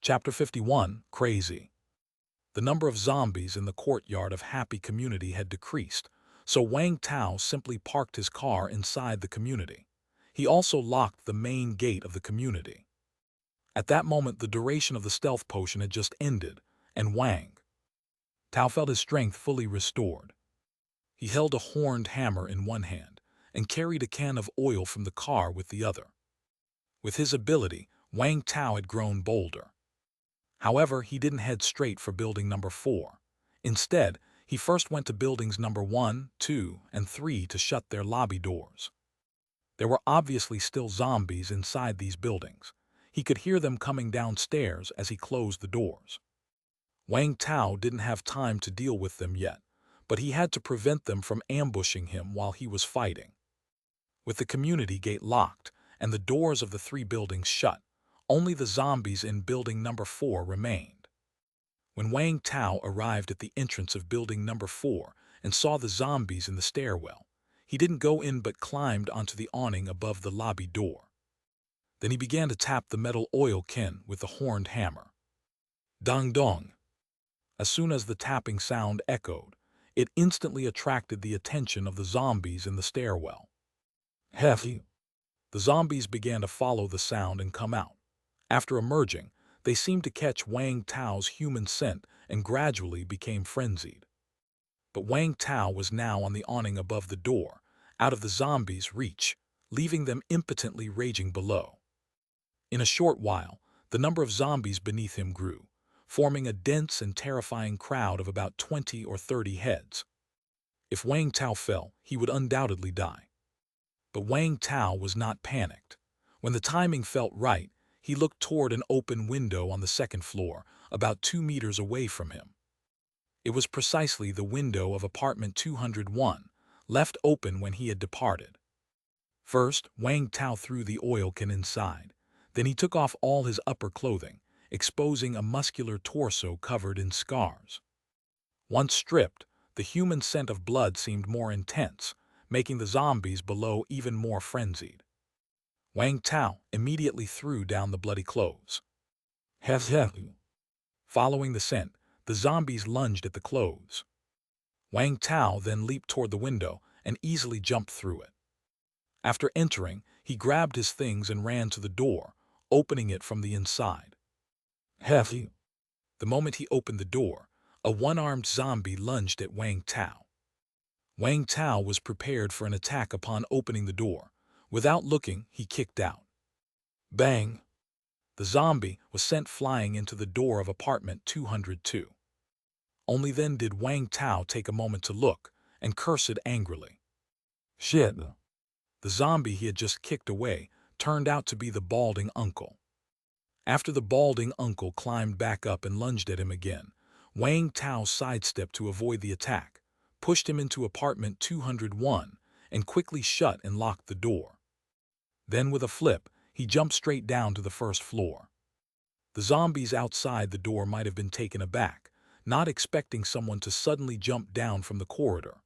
Chapter 51, Crazy. The number of zombies in the courtyard of Happy Community had decreased, so Wang Tao simply parked his car inside the community. He also locked the main gate of the community. At that moment, the duration of the stealth potion had just ended, and Wang Tao felt his strength fully restored. He held a horned hammer in one hand and carried a can of oil from the car with the other. With his ability, Wang Tao had grown bolder. However, he didn't head straight for building number 4. Instead, he first went to buildings number 1, 2, and 3 to shut their lobby doors. There were obviously still zombies inside these buildings. He could hear them coming downstairs as he closed the doors. Wang Tao didn't have time to deal with them yet, but he had to prevent them from ambushing him while he was fighting. With the community gate locked and the doors of the 3 buildings shut, only the zombies in building number 4 remained. When Wang Tao arrived at the entrance of building number 4 and saw the zombies in the stairwell, he didn't go in but climbed onto the awning above the lobby door. Then he began to tap the metal oil can with the horned hammer. Dong dong. As soon as the tapping sound echoed, it instantly attracted the attention of the zombies in the stairwell. Hefty. The zombies began to follow the sound and come out. After emerging, they seemed to catch Wang Tao's human scent and gradually became frenzied. But Wang Tao was now on the awning above the door, out of the zombies' reach, leaving them impotently raging below. In a short while, the number of zombies beneath him grew, forming a dense and terrifying crowd of about 20 or 30 heads. If Wang Tao fell, he would undoubtedly die. But Wang Tao was not panicked. When the timing felt right, he looked toward an open window on the 2nd floor, about 2 meters away from him. It was precisely the window of apartment 201, left open when he had departed. First, Wang Tao threw the oil can inside. Then he took off all his upper clothing, exposing a muscular torso covered in scars. Once stripped, the human scent of blood seemed more intense, making the zombies below even more frenzied. Wang Tao immediately threw down the bloody clothes. Following the scent, the zombies lunged at the clothes. Wang Tao then leaped toward the window and easily jumped through it. After entering, he grabbed his things and ran to the door, opening it from the inside. The moment he opened the door, a one-armed zombie lunged at Wang Tao. Wang Tao was prepared for an attack upon opening the door. Without looking, he kicked out. Bang! The zombie was sent flying into the door of apartment 202. Only then did Wang Tao take a moment to look and curse it angrily. Shit! The zombie he had just kicked away turned out to be the balding uncle. After the balding uncle climbed back up and lunged at him again, Wang Tao sidestepped to avoid the attack, pushed him into apartment 201, and quickly shut and locked the door. Then with a flip, he jumped straight down to the 1st floor. The zombies outside the door might have been taken aback, not expecting someone to suddenly jump down from the corridor.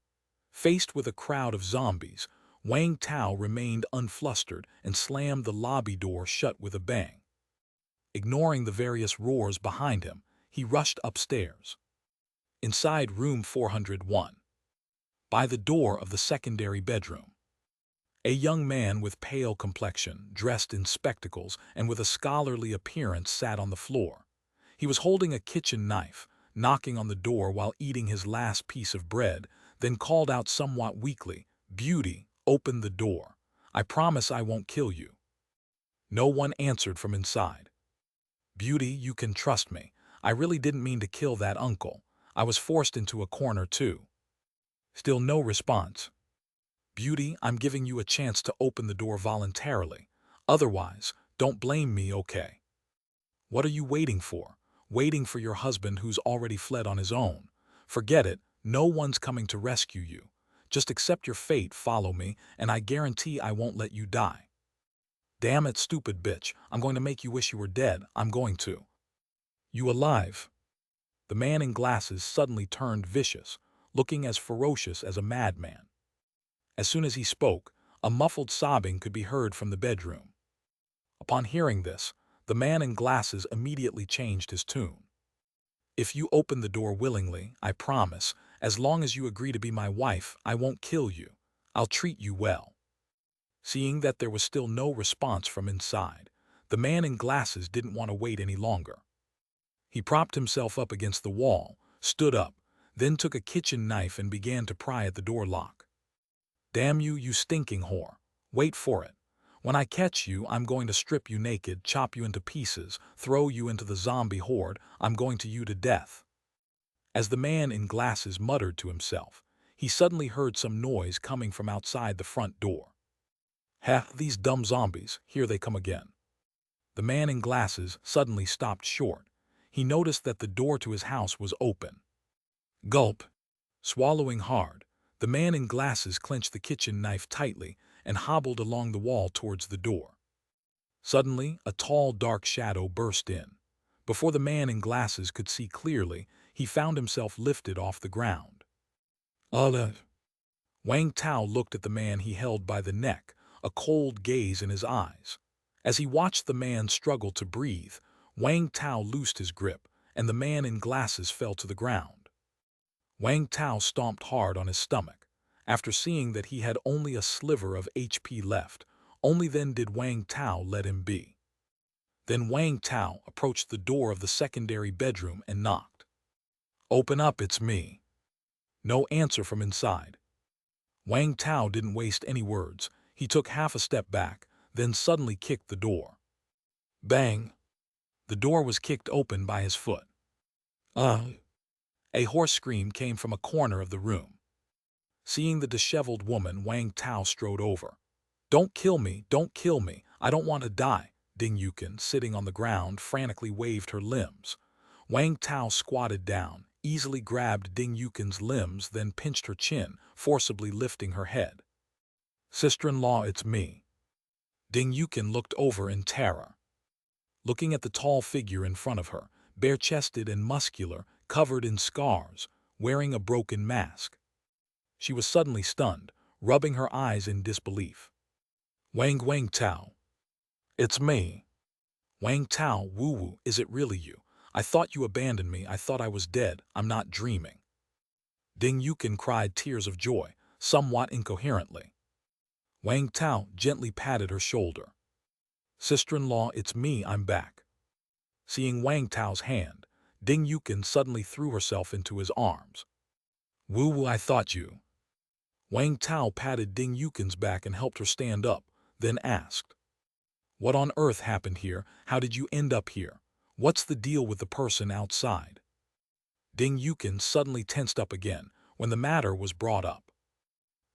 Faced with a crowd of zombies, Wang Tao remained unflustered and slammed the lobby door shut with a bang. Ignoring the various roars behind him, he rushed upstairs. Inside room 401. By the door of the secondary bedroom, a young man with pale complexion, dressed in spectacles and with a scholarly appearance sat on the floor. He was holding a kitchen knife, knocking on the door while eating his last piece of bread, then called out somewhat weakly, "Beauty, open the door. I promise I won't kill you." No one answered from inside. "Beauty, you can trust me. I really didn't mean to kill that uncle. I was forced into a corner too." Still no response. "Beauty, I'm giving you a chance to open the door voluntarily. Otherwise, don't blame me, okay?" "What are you waiting for? Waiting for your husband who's already fled on his own? Forget it, no one's coming to rescue you. Just accept your fate, follow me, and I guarantee I won't let you die." "Damn it, stupid bitch, I'm going to make you wish you were dead, I'm going to." "You alive?" The man in glasses suddenly turned vicious, looking as ferocious as a madman. As soon as he spoke, a muffled sobbing could be heard from the bedroom. Upon hearing this, The man in glasses immediately changed his tune. "If you open the door willingly, I promise, as long as you agree to be my wife, I won't kill you. I'll treat you well." Seeing that there was still no response from inside, the man in glasses didn't want to wait any longer. He propped himself up against the wall, stood up, then took a kitchen knife and began to pry at the door lock. "Damn you, you stinking whore. Wait for it. When I catch you, I'm going to strip you naked, chop you into pieces, throw you into the zombie horde. I'm going to you to death." As the man in glasses muttered to himself, he suddenly heard some noise coming from outside the front door. "Heh, these dumb zombies, here they come again." The man in glasses suddenly stopped short. He noticed that the door to his house was open. Gulp. Swallowing hard, the man in glasses clenched the kitchen knife tightly and hobbled along the wall towards the door. Suddenly, a tall, dark shadow burst in. Before the man in glasses could see clearly, he found himself lifted off the ground. Wang Tao looked at the man he held by the neck, a cold gaze in his eyes. As he watched the man struggle to breathe, Wang Tao loosed his grip, and the man in glasses fell to the ground. Wang Tao stomped hard on his stomach. After seeing that he had only a sliver of HP left, only then did Wang Tao let him be. Then Wang Tao approached the door of the secondary bedroom and knocked. "Open up, it's me." No answer from inside. Wang Tao didn't waste any words. He took half a step back, then suddenly kicked the door. Bang! The door was kicked open by his foot. A hoarse scream came from a corner of the room. Seeing the disheveled woman, Wang Tao strode over. "Don't kill me, don't kill me, I don't want to die." Ding Yukin, sitting on the ground, frantically waved her limbs. Wang Tao squatted down, easily grabbed Ding Yukin's limbs, then pinched her chin, forcibly lifting her head. "Sister-in-law, it's me." Ding Yukin looked over in terror. Looking at the tall figure in front of her, bare-chested and muscular, covered in scars, wearing a broken mask. She was suddenly stunned, rubbing her eyes in disbelief. Wang Tao. "It's me." "Wang Tao, woo-woo, is it really you? I thought you abandoned me, I thought I was dead, I'm not dreaming." Ding Yukin cried tears of joy, somewhat incoherently. Wang Tao gently patted her shoulder. "Sister-in-law, it's me, I'm back." Seeing Wang Tao's hand, Ding Yukin suddenly threw herself into his arms. "Woo-woo, I thought you." Wang Tao patted Ding Yukin's back and helped her stand up, then asked, "What on earth happened here? How did you end up here? What's the deal with the person outside?" Ding Yukin suddenly tensed up again when the matter was brought up.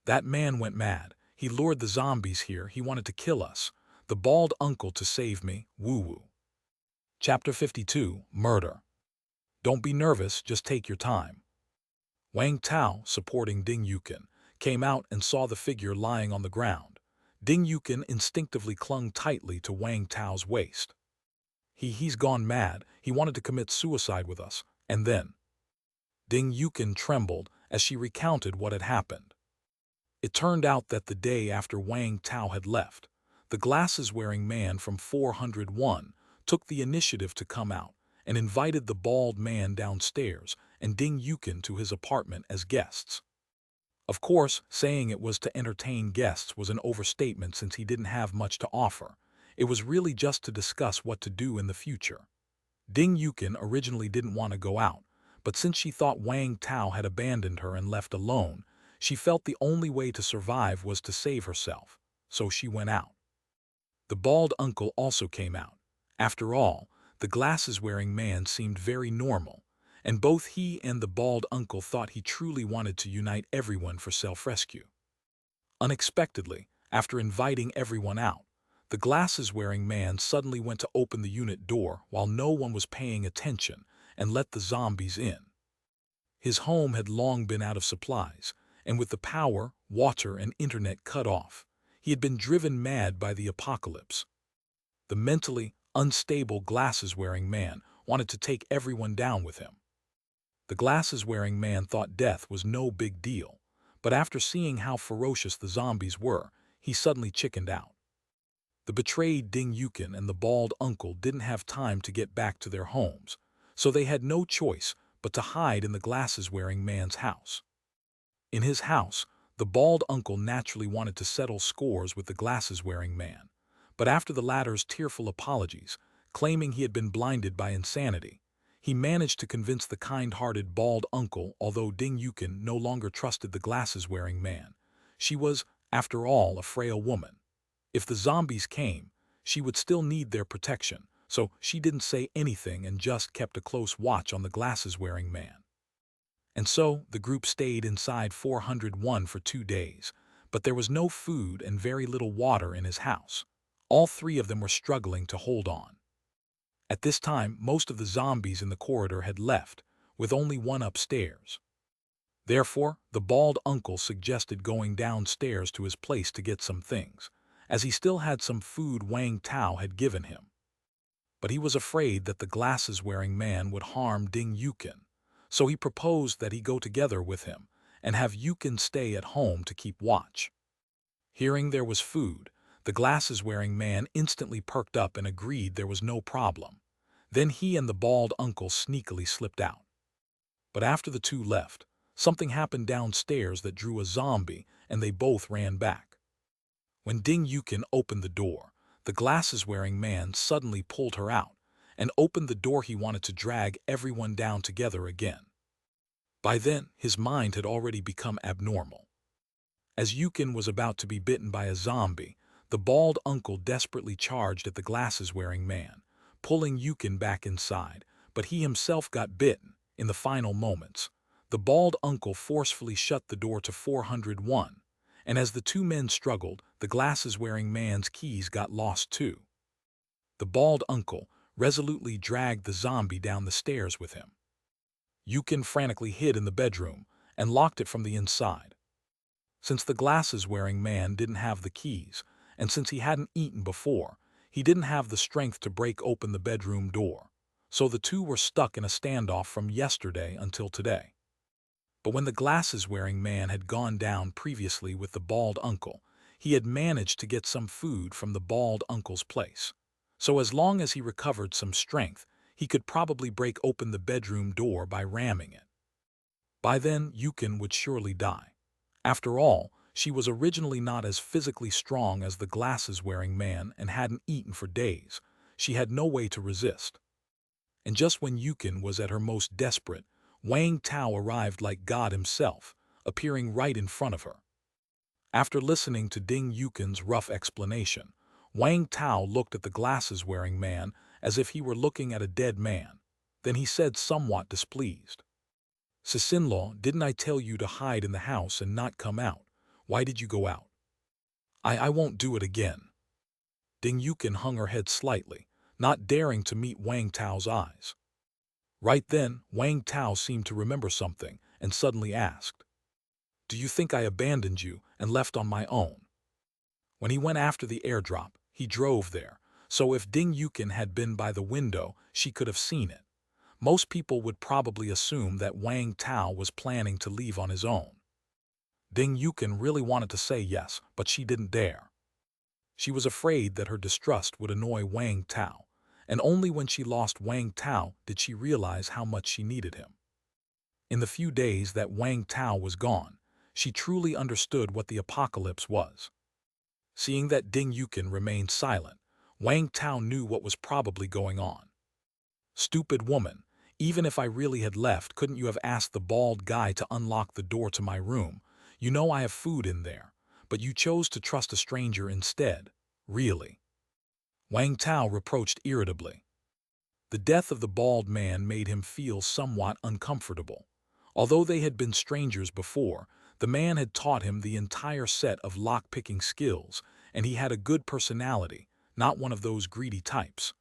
"That man went mad. He lured the zombies here. He wanted to kill us. The bald uncle to save me, woo-woo." Chapter 52, Murder. "Don't be nervous, just take your time." Wang Tao, supporting Ding Yukin, came out and saw the figure lying on the ground. Ding Yukin instinctively clung tightly to Wang Tao's waist. He's gone mad. He wanted to commit suicide with us, and then..." Ding Yukin trembled as she recounted what had happened. It turned out that the day after Wang Tao had left, the glasses-wearing man from 401 took the initiative to come out and invited the bald man downstairs and Ding Yukin to his apartment as guests. Of course, saying it was to entertain guests was an overstatement since he didn't have much to offer. It was really just to discuss what to do in the future. Ding Yukin originally didn't want to go out, but since she thought Wang Tao had abandoned her and left alone, she felt the only way to survive was to save herself, so she went out. The bald uncle also came out. After all, the glasses-wearing man seemed very normal, and both he and the bald uncle thought he truly wanted to unite everyone for self-rescue. Unexpectedly, after inviting everyone out, the glasses-wearing man suddenly went to open the unit door while no one was paying attention and let the zombies in. His home had long been out of supplies, and with the power, water, and internet cut off, he had been driven mad by the apocalypse. The mentally unstable glasses-wearing man wanted to take everyone down with him. The glasses-wearing man thought death was no big deal, but after seeing how ferocious the zombies were, he suddenly chickened out. The betrayed Ding Yukin and the bald uncle didn't have time to get back to their homes, so they had no choice but to hide in the glasses-wearing man's house. In his house, the bald uncle naturally wanted to settle scores with the glasses-wearing man, but after the latter's tearful apologies, claiming he had been blinded by insanity, he managed to convince the kind-hearted bald uncle, although Ding Yukin no longer trusted the glasses-wearing man. She was, after all, a frail woman. If the zombies came, she would still need their protection, so she didn't say anything and just kept a close watch on the glasses-wearing man. And so the group stayed inside 401 for 2 days, but there was no food and very little water in his house. All three of them were struggling to hold on. At this time, most of the zombies in the corridor had left, with only one upstairs. Therefore, the bald uncle suggested going downstairs to his place to get some things, as he still had some food Wang Tao had given him. But he was afraid that the glasses-wearing man would harm Ding Yukin, so he proposed that he go together with him and have Yukin stay at home to keep watch. Hearing there was food, the glasses-wearing man instantly perked up and agreed there was no problem. Then he and the bald uncle sneakily slipped out. But after the two left, something happened downstairs that drew a zombie, and they both ran back. When Ding Yukin opened the door, the glasses-wearing man suddenly pulled her out and opened the door. He wanted to drag everyone down together again. By then, his mind had already become abnormal. As Yukin was about to be bitten by a zombie, the bald uncle desperately charged at the glasses-wearing man, pulling Yukin back inside, but he himself got bitten. In the final moments, the bald uncle forcefully shut the door to 401, and as the two men struggled, the glasses-wearing man's keys got lost too. The bald uncle resolutely dragged the zombie down the stairs with him. Yukin frantically hid in the bedroom and locked it from the inside. Since the glasses-wearing man didn't have the keys, and since he hadn't eaten before, he didn't have the strength to break open the bedroom door, so the two were stuck in a standoff from yesterday until today. But when the glasses-wearing man had gone down previously with the bald uncle, he had managed to get some food from the bald uncle's place. So as long as he recovered some strength, he could probably break open the bedroom door by ramming it. By then, Yukin would surely die. After all, she was originally not as physically strong as the glasses-wearing man and hadn't eaten for days. She had no way to resist. And just when Yukin was at her most desperate, Wang Tao arrived like God himself, appearing right in front of her. After listening to Ding Yukin's rough explanation, Wang Tao looked at the glasses-wearing man as if he were looking at a dead man. Then he said, somewhat displeased, "Sis-in-law, didn't I tell you to hide in the house and not come out? Why did you go out?" I won't do it again." Ding Yukin hung her head slightly, not daring to meet Wang Tao's eyes. Right then, Wang Tao seemed to remember something and suddenly asked, "Do you think I abandoned you and left on my own?" When he went after the airdrop, he drove there, so if Ding Yukin had been by the window, she could have seen it. Most people would probably assume that Wang Tao was planning to leave on his own. Ding Yukin really wanted to say yes, but she didn't dare. She was afraid that her distrust would annoy Wang Tao, and only when she lost Wang Tao did she realize how much she needed him. In the few days that Wang Tao was gone, she truly understood what the apocalypse was. Seeing that Ding Yukin remained silent, Wang Tao knew what was probably going on. "Stupid woman, even if I really had left, couldn't you have asked the bald guy to unlock the door to my room? You know I have food in there, but you chose to trust a stranger instead. Really?" Wang Tao reproached irritably. The death of the bald man made him feel somewhat uncomfortable. Although they had been strangers before, the man had taught him the entire set of lock-picking skills, and he had a good personality, not one of those greedy types.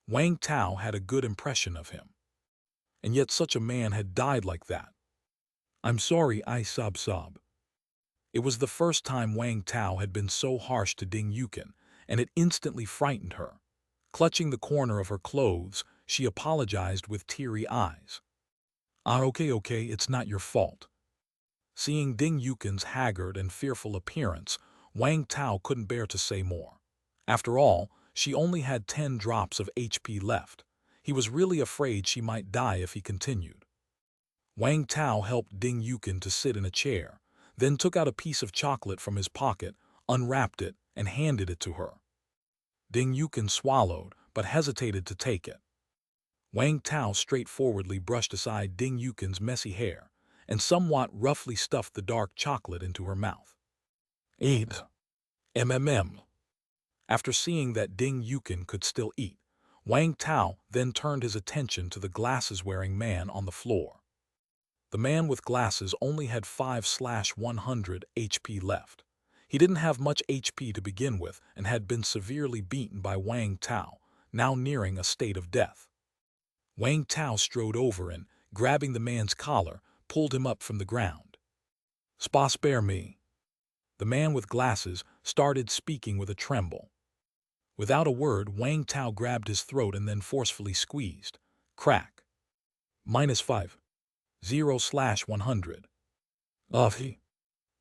Wang Tao had a good impression of him. And yet such a man had died like that. "I'm sorry, I sob." It was the first time Wang Tao had been so harsh to Ding Yukin, and it instantly frightened her. Clutching the corner of her clothes, she apologized with teary eyes. Okay, it's not your fault." Seeing Ding Yukin's haggard and fearful appearance, Wang Tao couldn't bear to say more. After all, she only had 10 drops of HP left. He was really afraid she might die if he continued. Wang Tao helped Ding Yukin to sit in a chair, then took out a piece of chocolate from his pocket, unwrapped it, and handed it to her. Ding Yukin swallowed, but hesitated to take it. Wang Tao straightforwardly brushed aside Ding Yukin's messy hair and somewhat roughly stuffed the dark chocolate into her mouth. Eat. MMM. After seeing that Ding Yukin could still eat, Wang Tao then turned his attention to the glasses-wearing man on the floor. The man with glasses only had 5/100 HP left. He didn't have much HP to begin with and had been severely beaten by Wang Tao, now nearing a state of death. Wang Tao strode over and, grabbing the man's collar, pulled him up from the ground. "Spare me." The man with glasses started speaking with a tremble. Without a word, Wang Tao grabbed his throat and then forcefully squeezed. Crack. -5. 0/100. He.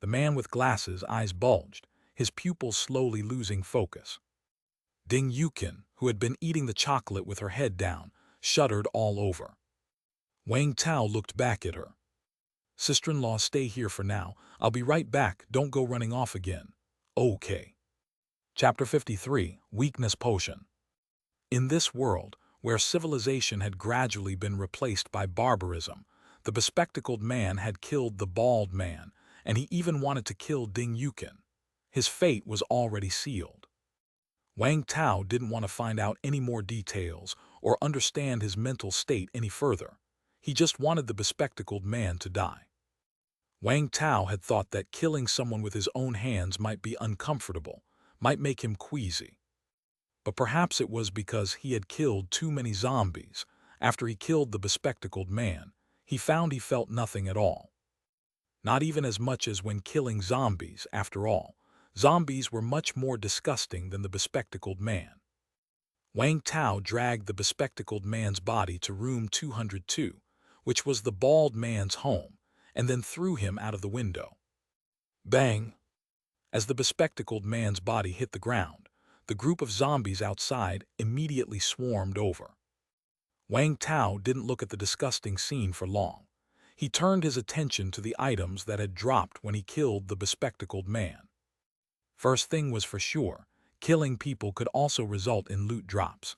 The man with glasses' eyes bulged, his pupils slowly losing focus. Ding Yukin, who had been eating the chocolate with her head down, shuddered all over. Wang Tao looked back at her. "Sister-in-law, stay here for now. I'll be right back. Don't go running off again." Okay. Chapter 53, Weakness Potion. In this world, where civilization had gradually been replaced by barbarism, the bespectacled man had killed the bald man, and he even wanted to kill Ding Yukin. His fate was already sealed. Wang Tao didn't want to find out any more details or understand his mental state any further. He just wanted the bespectacled man to die. Wang Tao had thought that killing someone with his own hands might be uncomfortable, might make him queasy. But perhaps it was because he had killed too many zombies. After he killed the bespectacled man, he found he felt nothing at all. Not even as much as when killing zombies, after all. Zombies were much more disgusting than the bespectacled man. Wang Tao dragged the bespectacled man's body to room 202, which was the bald man's home, and then threw him out of the window. Bang! As the bespectacled man's body hit the ground, the group of zombies outside immediately swarmed over. Wang Tao didn't look at the disgusting scene for long. He turned his attention to the items that had dropped when he killed the bespectacled man. First thing was for sure, killing people could also result in loot drops.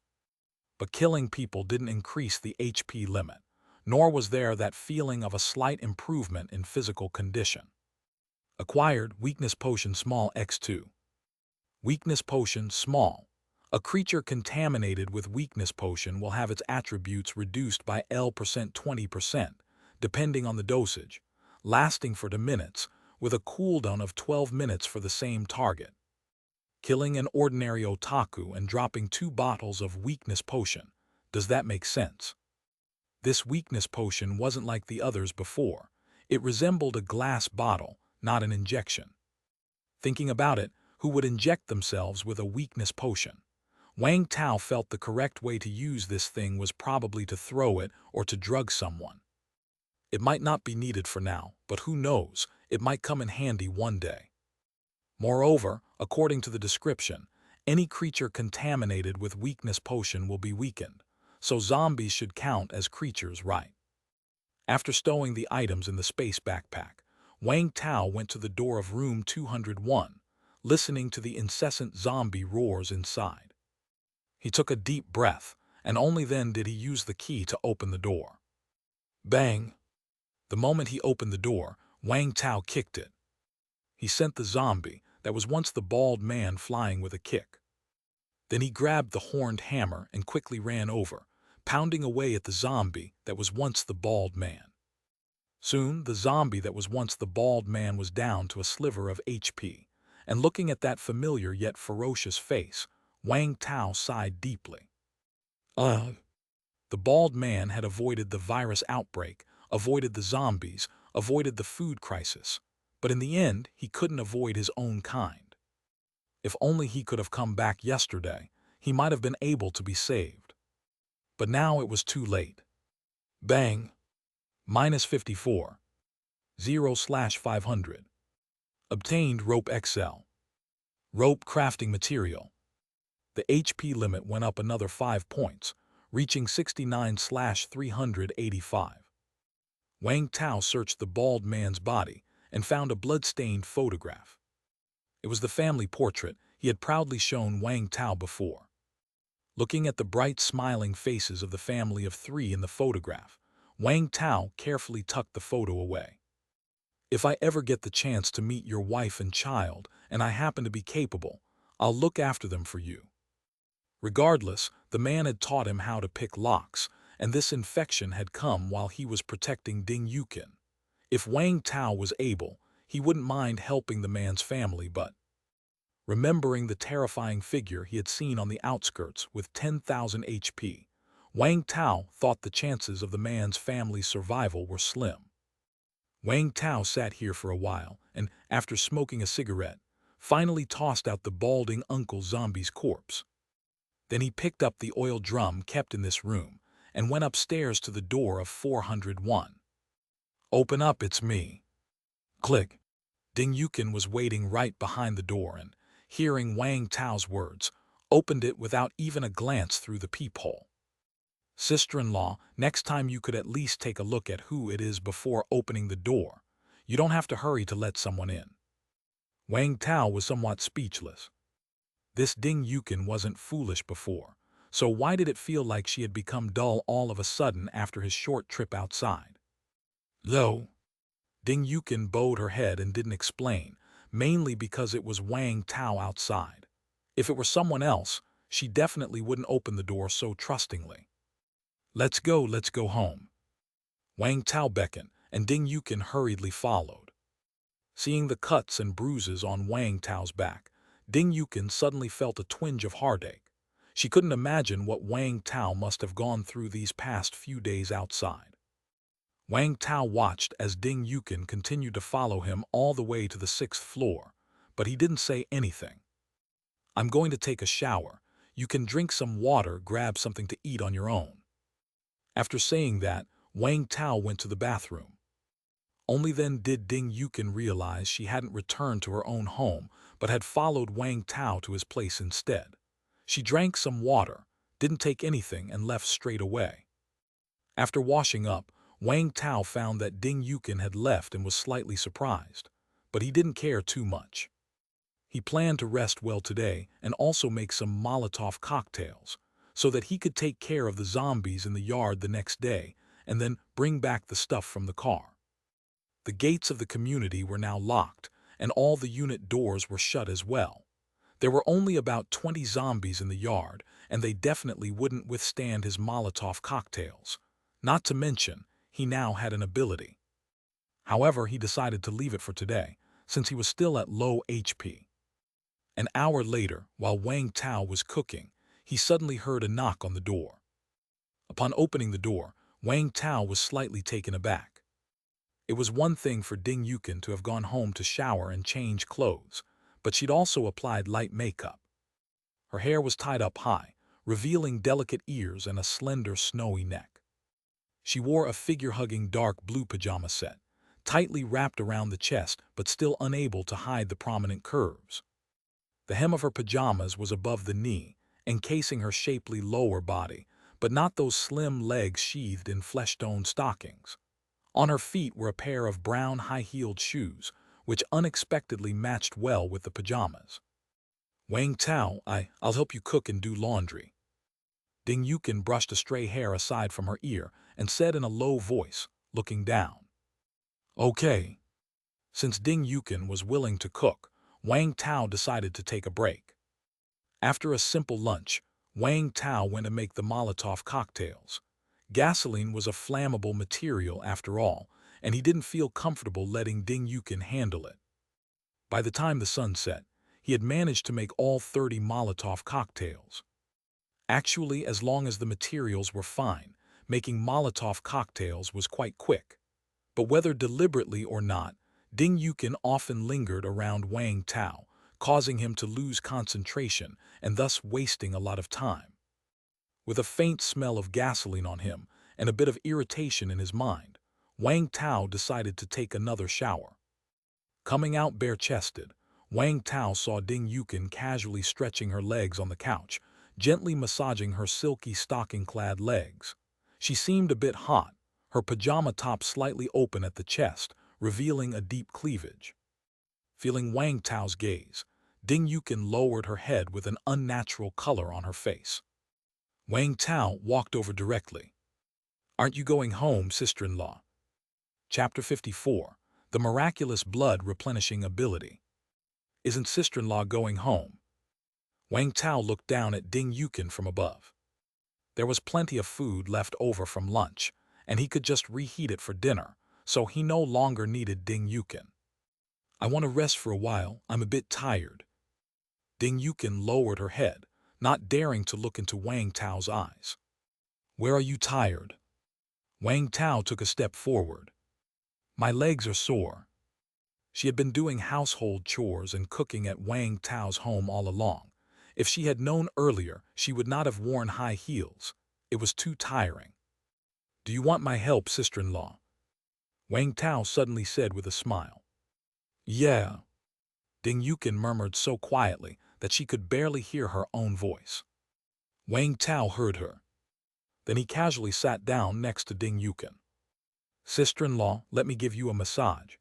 But killing people didn't increase the HP limit, nor was there that feeling of a slight improvement in physical condition. Acquired Weakness Potion Small X2. Weakness Potion Small. A creature contaminated with Weakness Potion will have its attributes reduced by L% 20%, depending on the dosage, lasting for 2 minutes, with a cooldown of 12 minutes for the same target. Killing an ordinary otaku and dropping 2 bottles of Weakness Potion. Does that make sense? This Weakness Potion wasn't like the others before. It resembled a glass bottle, not an injection. Thinking about it, who would inject themselves with a Weakness Potion? Wang Tao felt the correct way to use this thing was probably to throw it or to drug someone. It might not be needed for now, but who knows, it might come in handy one day. Moreover, according to the description, any creature contaminated with Weakness Potion will be weakened, so zombies should count as creatures, right? After stowing the items in the space backpack, Wang Tao went to the door of room 201, listening to the incessant zombie roars inside. He took a deep breath, and only then did he use the key to open the door. Bang! The moment he opened the door, Wang Tao kicked it. He sent the zombie, that was once the bald man, flying with a kick. Then he grabbed the horned hammer and quickly ran over, pounding away at the zombie that was once the bald man. Soon, the zombie that was once the bald man was down to a sliver of HP, and looking at that familiar yet ferocious face, Wang Tao sighed deeply. The bald man had avoided the virus outbreak, avoided the zombies, avoided the food crisis, but in the end, he couldn't avoid his own kind. If only he could have come back yesterday, he might have been able to be saved. But now it was too late. Bang! -54. 0/500. Obtained Rope XL. Rope crafting material. The HP limit went up another 5 points, reaching 69/385. Wang Tao searched the bald man's body and found a blood-stained photograph. It was the family portrait he had proudly shown Wang Tao before. Looking at the bright, smiling faces of the family of 3 in the photograph, Wang Tao carefully tucked the photo away. "If I ever get the chance to meet your wife and child, and I happen to be capable, I'll look after them for you." Regardless, the man had taught him how to pick locks, and this infection had come while he was protecting Ding Yukin. If Wang Tao was able, he wouldn't mind helping the man's family, but remembering the terrifying figure he had seen on the outskirts with 10,000 HP, Wang Tao thought the chances of the man's family's survival were slim. Wang Tao sat here for a while and, after smoking a cigarette, finally tossed out the balding Uncle Zombie's corpse. Then he picked up the oil drum kept in this room and went upstairs to the door of 401. "Open up, it's me." Click. Ding Yukin was waiting right behind the door and, hearing Wang Tao's words, opened it without even a glance through the peephole. "Sister-in-law, next time you could at least take a look at who it is before opening the door. You don't have to hurry to let someone in." Wang Tao was somewhat speechless. This Ding Yukin wasn't foolish before, so why did it feel like she had become dull all of a sudden after his short trip outside? "Lo." Ding Yukin bowed her head and didn't explain, mainly because it was Wang Tao outside. If it were someone else, she definitely wouldn't open the door so trustingly. Let's go home." Wang Tao beckoned, and Ding Yukin hurriedly followed. Seeing the cuts and bruises on Wang Tao's back, Ding Yukin suddenly felt a twinge of heartache. She couldn't imagine what Wang Tao must have gone through these past few days outside. Wang Tao watched as Ding Yukin continued to follow him all the way to the 6th floor, but he didn't say anything. "I'm going to take a shower. You can drink some water, grab something to eat on your own." After saying that, Wang Tao went to the bathroom. Only then did Ding Yukin realize she hadn't returned to her own home, but had followed Wang Tao to his place instead. She drank some water, didn't take anything, and left straight away. After washing up, Wang Tao found that Ding Yukin had left and was slightly surprised, but he didn't care too much. He planned to rest well today and also make some Molotov cocktails, so that he could take care of the zombies in the yard the next day and then bring back the stuff from the car. The gates of the community were now locked, and all the unit doors were shut as well. There were only about 20 zombies in the yard, and they definitely wouldn't withstand his Molotov cocktails. Not to mention, he now had an ability. However, he decided to leave it for today, since he was still at low HP. An hour later, while Wang Tao was cooking, he suddenly heard a knock on the door. Upon opening the door, Wang Tao was slightly taken aback. It was one thing for Ding Yukin to have gone home to shower and change clothes, but she'd also applied light makeup. Her hair was tied up high, revealing delicate ears and a slender, snowy neck. She wore a figure-hugging dark blue pajama set, tightly wrapped around the chest but still unable to hide the prominent curves. The hem of her pajamas was above the knee, encasing her shapely lower body, but not those slim legs sheathed in flesh-toned stockings. On her feet were a pair of brown high-heeled shoes, which unexpectedly matched well with the pajamas. "Wang Tao, I'll help you cook and do laundry." Ding Yukin brushed a stray hair aside from her ear and said in a low voice, looking down. "Okay." Since Ding Yukin was willing to cook, Wang Tao decided to take a break. After a simple lunch, Wang Tao went to make the Molotov cocktails. Gasoline was a flammable material after all, and he didn't feel comfortable letting Ding Yukin handle it. By the time the sun set, he had managed to make all 30 Molotov cocktails. Actually, as long as the materials were fine, making Molotov cocktails was quite quick. But whether deliberately or not, Ding Yukin often lingered around Wang Tao, causing him to lose concentration and thus wasting a lot of time. With a faint smell of gasoline on him and a bit of irritation in his mind, Wang Tao decided to take another shower. Coming out bare-chested, Wang Tao saw Ding Yukin casually stretching her legs on the couch, gently massaging her silky stocking-clad legs. She seemed a bit hot, her pajama top slightly open at the chest, revealing a deep cleavage. Feeling Wang Tao's gaze, Ding Yukin lowered her head with an unnatural color on her face. Wang Tao walked over directly. "Aren't you going home, sister-in-law?" Chapter 54. The Miraculous Blood Replenishing Ability. "Isn't sister-in-law going home?" Wang Tao looked down at Ding Yukin from above. There was plenty of food left over from lunch, and he could just reheat it for dinner, so he no longer needed Ding Yukin. "I want to rest for a while, I'm a bit tired." Ding Yukin lowered her head, not daring to look into Wang Tao's eyes. "Where are you tired?" Wang Tao took a step forward. "My legs are sore." She had been doing household chores and cooking at Wang Tao's home all along. If she had known earlier, she would not have worn high heels. It was too tiring. "Do you want my help, sister-in-law?" Wang Tao suddenly said with a smile. "Yeah." Ding Yukin murmured so quietly that she could barely hear her own voice. Wang Tao heard her. Then he casually sat down next to Ding Yukin. "Sister-in-law, let me give you a massage."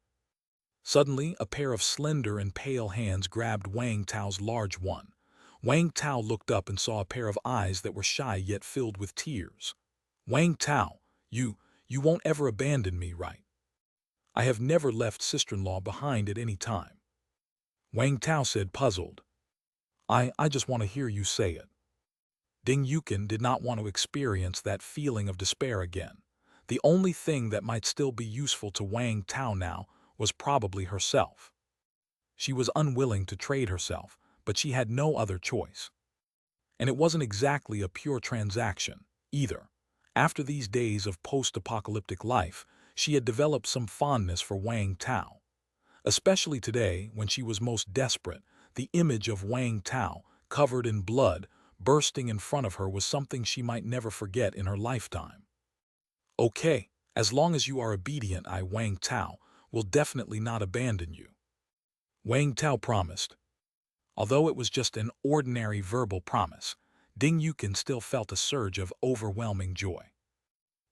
Suddenly, a pair of slender and pale hands grabbed Wang Tao's large one. Wang Tao looked up and saw a pair of eyes that were shy yet filled with tears. "Wang Tao, you won't ever abandon me, right?" "I have never left sister-in-law behind at any time." Wang Tao said, puzzled. I just want to hear you say it." Ding Yukin did not want to experience that feeling of despair again. The only thing that might still be useful to Wang Tao now was probably herself. She was unwilling to trade herself, but she had no other choice. And it wasn't exactly a pure transaction, either. After these days of post-apocalyptic life, she had developed some fondness for Wang Tao. Especially today, when she was most desperate, the image of Wang Tao, covered in blood, bursting in front of her was something she might never forget in her lifetime. "Okay, as long as you are obedient, Wang Tao, will definitely not abandon you," Wang Tao promised. Although it was just an ordinary verbal promise, Ding Yukin still felt a surge of overwhelming joy.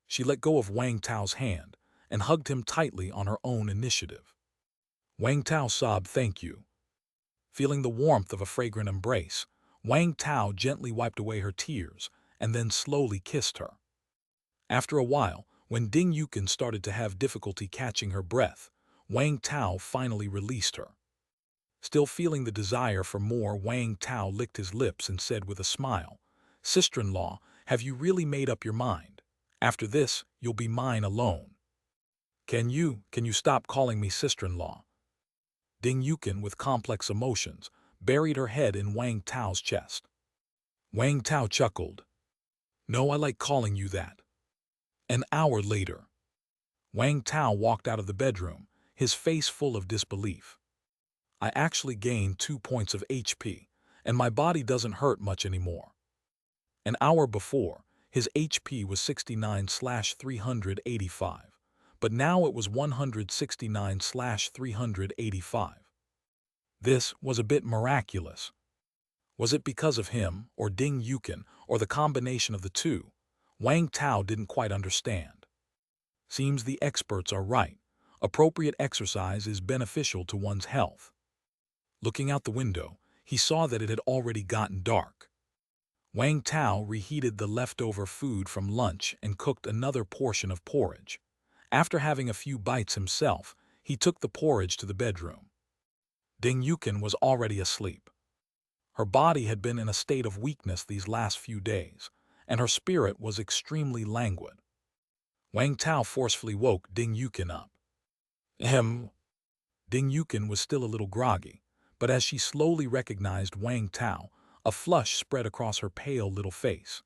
She let go of Wang Tao's hand and hugged him tightly on her own initiative. Wang Tao sobbed, "Thank you." Feeling the warmth of a fragrant embrace, Wang Tao gently wiped away her tears and then slowly kissed her. After a while, when Ding Yukin started to have difficulty catching her breath, Wang Tao finally released her. Still feeling the desire for more, Wang Tao licked his lips and said with a smile, "Sister-in-law, have you really made up your mind? After this, you'll be mine alone." Can you stop calling me sister-in-law?" Ding Yukin, with complex emotions, buried her head in Wang Tao's chest. Wang Tao chuckled. "No, I like calling you that." An hour later, Wang Tao walked out of the bedroom, his face full of disbelief. "I actually gained 2 points of HP, and my body doesn't hurt much anymore." An hour before, his HP was 69/385, but now it was 169/385. This was a bit miraculous. Was it because of him, or Ding Yukin, or the combination of the two? Wang Tao didn't quite understand. Seems the experts are right. Appropriate exercise is beneficial to one's health. Looking out the window, he saw that it had already gotten dark. Wang Tao reheated the leftover food from lunch and cooked another portion of porridge. After having a few bites himself, he took the porridge to the bedroom. Ding Yukin was already asleep. Her body had been in a state of weakness these last few days, and her spirit was extremely languid. Wang Tao forcefully woke Ding Yukin up. Ahem. Ding Yukin was still a little groggy, but as she slowly recognized Wang Tao, a flush spread across her pale little face.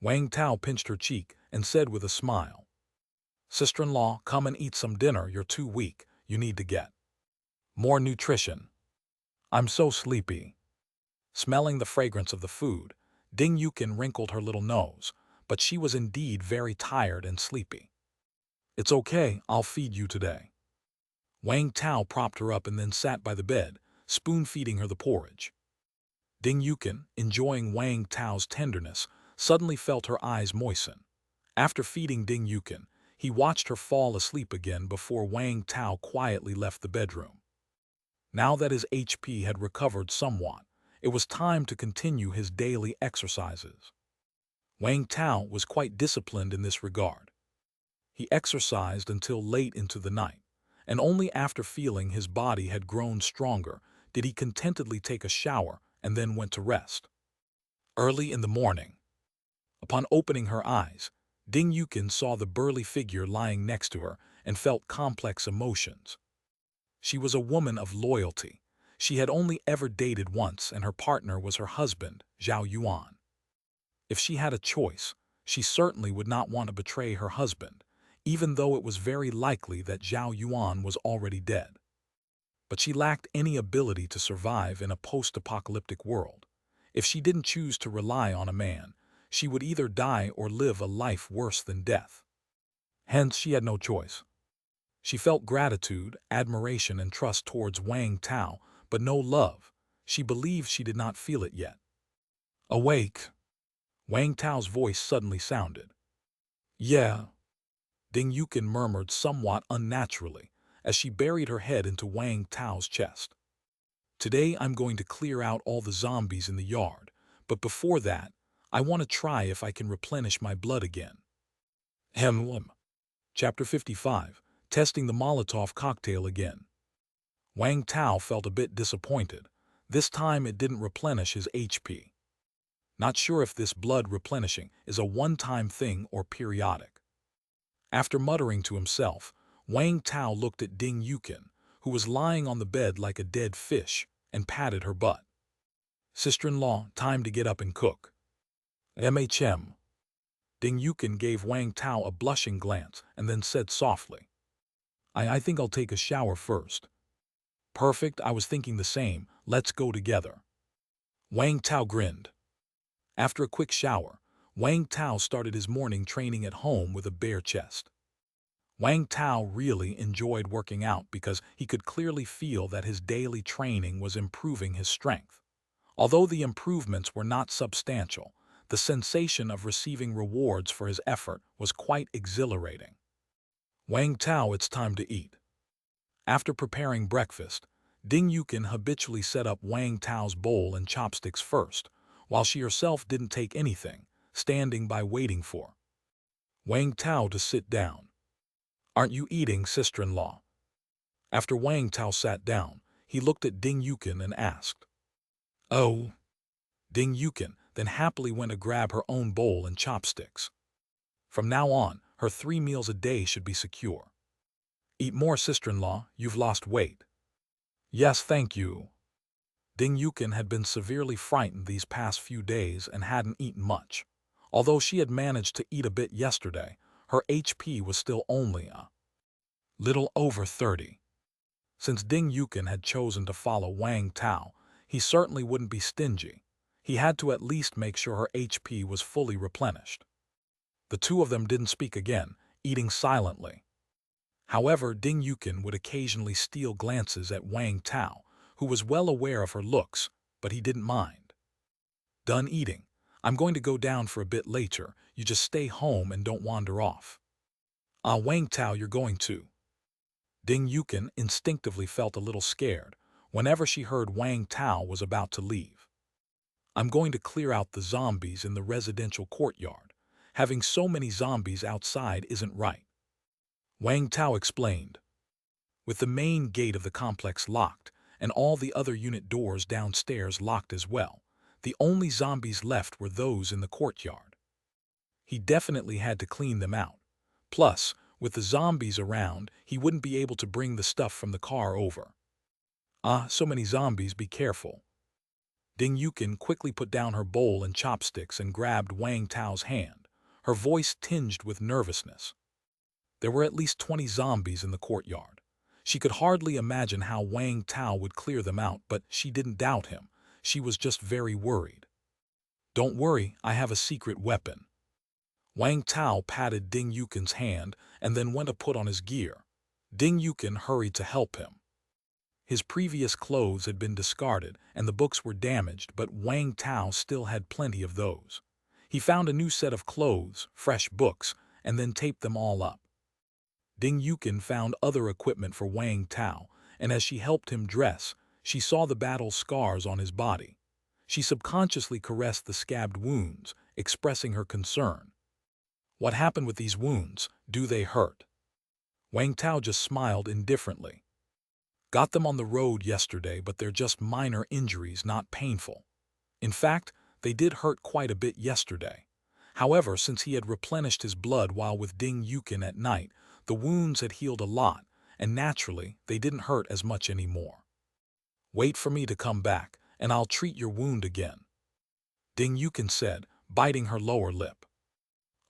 Wang Tao pinched her cheek and said with a smile, "Sister-in-law, come and eat some dinner. You're too weak. You need to get more nutrition." "I'm so sleepy." Smelling the fragrance of the food, Ding Yukin wrinkled her little nose, but she was indeed very tired and sleepy. "It's okay, I'll feed you today." Wang Tao propped her up and then sat by the bed, spoon-feeding her the porridge. Ding Yukin, enjoying Wang Tao's tenderness, suddenly felt her eyes moisten. After feeding Ding Yukin, he watched her fall asleep again before Wang Tao quietly left the bedroom. Now that his HP had recovered somewhat, it was time to continue his daily exercises. Wang Tao was quite disciplined in this regard. He exercised until late into the night, and only after feeling his body had grown stronger did he contentedly take a shower and then went to rest. Early in the morning, upon opening her eyes, Ding Yukin saw the burly figure lying next to her and felt complex emotions. She was a woman of loyalty. She had only ever dated once, and her partner was her husband, Zhao Yuan. If she had a choice, she certainly would not want to betray her husband, even though it was very likely that Zhao Yuan was already dead. But she lacked any ability to survive in a post-apocalyptic world. If she didn't choose to rely on a man, she would either die or live a life worse than death. Hence, she had no choice. She felt gratitude, admiration, and trust towards Wang Tao, but no love. She believed she did not feel it yet. Awake! Wang Tao's voice suddenly sounded. Yeah, Ding Yukin murmured somewhat unnaturally as she buried her head into Wang Tao's chest. Today I'm going to clear out all the zombies in the yard, but before that, I want to try if I can replenish my blood again. Chapter 55. Testing the Molotov cocktail again. Wang Tao felt a bit disappointed. This time it didn't replenish his HP. Not sure if this blood replenishing is a one-time thing or periodic. After muttering to himself, Wang Tao looked at Ding Yukin, who was lying on the bed like a dead fish, and patted her butt. Sister-in-law, time to get up and cook. MHM. Ding Yukin gave Wang Tao a blushing glance and then said softly, I think I'll take a shower first. Perfect, I was thinking the same, let's go together. Wang Tao grinned. After a quick shower, Wang Tao started his morning training at home with a bare chest. Wang Tao really enjoyed working out because he could clearly feel that his daily training was improving his strength. Although the improvements were not substantial, the sensation of receiving rewards for his effort was quite exhilarating. Wang Tao, it's time to eat. After preparing breakfast, Ding Yukin habitually set up Wang Tao's bowl and chopsticks first, while she herself didn't take anything, standing by waiting for Wang Tao to sit down. Aren't you eating, sister-in-law? After Wang Tao sat down, he looked at Ding Yukin and asked. Oh. Ding Yukin then happily went to grab her own bowl and chopsticks. From now on, her 3 meals a day should be secure. Eat more, sister-in-law, you've lost weight. Yes, thank you. Ding Yukin had been severely frightened these past few days and hadn't eaten much. Although she had managed to eat a bit yesterday, her HP was still only a little over 30. Since Ding Yukin had chosen to follow Wang Tao, he certainly wouldn't be stingy. He had to at least make sure her HP was fully replenished. The two of them didn't speak again, eating silently. However, Ding Yukin would occasionally steal glances at Wang Tao, who was well aware of her looks, but he didn't mind. Done eating. I'm going to go down for a bit later. You just stay home and don't wander off. Wang Tao, you're going to. Ding Yukin instinctively felt a little scared whenever she heard Wang Tao was about to leave. I'm going to clear out the zombies in the residential courtyard. Having so many zombies outside isn't right. Wang Tao explained. With the main gate of the complex locked and all the other unit doors downstairs locked as well, the only zombies left were those in the courtyard. He definitely had to clean them out. Plus, with the zombies around, he wouldn't be able to bring the stuff from the car over. So many zombies, be careful. Ding Yukin quickly put down her bowl and chopsticks and grabbed Wang Tao's hand, her voice tinged with nervousness. There were at least 20 zombies in the courtyard. She could hardly imagine how Wang Tao would clear them out, but she didn't doubt him. She was just very worried. Don't worry, I have a secret weapon. Wang Tao patted Ding Yukin's hand and then went to put on his gear. Ding Yukin hurried to help him. His previous clothes had been discarded and the books were damaged, but Wang Tao still had plenty of those. He found a new set of clothes, fresh books, and then taped them all up. Ding Yukin found other equipment for Wang Tao, and as she helped him dress, she saw the battle scars on his body. She subconsciously caressed the scabbed wounds, expressing her concern. "What happened with these wounds? Do they hurt?" Wang Tao just smiled indifferently. "Got them on the road yesterday, but they're just minor injuries, not painful. In fact, they did hurt quite a bit yesterday. However, since he had replenished his blood while with Ding Yukin at night, the wounds had healed a lot, and naturally, they didn't hurt as much anymore. Wait for me to come back, and I'll treat your wound again," Ding Yukin said, biting her lower lip.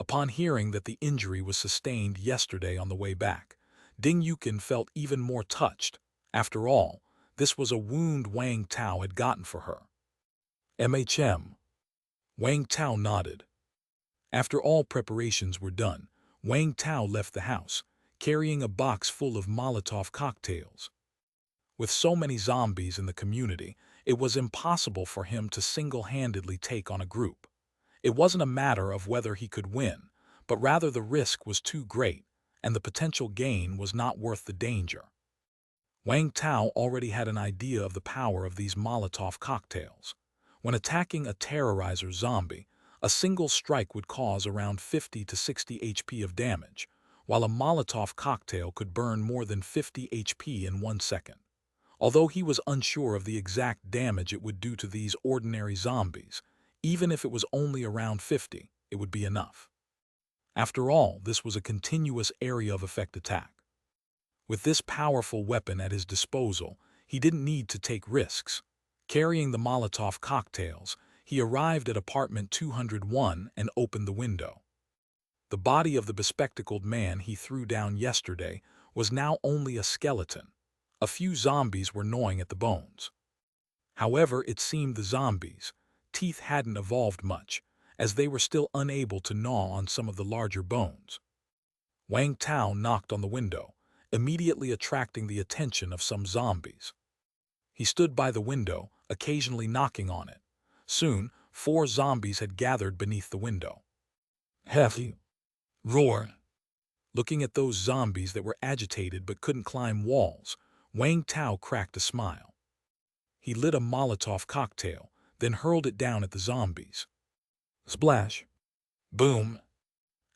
Upon hearing that the injury was sustained yesterday on the way back, Ding Yukin felt even more touched. After all, this was a wound Wang Tao had gotten for her. "MHM." Wang Tao nodded. After all preparations were done, Wang Tao left the house, carrying a box full of Molotov cocktails. With so many zombies in the community, it was impossible for him to single-handedly take on a group. It wasn't a matter of whether he could win, but rather the risk was too great, and the potential gain was not worth the danger. Wang Tao already had an idea of the power of these Molotov cocktails. When attacking a terrorizer zombie, a single strike would cause around 50 to 60 HP of damage, while a Molotov cocktail could burn more than 50 HP in 1 second. Although he was unsure of the exact damage it would do to these ordinary zombies, even if it was only around 50, it would be enough. After all, this was a continuous area of effect attack. With this powerful weapon at his disposal, he didn't need to take risks. Carrying the Molotov cocktails, he arrived at apartment 201 and opened the window. The body of the bespectacled man he threw down yesterday was now only a skeleton. A few zombies were gnawing at the bones. However, it seemed the zombies' teeth hadn't evolved much, as they were still unable to gnaw on some of the larger bones. Wang Tao knocked on the window, immediately attracting the attention of some zombies. He stood by the window, occasionally knocking on it. Soon, 4 zombies had gathered beneath the window. "Hefty!" roar. Looking at those zombies that were agitated but couldn't climb walls, Wang Tao cracked a smile. He lit a Molotov cocktail, then hurled it down at the zombies. Splash! Boom!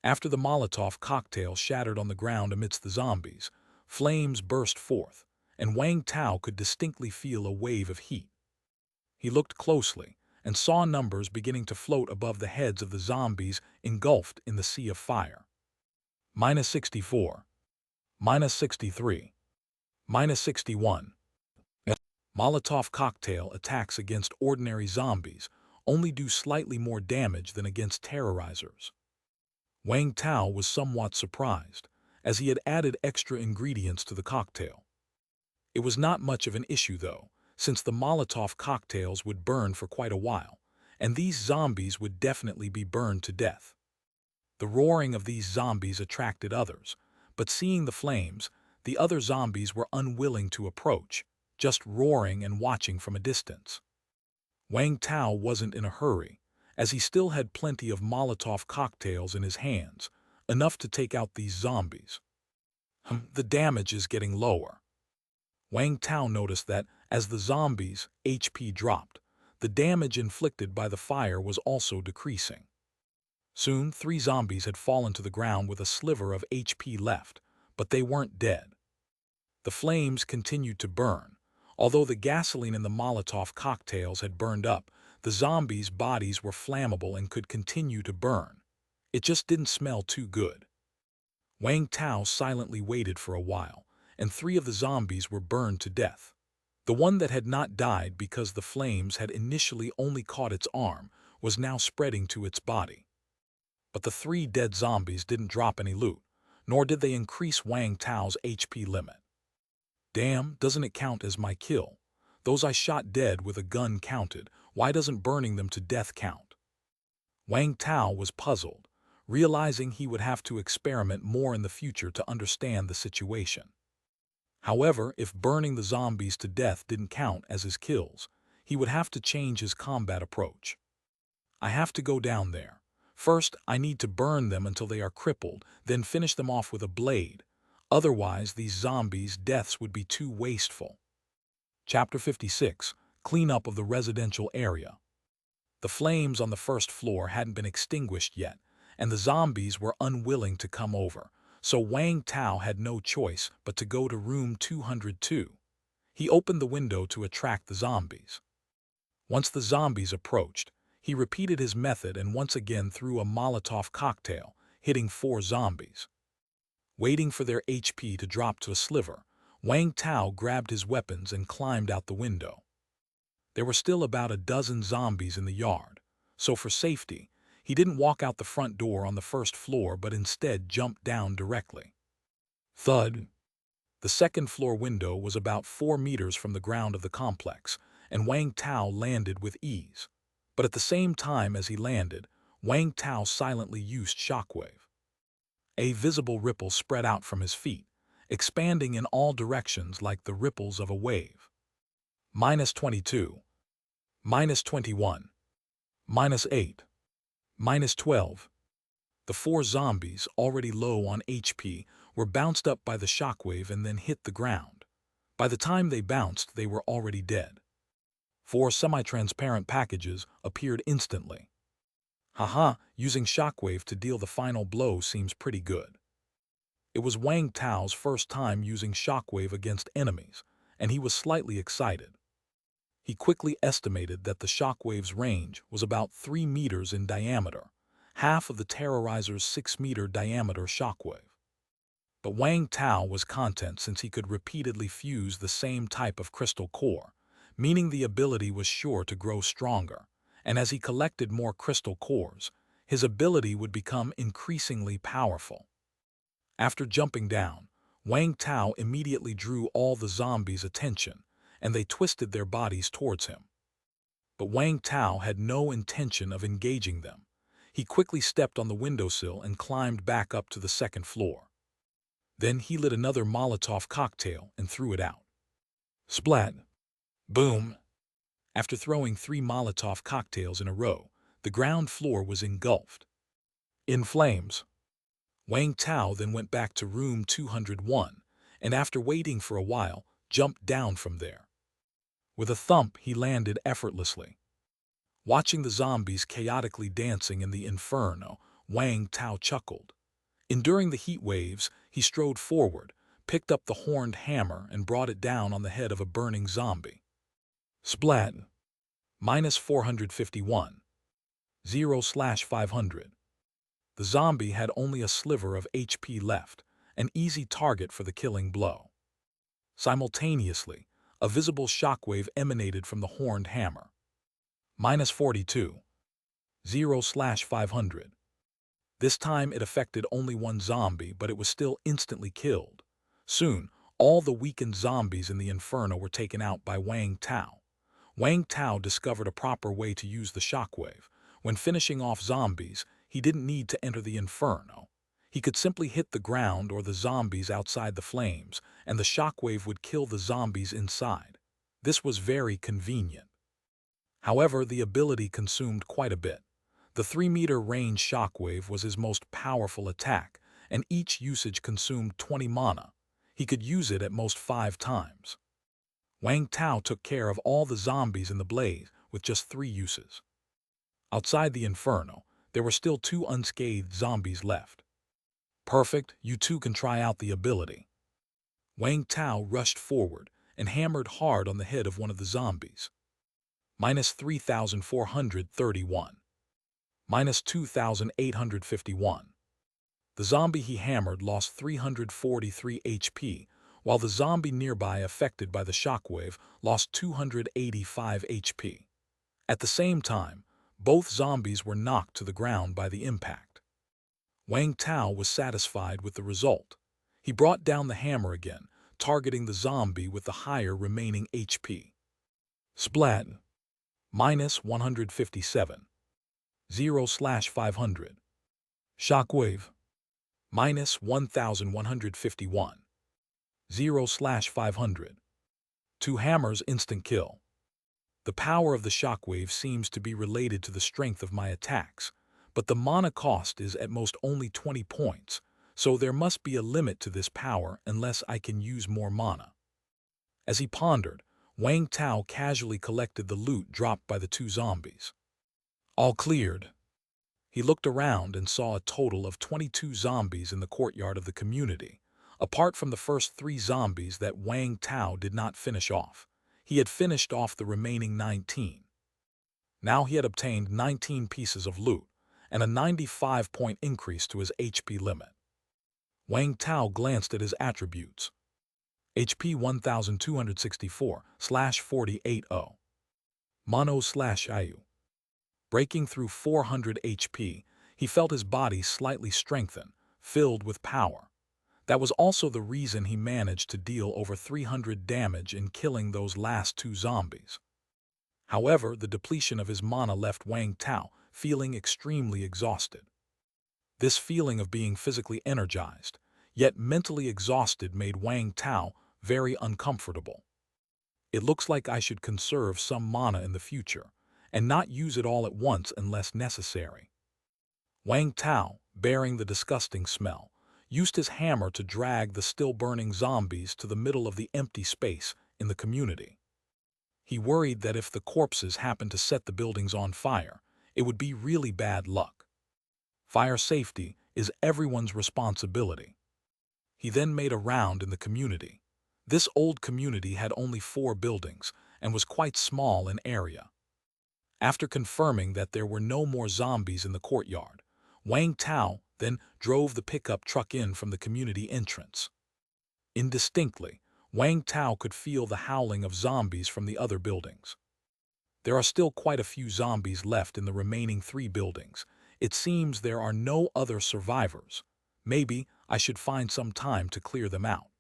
After the Molotov cocktail shattered on the ground amidst the zombies, flames burst forth, and Wang Tao could distinctly feel a wave of heat. He looked closely and saw numbers beginning to float above the heads of the zombies engulfed in the sea of fire. -64, -63, -61. Molotov cocktail attacks against ordinary zombies only do slightly more damage than against terrorizers. Wang Tao was somewhat surprised, as he had added extra ingredients to the cocktail. It was not much of an issue, though, since the Molotov cocktails would burn for quite a while, and these zombies would definitely be burned to death. The roaring of these zombies attracted others, but seeing the flames, the other zombies were unwilling to approach, just roaring and watching from a distance. Wang Tao wasn't in a hurry, as he still had plenty of Molotov cocktails in his hands, enough to take out these zombies. The damage is getting lower. Wang Tao noticed that, as the zombies' HP dropped, the damage inflicted by the fire was also decreasing. Soon, 3 zombies had fallen to the ground with a sliver of HP left, but they weren't dead. The flames continued to burn. Although the gasoline in the Molotov cocktails had burned up, the zombies' bodies were flammable and could continue to burn. It just didn't smell too good. Wang Tao silently waited for a while, and 3 of the zombies were burned to death. The one that had not died because the flames had initially only caught its arm was now spreading to its body. But the 3 dead zombies didn't drop any loot, nor did they increase Wang Tao's HP limit. Damn, doesn't it count as my kill? Those I shot dead with a gun counted. Why doesn't burning them to death count? Wang Tao was puzzled, realizing he would have to experiment more in the future to understand the situation. However, if burning the zombies to death didn't count as his kills, he would have to change his combat approach. I have to go down there. First, I need to burn them until they are crippled, then finish them off with a blade. Otherwise, these zombies' deaths would be too wasteful. Chapter 56. Cleanup of the residential area. The flames on the first floor hadn't been extinguished yet, and the zombies were unwilling to come over, so Wang Tao had no choice but to go to room 202. He opened the window to attract the zombies. Once the zombies approached, he repeated his method and once again threw a Molotov cocktail, hitting 4 zombies. Waiting for their HP to drop to a sliver, Wang Tao grabbed his weapons and climbed out the window. There were still about a dozen zombies in the yard, so for safety, he didn't walk out the front door on the first floor but instead jumped down directly. Thud! The second-floor window was about 4 meters from the ground of the complex, and Wang Tao landed with ease. But at the same time as he landed, Wang Tao silently used shockwave. A visible ripple spread out from his feet, expanding in all directions like the ripples of a wave. -22. -21. -8. -12. The 4 zombies, already low on HP, were bounced up by the shockwave and then hit the ground. By the time they bounced, they were already dead. 4 semi-transparent packages appeared instantly. Haha, using shockwave to deal the final blow seems pretty good. It was Wang Tao's first time using shockwave against enemies, and he was slightly excited. He quickly estimated that the shockwave's range was about 3 meters in diameter, half of the Terrorizer's 6-meter diameter shockwave. But Wang Tao was content since he could repeatedly fuse the same type of crystal core, meaning the ability was sure to grow stronger, and as he collected more crystal cores, his ability would become increasingly powerful. After jumping down, Wang Tao immediately drew all the zombies' attention, and they twisted their bodies towards him. But Wang Tao had no intention of engaging them. He quickly stepped on the windowsill and climbed back up to the second floor. Then he lit another Molotov cocktail and threw it out. Splat! Boom! After throwing 3 Molotov cocktails in a row, the ground floor was engulfed in flames. Wang Tao then went back to room 201, and after waiting for a while, jumped down from there. With a thump, he landed effortlessly. Watching the zombies chaotically dancing in the inferno, Wang Tao chuckled. Enduring the heat waves, he strode forward, picked up the horned hammer and brought it down on the head of a burning zombie. Splat! -451. 0/500. The zombie had only a sliver of HP left, an easy target for the killing blow. Simultaneously, a visible shockwave emanated from the horned hammer. -42. 0/500. This time it affected only 1 zombie, but it was still instantly killed. Soon, all the weakened zombies in the inferno were taken out by Wang Tao. Wang Tao discovered a proper way to use the shockwave. When finishing off zombies, he didn't need to enter the inferno. He could simply hit the ground or the zombies outside the flames, and the shockwave would kill the zombies inside. This was very convenient. However, the ability consumed quite a bit. The 3-meter range shockwave was his most powerful attack, and each usage consumed 20 mana. He could use it at most 5 times. Wang Tao took care of all the zombies in the blaze with just 3 uses. Outside the inferno, there were still 2 unscathed zombies left. Perfect, you two can try out the ability. Wang Tao rushed forward and hammered hard on the head of one of the zombies. -3,431. -2,851. The zombie he hammered lost 343 HP, while the zombie nearby affected by the shockwave lost 285 HP. At the same time, both zombies were knocked to the ground by the impact. Wang Tao was satisfied with the result. He brought down the hammer again, targeting the zombie with the higher remaining HP. Splat! -157. 0/500. Shockwave. -1,151. 0/500. 2 hammers instant kill. The power of the shockwave seems to be related to the strength of my attacks, but the mana cost is at most only 20 points, so there must be a limit to this power unless I can use more mana. As he pondered, Wang Tao casually collected the loot dropped by the 2 zombies. All cleared. He looked around and saw a total of 22 zombies in the courtyard of the community. Apart from the first 3 zombies that Wang Tao did not finish off, he had finished off the remaining 19. Now he had obtained 19 pieces of loot and a 95-point increase to his HP limit. Wang Tao glanced at his attributes. HP 1264/480. Mono/IU. Breaking through 400 HP, he felt his body slightly strengthen, filled with power. That was also the reason he managed to deal over 300 damage in killing those last 2 zombies. However, the depletion of his mana left Wang Tao feeling extremely exhausted. This feeling of being physically energized, yet mentally exhausted made Wang Tao very uncomfortable. It looks like I should conserve some mana in the future, and not use it all at once unless necessary. Wang Tao, bearing the disgusting smell, used his hammer to drag the still-burning zombies to the middle of the empty space in the community. He worried that if the corpses happened to set the buildings on fire, it would be really bad luck. Fire safety is everyone's responsibility. He then made a round in the community. This old community had only 4 buildings and was quite small in area. After confirming that there were no more zombies in the courtyard, Wang Tao then drove the pickup truck in from the community entrance. Indistinctly, Wang Tao could feel the howling of zombies from the other buildings. There are still quite a few zombies left in the remaining 3 buildings. It seems there are no other survivors. Maybe I should find some time to clear them out.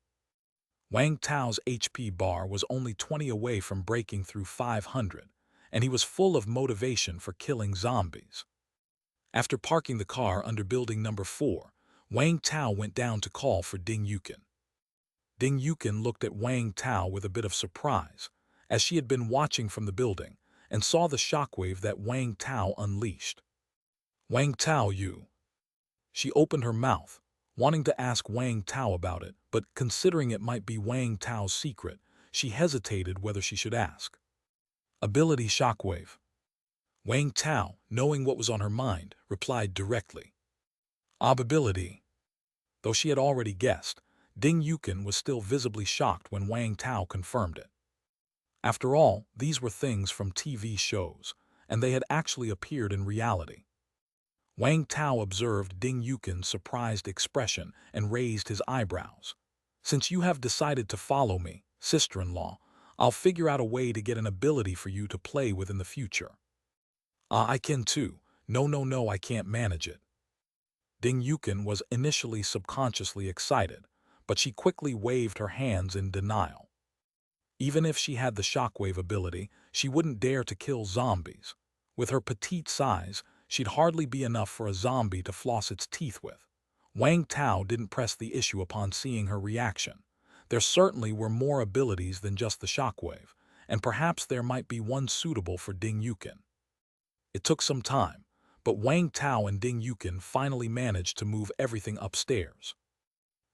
Wang Tao's HP bar was only 20 away from breaking through 500, and he was full of motivation for killing zombies. After parking the car under building number 4, Wang Tao went down to call for Ding Yukin. Ding Yukin looked at Wang Tao with a bit of surprise, as she had been watching from the building and saw the shockwave that Wang Tao unleashed. Wang Tao, you. She opened her mouth, wanting to ask Wang Tao about it, but considering it might be Wang Tao's secret, she hesitated whether she should ask. Ability shockwave. Wang Tao, knowing what was on her mind, replied directly. Ability. Though she had already guessed, Ding Yukin was still visibly shocked when Wang Tao confirmed it. After all, these were things from TV shows, and they had actually appeared in reality. Wang Tao observed Ding Yukin's surprised expression and raised his eyebrows. Since you have decided to follow me, sister-in-law, I'll figure out a way to get an ability for you to play with in the future. I can too. No, I can't manage it. Ding Yukin was initially subconsciously excited, but she quickly waved her hands in denial. Even if she had the shockwave ability, she wouldn't dare to kill zombies. With her petite size, she'd hardly be enough for a zombie to floss its teeth with. Wang Tao didn't press the issue upon seeing her reaction. There certainly were more abilities than just the shockwave, and perhaps there might be one suitable for Ding Yukin. It took some time, but Wang Tao and Ding Yukin finally managed to move everything upstairs.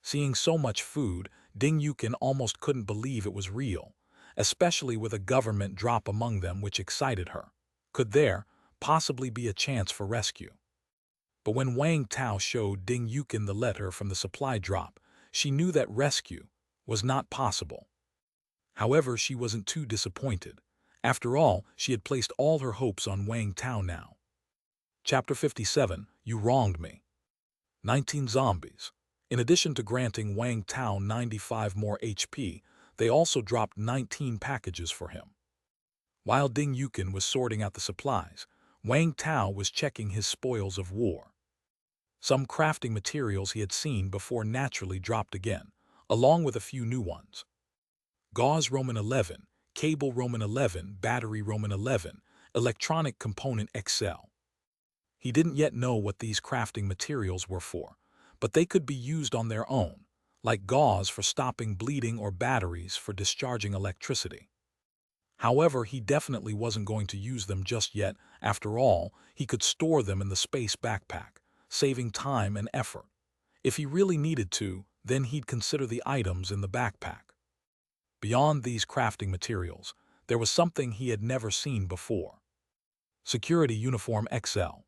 Seeing so much food, Ding Yukin almost couldn't believe it was real, especially with a government drop among them which excited her. Could there possibly be a chance for rescue? But when Wang Tao showed Ding Yukin the letter from the supply drop, she knew that rescue was not possible. However, she wasn't too disappointed. After all, she had placed all her hopes on Wang Tao now. Chapter 57, You Wronged Me. 19 zombies. In addition to granting Wang Tao 95 more HP, they also dropped 19 packages for him. While Ding Yukin was sorting out the supplies, Wang Tao was checking his spoils of war. Some crafting materials he had seen before naturally dropped again, along with a few new ones. Gauze Roman 11, Cable Roman 11, Battery Roman 11, Electronic Component XL. He didn't yet know what these crafting materials were for, but they could be used on their own, like gauze for stopping bleeding or batteries for discharging electricity. However, he definitely wasn't going to use them just yet. After all, he could store them in the space backpack, saving time and effort. If he really needed to, then he'd consider the items in the backpack. Beyond these crafting materials, there was something he had never seen before. Security Uniform XL.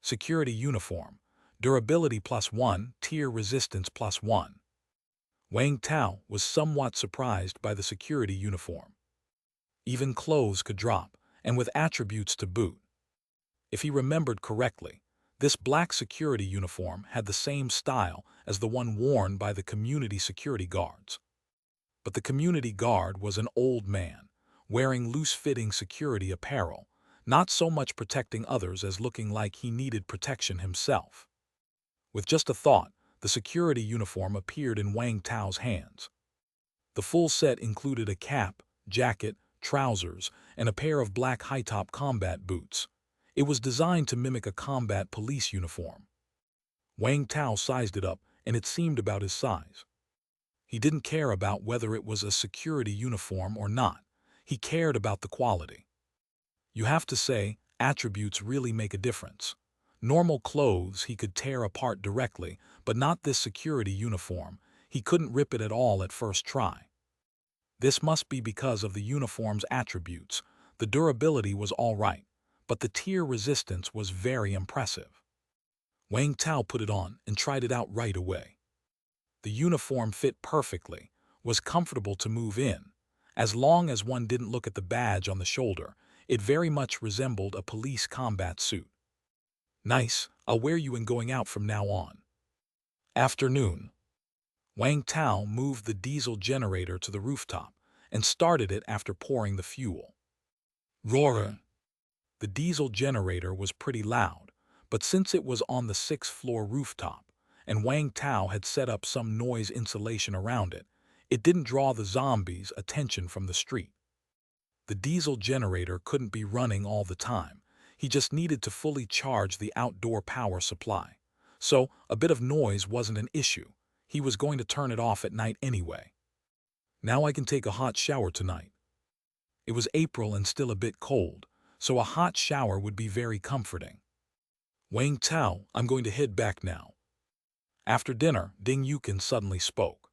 Security Uniform. Durability +1, Tear Resistance +1. Wang Tao was somewhat surprised by the security uniform. Even clothes could drop, and with attributes to boot. If he remembered correctly, this black security uniform had the same style as the one worn by the community security guards. But the community guard was an old man, wearing loose-fitting security apparel, not so much protecting others as looking like he needed protection himself. With just a thought, the security uniform appeared in Wang Tao's hands. The full set included a cap, jacket, trousers, and a pair of black high-top combat boots. It was designed to mimic a combat police uniform. Wang Tao sized it up, and it seemed about his size. He didn't care about whether it was a security uniform or not. He cared about the quality. You have to say, attributes really make a difference. Normal clothes he could tear apart directly, but not this security uniform. He couldn't rip it at all at first try. This must be because of the uniform's attributes. The durability was all right, but the tear resistance was very impressive. Wang Tao put it on and tried it out right away. The uniform fit perfectly, was comfortable to move in. As long as one didn't look at the badge on the shoulder, it very much resembled a police combat suit. Nice, I'll wear you in going out from now on. Afternoon. Wang Tao moved the diesel generator to the rooftop and started it after pouring the fuel. Roar! The diesel generator was pretty loud, but since it was on the 6th-floor rooftop, and Wang Tao had set up some noise insulation around it, it didn't draw the zombies' attention from the street. The diesel generator couldn't be running all the time. He just needed to fully charge the outdoor power supply. So, a bit of noise wasn't an issue. He was going to turn it off at night anyway. Now I can take a hot shower tonight. It was April and still a bit cold, so a hot shower would be very comforting. Wang Tao, I'm going to head back now. After dinner, Ding Yukin suddenly spoke.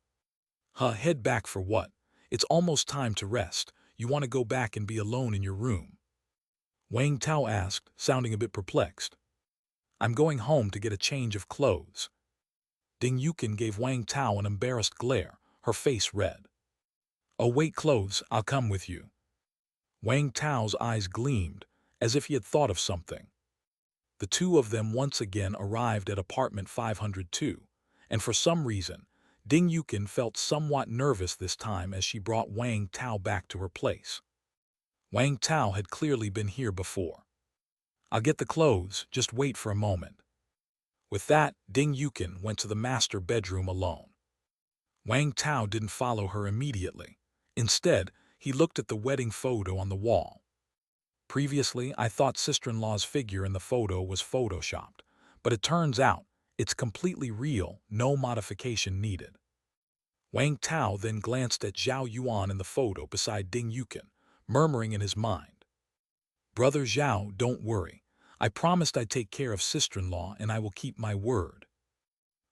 Head back for what? It's almost time to rest. You want to go back and be alone in your room? Wang Tao asked, sounding a bit perplexed. I'm going home to get a change of clothes. Ding Yukin gave Wang Tao an embarrassed glare, her face red. Oh wait, clothes, I'll come with you. Wang Tao's eyes gleamed, as if he had thought of something. The two of them once again arrived at apartment 502, and for some reason, Ding Yukin felt somewhat nervous this time as she brought Wang Tao back to her place. Wang Tao had clearly been here before. I'll get the clothes, just wait for a moment. With that, Ding Yukin went to the master bedroom alone. Wang Tao didn't follow her immediately. Instead, he looked at the wedding photo on the wall. Previously, I thought sister-in-law's figure in the photo was photoshopped, but it turns out it's completely real, no modification needed. Wang Tao then glanced at Zhao Yuan in the photo beside Ding Yukin, murmuring in his mind. Brother Zhao, don't worry. I promised I'd take care of sister-in-law and I will keep my word.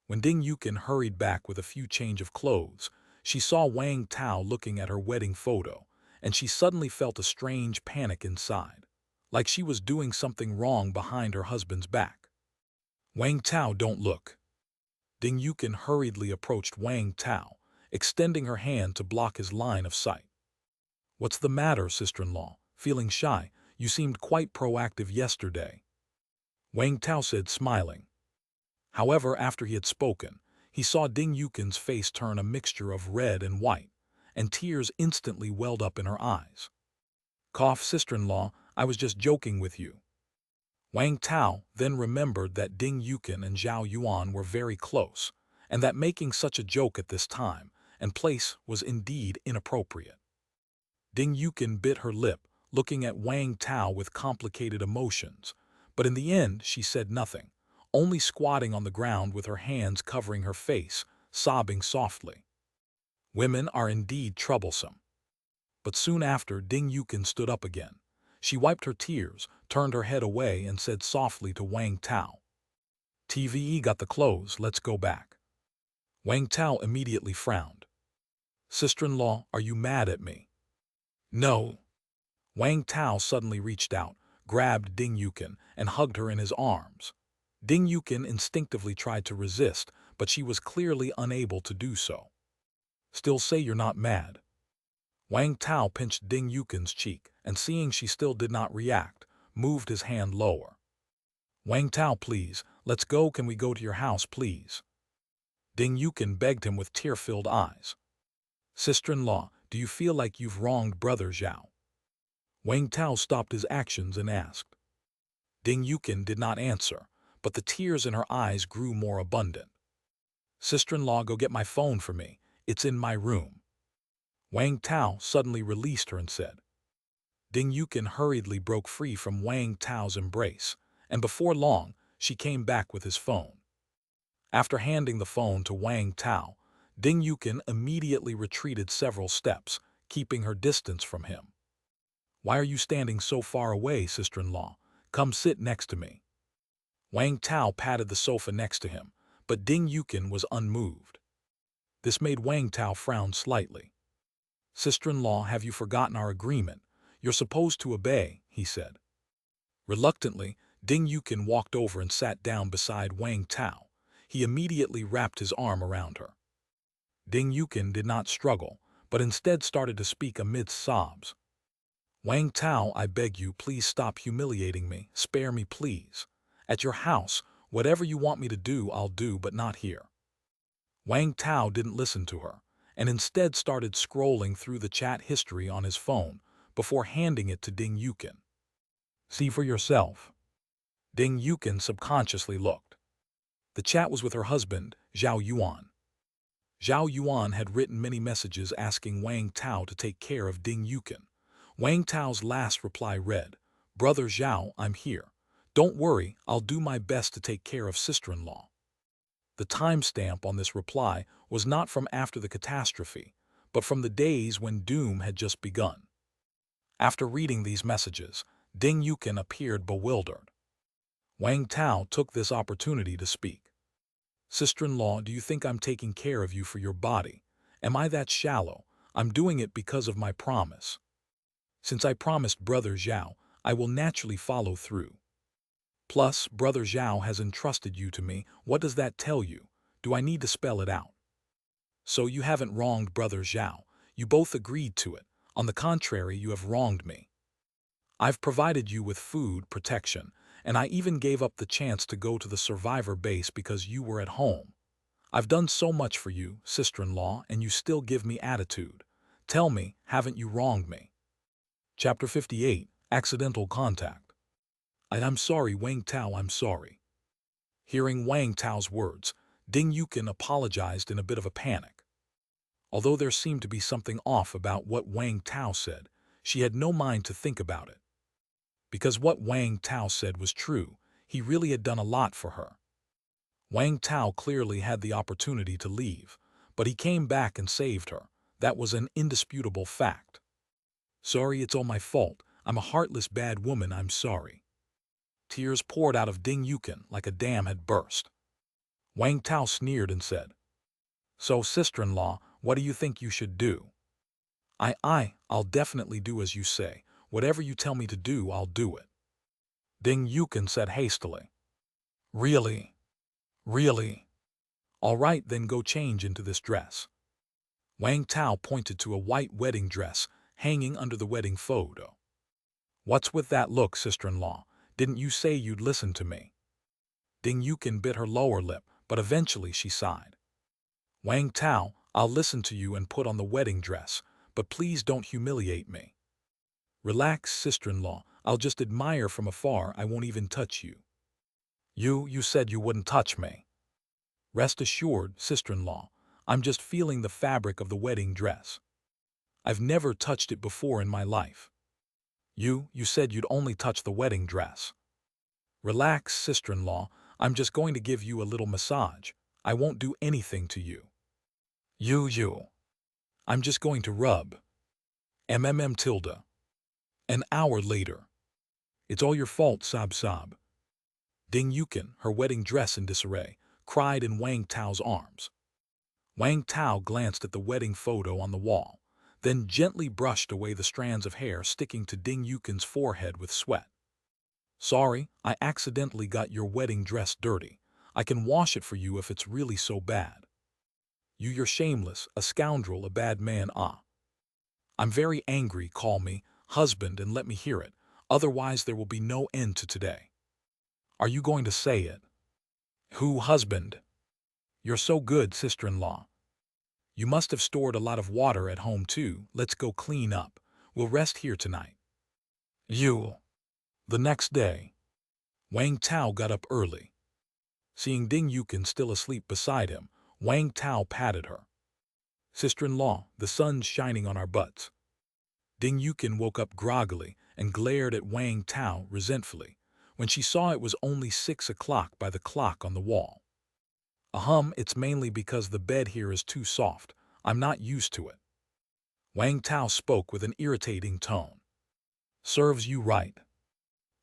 When Ding Yukin hurried back with a few change of clothes, she saw Wang Tao looking at her wedding photo, and she suddenly felt a strange panic inside, like she was doing something wrong behind her husband's back. Wang Tao, don't look. Ding Yukin hurriedly approached Wang Tao, extending her hand to block his line of sight. What's the matter, sister-in-law? Feeling shy? You seemed quite proactive yesterday. Wang Tao said, smiling. However, after he had spoken, he saw Ding Yukin's face turn a mixture of red and white, and tears instantly welled up in her eyes. Cough, sister-in-law, I was just joking with you. Wang Tao then remembered that Ding Yukin and Zhao Yuan were very close, and that making such a joke at this time and place was indeed inappropriate. Ding Yukin bit her lip, looking at Wang Tao with complicated emotions, but in the end she said nothing, only squatting on the ground with her hands covering her face, sobbing softly. Women are indeed troublesome. But soon after, Ding Yukin stood up again. She wiped her tears, turned her head away, and said softly to Wang Tao, "TVE got the clothes, let's go back." Wang Tao immediately frowned. "Sister-in-law, are you mad at me?" "No." Wang Tao suddenly reached out, grabbed Ding Yukin, and hugged her in his arms. Ding Yukin instinctively tried to resist, but she was clearly unable to do so. "Still say you're not mad." Wang Tao pinched Ding Yukin's cheek, and seeing she still did not react, moved his hand lower. "Wang Tao, please, let's go. Can we go to your house, please?" Ding Yukin begged him with tear-filled eyes. "Sister-in-law, do you feel like you've wronged Brother Zhao?" Wang Tao stopped his actions and asked. Ding Yukin did not answer, but the tears in her eyes grew more abundant. "Sister-in-law, go get my phone for me. It's in my room." Wang Tao suddenly released her and said. Ding Yukin hurriedly broke free from Wang Tao's embrace, and before long, she came back with his phone. After handing the phone to Wang Tao, Ding Yukin immediately retreated several steps, keeping her distance from him. "Why are you standing so far away, sister-in-law? Come sit next to me." Wang Tao patted the sofa next to him, but Ding Yukin was unmoved. This made Wang Tao frown slightly. "Sister-in-law, have you forgotten our agreement? You're supposed to obey," he said. Reluctantly, Ding Yukin walked over and sat down beside Wang Tao. He immediately wrapped his arm around her. Ding Yukin did not struggle, but instead started to speak amidst sobs. "Wang Tao, I beg you, please stop humiliating me. Spare me, please. At your house, whatever you want me to do, I'll do, but not here." Wang Tao didn't listen to her, and instead started scrolling through the chat history on his phone before handing it to Ding Yukin. "See for yourself." Ding Yukin subconsciously looked. The chat was with her husband, Zhao Yuan. Zhao Yuan had written many messages asking Wang Tao to take care of Ding Yukin. Wang Tao's last reply read, "Brother Zhao, I'm here. Don't worry, I'll do my best to take care of sister-in-law." The timestamp on this reply was not from after the catastrophe, but from the days when doom had just begun. After reading these messages, Ding Yukin appeared bewildered. Wang Tao took this opportunity to speak. "Sister-in-law, do you think I'm taking care of you for your body? Am I that shallow? I'm doing it because of my promise. Since I promised Brother Zhao, I will naturally follow through. Plus, Brother Zhao has entrusted you to me. What does that tell you? Do I need to spell it out? So you haven't wronged Brother Zhao. You both agreed to it. On the contrary, you have wronged me. I've provided you with food, protection, and I even gave up the chance to go to the survivor base because you were at home. I've done so much for you, sister-in-law, and you still give me attitude. Tell me, haven't you wronged me?" Chapter 58, Accidental Contact. "I'm sorry, Wang Tao, I'm sorry." Hearing Wang Tao's words, Ding Yukin apologized in a bit of a panic. Although there seemed to be something off about what Wang Tao said, she had no mind to think about it. Because what Wang Tao said was true, he really had done a lot for her. Wang Tao clearly had the opportunity to leave, but he came back and saved her. That was an indisputable fact. "Sorry, it's all my fault. I'm a heartless bad woman, I'm sorry." Tears poured out of Ding Yukin like a dam had burst. Wang Tao sneered and said, "So, sister-in-law, what do you think you should do?" I'll definitely do as you say. Whatever you tell me to do, I'll do it." Ding Yukin said hastily. Really? Really? All right, then go change into this dress." Wang Tao pointed to a white wedding dress hanging under the wedding photo. "What's with that look, sister-in-law? Didn't you say you'd listen to me?" Ding Yukin bit her lower lip, but eventually she sighed. "Wang Tao, I'll listen to you and put on the wedding dress, but please don't humiliate me." "Relax, sister-in-law. I'll just admire from afar. I won't even touch you." You said you wouldn't touch me." "Rest assured, sister-in-law. I'm just feeling the fabric of the wedding dress. I've never touched it before in my life." You said you'd only touch the wedding dress." "Relax, sister-in-law. I'm just going to give you a little massage. I won't do anything to you." You. I'm just going to rub. Tilde. An hour later. It's all your fault, sob. Ding Yukin, her wedding dress in disarray, cried in Wang Tao's arms. Wang Tao glanced at the wedding photo on the wall, then gently brushed away the strands of hair sticking to Ding Yukin's forehead with sweat. Sorry, I accidentally got your wedding dress dirty. I can wash it for you if it's really so bad. You're shameless, a scoundrel, a bad man, ah. I'm very angry, call me husband and let me hear it, otherwise there will be no end to today. Are you going to say it? Who, husband? You're so good, sister-in-law. You must have stored a lot of water at home too. Let's go clean up. We'll rest here tonight. You. The next day, Wang Tao got up early. Seeing Ding Yukin still asleep beside him, Wang Tao patted her. Sister-in-law, the sun's shining on our butts. Ding Yukin woke up groggily and glared at Wang Tao resentfully when she saw it was only 6 o'clock by the clock on the wall. It's mainly because the bed here is too soft. I'm not used to it. Wang Tao spoke with an irritating tone. Serves you right.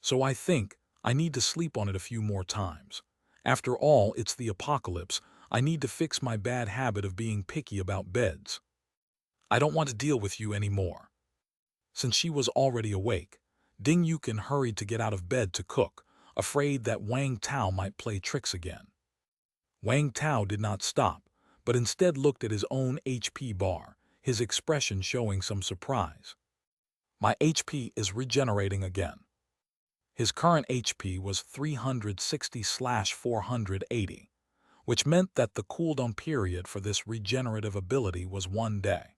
So I think I need to sleep on it a few more times. After all, it's the apocalypse. I need to fix my bad habit of being picky about beds. I don't want to deal with you anymore. Since she was already awake, Ding Yukin hurried to get out of bed to cook, afraid that Wang Tao might play tricks again. Wang Tao did not stop, but instead looked at his own HP bar, his expression showing some surprise. My HP is regenerating again. His current HP was 360/480, which meant that the cooldown period for this regenerative ability was 1 day.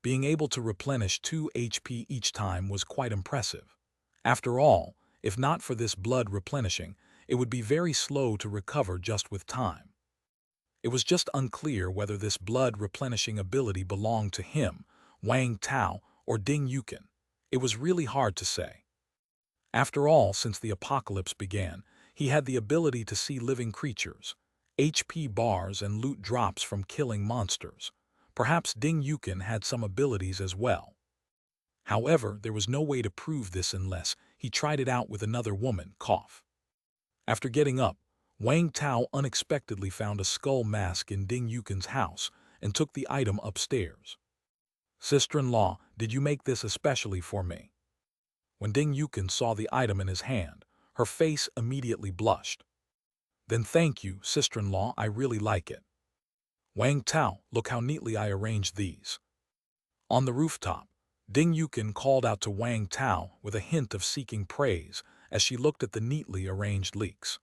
Being able to replenish 2 HP each time was quite impressive. After all, if not for this blood replenishing, it would be very slow to recover just with time. It was just unclear whether this blood replenishing ability belonged to him, Wang Tao, or Ding Yukin. It was really hard to say. After all, since the apocalypse began, he had the ability to see living creatures, HP bars and loot drops from killing monsters. Perhaps Ding Yukin had some abilities as well. However, there was no way to prove this unless he tried it out with another woman, cough. After getting up, Wang Tao unexpectedly found a skull mask in Ding Yukin's house and took the item upstairs. Sister-in-law, did you make this especially for me? When Ding Yukin saw the item in his hand, her face immediately blushed. Then thank you, sister-in-law, I really like it. Wang Tao, look how neatly I arranged these. On the rooftop, Ding Yukin called out to Wang Tao with a hint of seeking praise as she looked at the neatly arranged leaks.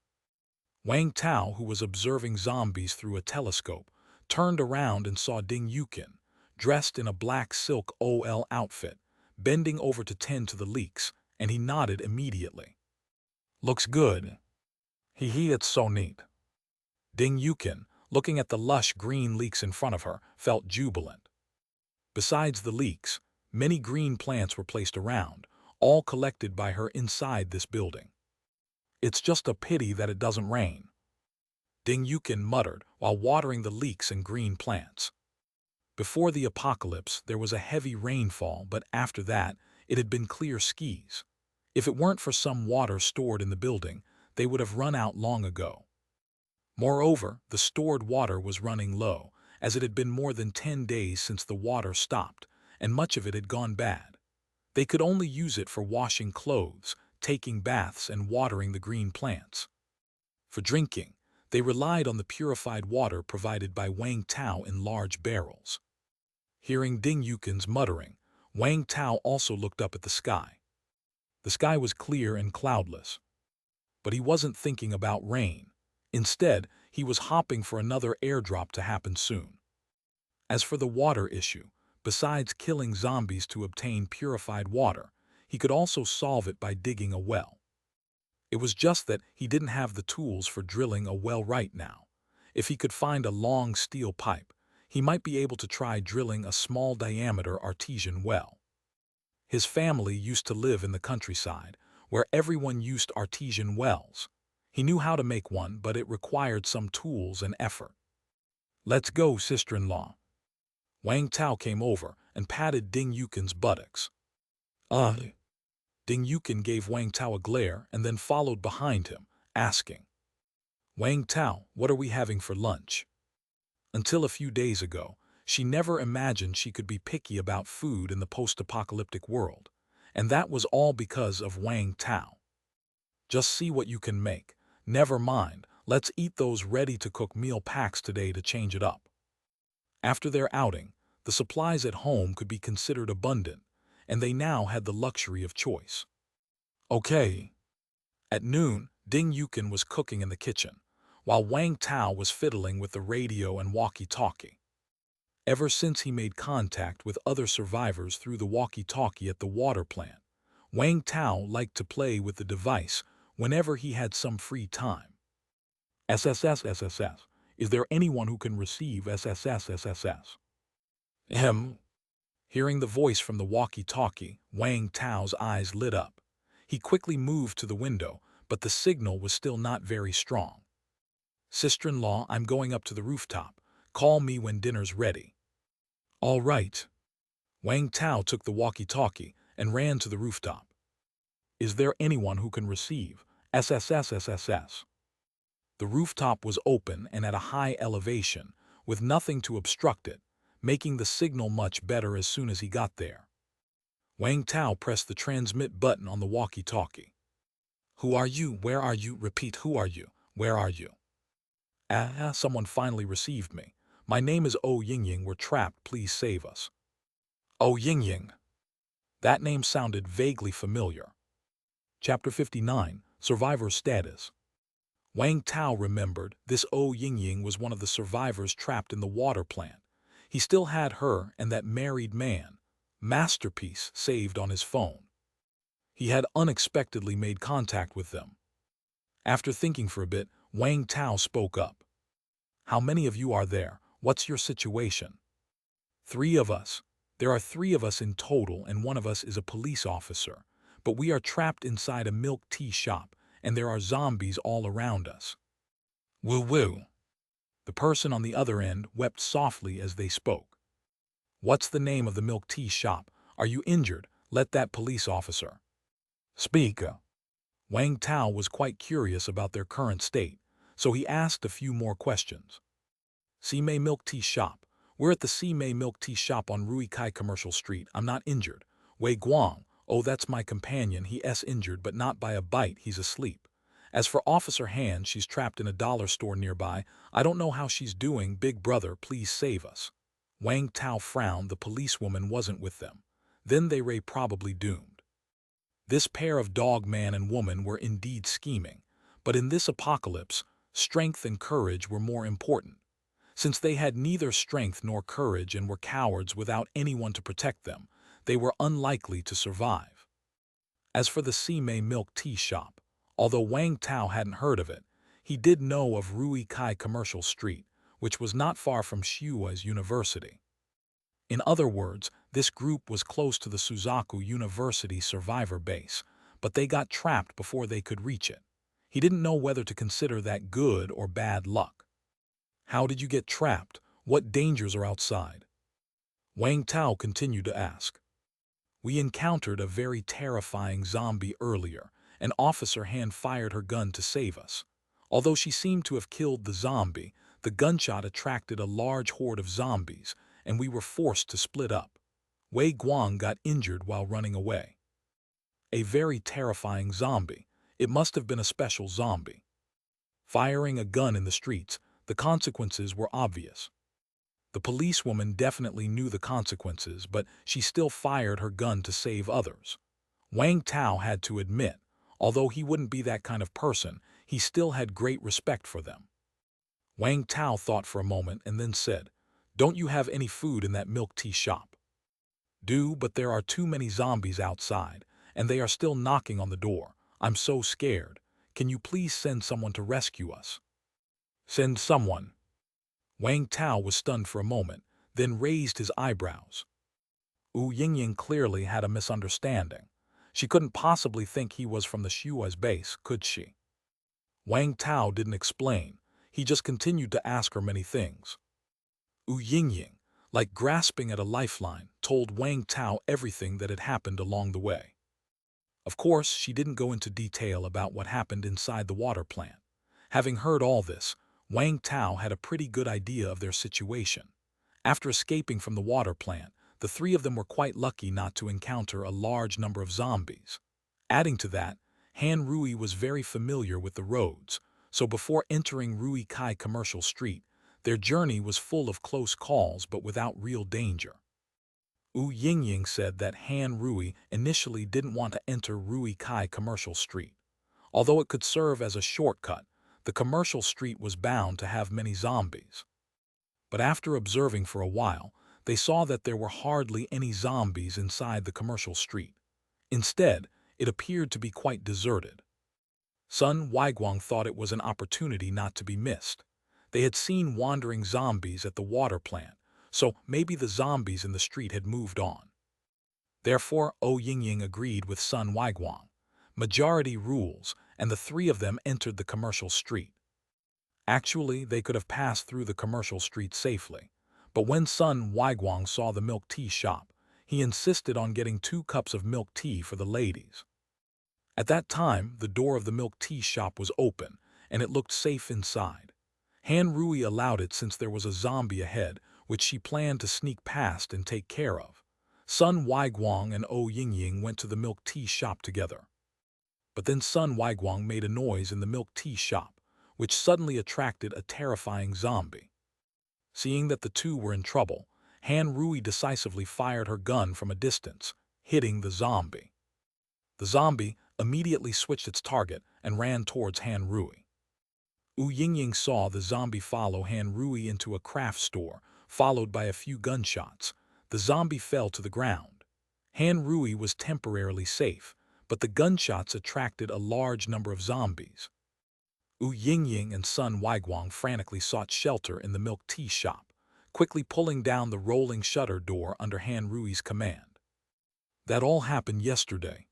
Wang Tao, who was observing zombies through a telescope, turned around and saw Ding Yukin, dressed in a black silk OL outfit, bending over to tend to the leaks, and he nodded immediately. Looks good. It's so neat. Ding Yukin, looking at the lush green leeks in front of her, felt jubilant. Besides the leeks, many green plants were placed around, all collected by her inside this building. It's just a pity that it doesn't rain, Ding Yukin muttered while watering the leeks and green plants. Before the apocalypse, there was a heavy rainfall, but after that, it had been clear skies. If it weren't for some water stored in the building, they would have run out long ago. Moreover, the stored water was running low, as it had been more than 10 days since the water stopped, and much of it had gone bad. They could only use it for washing clothes, taking baths, and watering the green plants. For drinking, they relied on the purified water provided by Wang Tao in large barrels. Hearing Ding Yukin's muttering, Wang Tao also looked up at the sky. The sky was clear and cloudless. But he wasn't thinking about rain. Instead, he was hoping for another airdrop to happen soon. As for the water issue, besides killing zombies to obtain purified water, he could also solve it by digging a well. It was just that he didn't have the tools for drilling a well right now. If he could find a long steel pipe, he might be able to try drilling a small diameter artesian well. His family used to live in the countryside, where everyone used artesian wells. He knew how to make one, but it required some tools and effort. Let's go, sister-in-law. Wang Tao came over and patted Ding Yukin's buttocks. Ding Yukin gave Wang Tao a glare and then followed behind him, asking, Wang Tao, what are we having for lunch? Until a few days ago, she never imagined she could be picky about food in the post-apocalyptic world, and that was all because of Wang Tao. Just see what you can make. Never mind, let's eat those ready-to-cook meal packs today to change it up. After their outing, the supplies at home could be considered abundant, and they now had the luxury of choice. Okay. At noon, Ding Yukin was cooking in the kitchen, while Wang Tao was fiddling with the radio and walkie-talkie. Ever since he made contact with other survivors through the walkie-talkie at the water plant, Wang Tao liked to play with the device whenever he had some free time. SSS. Is there anyone who can receive SSS? Hearing the voice from the walkie-talkie, Wang Tao's eyes lit up. He quickly moved to the window, but the signal was still not very strong. Sister-in-law, I'm going up to the rooftop. Call me when dinner's ready. All right. Wang Tao took the walkie-talkie and ran to the rooftop. Is there anyone who can receive SSS? The rooftop was open and at a high elevation, with nothing to obstruct it, making the signal much better as soon as he got there. Wang Tao pressed the transmit button on the walkie-talkie. Who are you? Where are you? Repeat, who are you? Where are you? Someone finally received me. My name is Oh Yingying. We're trapped. Please save us. Oh Yingying. That name sounded vaguely familiar. Chapter 59, Survivor Status. Wang Tao remembered this Oh Yingying was one of the survivors trapped in the water plant. He still had her and that married man, Masterpiece, saved on his phone. He had unexpectedly made contact with them. After thinking for a bit, Wang Tao spoke up. How many of you are there? What's your situation? 3 of us. There are 3 of us in total, and one of us is a police officer. But we are trapped inside a milk tea shop, and there are zombies all around us. Woo-woo. The person on the other end wept softly as they spoke. What's the name of the milk tea shop? Are you injured? Let that police officer speak. Wang Tao was quite curious about their current state, so he asked a few more questions. Simei Milk Tea Shop. We're at the Simei Milk Tea Shop on Rui Kai Commercial Street. I'm not injured. Wei Guang. Oh, that's my companion. He's injured, but not by a bite. He's asleep. As for Officer Han, she's trapped in a dollar store nearby. I don't know how she's doing. Big brother, please save us. Wang Tao frowned. The policewoman wasn't with them. Then they were probably doomed. This pair of dog man and woman were indeed scheming, but in this apocalypse, strength and courage were more important. Since they had neither strength nor courage and were cowards without anyone to protect them, they were unlikely to survive. As for the Simei Milk Tea Shop, although Wang Tao hadn't heard of it, he did know of Rui Kai Commercial Street, which was not far from Shui's University. In other words, this group was close to the Suzaku University survivor base, but they got trapped before they could reach it. He didn't know whether to consider that good or bad luck. How did you get trapped? What dangers are outside? Wang Tao continued to ask. We encountered a very terrifying zombie earlier, and Officer Han fired her gun to save us. Although she seemed to have killed the zombie, the gunshot attracted a large horde of zombies, and we were forced to split up. Wei Guang got injured while running away. A very terrifying zombie. It must have been a special zombie. Firing a gun in the streets, the consequences were obvious. The policewoman definitely knew the consequences, but she still fired her gun to save others. Wang Tao had to admit, although he wouldn't be that kind of person, he still had great respect for them. Wang Tao thought for a moment and then said, Don't you have any food in that milk tea shop? Do, but there are too many zombies outside, and they are still knocking on the door. I'm so scared. Can you please send someone to rescue us? Send someone. Wang Tao was stunned for a moment, then raised his eyebrows. Wu Yingying clearly had a misunderstanding. She couldn't possibly think he was from the Shui's base, could she? Wang Tao didn't explain. He just continued to ask her many things. Wu Yingying, like grasping at a lifeline, told Wang Tao everything that had happened along the way. Of course, she didn't go into detail about what happened inside the water plant. Having heard all this, Wang Tao had a pretty good idea of their situation. After escaping from the water plant, the three of them were quite lucky not to encounter a large number of zombies. Adding to that, Han Rui was very familiar with the roads, so before entering Rui Kai Commercial Street, their journey was full of close calls but without real danger. Wu Yingying said that Han Rui initially didn't want to enter Rui Kai Commercial Street. Although it could serve as a shortcut, the commercial street was bound to have many zombies. But after observing for a while, they saw that there were hardly any zombies inside the commercial street. Instead, it appeared to be quite deserted. Sun Weiguang thought it was an opportunity not to be missed. They had seen wandering zombies at the water plant, so maybe the zombies in the street had moved on. Therefore, Ou Yingying agreed with Sun Weiguang. Majority rules, and the three of them entered the commercial street. Actually, they could have passed through the commercial street safely, but when Sun Weiguang saw the milk tea shop, he insisted on getting 2 cups of milk tea for the ladies. At that time, the door of the milk tea shop was open, and it looked safe inside. Han Rui allowed it since there was a zombie ahead, which she planned to sneak past and take care of. Sun Weiguang and Ou Yingying went to the milk tea shop together. But then Sun Weiguang made a noise in the milk tea shop, which suddenly attracted a terrifying zombie. Seeing that the two were in trouble, Han Rui decisively fired her gun from a distance, hitting the zombie. The zombie immediately switched its target and ran towards Han Rui. Wu Yingying saw the zombie follow Han Rui into a craft store, followed by a few gunshots. The zombie fell to the ground. Han Rui was temporarily safe, but the gunshots attracted a large number of zombies. Wu Yingying and Sun Weiguang frantically sought shelter in the milk tea shop, quickly pulling down the rolling shutter door under Han Rui's command. That all happened yesterday.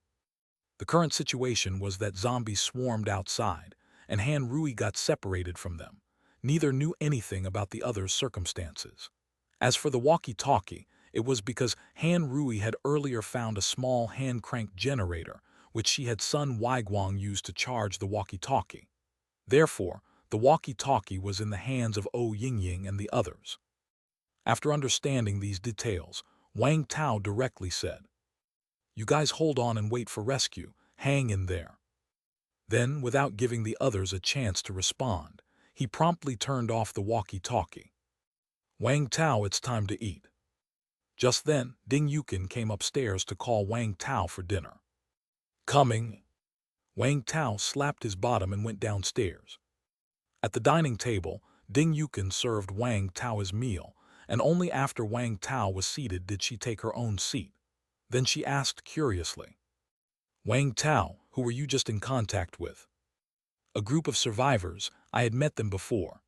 The current situation was that zombies swarmed outside, and Han Rui got separated from them. Neither knew anything about the other's circumstances. As for the walkie-talkie, it was because Han Rui had earlier found a small hand-cranked generator, which she had Sun Weiguang use to charge the walkie-talkie. Therefore, the walkie-talkie was in the hands of Ou Yingying and the others. After understanding these details, Wang Tao directly said, "You guys hold on and wait for rescue, hang in there." Then, without giving the others a chance to respond, he promptly turned off the walkie-talkie. "Wang Tao, it's time to eat." Just then, Ding Yukin came upstairs to call Wang Tao for dinner. "Coming." Wang Tao slapped his bottom and went downstairs. At the dining table, Ding Yukin served Wang Tao his meal, and only after Wang Tao was seated did she take her own seat. Then she asked curiously, "Wang Tao, who were you just in contact with?" "A group of survivors. I had met them before."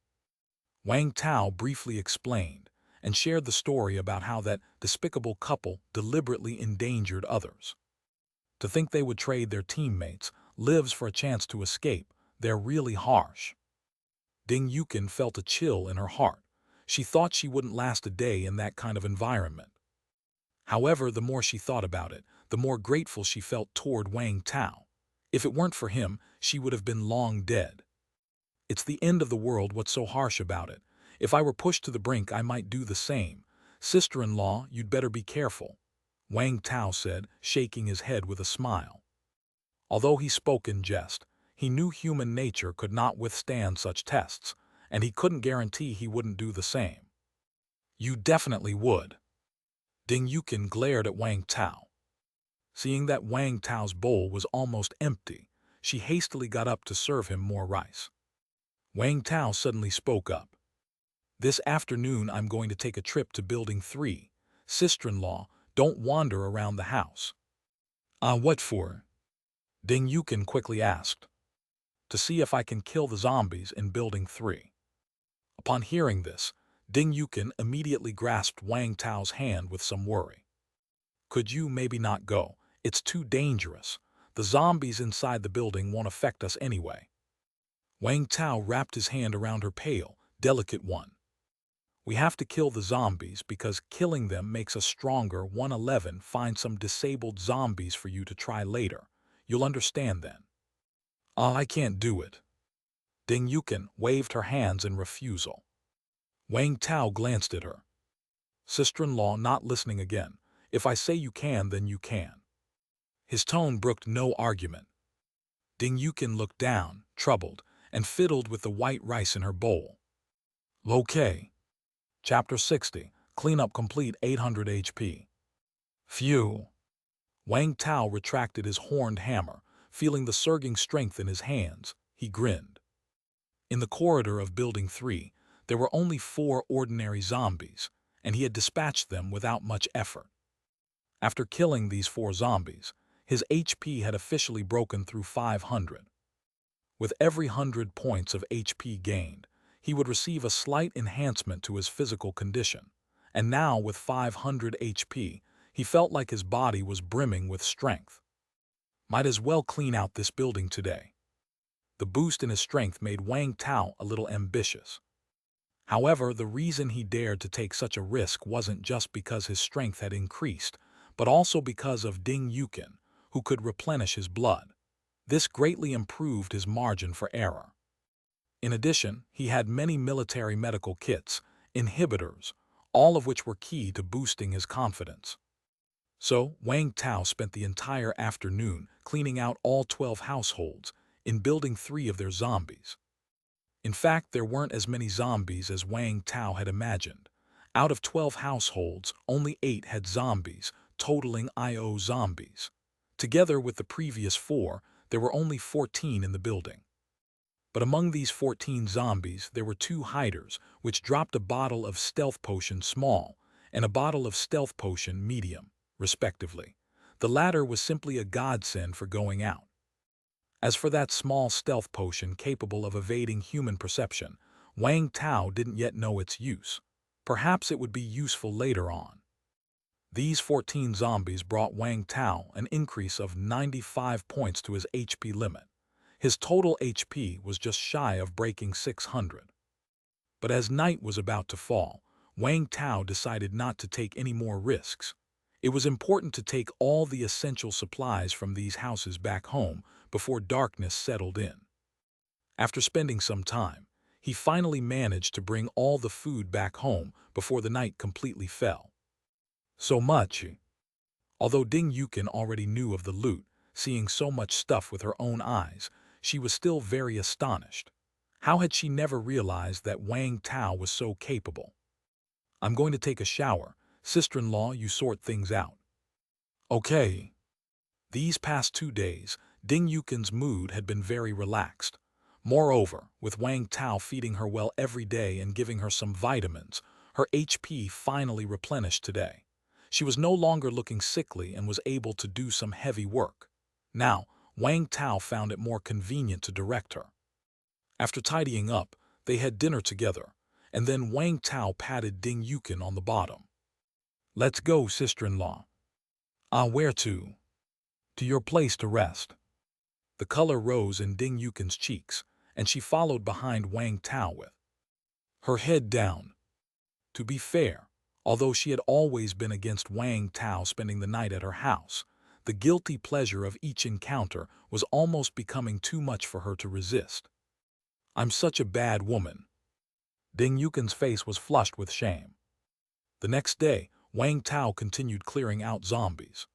Wang Tao briefly explained, and shared the story about how that despicable couple deliberately endangered others. To think they would trade their teammates' lives for a chance to escape, they're really harsh. Ding Yukin felt a chill in her heart. She thought she wouldn't last a day in that kind of environment. However, the more she thought about it, the more grateful she felt toward Wang Tao. If it weren't for him, she would have been long dead. "It's the end of the world, what's so harsh about it? If I were pushed to the brink, I might do the same. Sister-in-law, you'd better be careful," Wang Tao said, shaking his head with a smile. Although he spoke in jest, he knew human nature could not withstand such tests, and he couldn't guarantee he wouldn't do the same. "You definitely would." Ding Yukin glared at Wang Tao. Seeing that Wang Tao's bowl was almost empty, she hastily got up to serve him more rice. Wang Tao suddenly spoke up. "This afternoon I'm going to take a trip to Building 3. Sister-in-law, don't wander around the house." What for?" Ding Yukin quickly asked. "To see if I can kill the zombies in Building 3. Upon hearing this, Ding Yukin immediately grasped Wang Tao's hand with some worry. "Could you maybe not go? It's too dangerous. The zombies inside the building won't affect us anyway." Wang Tao wrapped his hand around her pale, delicate one. We have to kill the zombies because killing them makes us stronger. 111. Find some disabled zombies for you to try later. You'll understand then. I can't do it. Ding Yukin waved her hands in refusal. Wang Tao glanced at her. Sister-in-law not listening again. If I say you can, then you can. His tone brooked no argument. Ding Yukin looked down, troubled, and fiddled with the white rice in her bowl. Okay. Chapter 60. Cleanup complete. 800 HP. Phew. Wang Tao retracted his horned hammer, feeling the surging strength in his hands. He grinned. In the corridor of Building 3, there were only 4 ordinary zombies, and he had dispatched them without much effort. After killing these 4 zombies, his HP had officially broken through 500. With every 100 points of HP gained, he would receive a slight enhancement to his physical condition, and now with 500 HP, he felt like his body was brimming with strength. Might as well clean out this building today. The boost in his strength made Wang Tao a little ambitious. However, the reason he dared to take such a risk wasn't just because his strength had increased, but also because of Ding Yukin, who could replenish his blood. This greatly improved his margin for error. In addition, he had many military medical kits, inhibitors, all of which were key to boosting his confidence. So, Wang Tao spent the entire afternoon cleaning out all 12 households in Building 3 of their zombies. In fact, there weren't as many zombies as Wang Tao had imagined. Out of 12 households, only 8 had zombies, totaling IO zombies. Together with the previous 4, there were only 14 in the building. But among these 14 zombies, there were 2 hiders, which dropped a bottle of stealth potion small and a bottle of stealth potion medium, respectively. The latter was simply a godsend for going out. As for that small stealth potion capable of evading human perception, Wang Tao didn't yet know its use. Perhaps it would be useful later on. These 14 zombies brought Wang Tao an increase of 95 points to his HP limit. His total HP was just shy of breaking 600. But as night was about to fall, Wang Tao decided not to take any more risks. It was important to take all the essential supplies from these houses back home before darkness settled in. After spending some time, he finally managed to bring all the food back home before the night completely fell. So much. Although Ding Yukin already knew of the loot, seeing so much stuff with her own eyes, she was still very astonished. How had she never realized that Wang Tao was so capable? I'm going to take a shower. Sister-in-law, you sort things out. Okay. These past 2 days, Ding Yukin's mood had been very relaxed. Moreover, with Wang Tao feeding her well every day and giving her some vitamins, her HP finally replenished today. She was no longer looking sickly and was able to do some heavy work. Now, Wang Tao found it more convenient to direct her. After tidying up, they had dinner together, and then Wang Tao patted Ding Yukin on the bottom. Let's go, sister-in-law. Where to? To your place to rest. The color rose in Ding Yukin's cheeks, and she followed behind Wang Tao with her head down. To be fair, although she had always been against Wang Tao spending the night at her house, the guilty pleasure of each encounter was almost becoming too much for her to resist. I'm such a bad woman. Ding Yukin's face was flushed with shame. The next day, Wang Tao continued clearing out zombies.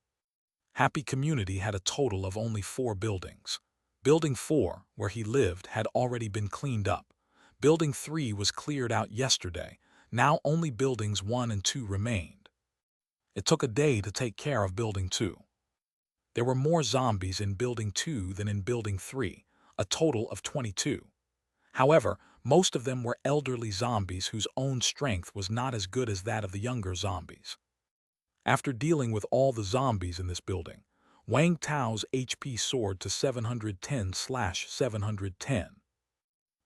Happy Community had a total of only 4 buildings. Building 4, where he lived, had already been cleaned up. Building 3 was cleared out yesterday. Now only buildings 1 and 2 remained. It took a day to take care of Building 2. There were more zombies in Building 2 than in Building 3, a total of 22. However, most of them were elderly zombies whose own strength was not as good as that of the younger zombies. After dealing with all the zombies in this building, Wang Tao's HP soared to 710/710.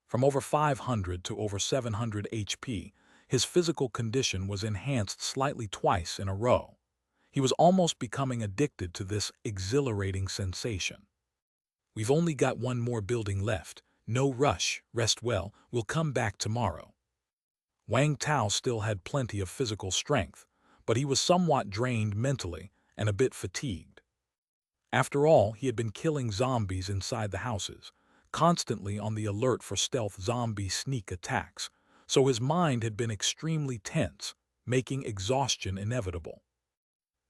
From over 500 to over 700 HP, his physical condition was enhanced slightly twice in a row. He was almost becoming addicted to this exhilarating sensation. We've only got 1 more building left. No rush, rest well, we'll come back tomorrow. Wang Tao still had plenty of physical strength, but he was somewhat drained mentally and a bit fatigued. After all, he had been killing zombies inside the houses, constantly on the alert for stealth zombie sneak attacks, so his mind had been extremely tense, making exhaustion inevitable.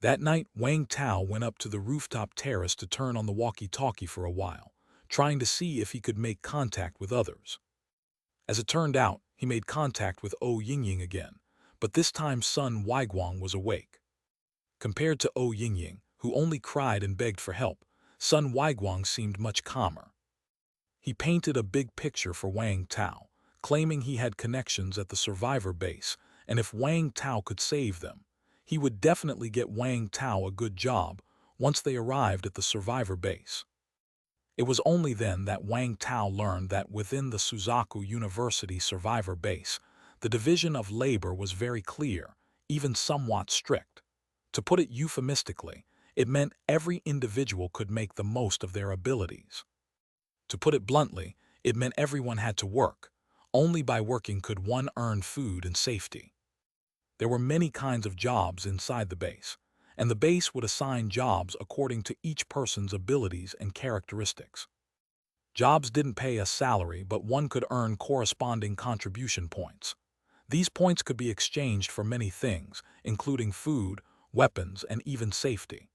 That night, Wang Tao went up to the rooftop terrace to turn on the walkie-talkie for a while, trying to see if he could make contact with others. As it turned out, he made contact with Yingying again, but this time Sun Weiguang was awake. Compared to Yingying, who only cried and begged for help, Sun Weiguang seemed much calmer. He painted a big picture for Wang Tao, claiming he had connections at the survivor base, and if Wang Tao could save them, he would definitely get Wang Tao a good job once they arrived at the survivor base. It was only then that Wang Tao learned that within the Suzaku University survivor base, the division of labor was very clear, even somewhat strict. To put it euphemistically, it meant every individual could make the most of their abilities. To put it bluntly, it meant everyone had to work. Only by working could one earn food and safety. There were many kinds of jobs inside the base, and the base would assign jobs according to each person's abilities and characteristics. Jobs didn't pay a salary, but one could earn corresponding contribution points. These points could be exchanged for many things, including food, weapons, and even safety.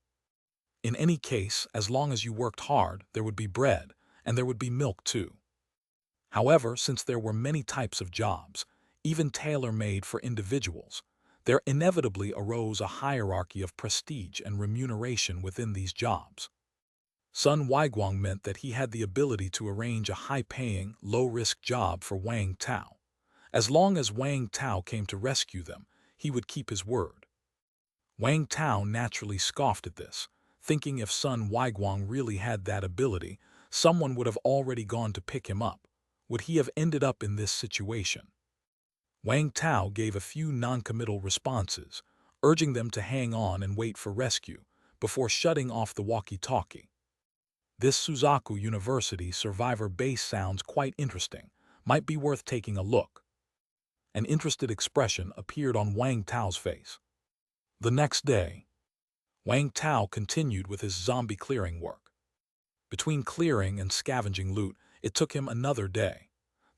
In any case, as long as you worked hard, there would be bread, and there would be milk too. However, since there were many types of jobs, even tailor-made for individuals, there inevitably arose a hierarchy of prestige and remuneration within these jobs. Sun Weiguang meant that he had the ability to arrange a high-paying, low-risk job for Wang Tao. As long as Wang Tao came to rescue them, he would keep his word. Wang Tao naturally scoffed at this, thinking if Sun Weiguang really had that ability, someone would have already gone to pick him up. Would he have ended up in this situation? Wang Tao gave a few non-committal responses, urging them to hang on and wait for rescue, before shutting off the walkie-talkie. This Suzaku University survivor base sounds quite interesting, might be worth taking a look. An interested expression appeared on Wang Tao's face. The next day, Wang Tao continued with his zombie clearing work. Between clearing and scavenging loot, it took him another day.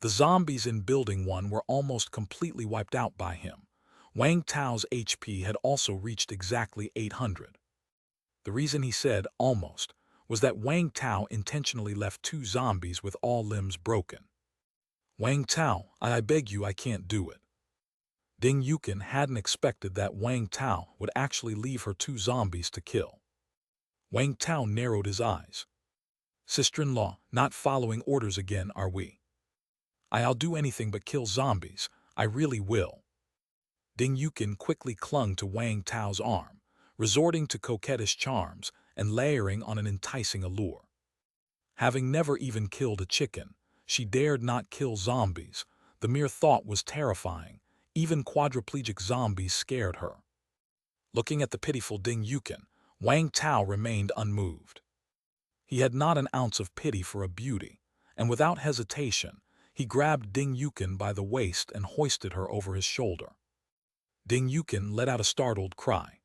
The zombies in Building 1 were almost completely wiped out by him. Wang Tao's HP had also reached exactly 800. The reason he said almost was that Wang Tao intentionally left 2 zombies with all limbs broken. Wang Tao, I beg you, I can't do it. Ding Yukin hadn't expected that Wang Tao would actually leave her 2 zombies to kill. Wang Tao narrowed his eyes. Sister-in-law, not following orders again, are we? I'll do anything but kill zombies, I really will. Ding Yukin quickly clung to Wang Tao's arm, resorting to coquettish charms and layering on an enticing allure. Having never even killed a chicken, she dared not kill zombies. The mere thought was terrifying. Even quadriplegic zombies scared her. Looking at the pitiful Ding Yukin, Wang Tao remained unmoved. He had not an ounce of pity for a beauty, and without hesitation, he grabbed Ding Yukin by the waist and hoisted her over his shoulder. Ding Yukin let out a startled cry.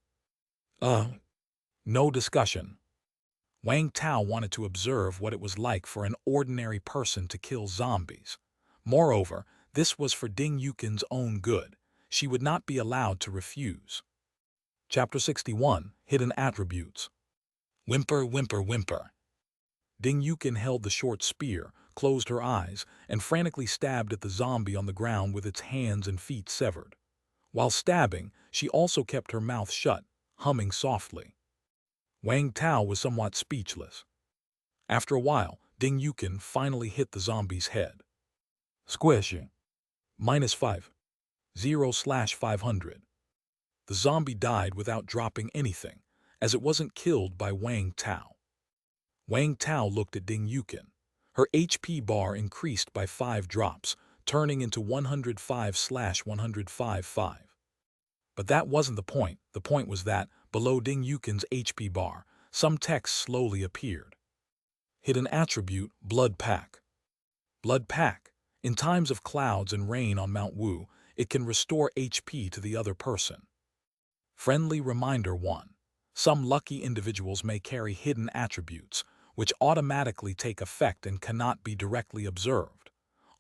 No discussion. Wang Tao wanted to observe what it was like for an ordinary person to kill zombies. Moreover, this was for Ding Yukin's own good. She would not be allowed to refuse. Chapter 61, Hidden Attributes. Whimper, whimper, whimper. Ding Yukin held the short spear, closed her eyes, and frantically stabbed at the zombie on the ground with its hands and feet severed. While stabbing, she also kept her mouth shut, humming softly. Wang Tao was somewhat speechless. After a while, Ding Yukin finally hit the zombie's head. Squishing. -5. 0/500. The zombie died without dropping anything, as it wasn't killed by Wang Tao. Wang Tao looked at Ding Yukin. Her HP bar increased by 5 drops, turning into 105/105/5. But that wasn't the point. The point was that, below Ding Yukin's HP bar, some text slowly appeared. Hidden attribute, Blood Pack. Blood Pack. In times of clouds and rain on Mount Wu, it can restore HP to the other person. Friendly Reminder 1. Some lucky individuals may carry hidden attributes, which automatically take effect and cannot be directly observed.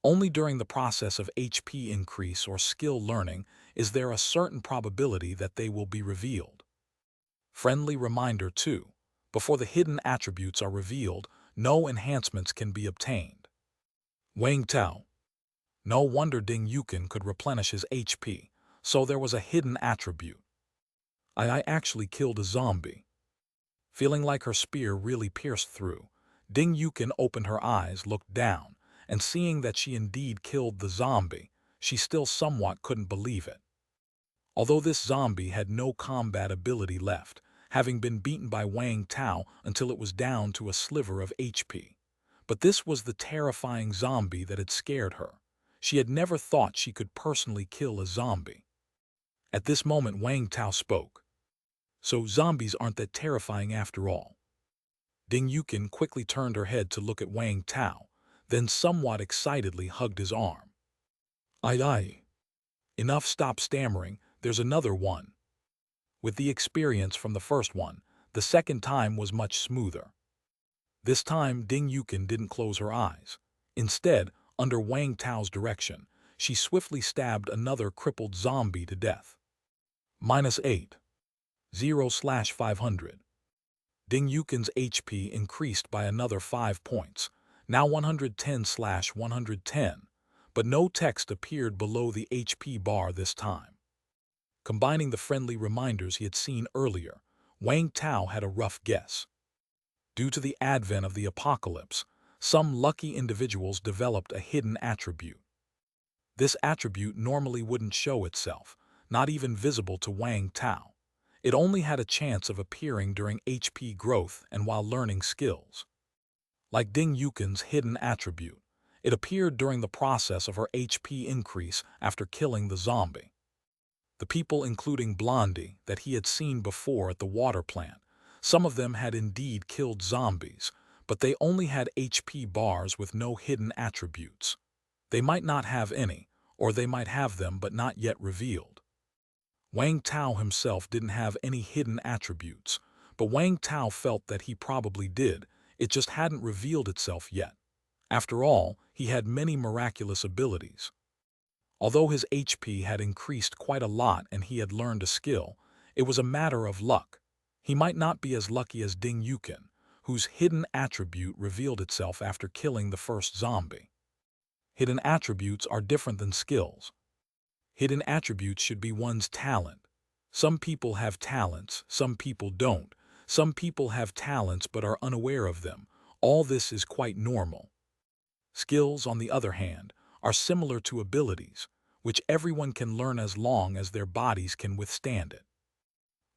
Only during the process of HP increase or skill learning is there a certain probability that they will be revealed. Friendly Reminder 2. Before the hidden attributes are revealed, no enhancements can be obtained. Wang Tao. No wonder Ding Yukin could replenish his HP, so there was a hidden attribute. I actually killed a zombie. Feeling like her spear really pierced through, Ding Yukin opened her eyes, looked down, and seeing that she indeed killed the zombie, she still somewhat couldn't believe it. Although this zombie had no combat ability left, having been beaten by Wang Tao until it was down to a sliver of HP. But this was the terrifying zombie that had scared her. She had never thought she could personally kill a zombie. At this moment Wang Tao spoke. So zombies aren't that terrifying after all. Ding Yukin quickly turned her head to look at Wang Tao, then somewhat excitedly hugged his arm. Aye. Enough, stop stammering, there's another one. With the experience from the first one, the second time was much smoother. This time Ding Yukin didn't close her eyes. Instead, under Wang Tao's direction, she swiftly stabbed another crippled zombie to death. -8. 0/500. Ding Yukin's HP increased by another 5 points, now 110/110, but no text appeared below the HP bar this time. Combining the friendly reminders he had seen earlier, Wang Tao had a rough guess. Due to the advent of the apocalypse, some lucky individuals developed a hidden attribute. This attribute normally wouldn't show itself, not even visible to Wang Tao. It only had a chance of appearing during HP growth and while learning skills. Like Ding Yukin's hidden attribute, it appeared during the process of her HP increase after killing the zombie. The people, including Blondie, that he had seen before at the water plant, some of them had indeed killed zombies, but they only had HP bars with no hidden attributes. They might not have any, or they might have them but not yet revealed. Wang Tao himself didn't have any hidden attributes, but Wang Tao felt that he probably did, it just hadn't revealed itself yet. After all, he had many miraculous abilities. Although his HP had increased quite a lot and he had learned a skill, it was a matter of luck. He might not be as lucky as Ding Yukin, whose hidden attribute revealed itself after killing the first zombie. Hidden attributes are different than skills. Hidden attributes should be one's talent. Some people have talents, some people don't. Some people have talents but are unaware of them. All this is quite normal. Skills, on the other hand, are similar to abilities, which everyone can learn as long as their bodies can withstand it.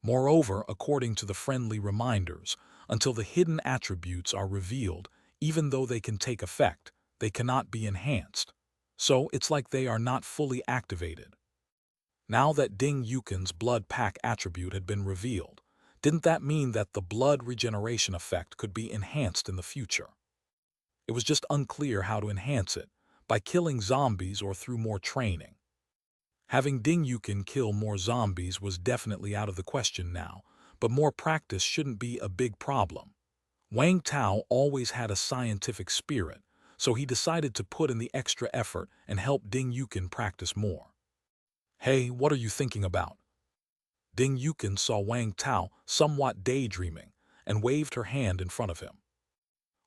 Moreover, according to the friendly reminders, until the hidden attributes are revealed, even though they can take effect, they cannot be enhanced. So it's like they are not fully activated. Now that Ding Yukin's blood pack attribute had been revealed, didn't that mean that the blood regeneration effect could be enhanced in the future? It was just unclear how to enhance it, by killing zombies or through more training. Having Ding Yukin kill more zombies was definitely out of the question now, but more practice shouldn't be a big problem. Wang Tao always had a scientific spirit, so he decided to put in the extra effort and help Ding Yukin practice more. Hey, what are you thinking about? Ding Yukin saw Wang Tao somewhat daydreaming and waved her hand in front of him.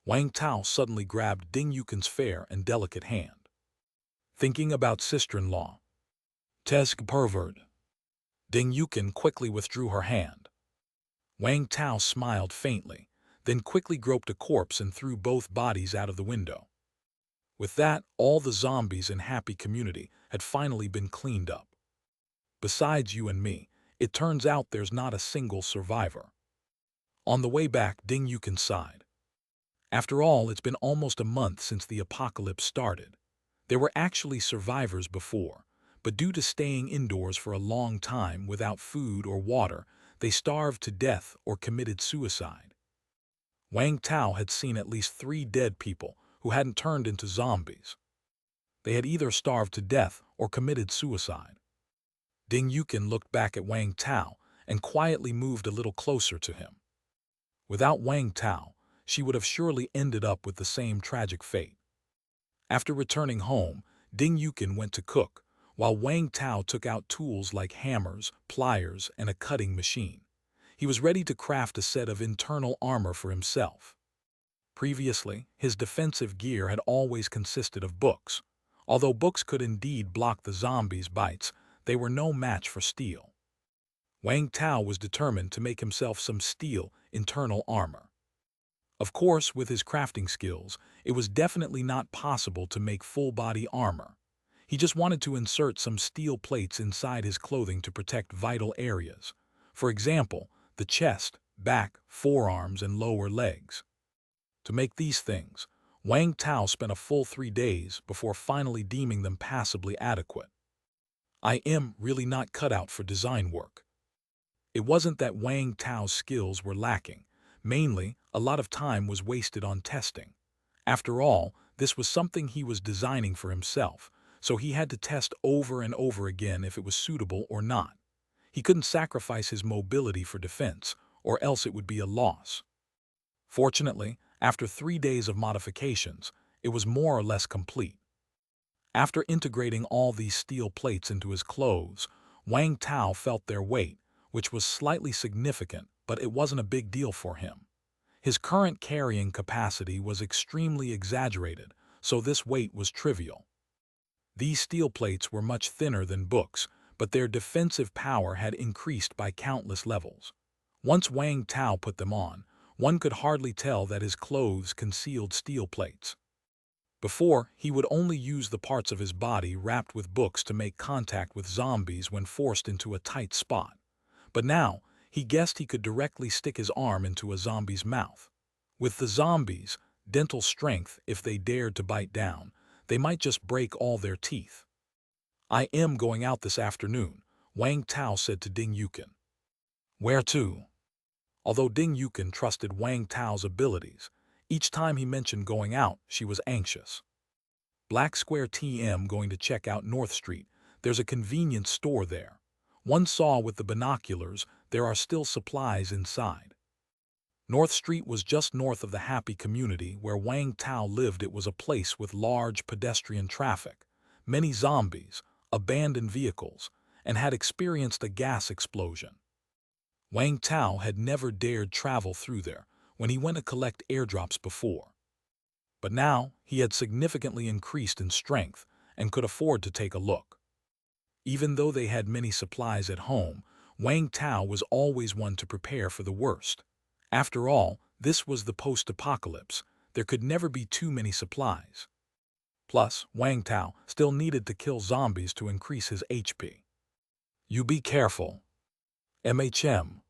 Wang Tao suddenly grabbed Ding Yukin's fair and delicate hand. Thinking about sister-in-law. Tesk pervert. Ding Yukin quickly withdrew her hand. Wang Tao smiled faintly, then quickly groped a corpse and threw both bodies out of the window. With that, all the zombies in Happy Community had finally been cleaned up. Besides you and me, it turns out there's not a single survivor. On the way back, Ding Yukin sighed. After all, it's been almost a month since the apocalypse started. There were actually survivors before, but due to staying indoors for a long time without food or water, they starved to death or committed suicide. Wang Tao had seen at least 3 dead people who hadn't turned into zombies. They had either starved to death or committed suicide. Ding Yukin looked back at Wang Tao and quietly moved a little closer to him. Without Wang Tao, she would have surely ended up with the same tragic fate. After returning home, Ding Yukin went to cook, while Wang Tao took out tools like hammers, pliers, and a cutting machine. He was ready to craft a set of internal armor for himself. Previously, his defensive gear had always consisted of books. Although books could indeed block the zombies' bites, they were no match for steel. Wang Tao was determined to make himself some steel internal armor. Of course, with his crafting skills, it was definitely not possible to make full-body armor. He just wanted to insert some steel plates inside his clothing to protect vital areas. For example, the chest, back, forearms, and lower legs. To make these things, Wang Tao spent a full 3 days before finally deeming them passably adequate. I am really not cut out for design work. It wasn't that Wang Tao's skills were lacking. Mainly, a lot of time was wasted on testing. After all, this was something he was designing for himself, so he had to test over and over again if it was suitable or not. He couldn't sacrifice his mobility for defense, or else it would be a loss. Fortunately, after 3 days of modifications, it was more or less complete. After integrating all these steel plates into his clothes, Wang Tao felt their weight, which was slightly significant, but it wasn't a big deal for him. His current carrying capacity was extremely exaggerated, so this weight was trivial. These steel plates were much thinner than books, but their defensive power had increased by countless levels. Once Wang Tao put them on, one could hardly tell that his clothes concealed steel plates. Before, he would only use the parts of his body wrapped with books to make contact with zombies when forced into a tight spot. But now, he guessed he could directly stick his arm into a zombie's mouth. With the zombies' dental strength, if they dared to bite down, they might just break all their teeth. I am going out this afternoon, Wang Tao said to Ding Yukin. Where to? Although Ding Yukin trusted Wang Tao's abilities, each time he mentioned going out, she was anxious. Black Square TM going to check out North Street. There's a convenience store there. One saw with the binoculars there are still supplies inside. North Street was just north of the happy community where Wang Tao lived. It was a place with large pedestrian traffic, many zombies, abandoned vehicles, and had experienced a gas explosion. Wang Tao had never dared travel through there when he went to collect airdrops before. But now he had significantly increased in strength and could afford to take a look. Even though they had many supplies at home, Wang Tao was always one to prepare for the worst. After all, this was the post-apocalypse. There could never be too many supplies. Plus, Wang Tao still needed to kill zombies to increase his HP. You be careful. MHM.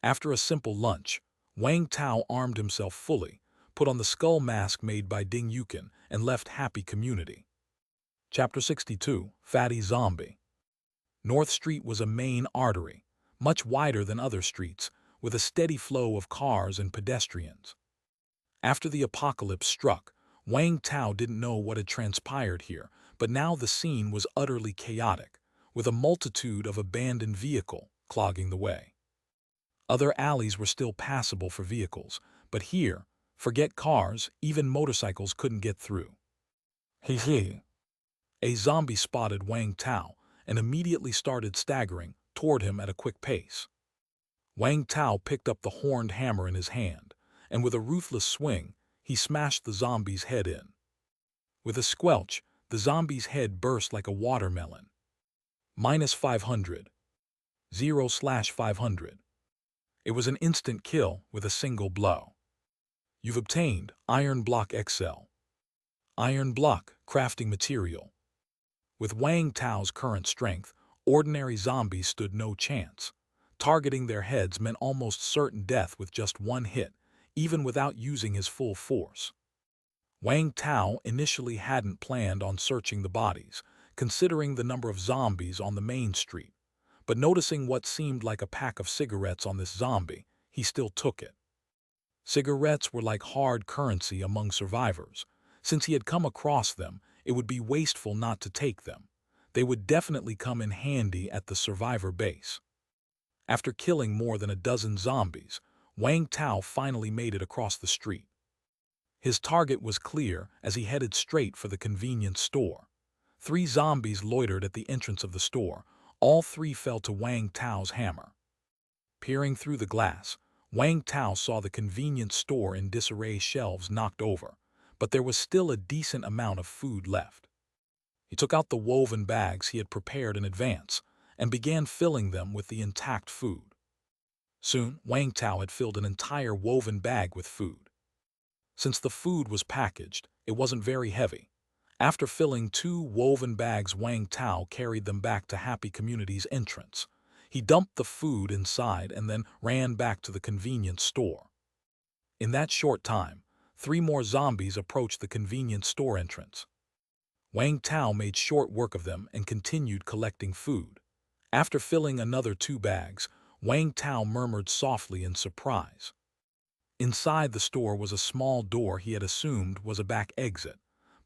After a simple lunch, Wang Tao armed himself fully, put on the skull mask made by Ding Yukin, and left Happy Community. Chapter 62, Fatty Zombie. North Street was a main artery, much wider than other streets, with a steady flow of cars and pedestrians. After the apocalypse struck, Wang Tao didn't know what had transpired here, but now the scene was utterly chaotic, with a multitude of abandoned vehicles clogging the way. Other alleys were still passable for vehicles, but here, forget cars, even motorcycles couldn't get through. Hee. A zombie spotted Wang Tao and immediately started staggering toward him at a quick pace. Wang Tao picked up the horned hammer in his hand, and with a ruthless swing, he smashed the zombie's head in. With a squelch, the zombie's head burst like a watermelon. -500. 0/500. It was an instant kill with a single blow. You've obtained Iron Block XL. Iron Block crafting material. With Wang Tao's current strength, ordinary zombies stood no chance. Targeting their heads meant almost certain death with just one hit, even without using his full force. Wang Tao initially hadn't planned on searching the bodies, considering the number of zombies on the main street, but noticing what seemed like a pack of cigarettes on this zombie, he still took it. Cigarettes were like hard currency among survivors. Since he had come across them, it would be wasteful not to take them. They would definitely come in handy at the survivor base. After killing more than a dozen zombies, Wang Tao finally made it across the street. His target was clear as he headed straight for the convenience store. 3 zombies loitered at the entrance of the store. All 3 fell to Wang Tao's hammer. Peering through the glass, Wang Tao saw the convenience store in disarray, shelves knocked over, but there was still a decent amount of food left. He took out the woven bags he had prepared in advance and began filling them with the intact food. Soon, Wang Tao had filled an entire woven bag with food. Since the food was packaged, it wasn't very heavy. After filling 2 woven bags, Wang Tao carried them back to Happy Community's entrance. He dumped the food inside and then ran back to the convenience store. In that short time, 3 more zombies approached the convenience store entrance. Wang Tao made short work of them and continued collecting food. After filling another 2 bags, Wang Tao murmured softly in surprise. Inside the store was a small door he had assumed was a back exit,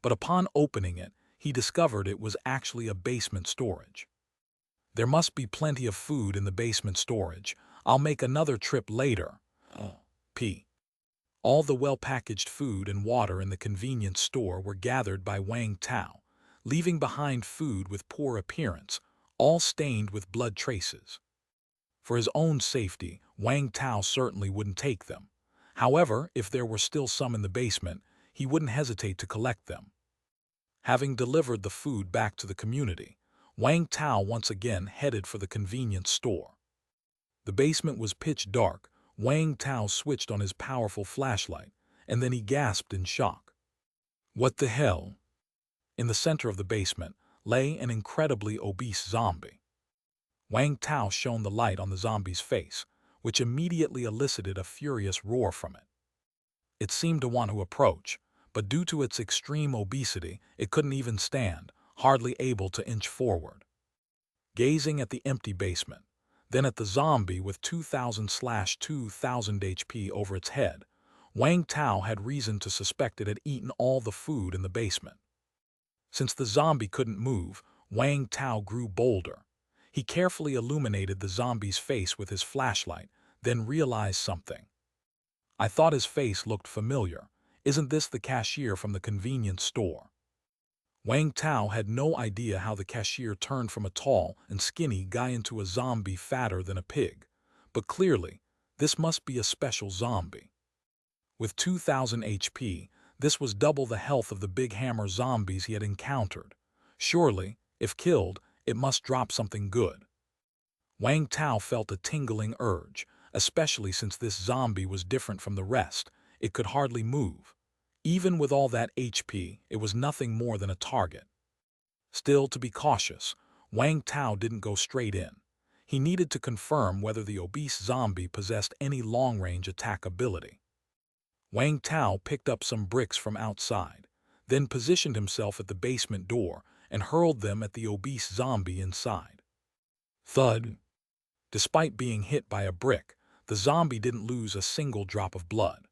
but upon opening it, he discovered it was actually a basement storage. There must be plenty of food in the basement storage. I'll make another trip later. P. All the well-packaged food and water in the convenience store were gathered by Wang Tao, leaving behind food with poor appearance, all stained with blood traces. For his own safety, Wang Tao certainly wouldn't take them. However, if there were still some in the basement, he wouldn't hesitate to collect them. Having delivered the food back to the community, Wang Tao once again headed for the convenience store. The basement was pitch dark. Wang Tao switched on his powerful flashlight, and then he gasped in shock. What the hell? In the center of the basement lay an incredibly obese zombie. Wang Tao shone the light on the zombie's face, which immediately elicited a furious roar from it. It seemed to want to approach, but due to its extreme obesity, it couldn't even stand, hardly able to inch forward. Gazing at the empty basement, then at the zombie with 2,000/2,000 HP over its head, Wang Tao had reason to suspect it had eaten all the food in the basement. Since the zombie couldn't move, Wang Tao grew bolder. He carefully illuminated the zombie's face with his flashlight, then realized something. I thought his face looked familiar. Isn't this the cashier from the convenience store? Wang Tao had no idea how the cashier turned from a tall and skinny guy into a zombie fatter than a pig, but clearly, this must be a special zombie. With 2,000 HP, this was double the health of the big hammer zombies he had encountered. Surely, if killed, it must drop something good. Wang Tao felt a tingling urge, especially since this zombie was different from the rest. It could hardly move. Even with all that HP, it was nothing more than a target. Still, to be cautious, Wang Tao didn't go straight in. He needed to confirm whether the obese zombie possessed any long-range attack ability. Wang Tao picked up some bricks from outside, then positioned himself at the basement door and hurled them at the obese zombie inside. Thud! Despite being hit by a brick, the zombie didn't lose a single drop of blood.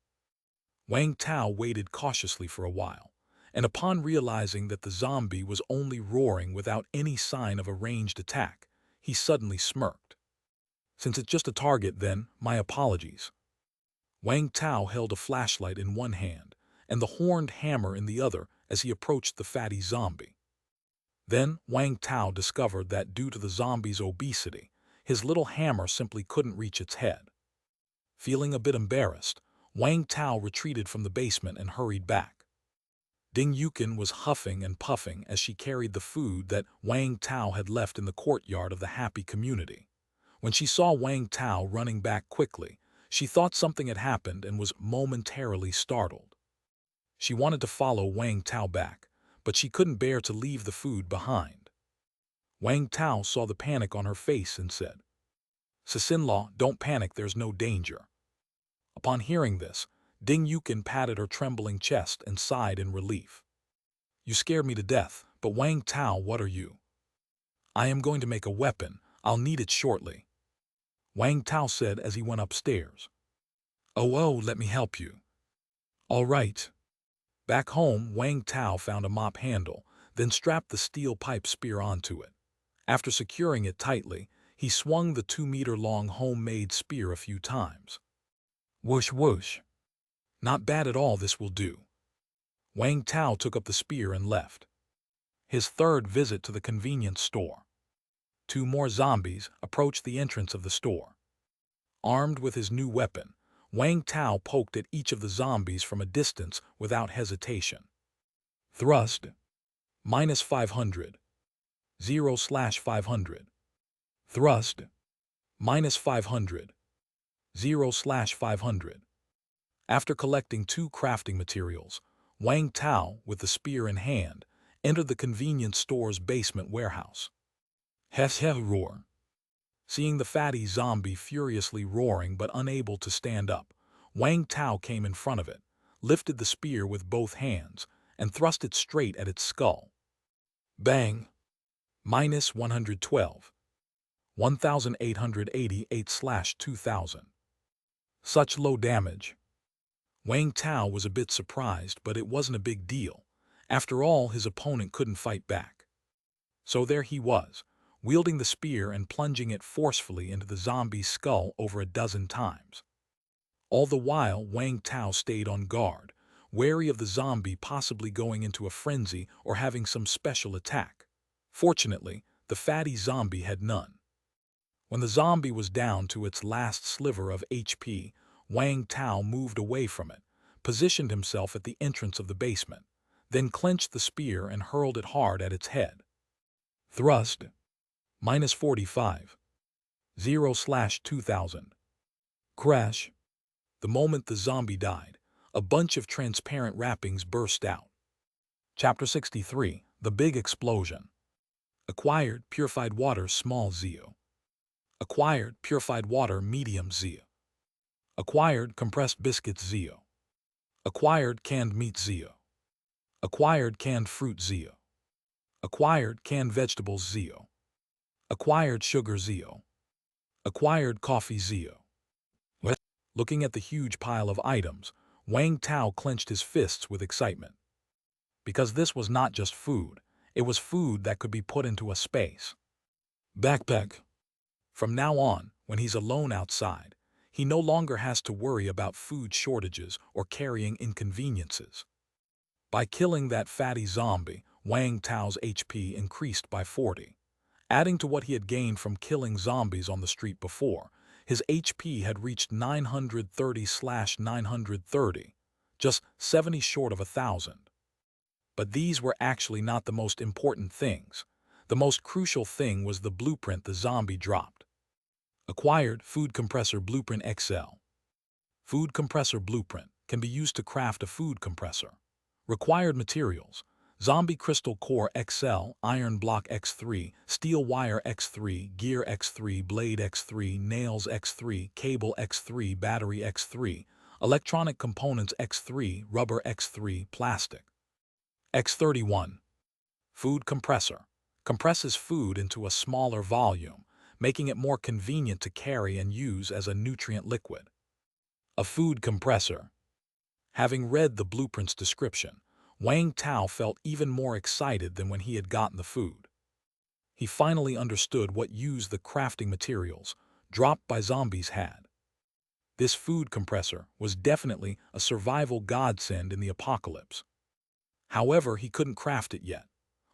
Wang Tao waited cautiously for a while, and upon realizing that the zombie was only roaring without any sign of a ranged attack, he suddenly smirked. Since it's just a target, then, my apologies. Wang Tao held a flashlight in one hand and the horned hammer in the other as he approached the fatty zombie. Then Wang Tao discovered that due to the zombie's obesity, his little hammer simply couldn't reach its head. Feeling a bit embarrassed, Wang Tao retreated from the basement and hurried back. Ding Yukin was huffing and puffing as she carried the food that Wang Tao had left in the courtyard of the Happy Community. When she saw Wang Tao running back quickly, she thought something had happened and was momentarily startled. She wanted to follow Wang Tao back, but she couldn't bear to leave the food behind. Wang Tao saw the panic on her face and said, "Sis-in-law, don't panic, there's no danger." Upon hearing this, Ding Yukin patted her trembling chest and sighed in relief. "You scared me to death, but Wang Tao, what are you?" "I am going to make a weapon. I'll need it shortly," Wang Tao said as he went upstairs. Oh, let me help you." "All right." Back home, Wang Tao found a mop handle, then strapped the steel pipe spear onto it. After securing it tightly, he swung the 2-meter-long homemade spear a few times. Whoosh whoosh. Not bad at all, this will do. Wang Tao took up the spear and left. His third visit to the convenience store. 2 more zombies approached the entrance of the store. Armed with his new weapon, Wang Tao poked at each of the zombies from a distance without hesitation. Thrust. -500. 0/500. Thrust. -500. 0/500. After collecting 2 crafting materials, Wang Tao, with the spear in hand, entered the convenience store's basement warehouse. Heh roar. Seeing the fatty zombie furiously roaring but unable to stand up, Wang Tao came in front of it, lifted the spear with both hands, and thrust it straight at its skull. Bang! -112. 1888/2000. Such low damage. Wang Tao was a bit surprised, but it wasn't a big deal. After all, his opponent couldn't fight back. So there he was, wielding the spear and plunging it forcefully into the zombie's skull over a dozen times. All the while, Wang Tao stayed on guard, wary of the zombie possibly going into a frenzy or having some special attack. Fortunately, the fatty zombie had none. When the zombie was down to its last sliver of HP, Wang Tao moved away from it, positioned himself at the entrance of the basement, then clenched the spear and hurled it hard at its head. Thrust. -45. 0/2000. Crash. The moment the zombie died, a bunch of transparent wrappings burst out. Chapter 63. The Big Explosion. Acquired purified water small ZO. Acquired purified water medium ZO. Acquired compressed biscuits ZO. Acquired canned meat ZO. Acquired canned fruit ZO. Acquired canned vegetables ZO. Acquired sugar ZO. Acquired coffee ZO. Looking at the huge pile of items, Wang Tao clenched his fists with excitement. Because this was not just food, it was food that could be put into a space. Backpack. From now on, when he's alone outside, he no longer has to worry about food shortages or carrying inconveniences. By killing that fatty zombie, Wang Tao's HP increased by 40. Adding to what he had gained from killing zombies on the street before, his HP had reached 930/930, just 70 short of 1,000. But these were actually not the most important things. The most crucial thing was the blueprint the zombie dropped. Acquired Food Compressor Blueprint XL. Food Compressor Blueprint can be used to craft a food compressor. Required materials: Zombie Crystal Core XL, Iron Block X3, Steel Wire X3, Gear X3, Blade X3, Nails X3, Cable X3, Battery X3, Electronic Components X3, Rubber X3, Plastic. X31. Food Compressor. Compresses food into a smaller volume, making it more convenient to carry and use as a nutrient liquid. A food compressor. Having read the blueprint's description, Wang Tao felt even more excited than when he had gotten the food. He finally understood what use the crafting materials dropped by zombies had. This food compressor was definitely a survival godsend in the apocalypse. However, he couldn't craft it yet.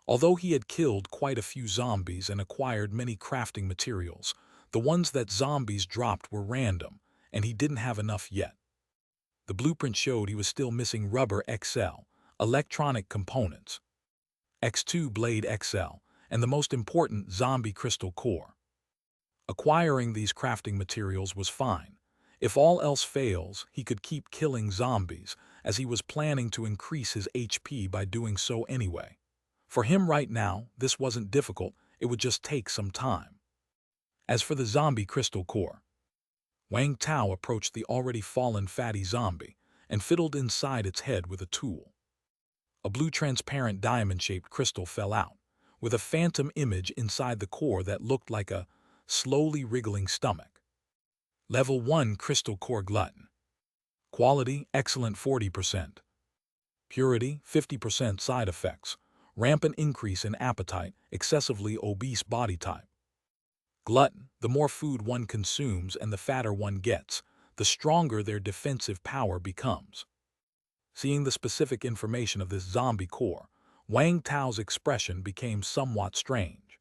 Although he had killed quite a few zombies and acquired many crafting materials, the ones that zombies dropped were random, and he didn't have enough yet. The blueprint showed he was still missing Rubber XL, Electronic Components, X2 Blade XL, and the most important Zombie Crystal Core. Acquiring these crafting materials was fine. If all else fails, he could keep killing zombies, as he was planning to increase his HP by doing so anyway. For him right now, this wasn't difficult, it would just take some time. As for the Zombie Crystal Core, Wang Tao approached the already fallen fatty zombie and fiddled inside its head with a tool. A blue transparent diamond-shaped crystal fell out, with a phantom image inside the core that looked like a slowly wriggling stomach. Level 1 Crystal Core Glutton. Quality, excellent 40%. Purity, 50%. Side effects: rampant increase in appetite, excessively obese body type. Glutton, the more food one consumes and the fatter one gets, the stronger their defensive power becomes. Seeing the specific information of this zombie core, Wang Tao's expression became somewhat strange.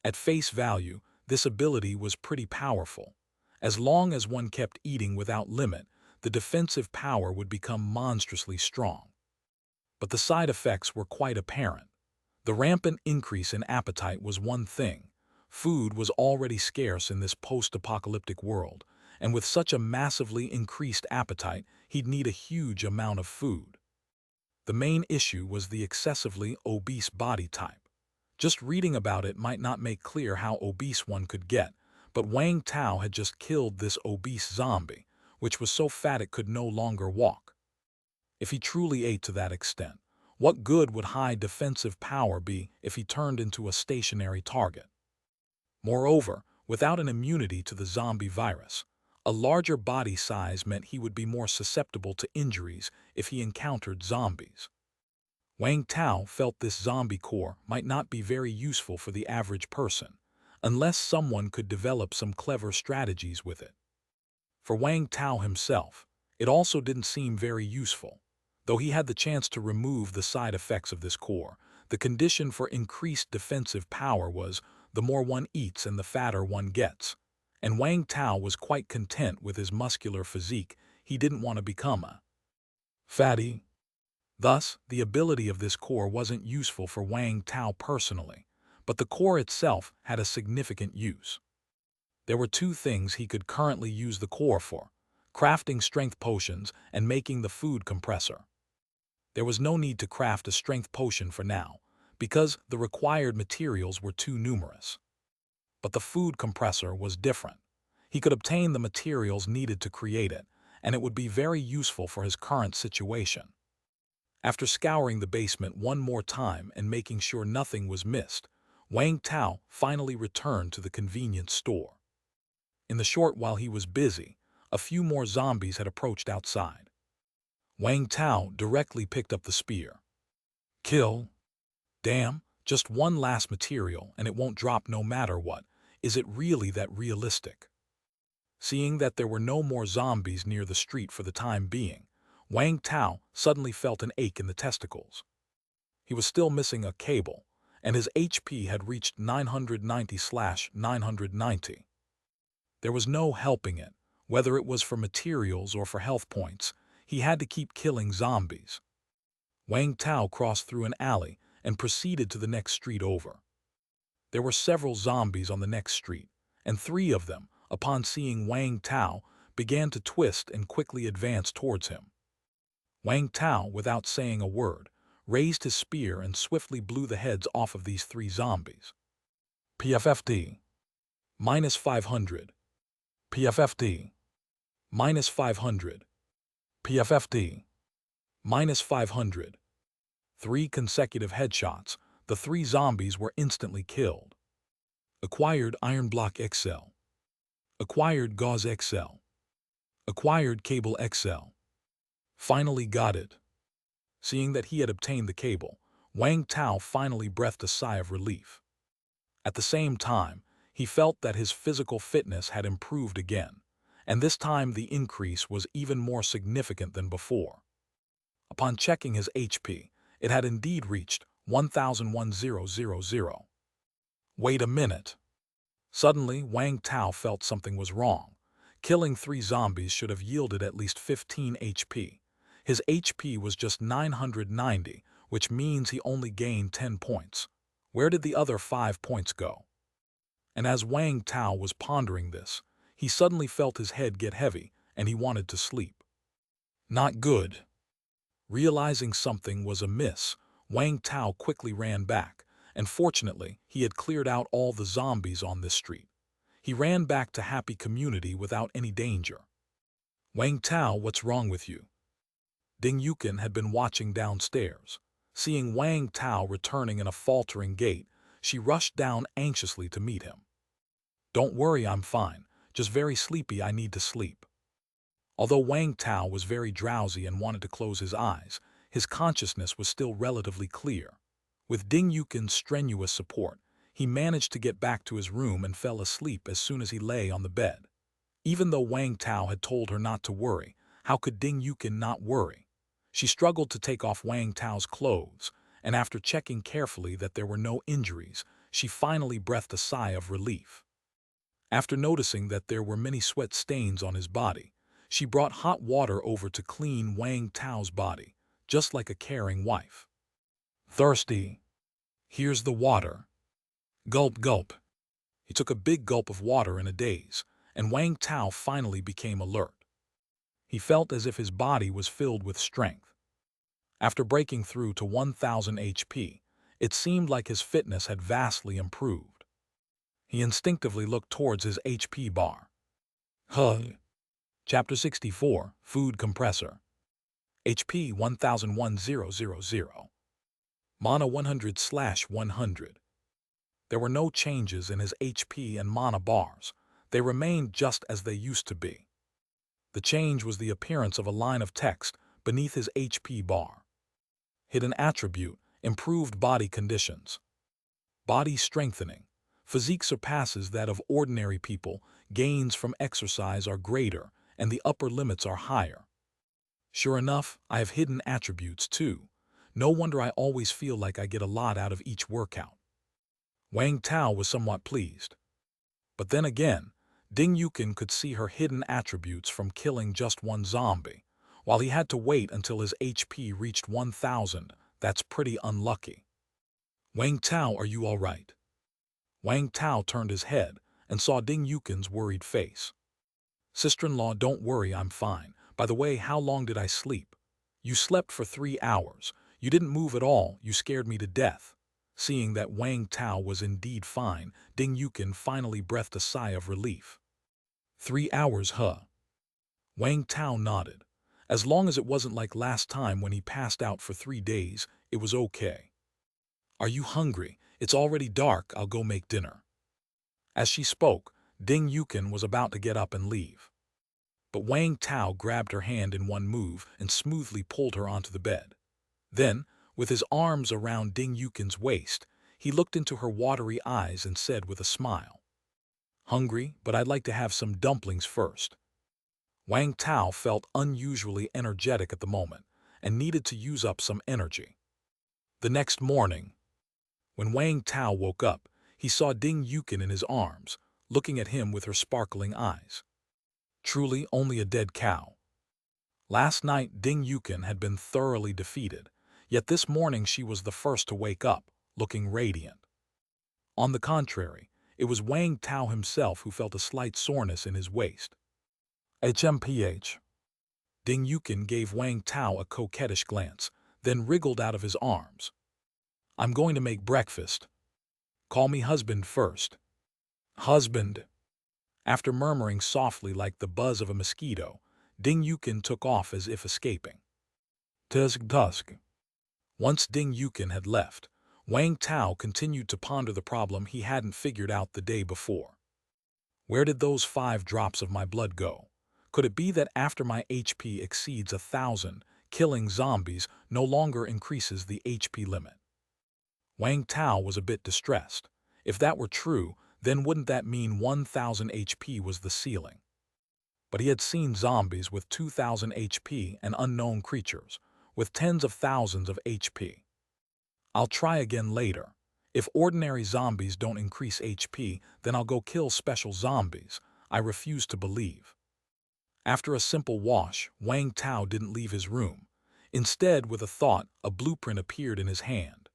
At face value, this ability was pretty powerful. As long as one kept eating without limit, the defensive power would become monstrously strong. But the side effects were quite apparent. The rampant increase in appetite was one thing. Food was already scarce in this post-apocalyptic world, and with such a massively increased appetite, he'd need a huge amount of food. The main issue was the excessively obese body type. Just reading about it might not make clear how obese one could get, but Wang Tao had just killed this obese zombie, which was so fat it could no longer walk. If he truly ate to that extent, what good would high defensive power be if he turned into a stationary target? Moreover, without an immunity to the zombie virus, a larger body size meant he would be more susceptible to injuries if he encountered zombies. Wang Tao felt this zombie core might not be very useful for the average person, unless someone could develop some clever strategies with it. For Wang Tao himself, it also didn't seem very useful. Though he had the chance to remove the side effects of this core, the condition for increased defensive power was the more one eats and the fatter one gets. And Wang Tao was quite content with his muscular physique. He didn't want to become a fatty. Thus, the ability of this core wasn't useful for Wang Tao personally, but the core itself had a significant use. There were two things he could currently use the core for: crafting strength potions and making the food compressor. There was no need to craft a strength potion for now, because the required materials were too numerous. But the food compressor was different. He could obtain the materials needed to create it, and it would be very useful for his current situation. After scouring the basement one more time and making sure nothing was missed, Wang Tao finally returned to the convenience store. In the short while he was busy, a few more zombies had approached outside. Wang Tao directly picked up the spear. Kill? Damn, just one last material and it won't drop no matter what. Is it really that realistic? Seeing that there were no more zombies near the street for the time being, Wang Tao suddenly felt an ache in the testicles. He was still missing a cable, and his HP had reached 990/990. There was no helping it, whether it was for materials or for health points. He had to keep killing zombies. Wang Tao crossed through an alley and proceeded to the next street over. There were several zombies on the next street, and three of them, upon seeing Wang Tao, began to twist and quickly advance towards him. Wang Tao, without saying a word, raised his spear and swiftly blew the heads off of these three zombies. PFFD. -500. PFFD. -500. PFFD. -500. 3 consecutive headshots, the 3 zombies were instantly killed. Acquired Iron Block XL. Acquired Gauze XL. Acquired Cable XL. Finally got it. Seeing that he had obtained the cable, Wang Tao finally breathed a sigh of relief. At the same time, he felt that his physical fitness had improved again, and this time the increase was even more significant than before. Upon checking his HP, it had indeed reached 1,010. Wait a minute. Suddenly, Wang Tao felt something was wrong. Killing 3 zombies should have yielded at least 15 HP. His HP was just 990, which means he only gained 10 points. Where did the other 5 points go? And as Wang Tao was pondering this, he suddenly felt his head get heavy, and he wanted to sleep. Not good. Realizing something was amiss, Wang Tao quickly ran back, and fortunately, he had cleared out all the zombies on this street. He ran back to Happy Community without any danger. Wang Tao, what's wrong with you? Ding Yukin had been watching downstairs. Seeing Wang Tao returning in a faltering gait, she rushed down anxiously to meet him. Don't worry, I'm fine. Just very sleepy, I need to sleep. Although Wang Tao was very drowsy and wanted to close his eyes, his consciousness was still relatively clear. With Ding Yukin's strenuous support, he managed to get back to his room and fell asleep as soon as he lay on the bed. Even though Wang Tao had told her not to worry, how could Ding Yukin not worry? She struggled to take off Wang Tao's clothes, and after checking carefully that there were no injuries, she finally breathed a sigh of relief. After noticing that there were many sweat stains on his body, she brought hot water over to clean Wang Tao's body, just like a caring wife. Thirsty. Here's the water. Gulp, gulp. He took a big gulp of water in a daze, and Wang Tao finally became alert. He felt as if his body was filled with strength. After breaking through to 1000 HP, it seemed like his fitness had vastly improved. He instinctively looked towards his HP bar. Huh. Chapter 64, Food Compressor. HP 1000. Mana 100/100. There were no changes in his HP and mana bars. They remained just as they used to be. The change was the appearance of a line of text beneath his HP bar. Hidden attribute, improved body conditions. Body strengthening. Physique surpasses that of ordinary people, gains from exercise are greater, and the upper limits are higher. Sure enough, I have hidden attributes too. No wonder I always feel like I get a lot out of each workout. Wang Tao was somewhat pleased. But then again, Ding Yukin could see her hidden attributes from killing just one zombie. While he had to wait until his HP reached 1000, that's pretty unlucky. Wang Tao, are you all right? Wang Tao turned his head and saw Ding Yukin's worried face. Sister-in-law, don't worry, I'm fine. By the way, how long did I sleep? You slept for 3 hours. You didn't move at all. You scared me to death. Seeing that Wang Tao was indeed fine, Ding Yukin finally breathed a sigh of relief. 3 hours, huh? Wang Tao nodded. As long as it wasn't like last time when he passed out for 3 days, it was okay. Are you hungry? It's already dark. I'll go make dinner. As she spoke, Ding Yukin was about to get up and leave. But Wang Tao grabbed her hand in one move and smoothly pulled her onto the bed. Then, with his arms around Ding Yukin's waist, he looked into her watery eyes and said with a smile, "Hungry, but I'd like to have some dumplings first." Wang Tao felt unusually energetic at the moment and needed to use up some energy. The next morning, when Wang Tao woke up, he saw Ding Yukin in his arms, looking at him with her sparkling eyes. Truly only a dead cow. Last night, Ding Yukin had been thoroughly defeated, yet this morning she was the first to wake up, looking radiant. On the contrary, it was Wang Tao himself who felt a slight soreness in his waist. HMPH. Ding Yukin gave Wang Tao a coquettish glance, then wriggled out of his arms. I'm going to make breakfast. Call me husband first. Husband. After murmuring softly like the buzz of a mosquito, Ding Yukin took off as if escaping. Tusk tusk. Once Ding Yukin had left, Wang Tao continued to ponder the problem he hadn't figured out the day before. Where did those 5 drops of my blood go? Could it be that after my HP exceeds 1000, killing zombies no longer increases the HP limit? Wang Tao was a bit distressed. If that were true, then wouldn't that mean 1000 HP was the ceiling? But he had seen zombies with 2000 HP and unknown creatures with tens of thousands of HP. I'll try again later. If ordinary zombies don't increase HP, then I'll go kill special zombies. I refuse to believe. After a simple wash, Wang Tao didn't leave his room. Instead, with a thought, a blueprint appeared in his hand.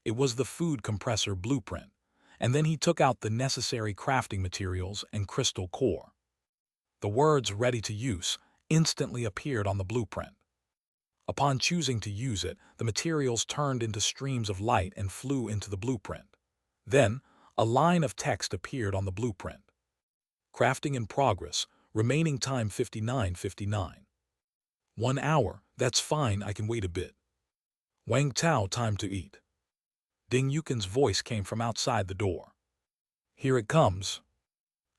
It was the food compressor blueprint, and then he took out the necessary crafting materials and crystal core. The words "ready to use" instantly appeared on the blueprint. Upon choosing to use it, the materials turned into streams of light and flew into the blueprint. Then, a line of text appeared on the blueprint. Crafting in progress, remaining time 59:59. 1 hour, that's fine, I can wait a bit. Wang Tao, time to eat. Ding Yukin's voice came from outside the door. Here it comes.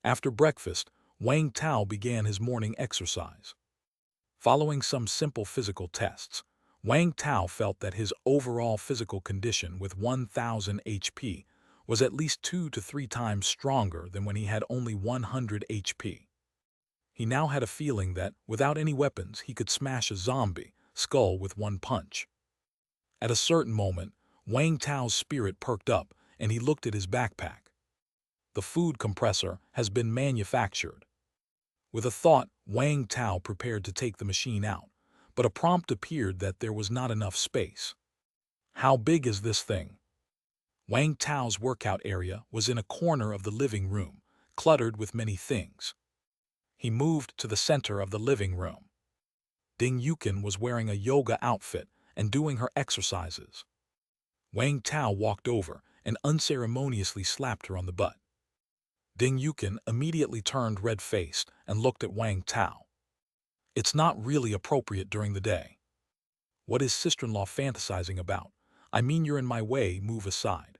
After breakfast, Wang Tao began his morning exercise. Following some simple physical tests, Wang Tao felt that his overall physical condition with 1,000 HP was at least 2 to 3 times stronger than when he had only 100 HP. He now had a feeling that, without any weapons, he could smash a zombie skull with one punch. At a certain moment, Wang Tao's spirit perked up and he looked at his backpack. The food compressor has been manufactured. With a thought, Wang Tao prepared to take the machine out, but a prompt appeared that there was not enough space. How big is this thing? Wang Tao's workout area was in a corner of the living room, cluttered with many things. He moved to the center of the living room. Ding Yukin was wearing a yoga outfit and doing her exercises. Wang Tao walked over and unceremoniously slapped her on the butt. Ding Yukin immediately turned red-faced and looked at Wang Tao. It's not really appropriate during the day. What is sister-in-law fantasizing about? I mean, you're in my way, move aside.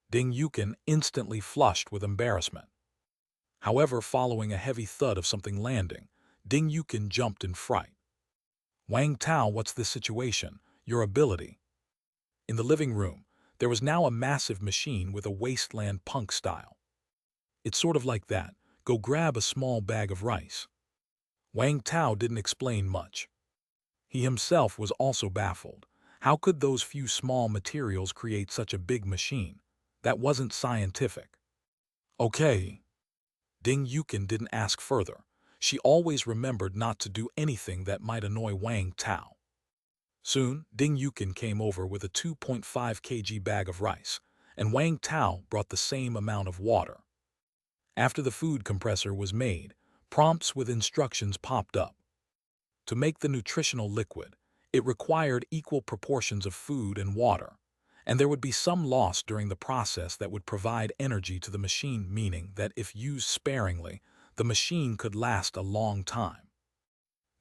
Ding Yukin instantly flushed with embarrassment. However, following a heavy thud of something landing, Ding Yukin jumped in fright. Wang Tao, what's this situation? Your ability. In the living room, there was now a massive machine with a wasteland punk style. It's sort of like that. Go grab a small bag of rice. Wang Tao didn't explain much. He himself was also baffled. How could those few small materials create such a big machine? That wasn't scientific. Okay. Ding Yukin didn't ask further. She always remembered not to do anything that might annoy Wang Tao. Soon, Ding Yukin came over with a 2.5 kg bag of rice, and Wang Tao brought the same amount of water. After the food compressor was made, prompts with instructions popped up. To make the nutritional liquid, it required equal proportions of food and water, and there would be some loss during the process that would provide energy to the machine, meaning that if used sparingly, the machine could last a long time.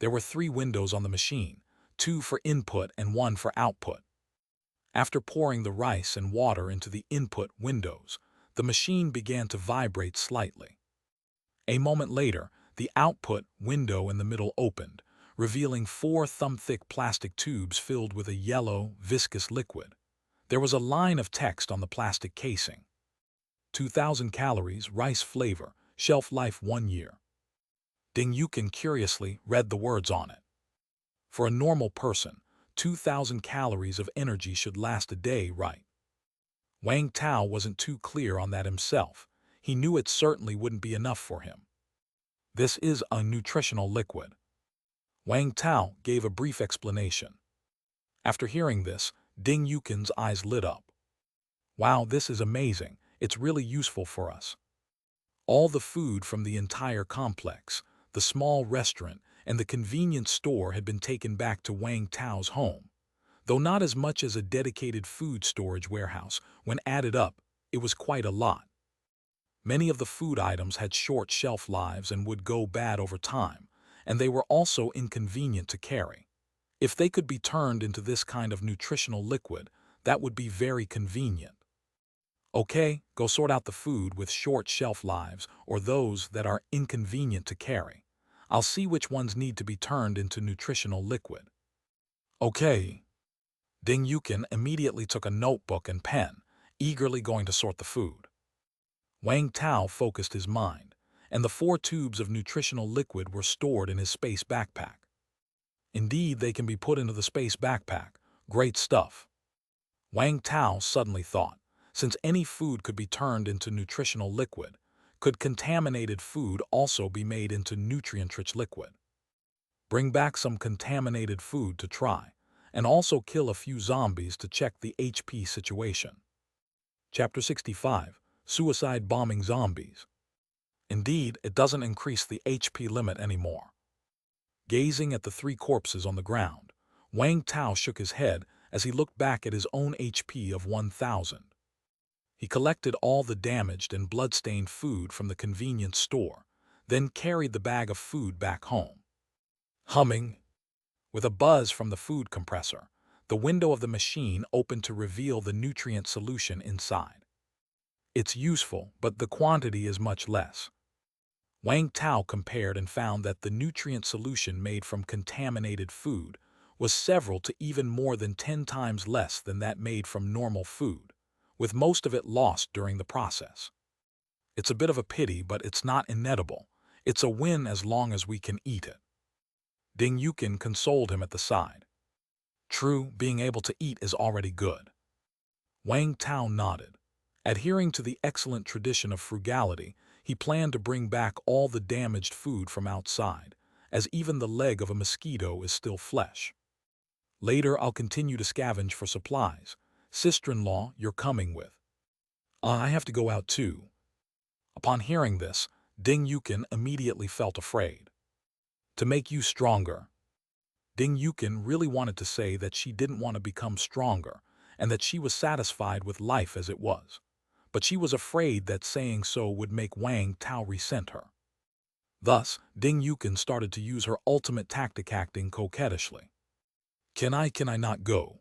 There were 3 windows on the machine, 2 for input and 1 for output. After pouring the rice and water into the input windows, the machine began to vibrate slightly. A moment later, the output window in the middle opened, revealing 4 thumb-thick plastic tubes filled with a yellow, viscous liquid. There was a line of text on the plastic casing. 2,000 calories, rice flavor, shelf life 1 year. Ding Yukin curiously read the words on it. For a normal person, 2,000 calories of energy should last a day, right? Wang Tao wasn't too clear on that himself. He knew it certainly wouldn't be enough for him. This is a nutritional liquid. Wang Tao gave a brief explanation. After hearing this, Ding Yukin's eyes lit up. Wow, this is amazing. It's really useful for us. All the food from the entire complex, the small restaurant, and the convenience store had been taken back to Wang Tao's home. Though not as much as a dedicated food storage warehouse, when added up, it was quite a lot. Many of the food items had short shelf lives and would go bad over time, and they were also inconvenient to carry. If they could be turned into this kind of nutritional liquid, that would be very convenient. Okay, go sort out the food with short shelf lives or those that are inconvenient to carry. I'll see which ones need to be turned into nutritional liquid. Okay. Ding Yukin immediately took a notebook and pen, eagerly going to sort the food. Wang Tao focused his mind, and the 4 tubes of nutritional liquid were stored in his space backpack. Indeed, they can be put into the space backpack. Great stuff. Wang Tao suddenly thought, since any food could be turned into nutritional liquid, could contaminated food also be made into nutrient-rich liquid? Bring back some contaminated food to try, and also kill a few zombies to check the HP situation. Chapter 65. Suicide Bombing Zombies. Indeed, it doesn't increase the HP limit anymore. Gazing at the 3 corpses on the ground, Wang Tao shook his head as he looked back at his own HP of 1,000. He collected all the damaged and blood-stained food from the convenience store, then carried the bag of food back home. Humming. With a buzz from the food compressor, the window of the machine opened to reveal the nutrient solution inside. It's useful, but the quantity is much less. Wang Tao compared and found that the nutrient solution made from contaminated food was several to even more than 10 times less than that made from normal food, with most of it lost during the process. It's a bit of a pity, but it's not inedible. It's a win as long as we can eat it. Ding Yukin consoled him at the side. True, being able to eat is already good. Wang Tao nodded. Adhering to the excellent tradition of frugality, he planned to bring back all the damaged food from outside, as even the leg of a mosquito is still flesh. Later, I'll continue to scavenge for supplies. Sister-in-law, you're coming with. I have to go out too. Upon hearing this, Ding Yukin immediately felt afraid. To make you stronger. Ding Yukin really wanted to say that she didn't want to become stronger, and that she was satisfied with life as it was. But she was afraid that saying so would make Wang Tao resent her. Thus, Ding Yukin started to use her ultimate tactic, acting coquettishly. Can I not go?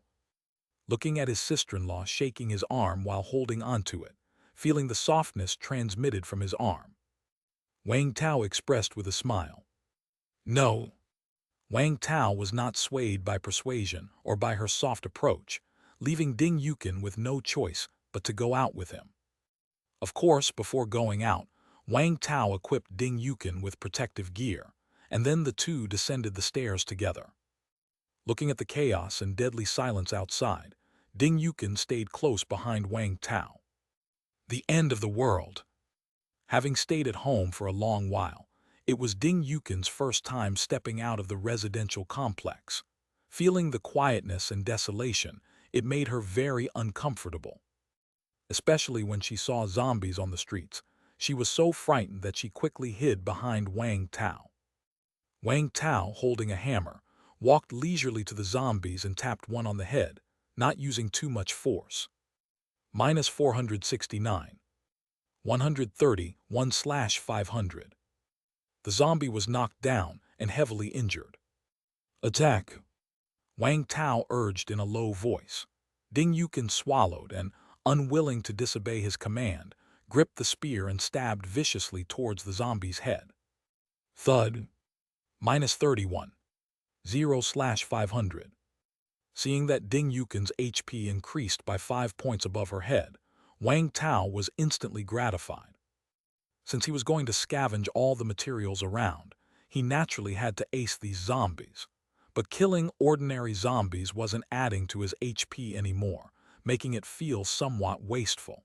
Looking at his sister-in-law shaking his arm while holding onto it, feeling the softness transmitted from his arm. Wang Tao expressed with a smile. No. Wang Tao was not swayed by persuasion or by her soft approach, leaving Ding Yukin with no choice but to go out with him. Of course, before going out, Wang Tao equipped Ding Yukin with protective gear, and then the two descended the stairs together. Looking at the chaos and deadly silence outside, Ding Yukin stayed close behind Wang Tao. The end of the world. Having stayed at home for a long while, it was Ding Yukin's first time stepping out of the residential complex. Feeling the quietness and desolation, it made her very uncomfortable. Especially when she saw zombies on the streets, she was so frightened that she quickly hid behind Wang Tao. Wang Tao, holding a hammer, walked leisurely to the zombies and tapped one on the head, not using too much force. Minus 469. 130, 1/500. The zombie was knocked down and heavily injured. Attack! Wang Tao urged in a low voice. Ding Yukin swallowed and, unwilling to disobey his command, gripped the spear and stabbed viciously towards the zombie's head. Thud! Minus 31. 0/500. Seeing that Ding Yukin's HP increased by 5 points above her head, Wang Tao was instantly gratified. Since he was going to scavenge all the materials around, he naturally had to ace these zombies. But killing ordinary zombies wasn't adding to his HP anymore, making it feel somewhat wasteful.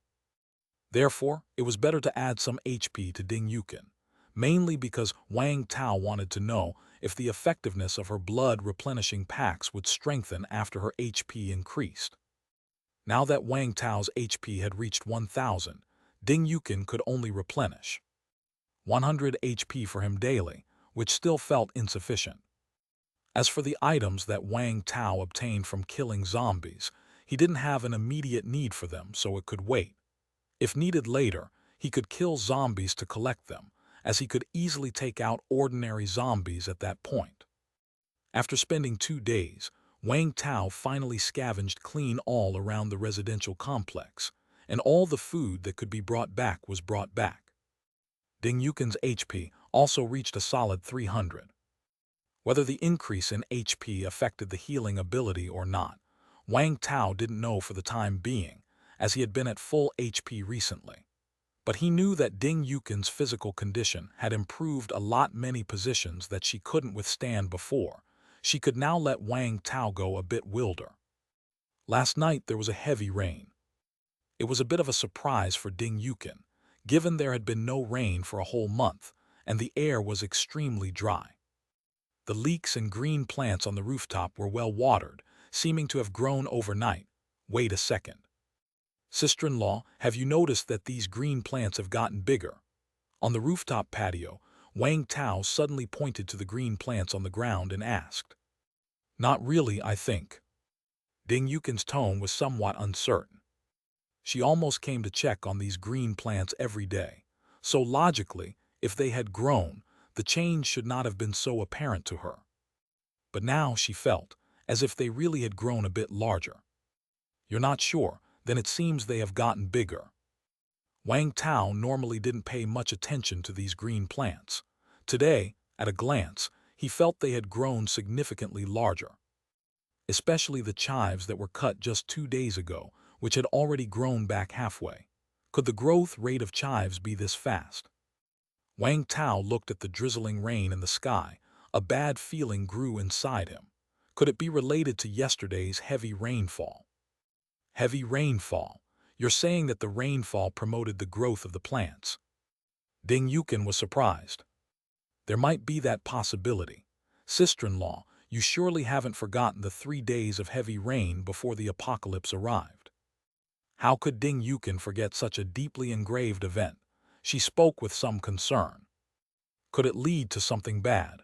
Therefore, it was better to add some HP to Ding Yukin, mainly because Wang Tao wanted to know if the effectiveness of her blood-replenishing packs would strengthen after her HP increased. Now that Wang Tao's HP had reached 1,000, Ding Yukin could only replenish 100 HP for him daily, which still felt insufficient. As for the items that Wang Tao obtained from killing zombies, he didn't have an immediate need for them, so it could wait. If needed later, he could kill zombies to collect them, as he could easily take out ordinary zombies at that point. After spending 2 days, Wang Tao finally scavenged clean all around the residential complex, and all the food that could be brought back was brought back. Ding Yukin's HP also reached a solid 300. Whether the increase in HP affected the healing ability or not, Wang Tao didn't know for the time being, as he had been at full HP recently. But he knew that Ding Yukin's physical condition had improved a lot many positions that she couldn't withstand before. She could now let Wang Tao go a bit wilder. Last night there was a heavy rain. It was a bit of a surprise for Ding Yukin, given there had been no rain for a whole month, and the air was extremely dry. The leeks and green plants on the rooftop were well watered, seeming to have grown overnight. Wait a second. Sister-in-law, have you noticed that these green plants have gotten bigger? On the rooftop patio, Wang Tao suddenly pointed to the green plants on the ground and asked. Not really, I think. Ding Yukin's tone was somewhat uncertain. She almost came to check on these green plants every day, so logically, if they had grown, the change should not have been so apparent to her. But now she felt as if they really had grown a bit larger. You're not sure? Then it seems they have gotten bigger. Wang Tao normally didn't pay much attention to these green plants. Today, at a glance, he felt they had grown significantly larger. especially the chives that were cut just 2 days ago, which had already grown back halfway. Could the growth rate of chives be this fast? Wang Tao looked at the drizzling rain in the sky. A bad feeling grew inside him. Could it be related to yesterday's heavy rainfall? Heavy rainfall. You're saying that the rainfall promoted the growth of the plants. Ding Yukin was surprised. There might be that possibility. Sister-in-law, you surely haven't forgotten the 3 days of heavy rain before the apocalypse arrived. How could Ding Yukin forget such a deeply engraved event? She spoke with some concern. Could it lead to something bad?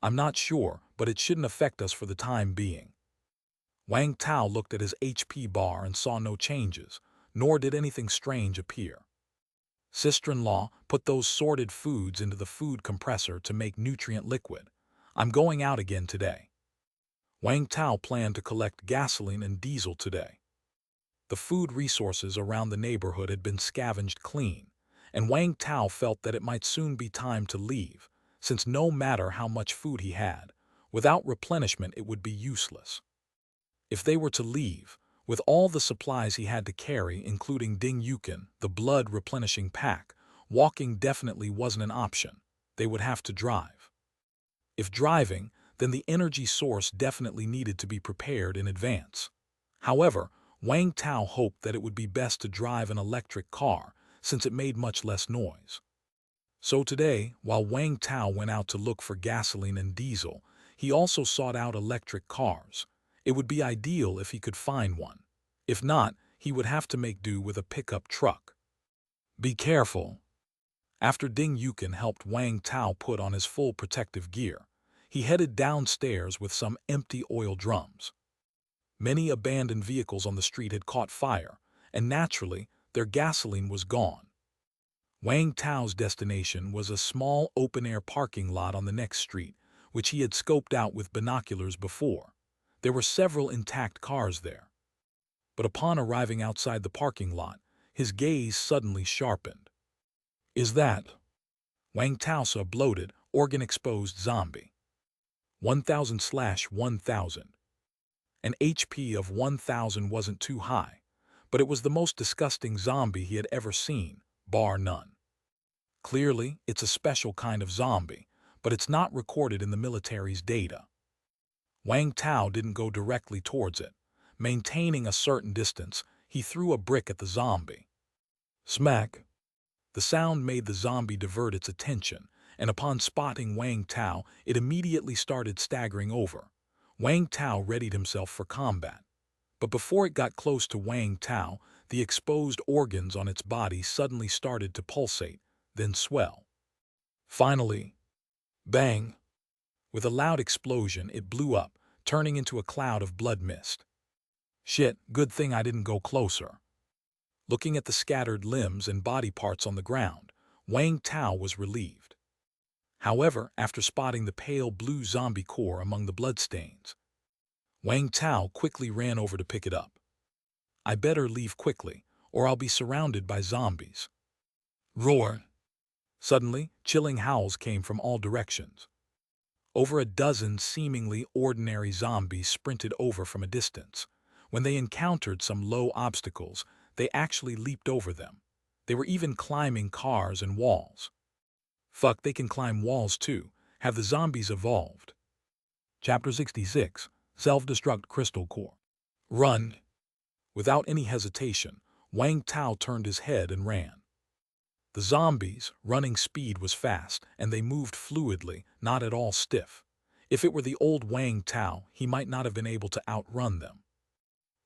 I'm not sure, but it shouldn't affect us for the time being. Wang Tao looked at his HP bar and saw no changes, nor did anything strange appear. Sister-in-law, put those sorted foods into the food compressor to make nutrient liquid. I'm going out again today. Wang Tao planned to collect gasoline and diesel today. The food resources around the neighborhood had been scavenged clean, and Wang Tao felt that it might soon be time to leave, since no matter how much food he had, without replenishment it would be useless. If they were to leave, with all the supplies he had to carry, including Ding Yukin, the blood-replenishing pack, walking definitely wasn't an option. They would have to drive. If driving, then the energy source definitely needed to be prepared in advance. However, Wang Tao hoped that it would be best to drive an electric car, since it made much less noise. So today, while Wang Tao went out to look for gasoline and diesel, he also sought out electric cars. It would be ideal if he could find one. If not, he would have to make do with a pickup truck. Be careful. After Ding Yukin helped Wang Tao put on his full protective gear, he headed downstairs with some empty oil drums. Many abandoned vehicles on the street had caught fire, and naturally, their gasoline was gone. Wang Tao's destination was a small open-air parking lot on the next street, which he had scoped out with binoculars before. There were several intact cars there. But upon arriving outside the parking lot, his gaze suddenly sharpened. Is that? Wang Tao saw a bloated, organ-exposed zombie. 1000/1000. An HP of 1000 wasn't too high, but it was the most disgusting zombie he had ever seen, bar none. Clearly, it's a special kind of zombie, but it's not recorded in the military's data. Wang Tao didn't go directly towards it. Maintaining a certain distance, he threw a brick at the zombie. Smack! The sound made the zombie divert its attention, and upon spotting Wang Tao, it immediately started staggering over. Wang Tao readied himself for combat. But before it got close to Wang Tao, the exposed organs on its body suddenly started to pulsate, then swell. Finally, bang! With a loud explosion, it blew up, turning into a cloud of blood mist. Shit, good thing I didn't go closer. Looking at the scattered limbs and body parts on the ground, Wang Tao was relieved. However, after spotting the pale blue zombie core among the bloodstains, Wang Tao quickly ran over to pick it up. I better leave quickly, or I'll be surrounded by zombies. Roar! Suddenly, chilling howls came from all directions. Over a dozen seemingly ordinary zombies sprinted over from a distance. When they encountered some low obstacles, they actually leaped over them. They were even climbing cars and walls. Fuck, they can climb walls too. Have the zombies evolved? Chapter 66. Self-Destruct Crystal Core. Run! Without any hesitation, Wang Tao turned his head and ran. The zombies' running speed was fast, and they moved fluidly, not at all stiff. If it were the old Wang Tao, he might not have been able to outrun them.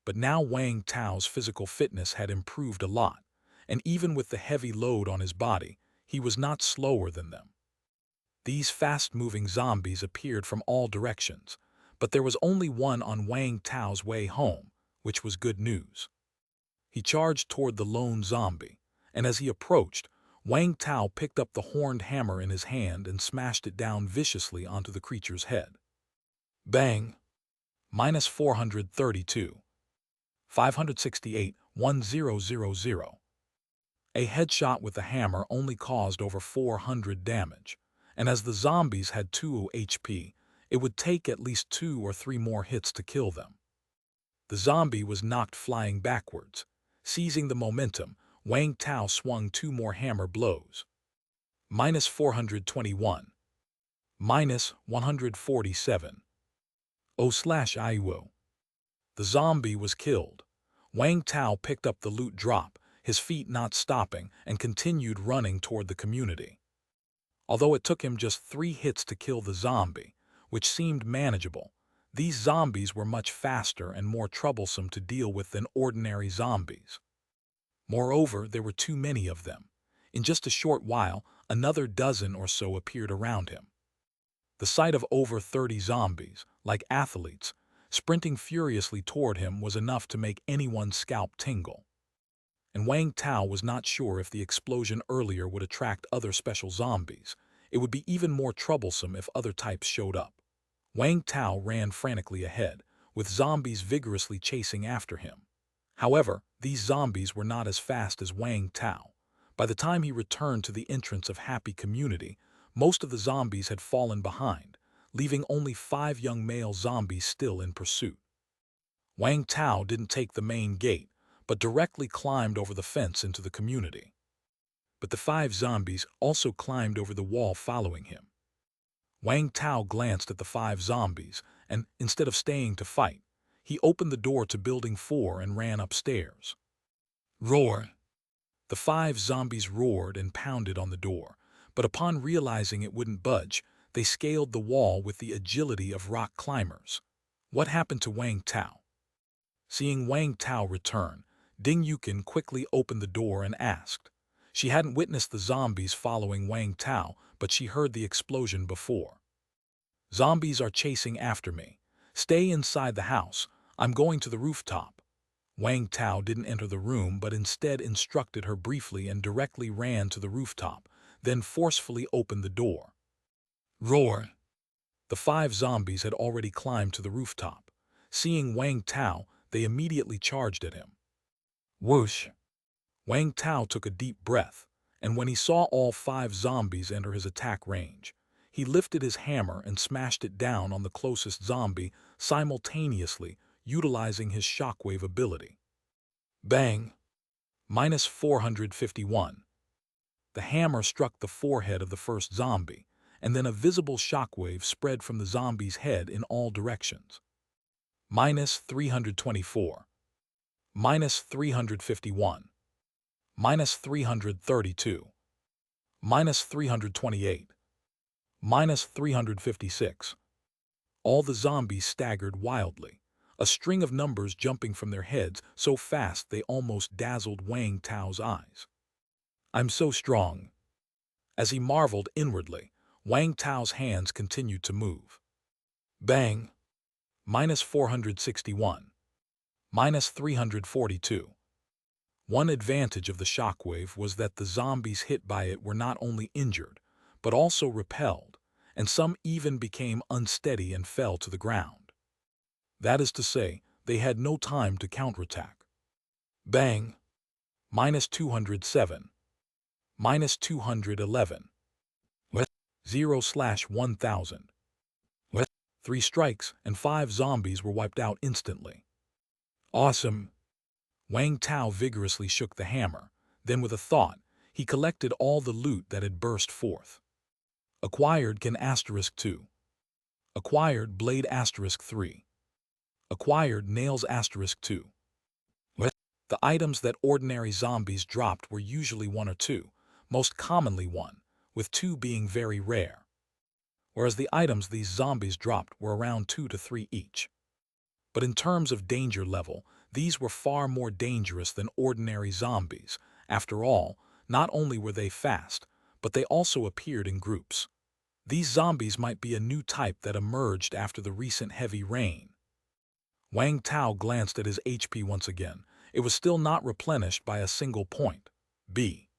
But now Wang Tao's physical fitness had improved a lot, and even with the heavy load on his body, he was not slower than them. These fast-moving zombies appeared from all directions, but there was only one on Wang Tao's way home, which was good news. He charged toward the lone zombie, and as he approached, Wang Tao picked up the horned hammer in his hand and smashed it down viciously onto the creature's head. Bang! Minus 432. 568, 1000. A headshot with the hammer only caused over 400 damage, and as the zombies had 2 HP, It would take at least 2 or 3 more hits to kill them. The zombie was knocked flying backwards. Seizing the momentum, Wang Tao swung 2 more hammer blows. Minus 421. Minus 147. Oh/IWO. The zombie was killed. Wang Tao picked up the loot drop, his feet not stopping, and continued running toward the community. Although it took him just 3 hits to kill the zombie, which seemed manageable, these zombies were much faster and more troublesome to deal with than ordinary zombies. Moreover, there were too many of them. In just a short while, another dozen or so appeared around him. The sight of over 30 zombies, like athletes, sprinting furiously toward him was enough to make anyone's scalp tingle. And Wang Tao was not sure if the explosion earlier would attract other special zombies. It would be even more troublesome if other types showed up. Wang Tao ran frantically ahead, with zombies vigorously chasing after him. However, these zombies were not as fast as Wang Tao. By the time he returned to the entrance of Happy Community, most of the zombies had fallen behind, leaving only 5 young male zombies still in pursuit. Wang Tao didn't take the main gate, but directly climbed over the fence into the community. But the 5 zombies also climbed over the wall following him. Wang Tao glanced at the 5 zombies, and instead of staying to fight, he opened the door to Building 4 and ran upstairs. Roar! The 5 zombies roared and pounded on the door, but upon realizing it wouldn't budge, they scaled the wall with the agility of rock climbers. What happened to Wang Tao? Seeing Wang Tao return, Ding Yukin quickly opened the door and asked. She hadn't witnessed the zombies following Wang Tao, but she heard the explosion before. Zombies are chasing after me. Stay inside the house. I'm going to the rooftop. Wang Tao didn't enter the room, but instead instructed her briefly and directly ran to the rooftop, then forcefully opened the door. Roar! The 5 zombies had already climbed to the rooftop. Seeing Wang Tao, they immediately charged at him. Whoosh! Wang Tao took a deep breath, and when he saw all 5 zombies enter his attack range, he lifted his hammer and smashed it down on the closest zombie, simultaneously utilizing his shockwave ability. Bang! Minus 451. The hammer struck the forehead of the first zombie, and then a visible shockwave spread from the zombie's head in all directions. Minus 324. Minus 351. Minus 332. Minus 328. Minus 356. All the zombies staggered wildly, a string of numbers jumping from their heads so fast they almost dazzled Wang Tao's eyes. I'm so strong. As he marveled inwardly, Wang Tao's hands continued to move. Bang! Minus 461. Minus 342. One advantage of the shockwave was that the zombies hit by it were not only injured, but also repelled, and some even became unsteady and fell to the ground. That is to say, they had no time to counterattack. Bang! Minus 207. Minus 211. What? 0/1000. What? 3 strikes and 5 zombies were wiped out instantly. Awesome! Wang Tao vigorously shook the hammer. Then with a thought, he collected all the loot that had burst forth. Acquired can *2. Acquired blade *3. Acquired nails *2. What? The items that ordinary zombies dropped were usually 1 or 2, most commonly 1, with 2 being very rare. Whereas the items these zombies dropped were around 2 to 3 each. But in terms of danger level, these were far more dangerous than ordinary zombies. After all, not only were they fast, but they also appeared in groups. These zombies might be a new type that emerged after the recent heavy rain. Wang Tao glanced at his HP once again. It was still not replenished by a single point. B.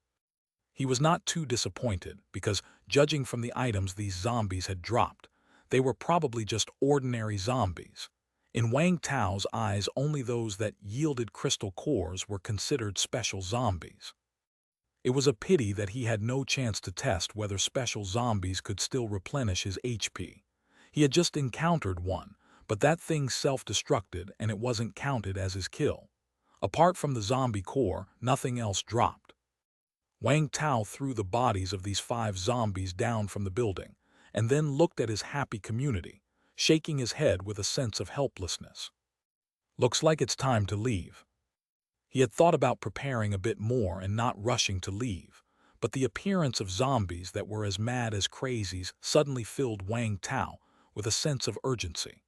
He was not too disappointed because, judging from the items these zombies had dropped, they were probably just ordinary zombies. In Wang Tao's eyes, only those that yielded crystal cores were considered special zombies. It was a pity that he had no chance to test whether special zombies could still replenish his HP. He had just encountered one, but that thing self-destructed and it wasn't counted as his kill. Apart from the zombie core, nothing else dropped. Wang Tao threw the bodies of these 5 zombies down from the building, and then looked at his happy community, shaking his head with a sense of helplessness. Looks like it's time to leave. He had thought about preparing a bit more and not rushing to leave, but the appearance of zombies that were as mad as crazies suddenly filled Wang Tao with a sense of urgency.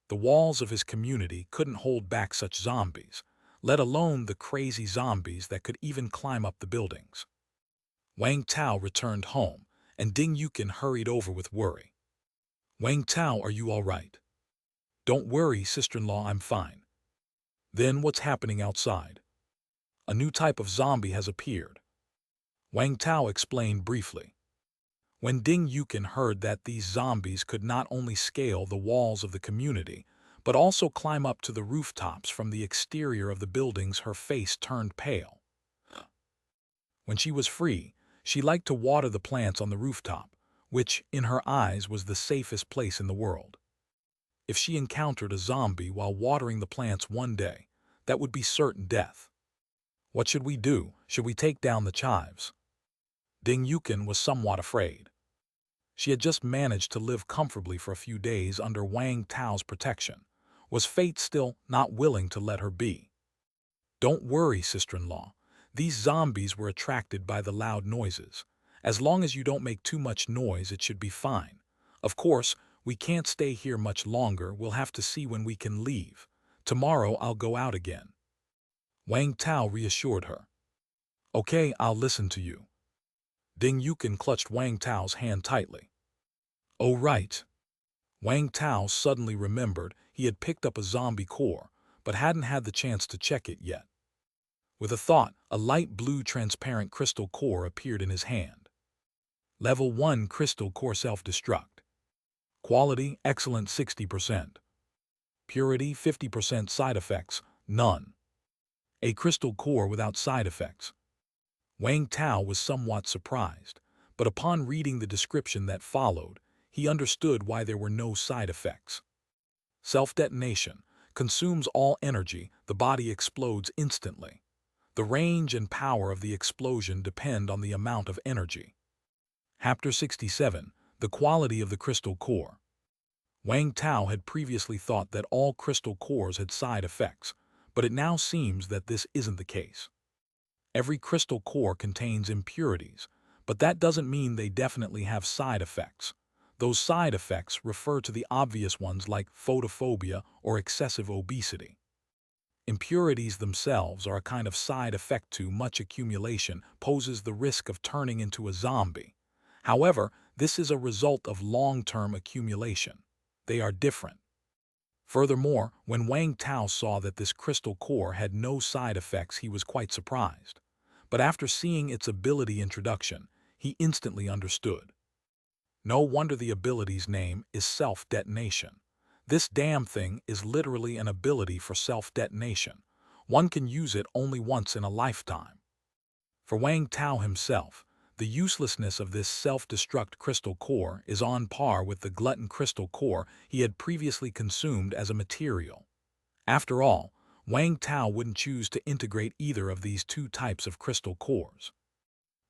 The walls of his community couldn't hold back such zombies, let alone the crazy zombies that could even climb up the buildings. Wang Tao returned home, and Ding Yukin hurried over with worry. "Wang Tao, are you all right?" "Don't worry, sister-in-law, I'm fine." "Then what's happening outside?" "A new type of zombie has appeared." Wang Tao explained briefly. When Ding Yukin heard that these zombies could not only scale the walls of the community, but also climb up to the rooftops from the exterior of the buildings, her face turned pale. When she was free, she liked to water the plants on the rooftop, which, in her eyes, was the safest place in the world. If she encountered a zombie while watering the plants one day, that would be certain death. "What should we do? Should we take down the chives?" Ding Yukin was somewhat afraid. She had just managed to live comfortably for a few days under Wang Tao's protection. Was fate still not willing to let her be? "Don't worry, sister-in-law. These zombies were attracted by the loud noises. As long as you don't make too much noise, it should be fine. Of course, we can't stay here much longer. We'll have to see when we can leave. Tomorrow I'll go out again." Wang Tao reassured her. "Okay, I'll listen to you." Ding Yukin clutched Wang Tao's hand tightly. "Oh, right." Wang Tao suddenly remembered he had picked up a zombie core, but hadn't had the chance to check it yet. With a thought, a light blue transparent crystal core appeared in his hand. Level 1 crystal core self-destruct. Quality, excellent 60%. Purity, 50%. Side effects, none. A crystal core without side effects. Wang Tao was somewhat surprised, but upon reading the description that followed, he understood why there were no side effects. Self-detonation consumes all energy, the body explodes instantly. The range and power of the explosion depend on the amount of energy. Chapter 67, the quality of the crystal core. Wang Tao had previously thought that all crystal cores had side effects, but it now seems that this isn't the case. Every crystal core contains impurities, but that doesn't mean they definitely have side effects. Those side effects refer to the obvious ones like photophobia or excessive obesity. Impurities themselves are a kind of side effect. Too much accumulation poses the risk of turning into a zombie. However, this is a result of long-term accumulation. They are different. Furthermore, when Wang Tao saw that this crystal core had no side effects, he was quite surprised. But after seeing its ability introduction, he instantly understood. No wonder the ability's name is self-detonation. This damn thing is literally an ability for self-detonation. One can use it only once in a lifetime. For Wang Tao himself, the uselessness of this self-destruct crystal core is on par with the glutton crystal core he had previously consumed as a material. After all, Wang Tao wouldn't choose to integrate either of these 2 types of crystal cores.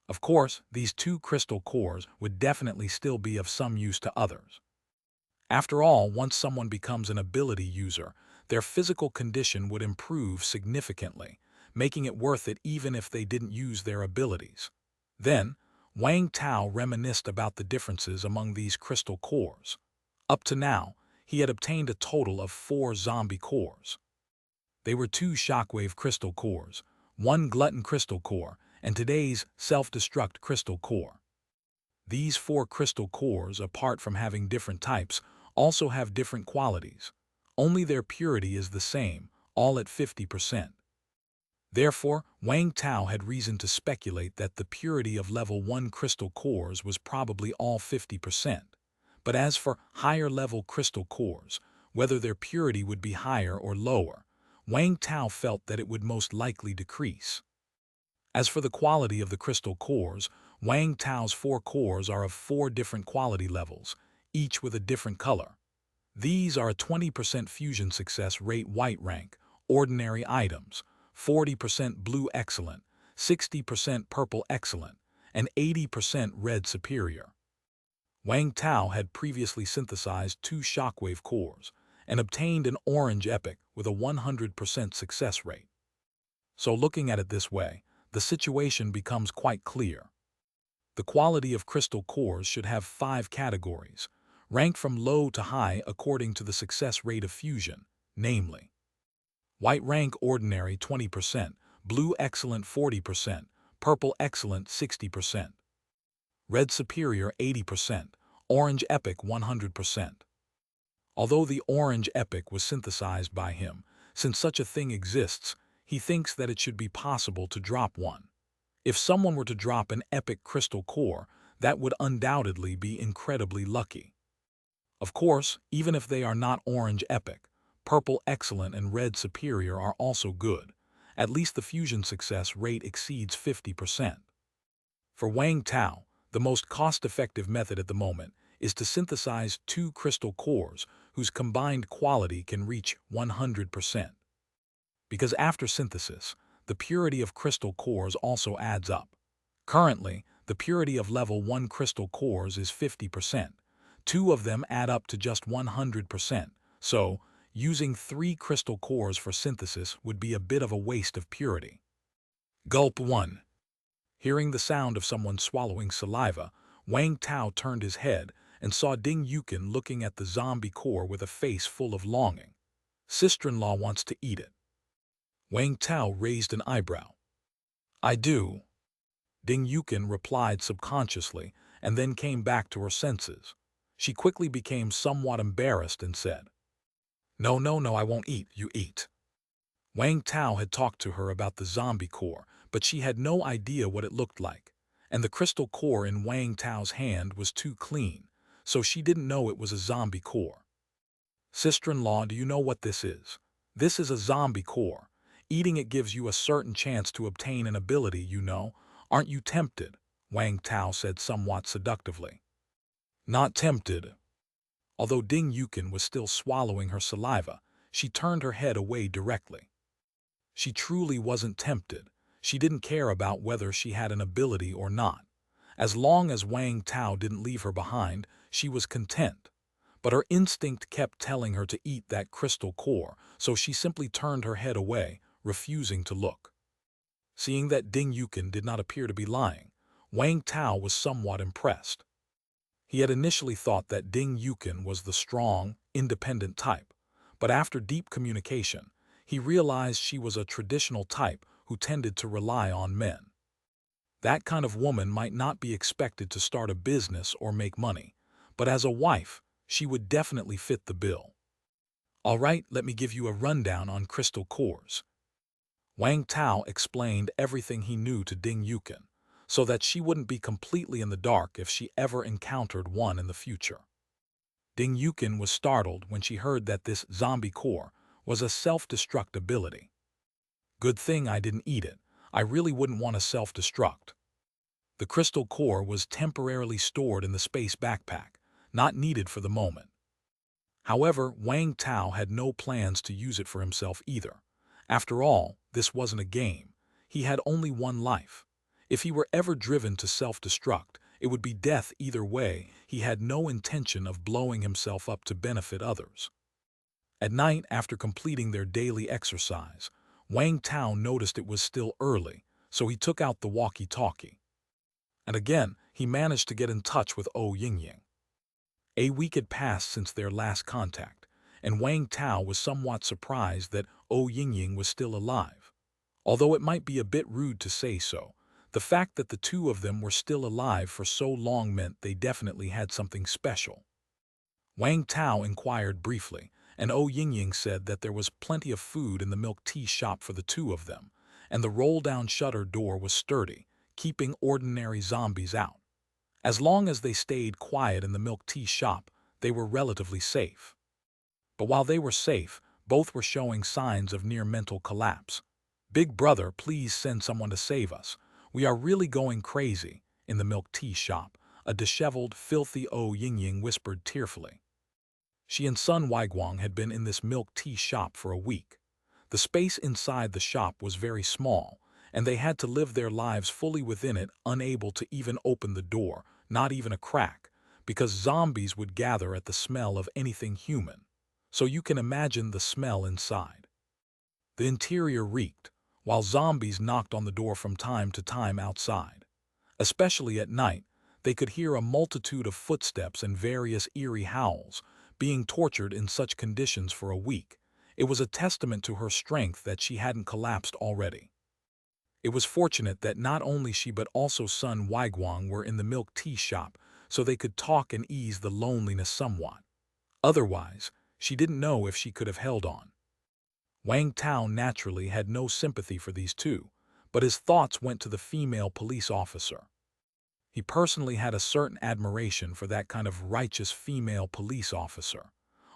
Of course, these 2 crystal cores would definitely still be of some use to others. After all, once someone becomes an ability user, their physical condition would improve significantly, making it worth it even if they didn't use their abilities. Then, Wang Tao reminisced about the differences among these crystal cores. Up to now, he had obtained a total of 4 zombie cores. They were 2 shockwave crystal cores, 1 glutton crystal core, and today's self-destruct crystal core. These 4 crystal cores, apart from having different types, also have different qualities. Only their purity is the same, all at 50%. Therefore, Wang Tao had reason to speculate that the purity of level 1 crystal cores was probably all 50%. But as for higher-level crystal cores, whether their purity would be higher or lower, Wang Tao felt that it would most likely decrease. As for the quality of the crystal cores, Wang Tao's 4 cores are of 4 different quality levels, each with a different color. These are a 20% fusion success rate white rank, ordinary items, 40% blue excellent, 60% purple excellent, and 80% red superior. Wang Tao had previously synthesized 2 shockwave cores and obtained an orange epic with a 100% success rate. So looking at it this way, the situation becomes quite clear. The quality of crystal cores should have 5 categories, ranked from low to high according to the success rate of fusion, namely: white rank ordinary 20%, blue excellent 40%, purple excellent 60%, red superior 80%, orange epic 100%. Although the orange epic was synthesized by him, since such a thing exists, he thinks that it should be possible to drop one. If someone were to drop an epic crystal core, that would undoubtedly be incredibly lucky. Of course, even if they are not orange epic, purple excellent and red superior are also good. At least the fusion success rate exceeds 50%. For Wang Tao, the most cost-effective method at the moment is to synthesize 2 crystal cores whose combined quality can reach 100%. Because after synthesis, the purity of crystal cores also adds up. Currently, the purity of level 1 crystal cores is 50%. 2 of them add up to just 100%, so using 3 crystal cores for synthesis would be a bit of a waste of purity. Gulp 1. Hearing the sound of someone swallowing saliva, Wang Tao turned his head and saw Ding Yukin looking at the zombie core with a face full of longing. Sister-in-law wants to eat it. Wang Tao raised an eyebrow. I do. Ding Yukin replied subconsciously and then came back to her senses. She quickly became somewhat embarrassed and said, No, I won't eat, you eat. Wang Tao had talked to her about the zombie core, but she had no idea what it looked like, and the crystal core in Wang Tao's hand was too clean, so she didn't know it was a zombie core. Sister-in-law, do you know what this is? This is a zombie core. Eating it gives you a certain chance to obtain an ability, you know. Aren't you tempted? Wang Tao said somewhat seductively. Not tempted. Although Ding Yukin was still swallowing her saliva, she turned her head away directly. She truly wasn't tempted. She didn't care about whether she had an ability or not. As long as Wang Tao didn't leave her behind, she was content. But her instinct kept telling her to eat that crystal core, so she simply turned her head away, refusing to look. Seeing that Ding Yukin did not appear to be lying, Wang Tao was somewhat impressed. He had initially thought that Ding Yukin was the strong, independent type, but after deep communication, he realized she was a traditional type who tended to rely on men. That kind of woman might not be expected to start a business or make money, but as a wife, she would definitely fit the bill. All right, let me give you a rundown on crystal cores. Wang Tao explained everything he knew to Ding Yukin, so that she wouldn't be completely in the dark if she ever encountered one in the future. Ding Yukin was startled when she heard that this zombie core was a self-destruct ability. Good thing I didn't eat it. I really wouldn't want to self-destruct. The crystal core was temporarily stored in the space backpack, not needed for the moment. However, Wang Tao had no plans to use it for himself either. After all, this wasn't a game. He had only one life. If he were ever driven to self-destruct, it would be death either way. He had no intention of blowing himself up to benefit others. At night, after completing their daily exercise, Wang Tao noticed it was still early, so he took out the walkie-talkie. And again, he managed to get in touch with Yingying. A week had passed since their last contact, and Wang Tao was somewhat surprised that Yingying was still alive. Although it might be a bit rude to say so, the fact that the two of them were still alive for so long meant they definitely had something special. Wang Tao inquired briefly, and Yingying said that there was plenty of food in the milk tea shop for the two of them, and the roll-down shutter door was sturdy, keeping ordinary zombies out. As long as they stayed quiet in the milk tea shop, they were relatively safe. But while they were safe, both were showing signs of near mental collapse. Big brother, please send someone to save us. We are really going crazy. In the milk tea shop, a disheveled, filthy Yingying whispered tearfully. She and son Waiguang had been in this milk tea shop for a week. The space inside the shop was very small, and they had to live their lives fully within it, unable to even open the door, not even a crack, because zombies would gather at the smell of anything human. So you can imagine the smell inside. The interior reeked, while zombies knocked on the door from time to time outside. Especially at night, they could hear a multitude of footsteps and various eerie howls. Being tortured in such conditions for a week, it was a testament to her strength that she hadn't collapsed already. It was fortunate that not only she but also son Waiguang were in the milk tea shop, so they could talk and ease the loneliness somewhat. Otherwise, she didn't know if she could have held on. Wang Tao naturally had no sympathy for these two, but his thoughts went to the female police officer. He personally had a certain admiration for that kind of righteous female police officer.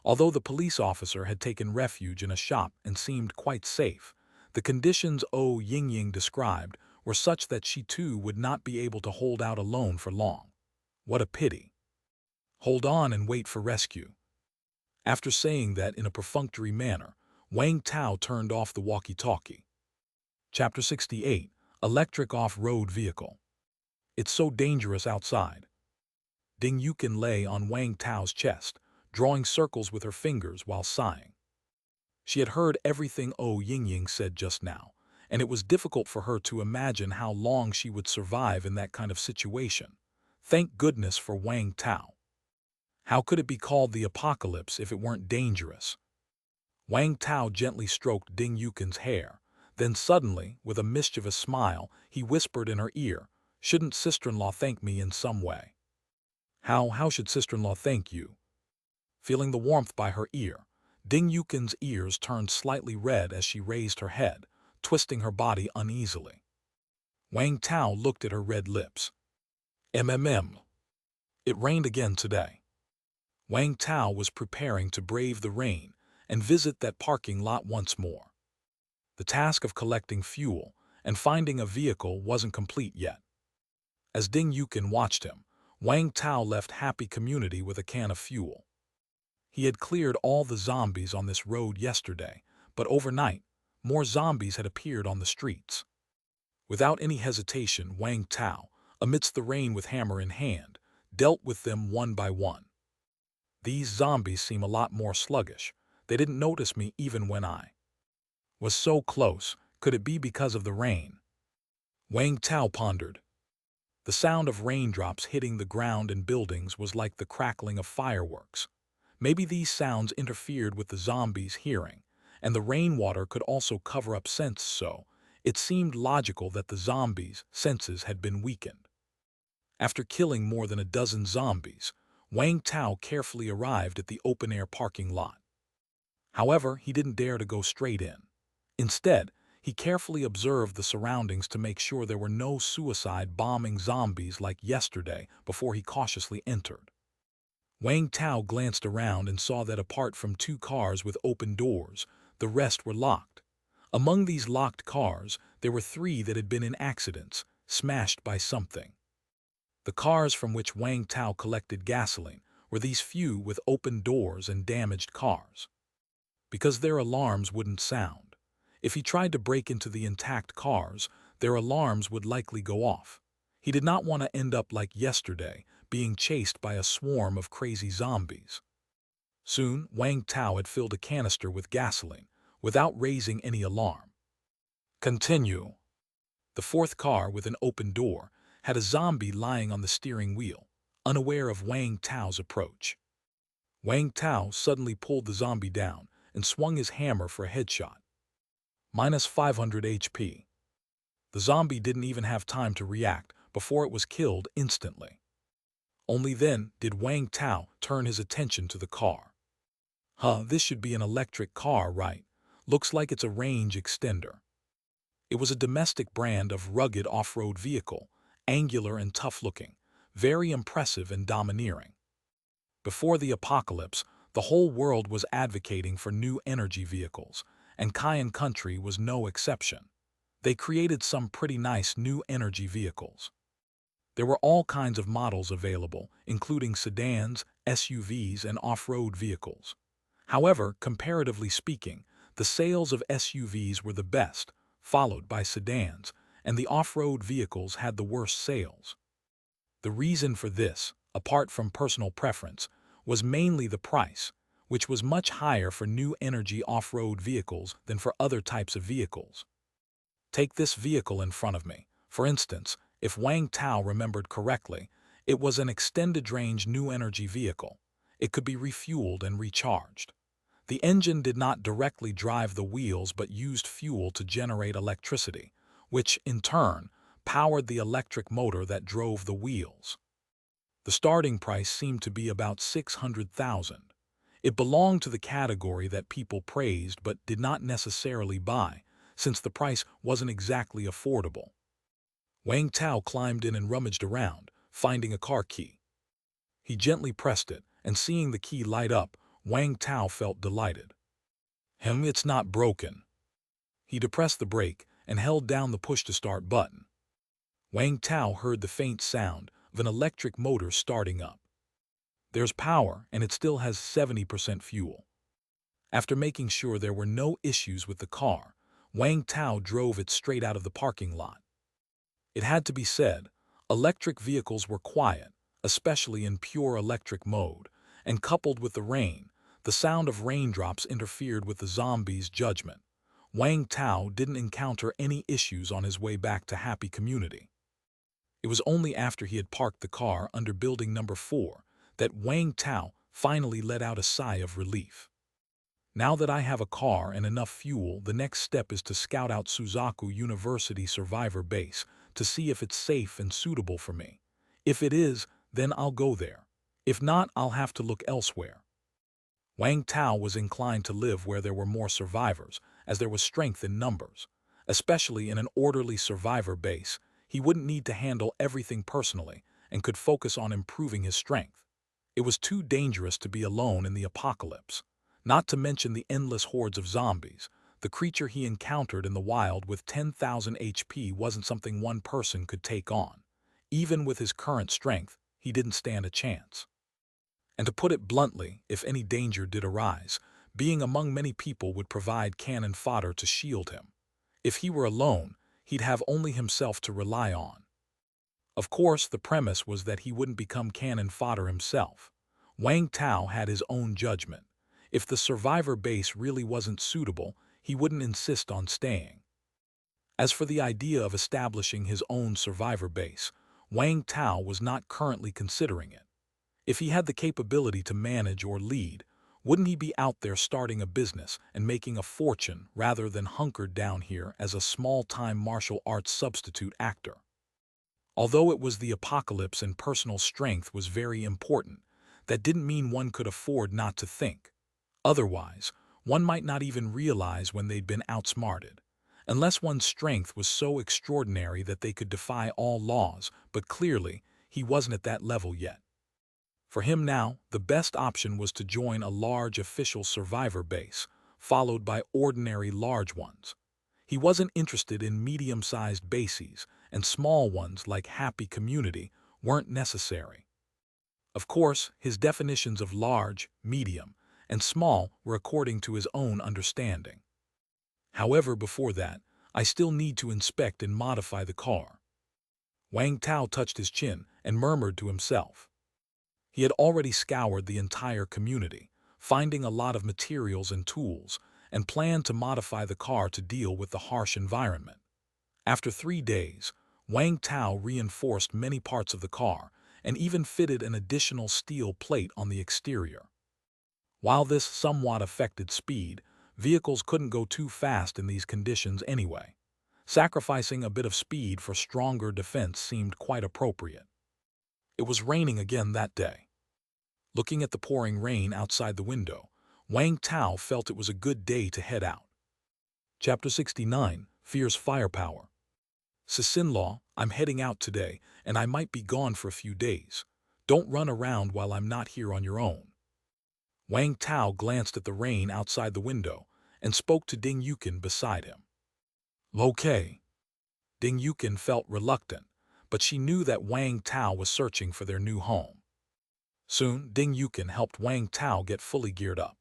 Although the police officer had taken refuge in a shop and seemed quite safe, the conditions Yingying described were such that she too would not be able to hold out alone for long. What a pity. Hold on and wait for rescue. After saying that in a perfunctory manner, Wang Tao turned off the walkie-talkie. Chapter 68, Electric Off-Road Vehicle. It's so dangerous outside. Ding Yukin lay on Wang Tao's chest, drawing circles with her fingers while sighing. She had heard everything Yingying said just now, and it was difficult for her to imagine how long she would survive in that kind of situation. Thank goodness for Wang Tao. How could it be called the apocalypse if it weren't dangerous? Wang Tao gently stroked Ding Yukin's hair. Then suddenly, with a mischievous smile, he whispered in her ear, "Shouldn't sister-in-law thank me in some way?" How should sister-in-law thank you?" Feeling the warmth by her ear, Ding Yukin's ears turned slightly red as she raised her head, twisting her body uneasily. Wang Tao looked at her red lips. "MMM. It rained again today." Wang Tao was preparing to brave the rain and visit that parking lot once more. The task of collecting fuel and finding a vehicle wasn't complete yet. As Ding Yukin watched him, Wang Tao left Happy Community with a can of fuel. He had cleared all the zombies on this road yesterday, but overnight, more zombies had appeared on the streets. Without any hesitation, Wang Tao, amidst the rain with hammer in hand, dealt with them one by one. These zombies seem a lot more sluggish. They didn't notice me even when I was so close. Could it be because of the rain? Wang Tao pondered. The sound of raindrops hitting the ground and buildings was like the crackling of fireworks. Maybe these sounds interfered with the zombies' hearing, and the rainwater could also cover up scents, so it seemed logical that the zombies' senses had been weakened. After killing more than a dozen zombies, Wang Tao carefully arrived at the open-air parking lot. However, he didn't dare to go straight in. Instead, he carefully observed the surroundings to make sure there were no suicide-bombing zombies like yesterday before he cautiously entered. Wang Tao glanced around and saw that apart from 2 cars with open doors, the rest were locked. Among these locked cars, there were 3 that had been in accidents, smashed by something. The cars from which Wang Tao collected gasoline were these few with open doors and damaged cars. Because their alarms wouldn't sound. If he tried to break into the intact cars, their alarms would likely go off. He did not want to end up like yesterday, being chased by a swarm of crazy zombies. Soon, Wang Tao had filled a canister with gasoline, without raising any alarm. Continue. The 4th car with an open door had a zombie lying on the steering wheel, unaware of Wang Tao's approach. Wang Tao suddenly pulled the zombie down and swung his hammer for a headshot. -500 HP. The zombie didn't even have time to react before it was killed instantly. Only then did Wang Tao turn his attention to the car. This should be an electric car, right? Looks like it's a range extender. It was a domestic brand of rugged off-road vehicle, angular and tough-looking, very impressive and domineering. Before the apocalypse, the whole world was advocating for new energy vehicles, and Cayenne Country was no exception. They created some pretty nice new energy vehicles. There were all kinds of models available, including sedans, SUVs, and off-road vehicles. However, comparatively speaking, the sales of SUVs were the best, followed by sedans, and the off-road vehicles had the worst sales. The reason for this, apart from personal preference, was mainly the price, which was much higher for new energy off-road vehicles than for other types of vehicles. Take this vehicle in front of me. For instance, if Wang Tao remembered correctly, it was an extended-range new energy vehicle. It could be refueled and recharged. The engine did not directly drive the wheels but used fuel to generate electricity, which, in turn, powered the electric motor that drove the wheels. The starting price seemed to be about 600,000. It belonged to the category that people praised but did not necessarily buy, since the price wasn't exactly affordable. Wang Tao climbed in and rummaged around, finding a car key. He gently pressed it, and seeing the key light up, Wang Tao felt delighted. It's not broken. He depressed the brake and held down the push-to-start button. Wang Tao heard the faint sound of an electric motor starting up. There's power, and it still has 70% fuel. After making sure there were no issues with the car, Wang Tao drove it straight out of the parking lot. It had to be said, electric vehicles were quiet, especially in pure electric mode, and coupled with the rain, the sound of raindrops interfered with the zombies' judgment. Wang Tao didn't encounter any issues on his way back to Happy Community. It was only after he had parked the car under building number 4 that Wang Tao finally let out a sigh of relief. Now that I have a car and enough fuel, the next step is to scout out Suzaku University Survivor Base to see if it's safe and suitable for me. If it is, then I'll go there. If not, I'll have to look elsewhere. Wang Tao was inclined to live where there were more survivors, as there was strength in numbers. Especially in an orderly survivor base, he wouldn't need to handle everything personally and could focus on improving his strength. It was too dangerous to be alone in the apocalypse. Not to mention the endless hordes of zombies. The creature he encountered in the wild with 10,000 HP wasn't something one person could take on. Even with his current strength, he didn't stand a chance. And to put it bluntly, if any danger did arise, being among many people would provide cannon fodder to shield him. If he were alone, he'd have only himself to rely on. Of course, the premise was that he wouldn't become cannon fodder himself. Wang Tao had his own judgment. If the survivor base really wasn't suitable, he wouldn't insist on staying. As for the idea of establishing his own survivor base, Wang Tao was not currently considering it. If he had the capability to manage or lead, wouldn't he be out there starting a business and making a fortune rather than hunkered down here as a small-time martial arts substitute actor? Although it was the apocalypse and personal strength was very important, that didn't mean one could afford not to think. Otherwise, one might not even realize when they'd been outsmarted, unless one's strength was so extraordinary that they could defy all laws, but clearly, he wasn't at that level yet. For him now, the best option was to join a large official survivor base, followed by ordinary large ones. He wasn't interested in medium-sized bases, and small ones like Happy Community weren't necessary. Of course, his definitions of large, medium, and small were according to his own understanding. However, before that, I still need to inspect and modify the car. Wang Tao touched his chin and murmured to himself. He had already scoured the entire community, finding a lot of materials and tools, and planned to modify the car to deal with the harsh environment. After 3 days, Wang Tao reinforced many parts of the car and even fitted an additional steel plate on the exterior. While this somewhat affected speed, vehicles couldn't go too fast in these conditions anyway. Sacrificing a bit of speed for stronger defense seemed quite appropriate. It was raining again that day. Looking at the pouring rain outside the window, Wang Tao felt it was a good day to head out. Chapter 69, Fierce Firepower. Sis-in-law, I'm heading out today, and I might be gone for a few days. Don't run around while I'm not here on your own. Wang Tao glanced at the rain outside the window and spoke to Ding Yukin beside him. Okay. Ding Yukin felt reluctant, but she knew that Wang Tao was searching for their new home. Soon, Ding Yukin helped Wang Tao get fully geared up.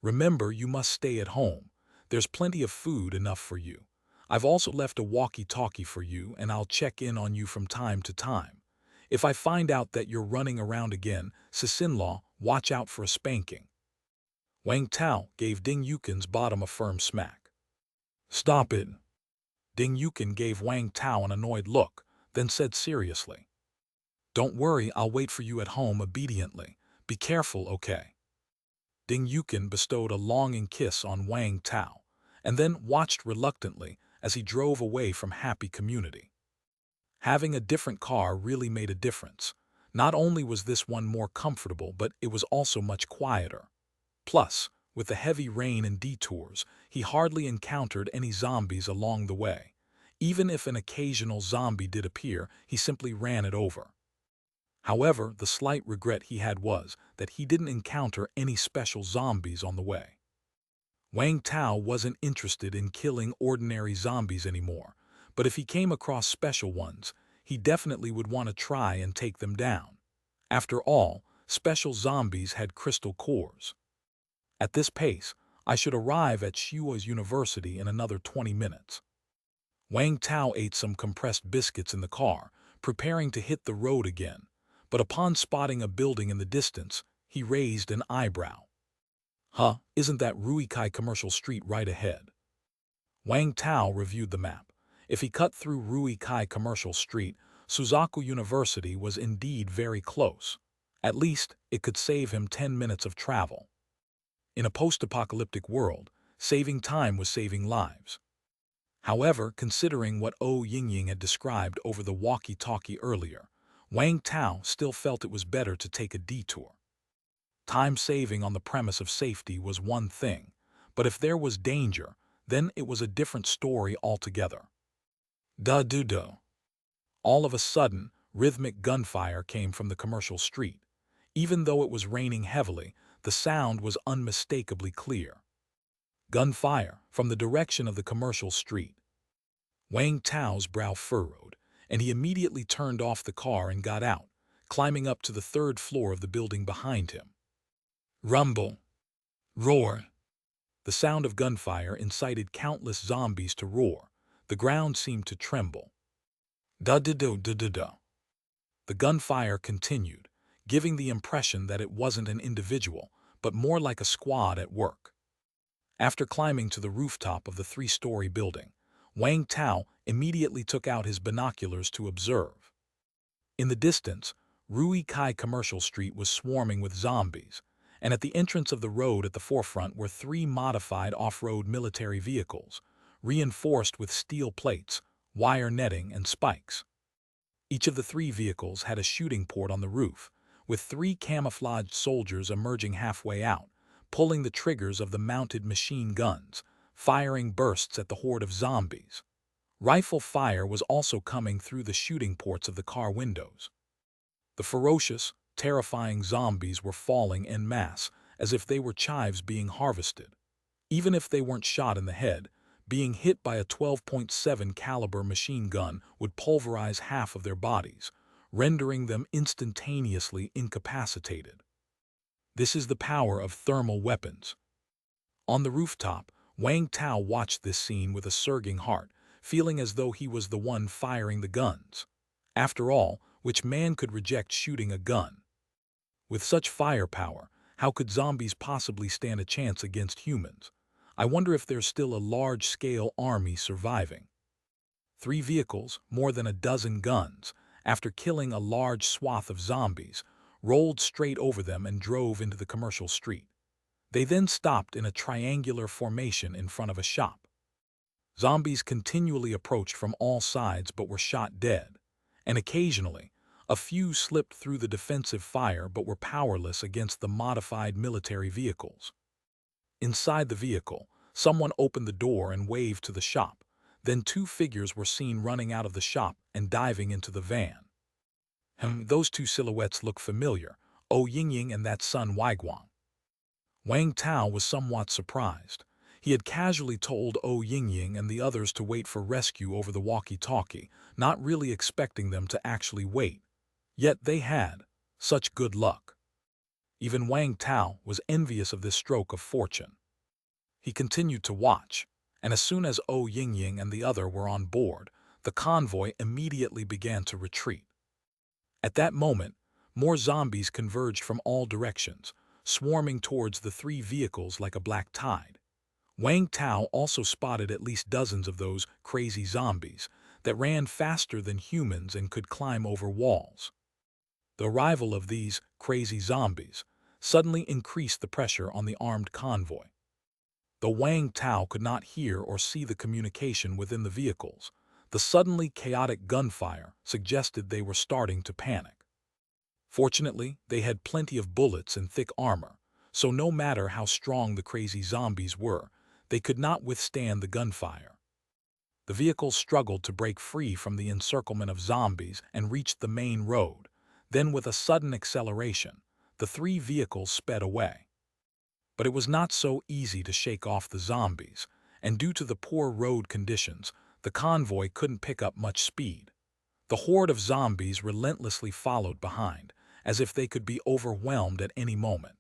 Remember, you must stay at home. There's plenty of food enough for you. I've also left a walkie-talkie for you, and I'll check in on you from time to time. If I find out that you're running around again, sis-in-law, watch out for a spanking. Wang Tao gave Ding Yukin's bottom a firm smack. Stop it. Ding Yukin gave Wang Tao an annoyed look, then said seriously. Don't worry, I'll wait for you at home obediently. Be careful, okay? Ding Yukin bestowed a longing kiss on Wang Tao, and then watched reluctantly as he drove away from Happy Community. Having a different car really made a difference. Not only was this one more comfortable, but it was also much quieter. Plus, with the heavy rain and detours, he hardly encountered any zombies along the way. Even if an occasional zombie did appear, he simply ran it over. However, the slight regret he had was that he didn't encounter any special zombies on the way. Wang Tao wasn't interested in killing ordinary zombies anymore, but if he came across special ones, he definitely would want to try and take them down. After all, special zombies had crystal cores. At this pace, I should arrive at Shua's University in another 20 minutes. Wang Tao ate some compressed biscuits in the car, preparing to hit the road again, but upon spotting a building in the distance, he raised an eyebrow. Huh, isn't that Ruikai Commercial Street right ahead? Wang Tao reviewed the map. If he cut through Ruikai Commercial Street, Suzaku University was indeed very close. At least, it could save him 10 minutes of travel. In a post-apocalyptic world, saving time was saving lives. However, considering what Yingying had described over the walkie-talkie earlier, Wang Tao still felt it was better to take a detour. Time saving on the premise of safety was one thing, but if there was danger, then it was a different story altogether. Da-do-do. All of a sudden, rhythmic gunfire came from the commercial street. Even though it was raining heavily, the sound was unmistakably clear. Gunfire from the direction of the commercial street. Wang Tao's brow furrowed, and he immediately turned off the car and got out, climbing up to the third floor of the building behind him. Rumble. Roar. The sound of gunfire incited countless zombies to roar. The ground seemed to tremble. Da-da-do-da-da-da. The gunfire continued, giving the impression that it wasn't an individual, but more like a squad at work. After climbing to the rooftop of the 3-story building, Wang Tao immediately took out his binoculars to observe. In the distance, Ruikai Commercial Street was swarming with zombies, and at the entrance of the road at the forefront were 3 modified off-road military vehicles, reinforced with steel plates, wire netting, and spikes. Each of the 3 vehicles had a shooting port on the roof, with 3 camouflaged soldiers emerging halfway out, pulling the triggers of the mounted machine guns, firing bursts at the horde of zombies. Rifle fire was also coming through the shooting ports of the car windows. The ferocious, terrifying zombies were falling en masse, as if they were chives being harvested. Even if they weren't shot in the head, being hit by a 12.7 caliber machine gun would pulverize half of their bodies, rendering them instantaneously incapacitated. This is the power of thermal weapons. On the rooftop, Wang Tao watched this scene with a surging heart, feeling as though he was the one firing the guns. After all, which man could reject shooting a gun? With such firepower, how could zombies possibly stand a chance against humans? I wonder if there's still a large-scale army surviving. 3 vehicles, more than a dozen guns, after killing a large swath of zombies, rolled straight over them and drove into the commercial street. They then stopped in a triangular formation in front of a shop. Zombies continually approached from all sides but were shot dead, and occasionally, a few slipped through the defensive fire but were powerless against the modified military vehicles. Inside the vehicle, someone opened the door and waved to the shop. Then 2 figures were seen running out of the shop and diving into the van. Those 2 silhouettes look familiar, Yingying and that son Waiguang. Wang Tao was somewhat surprised. He had casually told Ying and the others to wait for rescue over the walkie-talkie, not really expecting them to actually wait. Yet they had. Such good luck. Even Wang Tao was envious of this stroke of fortune. He continued to watch, and as soon as Ying and the other were on board, the convoy immediately began to retreat. At that moment, more zombies converged from all directions, swarming towards the three vehicles like a black tide. Wang Tao also spotted at least dozens of those crazy zombies that ran faster than humans and could climb over walls. The arrival of these crazy zombies suddenly increased the pressure on the armed convoy. Though Wang Tao could not hear or see the communication within the vehicles, the suddenly chaotic gunfire suggested they were starting to panic. Fortunately, they had plenty of bullets and thick armor, so no matter how strong the crazy zombies were, they could not withstand the gunfire. The vehicles struggled to break free from the encirclement of zombies and reached the main road. Then, with a sudden acceleration, the three vehicles sped away. But it was not so easy to shake off the zombies, and due to the poor road conditions, the convoy couldn't pick up much speed. The horde of zombies relentlessly followed behind, as if they could be overwhelmed at any moment.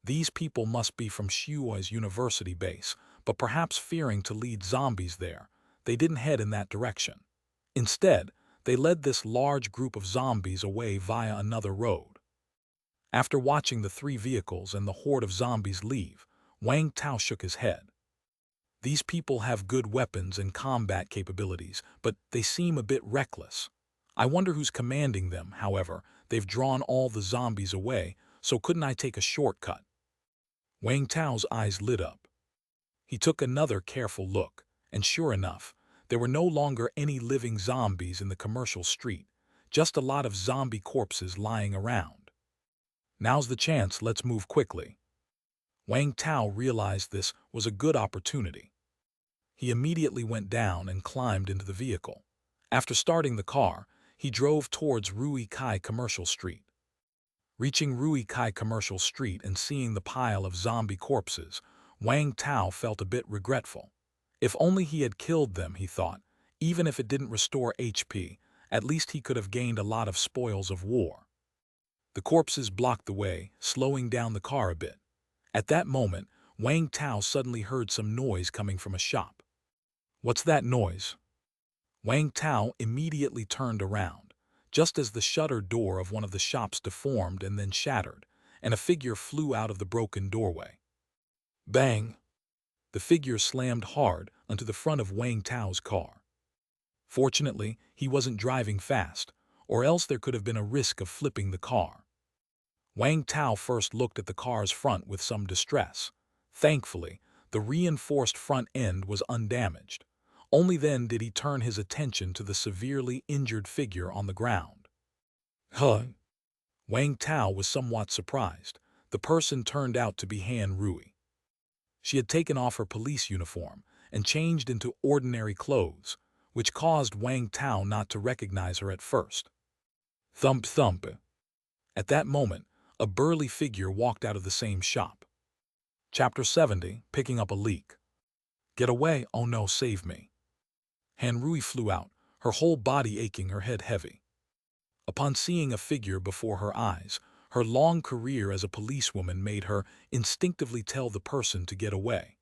These people must be from Shuai's university base, but perhaps fearing to lead zombies there, they didn't head in that direction. Instead, they led this large group of zombies away via another road. After watching the three vehicles and the horde of zombies leave, Wang Tao shook his head. These people have good weapons and combat capabilities, but they seem a bit reckless. I wonder who's commanding them. However, they've drawn all the zombies away, so couldn't I take a shortcut? Wang Tao's eyes lit up. He took another careful look, and sure enough, there were no longer any living zombies in the commercial street, just a lot of zombie corpses lying around. Now's the chance, let's move quickly. Wang Tao realized this was a good opportunity. He immediately went down and climbed into the vehicle. After starting the car, he drove towards Rui Kai Commercial Street. Reaching Rui Kai Commercial Street and seeing the pile of zombie corpses, Wang Tao felt a bit regretful. If only he had killed them, he thought. Even if it didn't restore HP, at least he could have gained a lot of spoils of war. The corpses blocked the way, slowing down the car a bit. At that moment, Wang Tao suddenly heard some noise coming from a shop. What's that noise? Wang Tao immediately turned around, just as the shutter door of one of the shops deformed and then shattered, and a figure flew out of the broken doorway. Bang! The figure slammed hard onto the front of Wang Tao's car. Fortunately, he wasn't driving fast, or else there could have been a risk of flipping the car. Wang Tao first looked at the car's front with some distress. Thankfully, the reinforced front end was undamaged. Only then did he turn his attention to the severely injured figure on the ground. Huh? Wang Tao was somewhat surprised. The person turned out to be Han Rui. She had taken off her police uniform and changed into ordinary clothes, which caused Wang Tao not to recognize her at first. Thump thump. At that moment, a burly figure walked out of the same shop. Chapter 70, Picking Up a Leak. Get away, oh no, save me. Han Rui flew out, her whole body aching, her head heavy. Upon seeing a figure before her eyes, her long career as a policewoman made her instinctively tell the person to get away.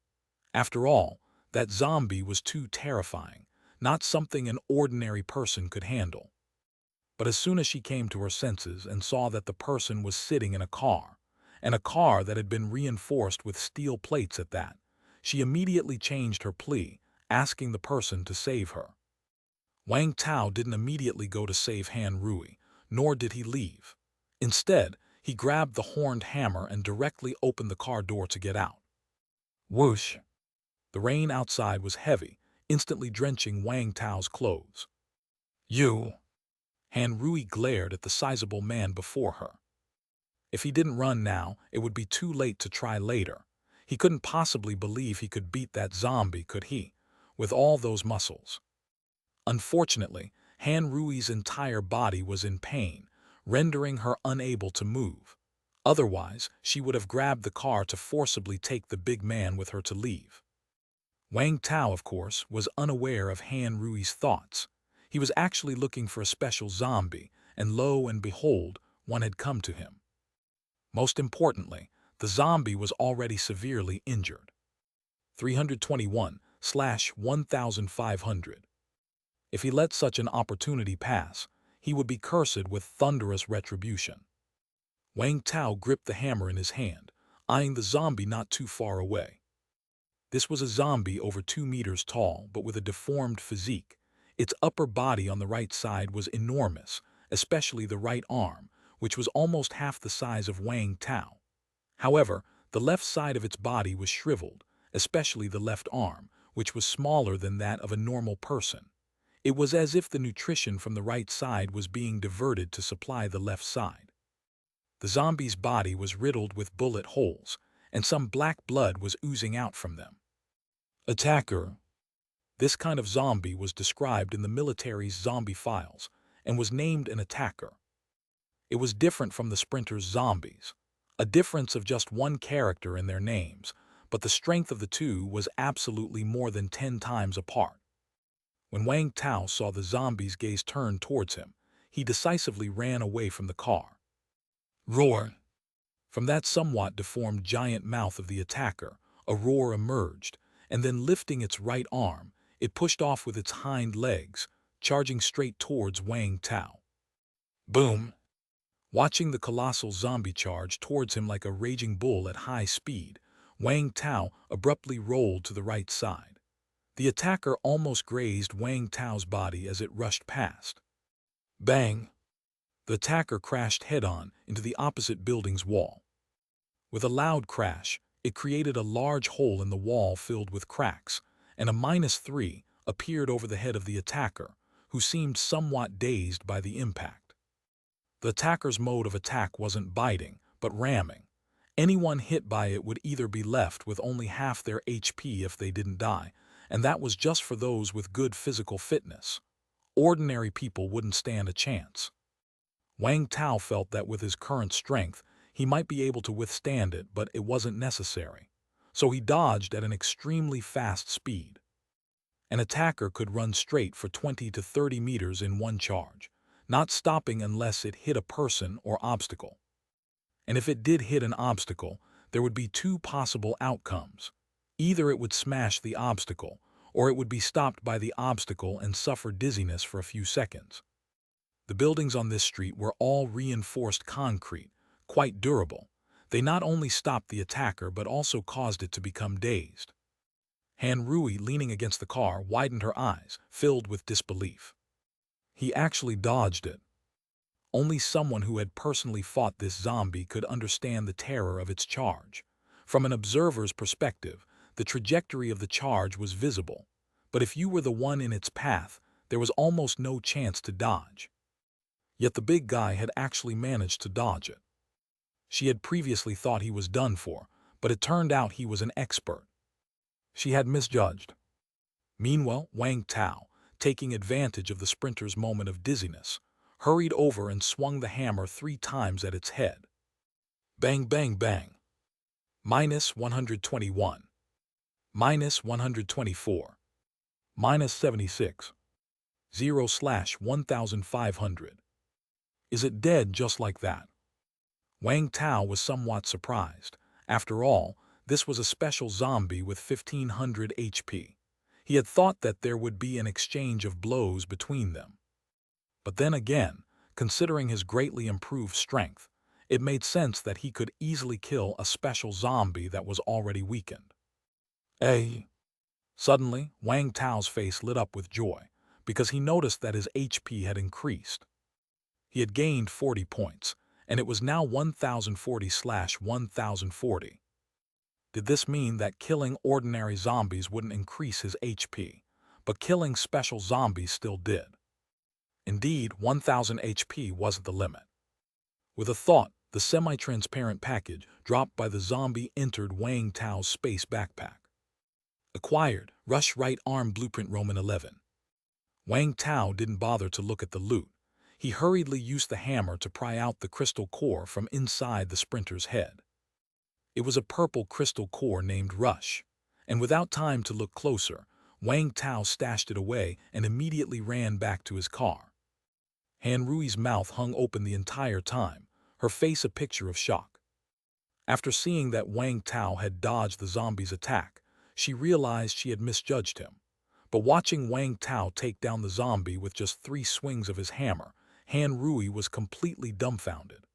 After all, that zombie was too terrifying, not something an ordinary person could handle. But as soon as she came to her senses and saw that the person was sitting in a car, and a car that had been reinforced with steel plates at that, she immediately changed her plea, asking the person to save her. Wang Tao didn't immediately go to save Han Rui, nor did he leave. Instead, he grabbed the horned hammer and directly opened the car door to get out. Whoosh! The rain outside was heavy, instantly drenching Wang Tao's clothes. You! Han Rui glared at the sizable man before her. If he didn't run now, it would be too late to try later. He couldn't possibly believe he could beat that zombie, could he? With all those muscles. Unfortunately, Han Rui's entire body was in pain, rendering her unable to move. Otherwise, she would have grabbed the car to forcibly take the big man with her to leave. Wang Tao, of course, was unaware of Han Rui's thoughts. He was actually looking for a special zombie, and lo and behold, one had come to him. Most importantly, the zombie was already severely injured. 321/1500. If he let such an opportunity pass, he would be cursed with thunderous retribution. Wang Tao gripped the hammer in his hand, eyeing the zombie not too far away. This was a zombie over 2 meters tall, but with a deformed physique. Its upper body on the right side was enormous, especially the right arm, which was almost half the size of Wang Tao. However, the left side of its body was shriveled, especially the left arm, which was smaller than that of a normal person. It was as if the nutrition from the right side was being diverted to supply the left side. The zombie's body was riddled with bullet holes, and some black blood was oozing out from them. Attacker. This kind of zombie was described in the military's zombie files and was named an attacker. It was different from the Sprinter's zombies, a difference of just one character in their names, but the strength of the two was absolutely more than 10 times apart. When Wang Tao saw the zombie's gaze turn towards him, he decisively ran away from the car. Roar! From that somewhat deformed giant mouth of the attacker, a roar emerged, and then lifting its right arm, it pushed off with its hind legs, charging straight towards Wang Tao. Boom! Watching the colossal zombie charge towards him like a raging bull at high speed, Wang Tao abruptly rolled to the right side. The attacker almost grazed Wang Tao's body as it rushed past. Bang! The attacker crashed head-on into the opposite building's wall. With a loud crash, it created a large hole in the wall filled with cracks, and a -3 appeared over the head of the attacker, who seemed somewhat dazed by the impact. The attacker's mode of attack wasn't biting, but ramming. Anyone hit by it would either be left with only half their HP if they didn't die, and that was just for those with good physical fitness. Ordinary people wouldn't stand a chance. Wang Tao felt that with his current strength, he might be able to withstand it, but it wasn't necessary. So he dodged at an extremely fast speed. An attacker could run straight for 20 to 30 meters in one charge, not stopping unless it hit a person or obstacle. And if it did hit an obstacle, there would be 2 possible outcomes. Either it would smash the obstacle, or it would be stopped by the obstacle and suffer dizziness for a few seconds. The buildings on this street were all reinforced concrete, quite durable. They not only stopped the attacker but also caused it to become dazed. Han Rui, leaning against the car, widened her eyes, filled with disbelief. He actually dodged it. Only someone who had personally fought this zombie could understand the terror of its charge. From an observer's perspective, the trajectory of the charge was visible, but if you were the one in its path, there was almost no chance to dodge. Yet the big guy had actually managed to dodge it. She had previously thought he was done for, but it turned out he was an expert. She had misjudged. Meanwhile, Wang Tao, taking advantage of the Sprinter's moment of dizziness, hurried over and swung the hammer 3 times at its head. Bang, bang, bang. -121. -124. -76. 0/1500. Is it dead just like that? Wang Tao was somewhat surprised. After all, this was a special zombie with 1500 HP. He had thought that there would be an exchange of blows between them. But then again, considering his greatly improved strength, it made sense that he could easily kill a special zombie that was already weakened. Eh? Suddenly, Wang Tao's face lit up with joy, because he noticed that his HP had increased. He had gained 40 points, and it was now 1040/1040. Did this mean that killing ordinary zombies wouldn't increase his HP, but killing special zombies still did? Indeed, 1000 HP wasn't the limit. With a thought, the semi-transparent package dropped by the zombie entered Wang Tao's space backpack. Acquired, Rush Right Arm Blueprint Roman 11. Wang Tao didn't bother to look at the loot. He hurriedly used the hammer to pry out the crystal core from inside the sprinter's head. It was a purple crystal core named Rush, and without time to look closer, Wang Tao stashed it away and immediately ran back to his car. Han Rui's mouth hung open the entire time, her face a picture of shock. After seeing that Wang Tao had dodged the zombie's attack, she realized she had misjudged him. But watching Wang Tao take down the zombie with just 3 swings of his hammer, Han Rui was completely dumbfounded.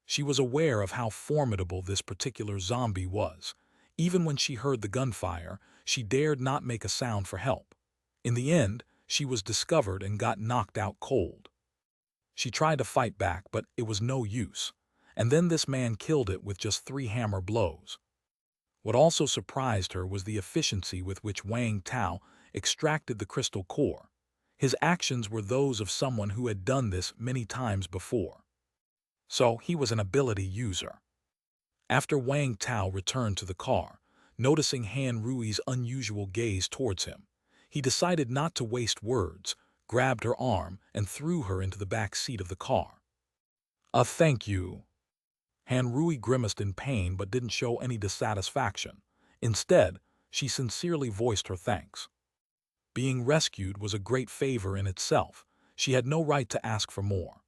She was aware of how formidable this particular zombie was. Even when she heard the gunfire, she dared not make a sound for help. In the end, she was discovered and got knocked out cold. She tried to fight back, but it was no use. And then this man killed it with just 3 hammer blows. What also surprised her was the efficiency with which Wang Tao extracted the crystal core. His actions were those of someone who had done this many times before. So he was an ability user. After Wang Tao returned to the car, noticing Han Rui's unusual gaze towards him, he decided not to waste words, grabbed her arm, and threw her into the back seat of the car. Thank you." Han Rui grimaced in pain but didn't show any dissatisfaction. Instead, she sincerely voiced her thanks. Being rescued was a great favor in itself. She had no right to ask for more.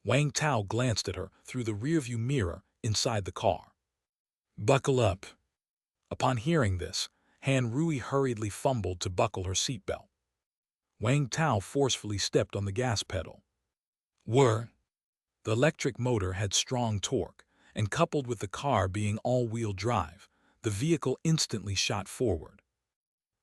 Wang Tao glanced at her through the rearview mirror inside the car. "Buckle up." Upon hearing this, Han Rui hurriedly fumbled to buckle her seatbelt. Wang Tao forcefully stepped on the gas pedal. Whir! The electric motor had strong torque, and coupled with the car being all-wheel drive, the vehicle instantly shot forward.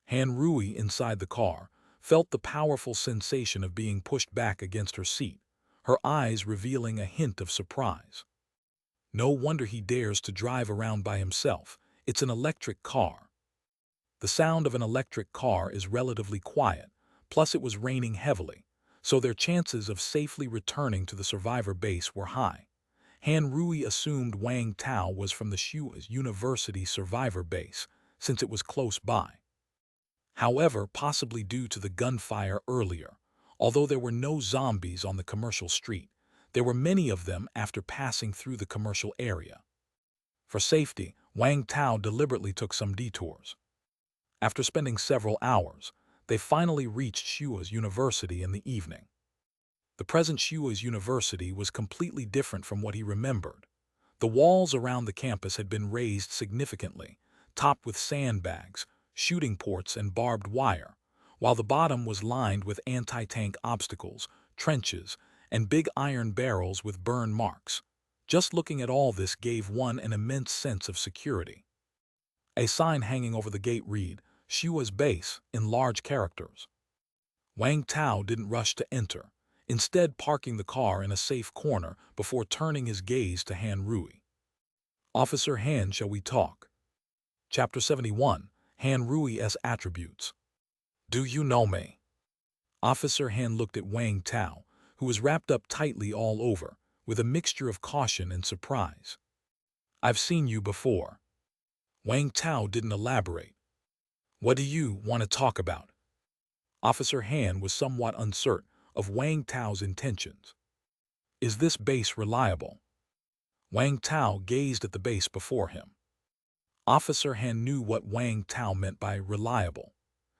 Han Rui, inside the car, felt the powerful sensation of being pushed back against her seat, her eyes revealing a hint of surprise. No wonder he dares to drive around by himself. It's an electric car. The sound of an electric car is relatively quiet, plus it was raining heavily, so their chances of safely returning to the survivor base were high. Han Rui assumed Wang Tao was from the Shua's University survivor base, since it was close by. However, possibly due to the gunfire earlier, although there were no zombies on the commercial street, there were many of them after passing through the commercial area. For safety, Wang Tao deliberately took some detours. After spending several hours, they finally reached Shua's University in the evening. The present Shua's University was completely different from what he remembered. The walls around the campus had been raised significantly, topped with sandbags, shooting ports, and barbed wire, while the bottom was lined with anti-tank obstacles, trenches, and big iron barrels with burn marks. Just looking at all this gave one an immense sense of security. A sign hanging over the gate read, "Shua's Base," in large characters. Wang Tao didn't rush to enter, instead parking the car in a safe corner before turning his gaze to Han Rui. "Officer Han, shall we talk?" Chapter 71, Han Rui's Attributes. "Do you know me?" Officer Han looked at Wang Tao, who was wrapped up tightly all over, with a mixture of caution and surprise. "I've seen you before." Wang Tao didn't elaborate. "What do you want to talk about?" Officer Han was somewhat uncertain of Wang Tao's intentions. "Is this base reliable?" Wang Tao gazed at the base before him. Officer Han knew what Wang Tao meant by reliable.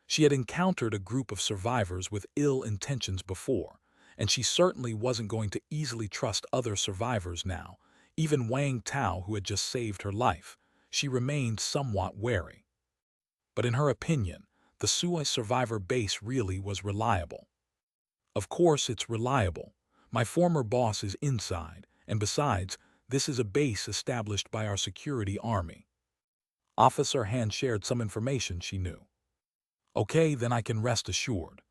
She had encountered a group of survivors with ill intentions before, and she certainly wasn't going to easily trust other survivors now. Even Wang Tao, who had just saved her life, she remained somewhat wary. But in her opinion, the Sui survivor base really was reliable. "Of course it's reliable. My former boss is inside, and besides, this is a base established by our security army." Officer Han shared some information she knew. "Okay, then I can rest assured."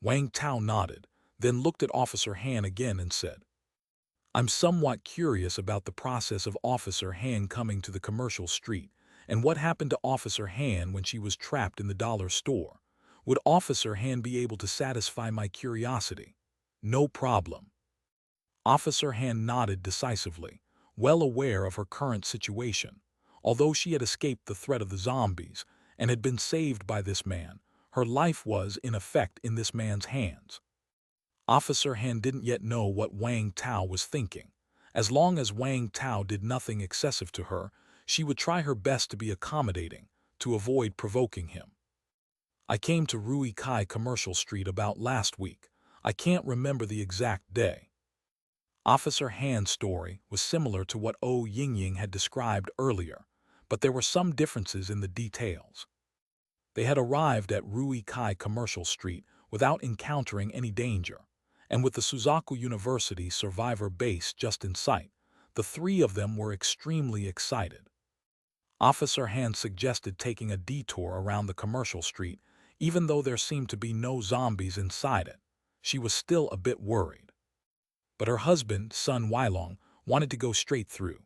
Wang Tao nodded, then looked at Officer Han again and said, "I'm somewhat curious about the process of Officer Han coming to the commercial street, and what happened to Officer Han when she was trapped in the dollar store. Would Officer Han be able to satisfy my curiosity?" "No problem." Officer Han nodded decisively, well aware of her current situation. Although she had escaped the threat of the zombies and had been saved by this man, her life was, in effect, in this man's hands. Officer Han didn't yet know what Wang Tao was thinking. As long as Wang Tao did nothing excessive to her, she would try her best to be accommodating, to avoid provoking him. I came to Rui Kai Commercial Street about last week. I can't remember the exact day. Officer Han's story was similar to what Yingying had described earlier, but there were some differences in the details. They had arrived at Rui Kai Commercial Street without encountering any danger, and with the Suzaku University survivor base just in sight, the three of them were extremely excited. Officer Han suggested taking a detour around the commercial street, even though there seemed to be no zombies inside it. She was still a bit worried. But her husband, Sun Weilong, wanted to go straight through.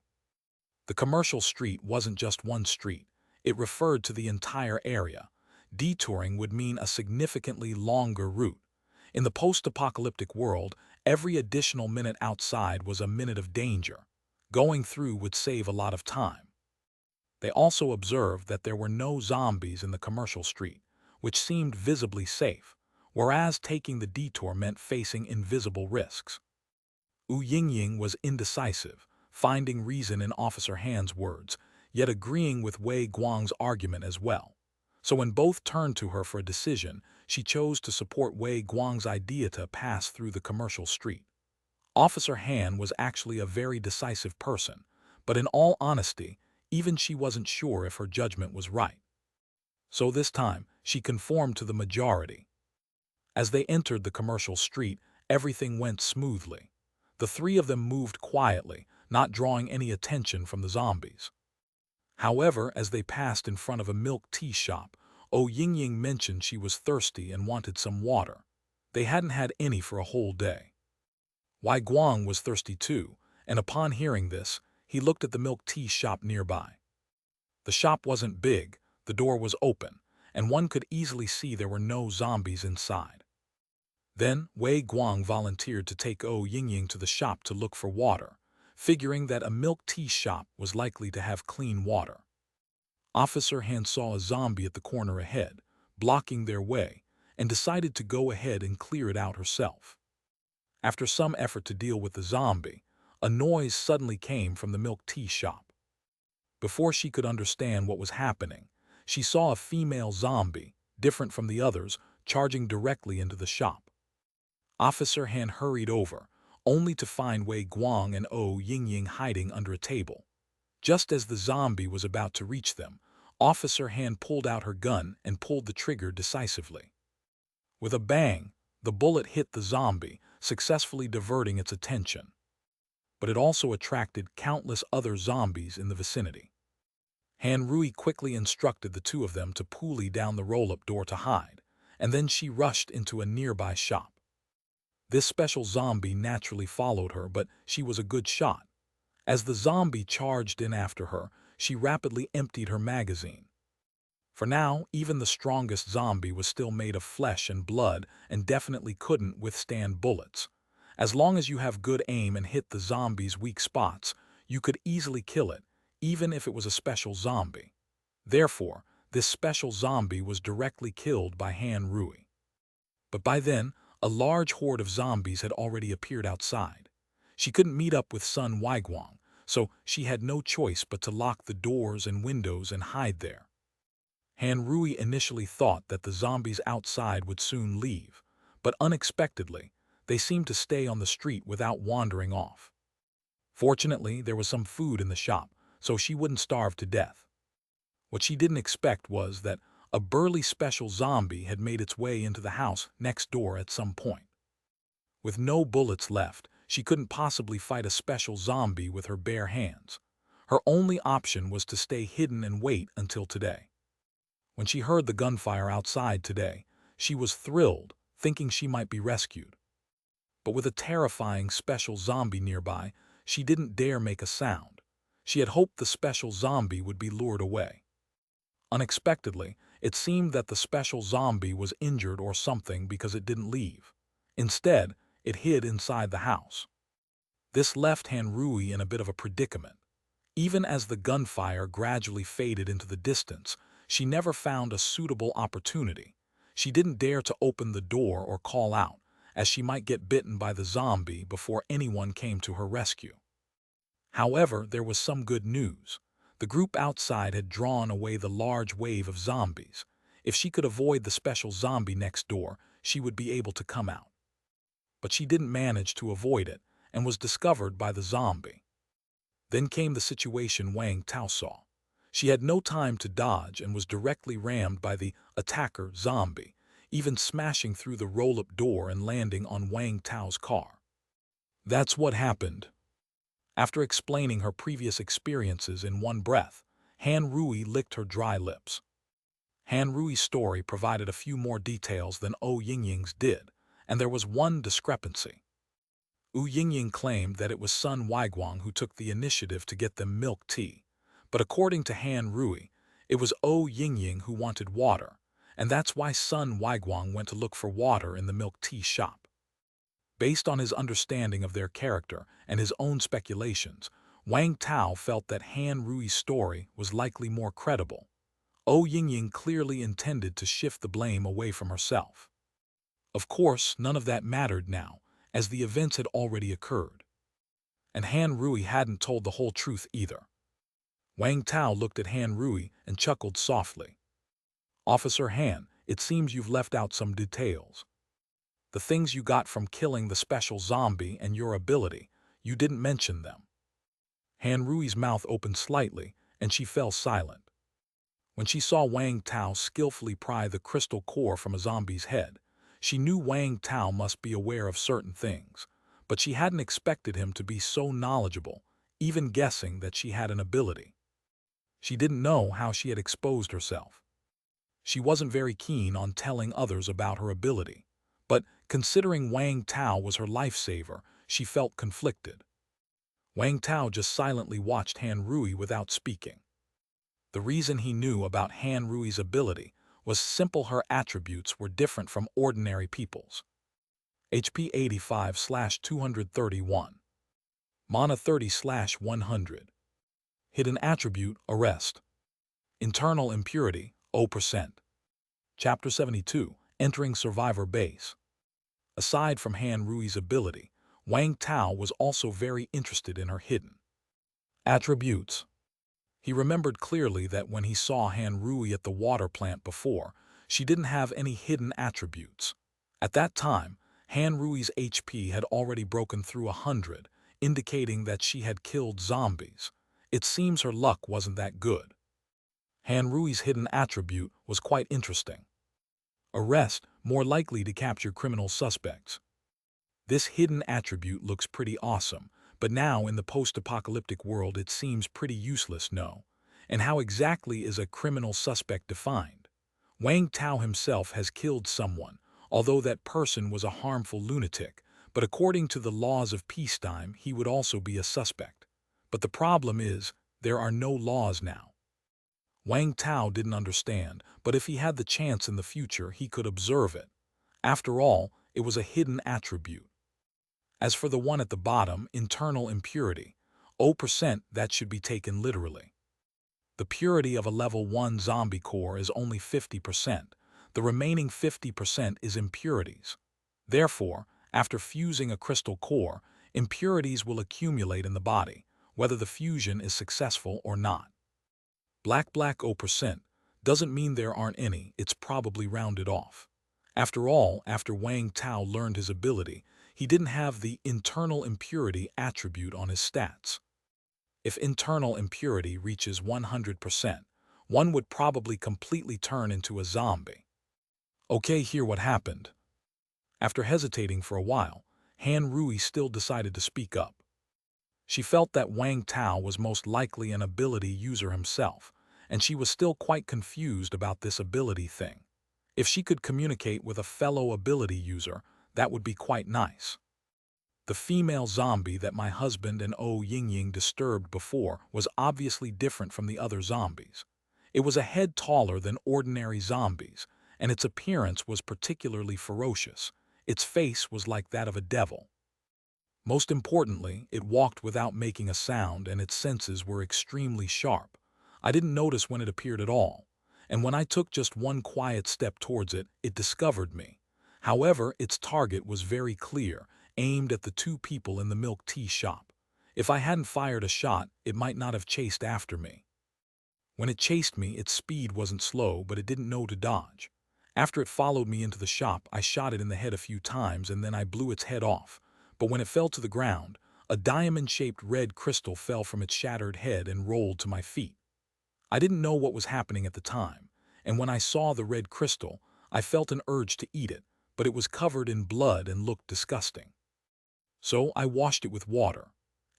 The commercial street wasn't just one street. It referred to the entire area. Detouring would mean a significantly longer route. In the post-apocalyptic world, every additional minute outside was a minute of danger. Going through would save a lot of time. They also observed that there were no zombies in the commercial street, which seemed visibly safe, whereas taking the detour meant facing invisible risks. Yingying was indecisive, finding reason in Officer Han's words, yet agreeing with Wei Guang's argument as well. So when both turned to her for a decision, she chose to support Wei Guang's idea to pass through the commercial street. Officer Han was actually a very decisive person, but in all honesty, even she wasn't sure if her judgment was right. So this time, she conformed to the majority. As they entered the commercial street, everything went smoothly. The three of them moved quietly, not drawing any attention from the zombies. However, as they passed in front of a milk tea shop, Yingying mentioned she was thirsty and wanted some water. They hadn't had any for a whole day. Wei Guang was thirsty too, and upon hearing this, he looked at the milk tea shop nearby. The shop wasn't big, the door was open, and one could easily see there were no zombies inside. Then Wei Guang volunteered to take Yingying to the shop to look for water, figuring that a milk tea shop was likely to have clean water. Officer Han saw a zombie at the corner ahead, blocking their way, and decided to go ahead and clear it out herself. After some effort to deal with the zombie, a noise suddenly came from the milk tea shop. Before she could understand what was happening, she saw a female zombie, different from the others, charging directly into the shop. Officer Han hurried over, only to find Wei Guang and Yingying hiding under a table. Just as the zombie was about to reach them, Officer Han pulled out her gun and pulled the trigger decisively. With a bang, the bullet hit the zombie, successfully diverting its attention. But it also attracted countless other zombies in the vicinity. Han Rui quickly instructed the two of them to pulley down the roll-up door to hide, and then she rushed into a nearby shop. This special zombie naturally followed her, but she was a good shot. As the zombie charged in after her, she rapidly emptied her magazine. For now, even the strongest zombie was still made of flesh and blood and definitely couldn't withstand bullets. As long as you have good aim and hit the zombie's weak spots, you could easily kill it, even if it was a special zombie. Therefore, this special zombie was directly killed by Han Rui. But by then, a large horde of zombies had already appeared outside. She couldn't meet up with Sun Weiguang, so she had no choice but to lock the doors and windows and hide there. Han Rui initially thought that the zombies outside would soon leave, but unexpectedly, they seemed to stay on the street without wandering off. Fortunately, there was some food in the shop, so she wouldn't starve to death. What she didn't expect was that a burly special zombie had made its way into the house next door at some point. With no bullets left, she couldn't possibly fight a special zombie with her bare hands. Her only option was to stay hidden and wait until today. When she heard the gunfire outside today, she was thrilled, thinking she might be rescued. But with a terrifying special zombie nearby, she didn't dare make a sound. She had hoped the special zombie would be lured away. Unexpectedly, it seemed that the special zombie was injured or something because it didn't leave. Instead, it hid inside the house. This left Han Rui in a bit of a predicament. Even as the gunfire gradually faded into the distance, she never found a suitable opportunity. She didn't dare to open the door or call out, as she might get bitten by the zombie before anyone came to her rescue. However, there was some good news. The group outside had drawn away the large wave of zombies. If she could avoid the special zombie next door, she would be able to come out. But she didn't manage to avoid it and was discovered by the zombie. Then came the situation Wang Tao saw. She had no time to dodge and was directly rammed by the attacker zombie, even smashing through the roll-up door and landing on Wang Tao's car. That's what happened. After explaining her previous experiences in one breath, Han Rui licked her dry lips. Han Rui's story provided a few more details than Ou Yingying's did, and there was one discrepancy. Ou Yingying claimed that it was Sun Weiguang who took the initiative to get them milk tea, but according to Han Rui, it was Ou Yingying who wanted water, and that's why Sun Weiguang went to look for water in the milk tea shop. Based on his understanding of their character and his own speculations, Wang Tao felt that Han Rui's story was likely more credible. Ou Yingying clearly intended to shift the blame away from herself. Of course, none of that mattered now, as the events had already occurred. And Han Rui hadn't told the whole truth either. Wang Tao looked at Han Rui and chuckled softly. "Officer Han, it seems you've left out some details. The things you got from killing the special zombie and your ability, you didn't mention them." Han Rui's mouth opened slightly, and she fell silent. When she saw Wang Tao skillfully pry the crystal core from a zombie's head, she knew Wang Tao must be aware of certain things, but she hadn't expected him to be so knowledgeable, even guessing that she had an ability. She didn't know how she had exposed herself. She wasn't very keen on telling others about her ability, but considering Wang Tao was her lifesaver, she felt conflicted. Wang Tao just silently watched Han Rui without speaking. The reason he knew about Han Rui's ability was simple: her attributes were different from ordinary people's. HP 85/231. Mana 30/100. Hidden attribute, arrest. Internal impurity, 0%. Chapter 72, entering survivor base. Aside from Han Rui's ability, Wang Tao was also very interested in her hidden attributes. He remembered clearly that when he saw Han Rui at the water plant before, she didn't have any hidden attributes. At that time, Han Rui's HP had already broken through 100, indicating that she had killed zombies. It seems her luck wasn't that good. Han Rui's hidden attribute was quite interesting. Arrest, more likely to capture criminal suspects. This hidden attribute looks pretty awesome, but now in the post-apocalyptic world it seems pretty useless, no? And how exactly is a criminal suspect defined? Wang Tao himself has killed someone, although that person was a harmful lunatic, but according to the laws of peacetime he would also be a suspect. But the problem is, there are no laws now. Wang Tao didn't understand, but if he had the chance in the future he could observe it. After all, it was a hidden attribute. As for the one at the bottom, internal impurity, 0%, that should be taken literally. The purity of a level 1 zombie core is only 50%. The remaining 50% is impurities. Therefore, after fusing a crystal core, impurities will accumulate in the body, whether the fusion is successful or not. Black 0% doesn't mean there aren't any, it's probably rounded off. After all, after Wang Tao learned his ability, he didn't have the internal impurity attribute on his stats. If internal impurity reaches 100%, one would probably completely turn into a zombie. Okay, hear what happened. After hesitating for a while, Han Rui still decided to speak up. She felt that Wang Tao was most likely an ability user himself, and she was still quite confused about this ability thing. If she could communicate with a fellow ability user, that would be quite nice. The female zombie that my husband and Ou Yingying disturbed before was obviously different from the other zombies. It was a head taller than ordinary zombies, and its appearance was particularly ferocious. Its face was like that of a devil. Most importantly, it walked without making a sound, and its senses were extremely sharp. I didn't notice when it appeared at all, and when I took just one quiet step towards it, it discovered me. However, its target was very clear, aimed at the two people in the milk tea shop. If I hadn't fired a shot, it might not have chased after me. When it chased me, its speed wasn't slow, but it didn't know to dodge. After it followed me into the shop, I shot it in the head a few times and then I blew its head off. But when it fell to the ground, a diamond-shaped red crystal fell from its shattered head and rolled to my feet. I didn't know what was happening at the time, and when I saw the red crystal, I felt an urge to eat it, but it was covered in blood and looked disgusting. So I washed it with water.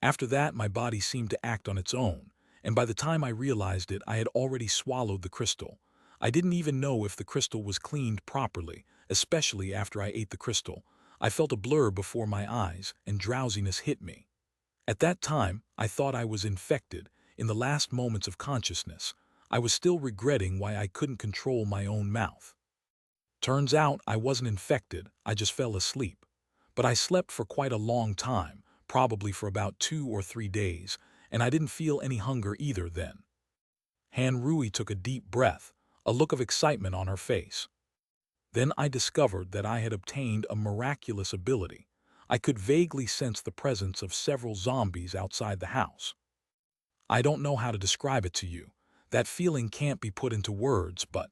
After that, my body seemed to act on its own, and by the time I realized it, I had already swallowed the crystal. I didn't even know if the crystal was cleaned properly, especially after I ate the crystal. I felt a blur before my eyes, and drowsiness hit me. At that time, I thought I was infected. In the last moments of consciousness, I was still regretting why I couldn't control my own mouth. Turns out I wasn't infected, I just fell asleep. But I slept for quite a long time, probably for about 2 or 3 days, and I didn't feel any hunger either then. Han Rui took a deep breath, a look of excitement on her face. Then I discovered that I had obtained a miraculous ability. I could vaguely sense the presence of several zombies outside the house. I don't know how to describe it to you. That feeling can't be put into words, but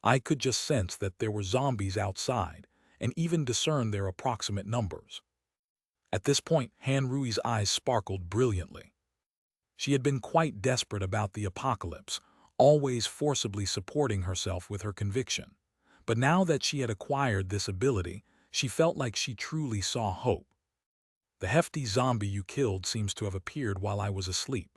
I could just sense that there were zombies outside, and even discern their approximate numbers. At this point, Han Rui's eyes sparkled brilliantly. She had been quite desperate about the apocalypse, always forcibly supporting herself with her conviction. But now that she had acquired this ability, she felt like she truly saw hope. The hefty zombie you killed seems to have appeared while I was asleep.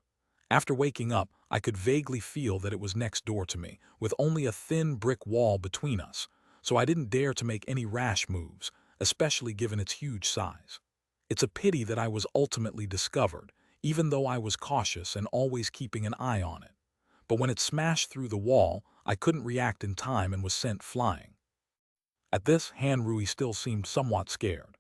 After waking up, I could vaguely feel that it was next door to me, with only a thin brick wall between us, so I didn't dare to make any rash moves, especially given its huge size. It's a pity that I was ultimately discovered, even though I was cautious and always keeping an eye on it. But when it smashed through the wall, I couldn't react in time and was sent flying. At this, Han Rui still seemed somewhat scared.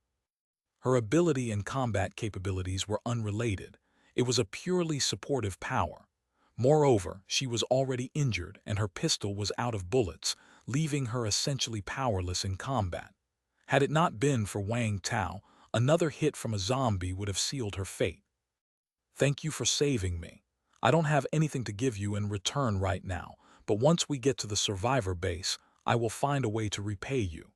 Her ability and combat capabilities were unrelated. It was a purely supportive power. Moreover, she was already injured and her pistol was out of bullets, leaving her essentially powerless in combat. Had it not been for Wang Tao, another hit from a zombie would have sealed her fate. Thank you for saving me. I don't have anything to give you in return right now, but once we get to the survivor base, I will find a way to repay you.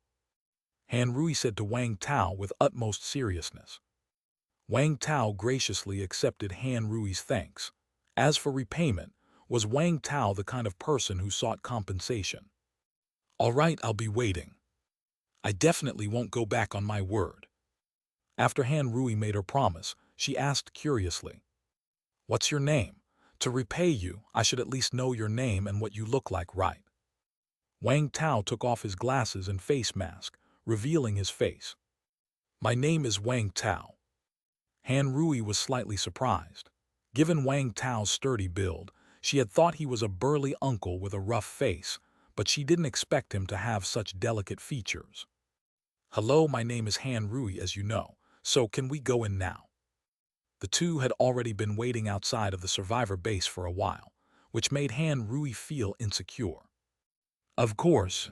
Han Rui said to Wang Tao with utmost seriousness. Wang Tao graciously accepted Han Rui's thanks. As for repayment, was Wang Tao the kind of person who sought compensation? All right, I'll be waiting. I definitely won't go back on my word. After Han Rui made her promise, she asked curiously, "What's your name? To repay you, I should at least know your name and what you look like, right?" Wang Tao took off his glasses and face mask, revealing his face. "My name is Wang Tao." Han Rui was slightly surprised. Given Wang Tao's sturdy build, she had thought he was a burly uncle with a rough face, but she didn't expect him to have such delicate features. "Hello, my name is Han Rui, as you know, so can we go in now?" The two had already been waiting outside of the survivor base for a while, which made Han Rui feel insecure. Of course.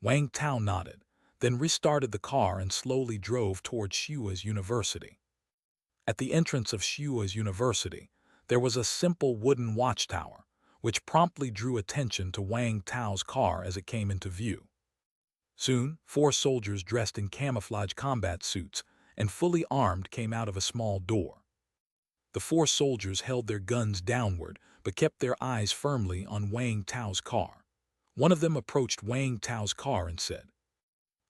Wang Tao nodded, then restarted the car and slowly drove toward Xua's university. At the entrance of Xua's university, there was a simple wooden watchtower, which promptly drew attention to Wang Tao's car as it came into view. Soon, 4 soldiers dressed in camouflage combat suits and fully armed came out of a small door. The 4 soldiers held their guns downward but kept their eyes firmly on Wang Tao's car. One of them approached Wang Tao's car and said,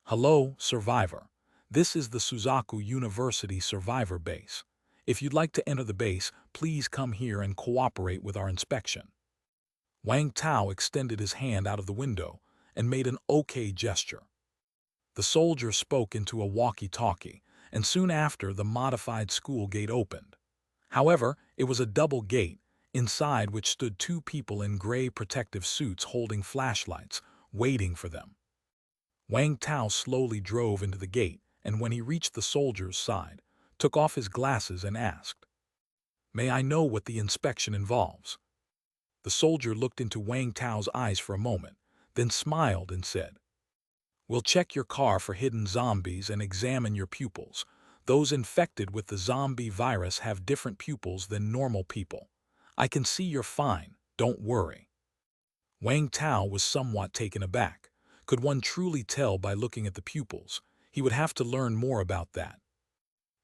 "Hello, survivor. This is the Suzaku University Survivor Base. If you'd like to enter the base, please come here and cooperate with our inspection." Wang Tao extended his hand out of the window and made an OK gesture. The soldier spoke into a walkie-talkie, and soon after the modified school gate opened. However, it was a double gate, inside which stood 2 people in gray protective suits holding flashlights, waiting for them. Wang Tao slowly drove into the gate, and when he reached the soldier's side, took off his glasses and asked, "May I know what the inspection involves?" The soldier looked into Wang Tao's eyes for a moment, then smiled and said, We'll check your car for hidden zombies and examine your pupils. Those infected with the zombie virus have different pupils than normal people. I can see you're fine, don't worry. Wang Tao was somewhat taken aback. Could one truly tell by looking at the pupils? He would have to learn more about that.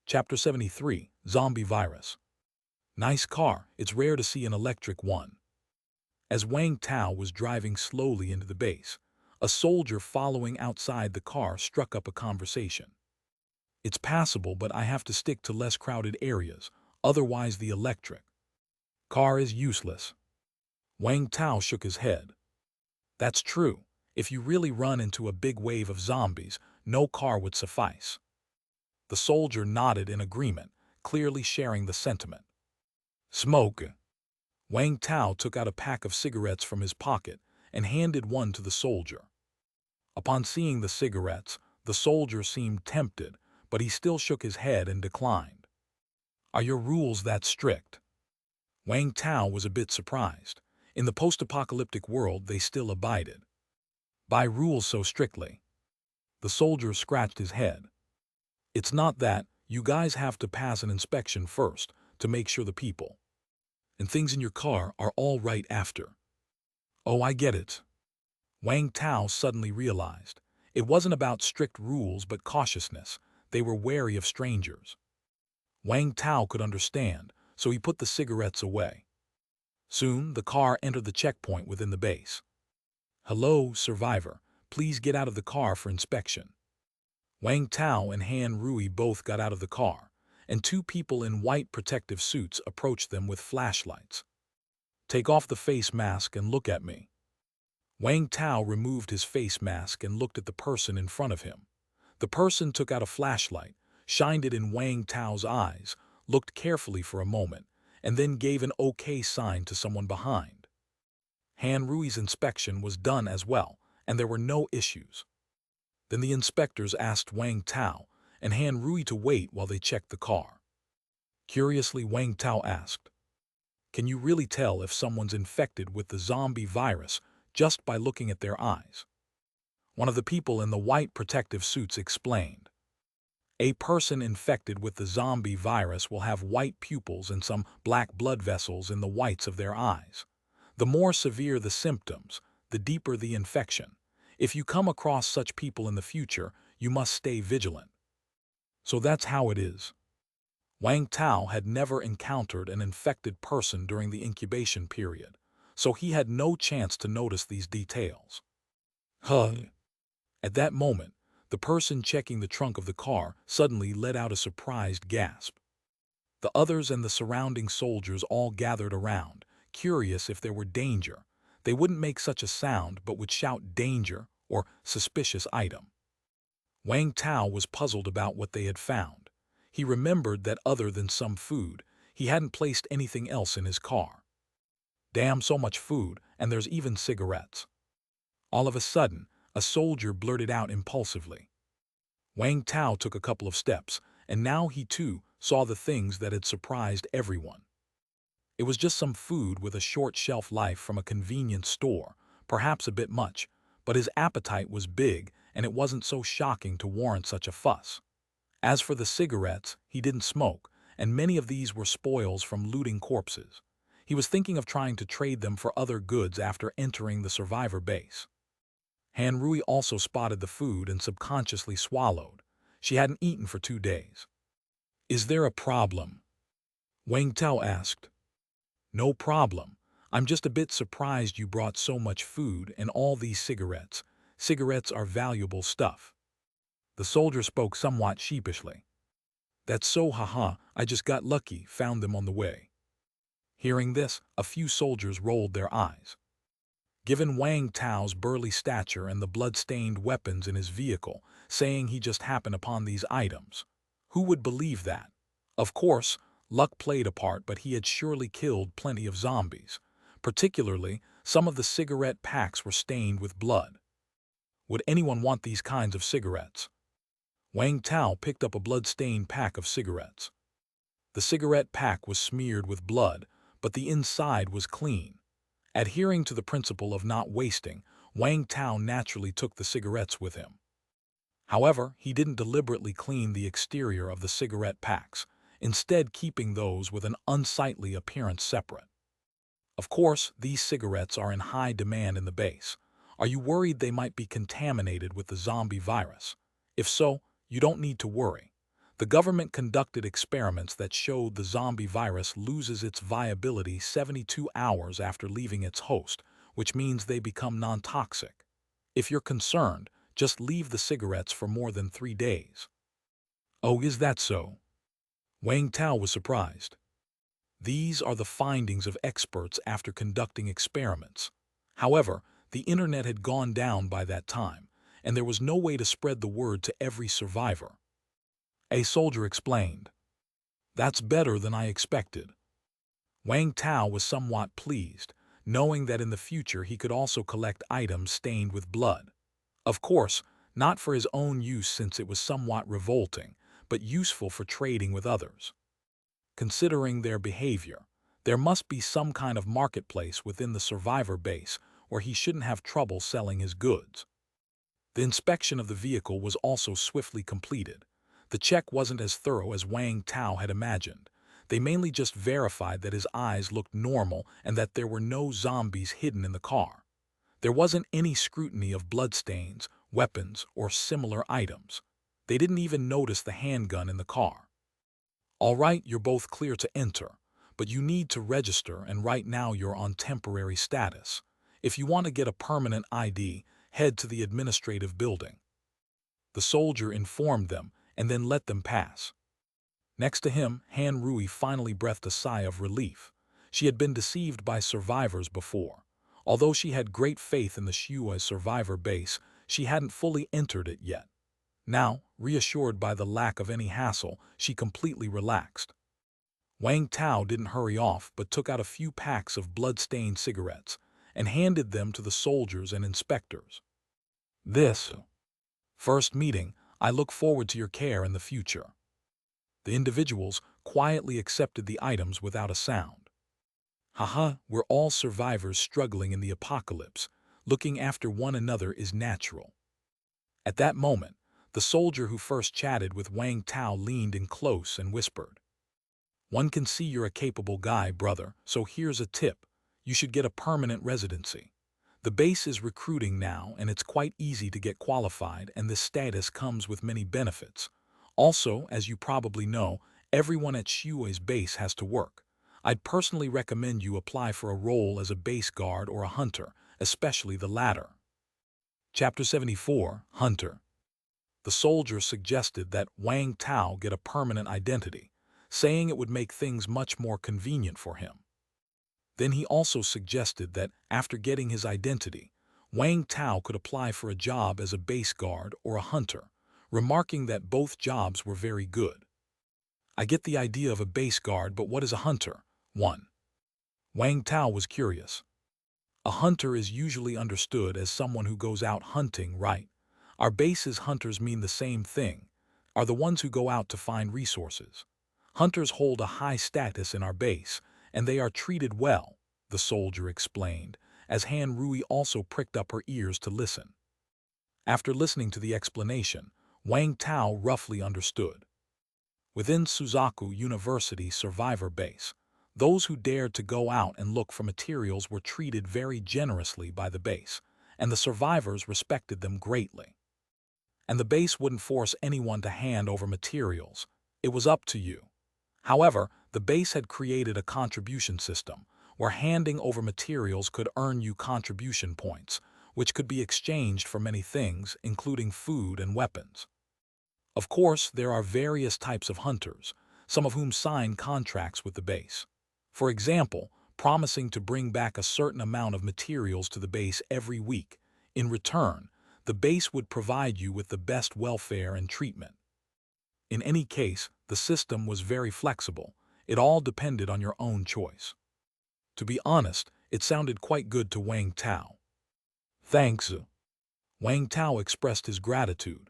Chapter 73, Zombie Virus. Nice car, it's rare to see an electric one. As Wang Tao was driving slowly into the base, a soldier following outside the car struck up a conversation. It's passable, but I have to stick to less crowded areas, otherwise the electric car is useless. Wang Tao shook his head. That's true. If you really run into a big wave of zombies, no car would suffice. The soldier nodded in agreement, clearly sharing the sentiment. Smoke. Wang Tao took out a pack of cigarettes from his pocket and handed one to the soldier. Upon seeing the cigarettes, the soldier seemed tempted, but he still shook his head and declined. Are your rules that strict? Wang Tao was a bit surprised. In the post-apocalyptic world, they still abided by rules so strictly. The soldier scratched his head. It's not that. You guys have to pass an inspection first to make sure the people and things in your car are all right after. Oh, I get it. Wang Tao suddenly realized. It wasn't about strict rules but cautiousness. They were wary of strangers. Wang Tao could understand, so he put the cigarettes away. Soon, the car entered the checkpoint within the base. Hello, survivor. Please get out of the car for inspection. Wang Tao and Han Rui both got out of the car, and two people in white protective suits approached them with flashlights. Take off the face mask and look at me. Wang Tao removed his face mask and looked at the person in front of him. The person took out a flashlight, shined it in Wang Tao's eyes, looked carefully for a moment, and then gave an okay sign to someone behind. Han Rui's inspection was done as well, and there were no issues. Then the inspectors asked Wang Tao and Han Rui to wait while they checked the car. Curiously, Wang Tao asked, "Can you really tell if someone's infected with the zombie virus just by looking at their eyes?" One of the people in the white protective suits explained. A person infected with the zombie virus will have white pupils and some black blood vessels in the whites of their eyes. The more severe the symptoms, the deeper the infection. If you come across such people in the future, you must stay vigilant. So that's how it is. Wang Tao had never encountered an infected person during the incubation period, so he had no chance to notice these details. At that moment, the person checking the trunk of the car suddenly let out a surprised gasp. The others and the surrounding soldiers all gathered around, curious if there were danger. They wouldn't make such a sound but would shout danger or suspicious item. Wang Tao was puzzled about what they had found. He remembered that other than some food, he hadn't placed anything else in his car. Damn, so much food, and there's even cigarettes. All of a sudden, a soldier blurted out impulsively. Wang Tao took a couple of steps, and now he too saw the things that had surprised everyone. It was just some food with a short shelf life from a convenience store, perhaps a bit much, but his appetite was big and it wasn't so shocking to warrant such a fuss. As for the cigarettes, he didn't smoke, and many of these were spoils from looting corpses. He was thinking of trying to trade them for other goods after entering the survivor base. Han Rui also spotted the food and subconsciously swallowed. She hadn't eaten for 2 days. Is there a problem? Wang Tao asked. No problem. I'm just a bit surprised you brought so much food and all these cigarettes. Cigarettes are valuable stuff. The soldier spoke somewhat sheepishly. That's so, haha, I just got lucky, found them on the way. Hearing this, a few soldiers rolled their eyes. Given Wang Tao's burly stature and the blood-stained weapons in his vehicle, saying he just happened upon these items, who would believe that? Of course, luck played a part, but he had surely killed plenty of zombies. Particularly, some of the cigarette packs were stained with blood. Would anyone want these kinds of cigarettes? Wang Tao picked up a blood-stained pack of cigarettes. The cigarette pack was smeared with blood, but the inside was clean. Adhering to the principle of not wasting, Wang Tao naturally took the cigarettes with him. However, he didn't deliberately clean the exterior of the cigarette packs, instead keeping those with an unsightly appearance separate. Of course, these cigarettes are in high demand in the base. Are you worried they might be contaminated with the zombie virus? If so, you don't need to worry. The government conducted experiments that showed the zombie virus loses its viability 72 hours after leaving its host, which means they become non-toxic. If you're concerned, just leave the cigarettes for more than 3 days. Oh, is that so? Wang Tao was surprised. These are the findings of experts after conducting experiments. However, the internet had gone down by that time, and there was no way to spread the word to every survivor. A soldier explained. That's better than I expected. Wang Tao was somewhat pleased, knowing that in the future he could also collect items stained with blood. Of course, not for his own use since it was somewhat revolting, but useful for trading with others. Considering their behavior, there must be some kind of marketplace within the survivor base where he shouldn't have trouble selling his goods. The inspection of the vehicle was also swiftly completed. The check wasn't as thorough as Wang Tao had imagined. They mainly just verified that his eyes looked normal and that there were no zombies hidden in the car. There wasn't any scrutiny of bloodstains, weapons, or similar items. They didn't even notice the handgun in the car. All right, you're both clear to enter, but you need to register, and right now you're on temporary status. If you want to get a permanent ID, head to the administrative building. The soldier informed them and then let them pass. Next to him, Han Rui finally breathed a sigh of relief. She had been deceived by survivors before. Although she had great faith in the Shua's survivor base, she hadn't fully entered it yet. Now, reassured by the lack of any hassle, she completely relaxed. Wang Tao didn't hurry off but took out a few packs of blood-stained cigarettes and handed them to the soldiers and inspectors. This first meeting, I look forward to your care in the future. The individuals quietly accepted the items without a sound. Haha, we're all survivors struggling in the apocalypse. Looking after one another is natural. At that moment, the soldier who first chatted with Wang Tao leaned in close and whispered. One can see you're a capable guy, brother, so here's a tip. You should get a permanent residency. The base is recruiting now, and it's quite easy to get qualified, and this status comes with many benefits. Also, as you probably know, everyone at Shui's base has to work. I'd personally recommend you apply for a role as a base guard or a hunter, especially the latter. Chapter 74, Hunter. The soldier suggested that Wang Tao get a permanent identity, saying it would make things much more convenient for him. Then he also suggested that, after getting his identity, Wang Tao could apply for a job as a base guard or a hunter, remarking that both jobs were very good. I get the idea of a base guard, but what is a hunter? 1. Wang Tao was curious. A hunter is usually understood as someone who goes out hunting, right? Our base's hunters mean the same thing, are the ones who go out to find resources. Hunters hold a high status in our base, and they are treated well, the soldier explained, as Han Rui also pricked up her ears to listen. After listening to the explanation, Wang Tao roughly understood. Within Suzaku University survivor base, those who dared to go out and look for materials were treated very generously by the base, and the survivors respected them greatly. And the base wouldn't force anyone to hand over materials. It was up to you. However, the base had created a contribution system where handing over materials could earn you contribution points, which could be exchanged for many things, including food and weapons. Of course, there are various types of hunters, some of whom sign contracts with the base. For example, promising to bring back a certain amount of materials to the base every week. In return, the base would provide you with the best welfare and treatment. In any case, the system was very flexible. It all depended on your own choice. To be honest, it sounded quite good to Wang Tao. Thanks. Wang Tao expressed his gratitude.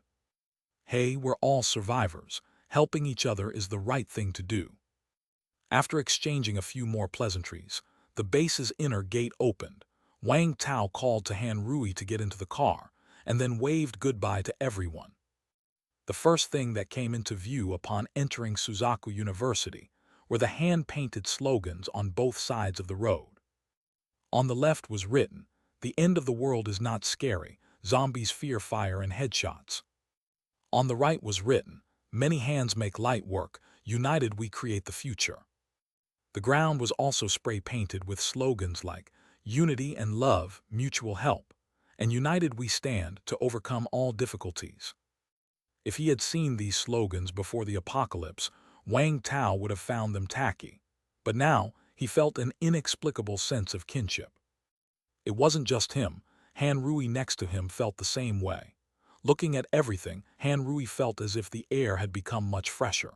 Hey, we're all survivors. Helping each other is the right thing to do. After exchanging a few more pleasantries, the base's inner gate opened. Wang Tao called to Han Rui to get into the car, and then waved goodbye to everyone. The first thing that came into view upon entering Suzaku University were the hand-painted slogans on both sides of the road. On the left was written, "The end of the world is not scary, zombies fear fire and headshots." On the right was written, "Many hands make light work, united we create the future." The ground was also spray-painted with slogans like, "Unity and love, mutual help," and "United we stand to overcome all difficulties." If he had seen these slogans before the apocalypse, Wang Tao would have found them tacky. But now, he felt an inexplicable sense of kinship. It wasn't just him. Han Rui next to him felt the same way. Looking at everything, Han Rui felt as if the air had become much fresher.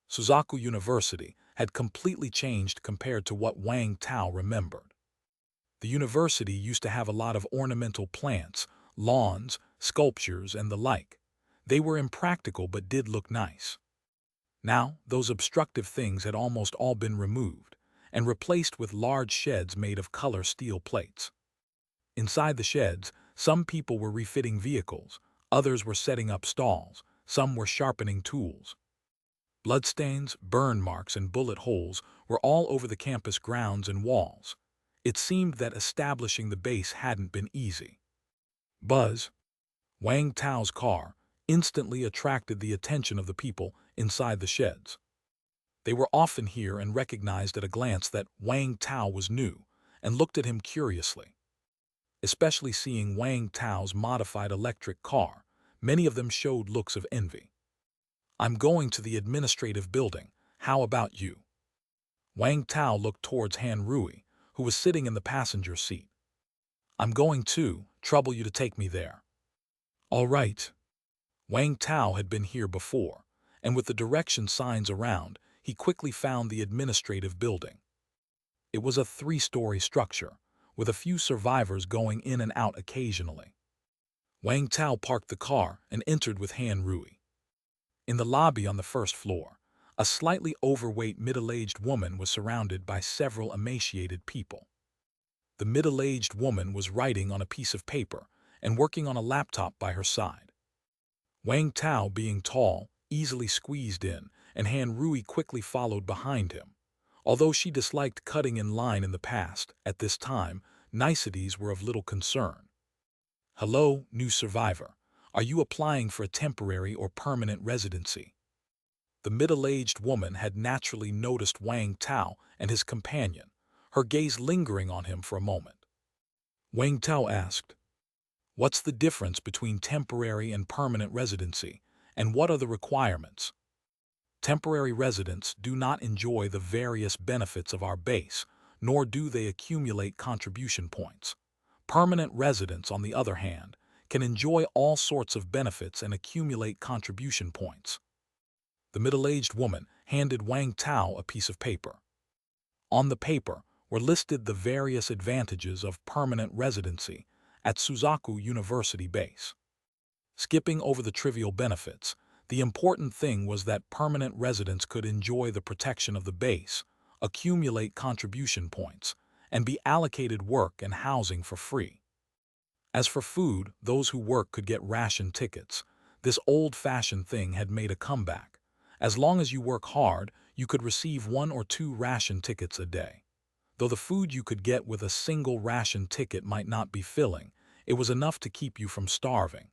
Suzaku University had completely changed compared to what Wang Tao remembered. The university used to have a lot of ornamental plants, lawns, sculptures, and the like. They were impractical but did look nice. Now, those obstructive things had almost all been removed and replaced with large sheds made of color steel plates. Inside the sheds, some people were refitting vehicles, others were setting up stalls, some were sharpening tools. Bloodstains, burn marks, and bullet holes were all over the campus grounds and walls. It seemed that establishing the base hadn't been easy. Buzz, Wang Tao's car, instantly attracted the attention of the people inside the sheds. They were often here and recognized at a glance that Wang Tao was new and looked at him curiously. Especially seeing Wang Tao's modified electric car, many of them showed looks of envy. "I'm going to the administrative building. How about you?" Wang Tao looked towards Han Rui, who was sitting in the passenger seat. "I'm going too. Trouble you to take me there." "All right." Wang Tao had been here before, and with the direction signs around, he quickly found the administrative building. It was a 3-story structure, with a few survivors going in and out occasionally. Wang Tao parked the car and entered with Han Rui. In the lobby on the first floor, a slightly overweight middle-aged woman was surrounded by several emaciated people. The middle-aged woman was writing on a piece of paper and working on a laptop by her side. Wang Tao, being tall, easily squeezed in, and Han Rui quickly followed behind him. Although she disliked cutting in line in the past, at this time, niceties were of little concern. "Hello, new survivor. Are you applying for a temporary or permanent residency?" The middle-aged woman had naturally noticed Wang Tao and his companion, her gaze lingering on him for a moment. Wang Tao asked, "What's the difference between temporary and permanent residency, and what are the requirements?" "Temporary residents do not enjoy the various benefits of our base, nor do they accumulate contribution points. Permanent residents, on the other hand, can enjoy all sorts of benefits and accumulate contribution points." The middle-aged woman handed Wang Tao a piece of paper. On the paper were listed the various advantages of permanent residency at Suzaku University base. Skipping over the trivial benefits, the important thing was that permanent residents could enjoy the protection of the base, accumulate contribution points, and be allocated work and housing for free. As for food, those who work could get ration tickets. This old-fashioned thing had made a comeback. As long as you work hard, you could receive 1 or 2 ration tickets a day. Though the food you could get with a single ration ticket might not be filling, it was enough to keep you from starving.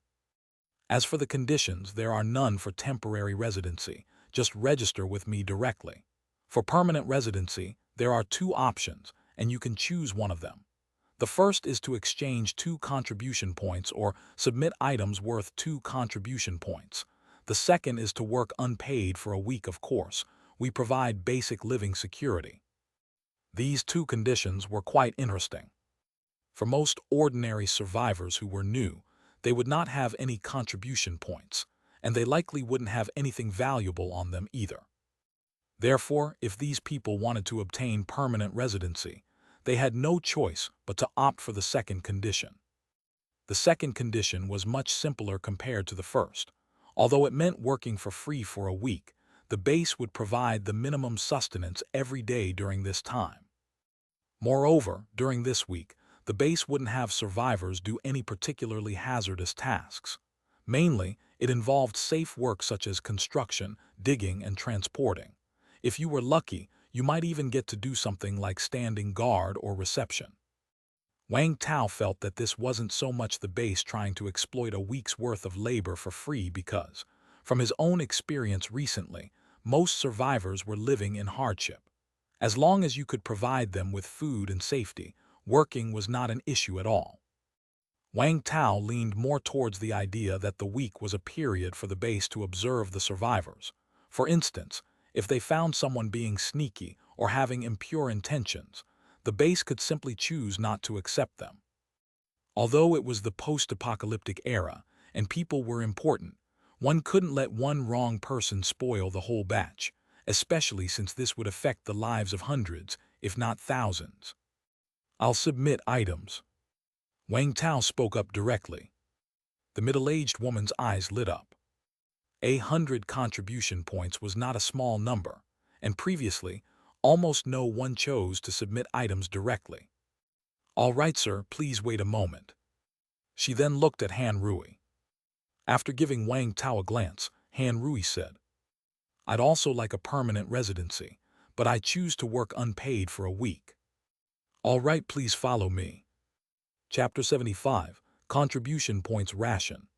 As for the conditions, there are none for temporary residency. Just register with me directly. For permanent residency, there are 2 options, and you can choose one of them. The first is to exchange 2 contribution points or submit items worth 2 contribution points. The second is to work unpaid for a week, of course. We provide basic living security. These 2 conditions were quite interesting. For most ordinary survivors who were new, they would not have any contribution points, and they likely wouldn't have anything valuable on them either. Therefore, if these people wanted to obtain permanent residency, they had no choice but to opt for the second condition. The second condition was much simpler compared to the first. Although it meant working for free for a week, the base would provide the minimum sustenance every day during this time. Moreover, during this week, the base wouldn't have survivors do any particularly hazardous tasks. Mainly, It involved safe work such as construction, digging, and transporting. If you were lucky, you might even get to do something like standing guard or reception. Wang Tao felt that this wasn't so much the base trying to exploit a week's worth of labor for free because, from his own experience recently, most survivors were living in hardship. As long as you could provide them with food and safety, working was not an issue at all. Wang Tao leaned more towards the idea that the week was a period for the base to observe the survivors. For instance, if they found someone being sneaky or having impure intentions, the base could simply choose not to accept them. Although it was the post-apocalyptic era and people were important, one couldn't let one wrong person spoil the whole batch, especially since this would affect the lives of hundreds, if not thousands. "I'll submit items." Wang Tao spoke up directly. The middle-aged woman's eyes lit up. 100 contribution points was not a small number, and previously, almost no one chose to submit items directly. "All right, sir, please wait a moment." She then looked at Han Rui. After giving Wang Tao a glance, Han Rui said, "I'd also like a permanent residency, but I choose to work unpaid for a week." "All right, please follow me." Chapter 75, Contribution Points Ration.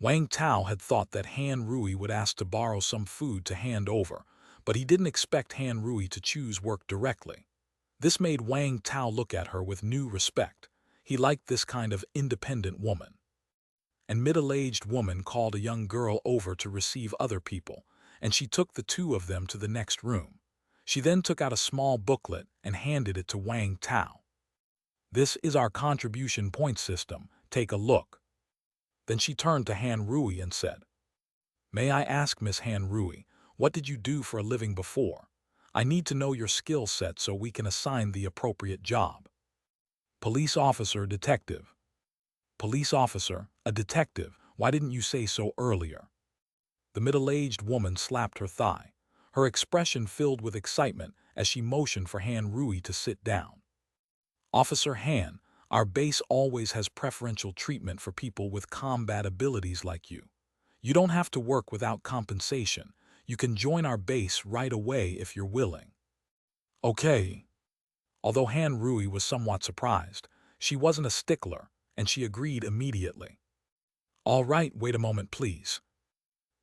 Wang Tao had thought that Han Rui would ask to borrow some food to hand over, but he didn't expect Han Rui to choose work directly. This made Wang Tao look at her with new respect. He liked this kind of independent woman. An middle-aged woman called a young girl over to receive other people, and she took the two of them to the next room. She then took out a small booklet and handed it to Wang Tao. "This is our contribution point system. Take a look." Then she turned to Han Rui and said, "May I ask, Miss Han Rui, what did you do for a living before? I need to know your skill set so we can assign the appropriate job." "Police officer, detective." "Police officer, a detective, why didn't you say so earlier?" The middle-aged woman slapped her thigh. Her expression filled with excitement as she motioned for Han Rui to sit down. "Officer Han, our base always has preferential treatment for people with combat abilities like you. You don't have to work without compensation. You can join our base right away if you're willing." "Okay." Although Han Rui was somewhat surprised, she wasn't a stickler, and she agreed immediately. "All right, wait a moment, please."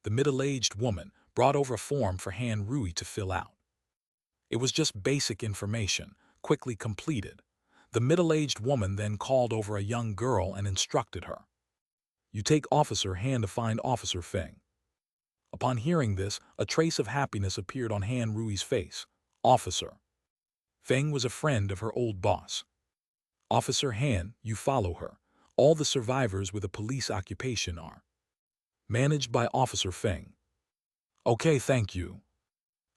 The middle-aged woman brought over a form for Han Rui to fill out. It was just basic information, quickly completed. The middle-aged woman then called over a young girl and instructed her. "You take Officer Han to find Officer Feng." Upon hearing this, a trace of happiness appeared on Han Rui's face. "Officer." Feng was a friend of her old boss. "Officer Han, you follow her. All the survivors with a police occupation are managed by Officer Feng." "Okay, thank you."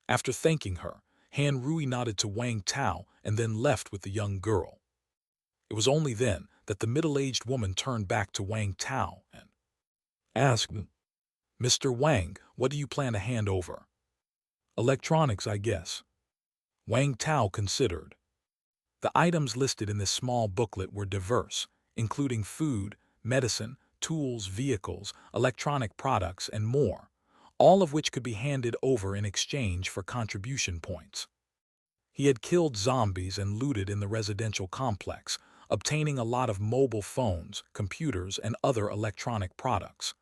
After thanking her, Han Rui nodded to Wang Tao and then left with the young girl. It was only then that the middle-aged woman turned back to Wang Tao and asked, "Mr. Wang, what do you plan to hand over?" "Electronics, I guess." Wang Tao considered. The items listed in this small booklet were diverse, including food, medicine, tools, vehicles, electronic products, and more, all of which could be handed over in exchange for contribution points. He had killed zombies and looted in the residential complex, obtaining a lot of mobile phones, computers, and other electronic products.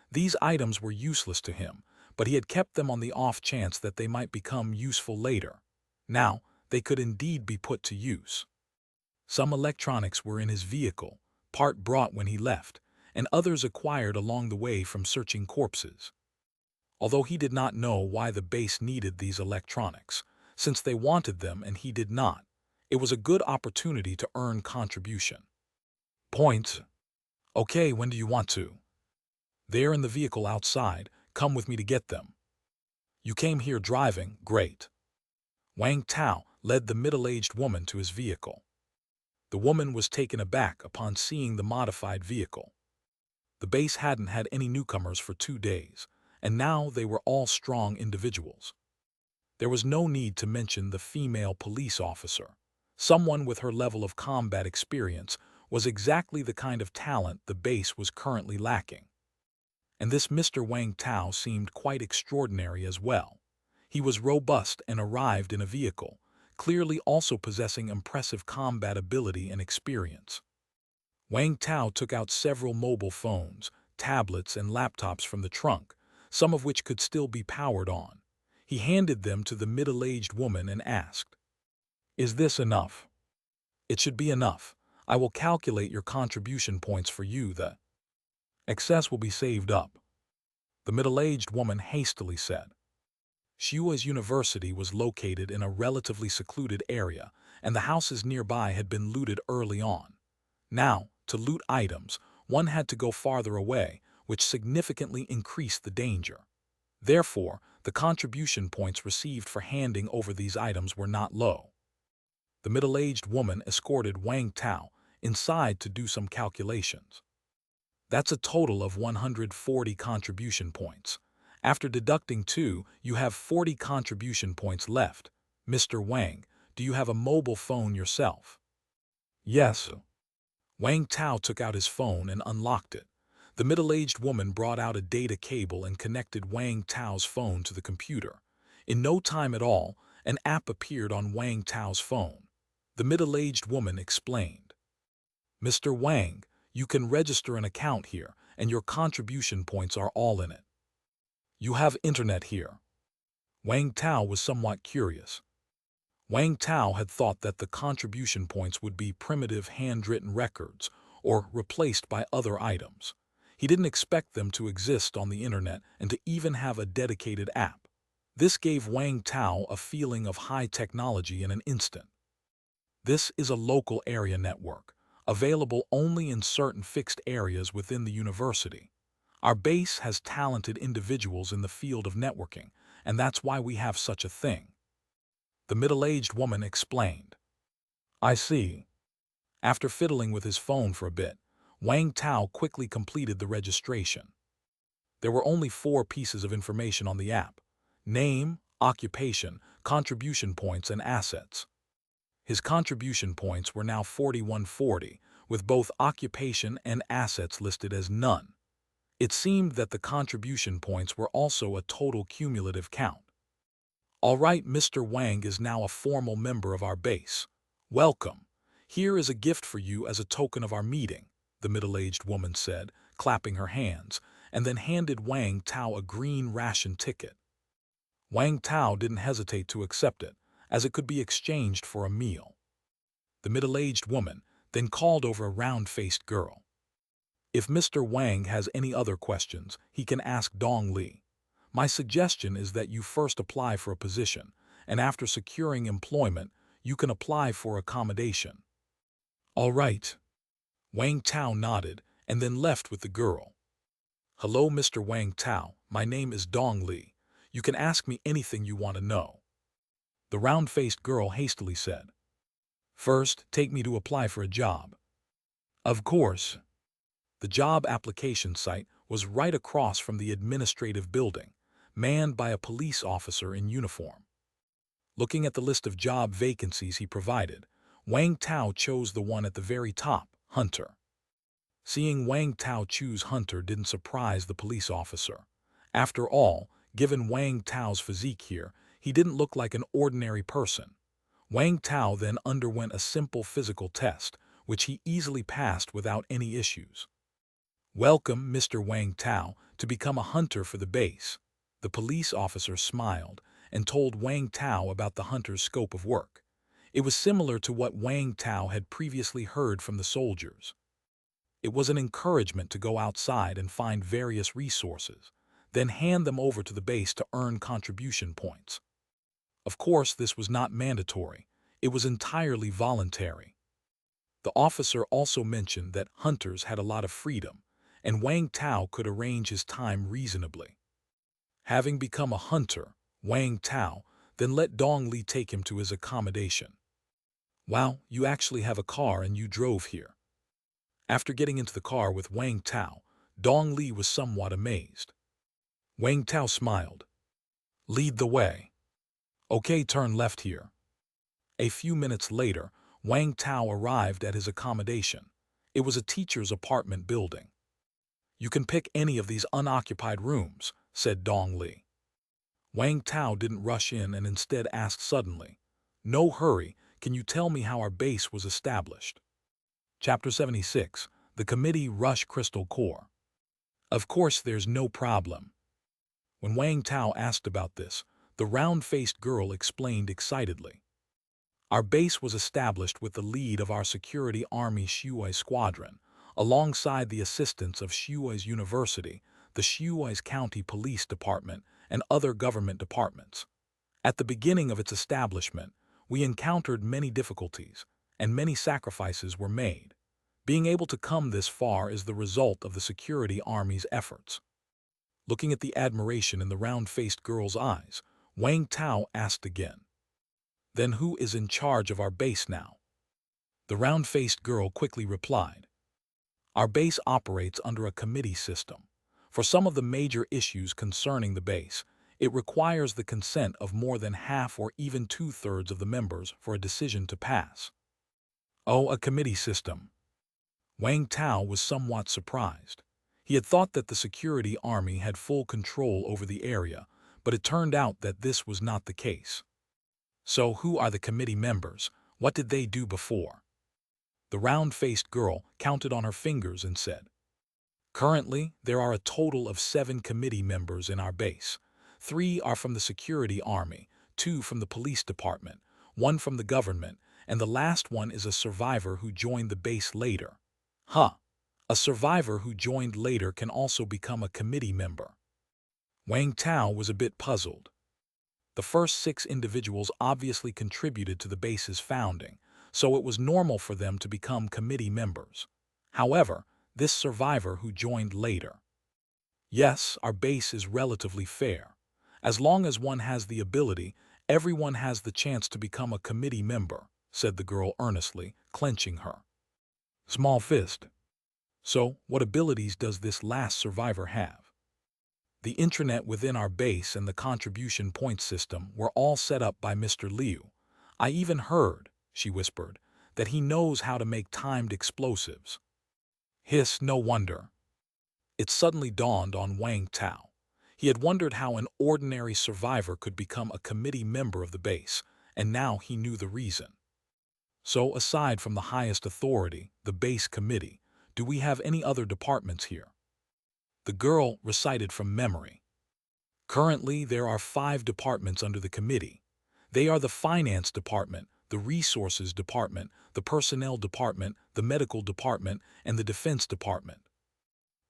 These items were useless to him, but he had kept them on the off chance that they might become useful later. Now, they could indeed be put to use. Some electronics were in his vehicle, part brought when he left, and others acquired along the way from searching corpses. Although he did not know why the base needed these electronics, since they wanted them and he did not, it was a good opportunity to earn contribution points. "Okay, when do you want to?" "They're in the vehicle outside. Come with me to get them." "You came here driving, great." Wang Tao led the middle-aged woman to his vehicle. The woman was taken aback upon seeing the modified vehicle. The base hadn't had any newcomers for 2 days, and now they were all strong individuals. There was no need to mention the female police officer. Someone with her level of combat experience was exactly the kind of talent the base was currently lacking. And this Mr. Wang Tao seemed quite extraordinary as well. He was robust and arrived in a vehicle, clearly also possessing impressive combat ability and experience. Wang Tao took out several mobile phones, tablets, and laptops from the trunk, some of which could still be powered on. He handed them to the middle-aged woman and asked, "Is this enough?" "It should be enough. I will calculate your contribution points for you. The excess will be saved up," the middle-aged woman hastily said. Shua's university was located in a relatively secluded area, and the houses nearby had been looted early on. Now, to loot items, one had to go farther away, which significantly increased the danger. Therefore, the contribution points received for handing over these items were not low. The middle-aged woman escorted Wang Tao inside to do some calculations. "That's a total of 140 contribution points. After deducting 2, you have 40 contribution points left. Mr. Wang, do you have a mobile phone yourself?" "Yes." Wang Tao took out his phone and unlocked it. The middle-aged woman brought out a data cable and connected Wang Tao's phone to the computer. In no time at all, an app appeared on Wang Tao's phone. The middle-aged woman explained, "Mr. Wang, you can register an account here, and your contribution points are all in it." "You have internet here?" Wang Tao was somewhat curious. Wang Tao had thought that the contribution points would be primitive handwritten records or replaced by other items. He didn't expect them to exist on the internet and to even have a dedicated app. This gave Wang Tao a feeling of high technology in an instant. "This is a local area network, available only in certain fixed areas within the university. Our base has talented individuals in the field of networking, and that's why we have such a thing," the middle-aged woman explained. "I see." After fiddling with his phone for a bit, Wang Tao quickly completed the registration. There were only 4 pieces of information on the app: name, occupation, contribution points, and assets. His contribution points were now 4140, with both occupation and assets listed as none. It seemed that the contribution points were also a total cumulative count. "All right, Mr. Wang is now a formal member of our base. Welcome. Here is a gift for you as a token of our meeting," the middle-aged woman said, clapping her hands, and then handed Wang Tao a green ration ticket. Wang Tao didn't hesitate to accept it, as it could be exchanged for a meal. The middle-aged woman then called over a round-faced girl. "If Mr. Wang has any other questions, he can ask Dong Li. My suggestion is that you first apply for a position, and after securing employment, you can apply for accommodation." "All right." Wang Tao nodded and then left with the girl. "Hello, Mr. Wang Tao. My name is Dong Li. You can ask me anything you want to know," the round-faced girl hastily said. "First, take me to apply for a job." "Of course." The job application site was right across from the administrative building, manned by a police officer in uniform. Looking at the list of job vacancies he provided, Wang Tao chose the one at the very top, Hunter. Seeing Wang Tao choose Hunter didn't surprise the police officer. After all, given Wang Tao's physique here, he didn't look like an ordinary person. Wang Tao then underwent a simple physical test, which he easily passed without any issues. "Welcome, Mr. Wang Tao, to become a hunter for the base." The police officer smiled and told Wang Tao about the hunter's scope of work. It was similar to what Wang Tao had previously heard from the soldiers. It was an encouragement to go outside and find various resources, then hand them over to the base to earn contribution points. Of course, this was not mandatory. It was entirely voluntary. The officer also mentioned that hunters had a lot of freedom, and Wang Tao could arrange his time reasonably. Having become a hunter, Wang Tao then let Dong Li take him to his accommodation. "Wow, you actually have a car and you drove here." After getting into the car with Wang Tao, Dong Li was somewhat amazed. Wang Tao smiled. "Lead the way." "Okay, turn left here." A few minutes later, Wang Tao arrived at his accommodation. It was a teacher's apartment building. You can pick any of these unoccupied rooms, said Dong Li. Wang Tao didn't rush in and instead asked suddenly, "No hurry, can you tell me how our base was established?" Chapter 76, The Committee Rush Crystal Core. Of course there's no problem. When Wang Tao asked about this, the round-faced girl explained excitedly. Our base was established with the lead of our security army Shuai Squadron, alongside the assistance of Shuai's University, the Shuai's County Police Department, and other government departments. At the beginning of its establishment, we encountered many difficulties, and many sacrifices were made. Being able to come this far is the result of the security army's efforts. Looking at the admiration in the round-faced girl's eyes, Wang Tao asked again, "Then who is in charge of our base now?" The round-faced girl quickly replied, "Our base operates under a committee system. For some of the major issues concerning the base, it requires the consent of more than half or even two-thirds of the members for a decision to pass." Oh, a committee system. Wang Tao was somewhat surprised. He had thought that the security army had full control over the area, but it turned out that this was not the case. So who are the committee members? What did they do before? The round-faced girl counted on her fingers and said, "Currently, there are a total of 7 committee members in our base. 3 are from the security army, 2 from the police department, 1 from the government, and the last one is a survivor who joined the base later." Huh. A survivor who joined later can also become a committee member. Wang Tao was a bit puzzled. The first 6 individuals obviously contributed to the base's founding, so it was normal for them to become committee members. However, this survivor who joined later. Yes, our base is relatively fair. As long as one has the ability, everyone has the chance to become a committee member, said the girl earnestly, clenching her small fist. So, what abilities does this last survivor have? The intranet within our base and the contribution point system were all set up by Mr. Liu. I even heard, she whispered, that he knows how to make timed explosives. Hiss, no wonder. It suddenly dawned on Wang Tao. He had wondered how an ordinary survivor could become a committee member of the base, and now he knew the reason. So, aside from the highest authority, the base committee, do we have any other departments here? The girl recited from memory. Currently, there are 5 departments under the committee. They are the Finance Department, the Resources Department, the Personnel Department, the Medical Department, and the Defense Department.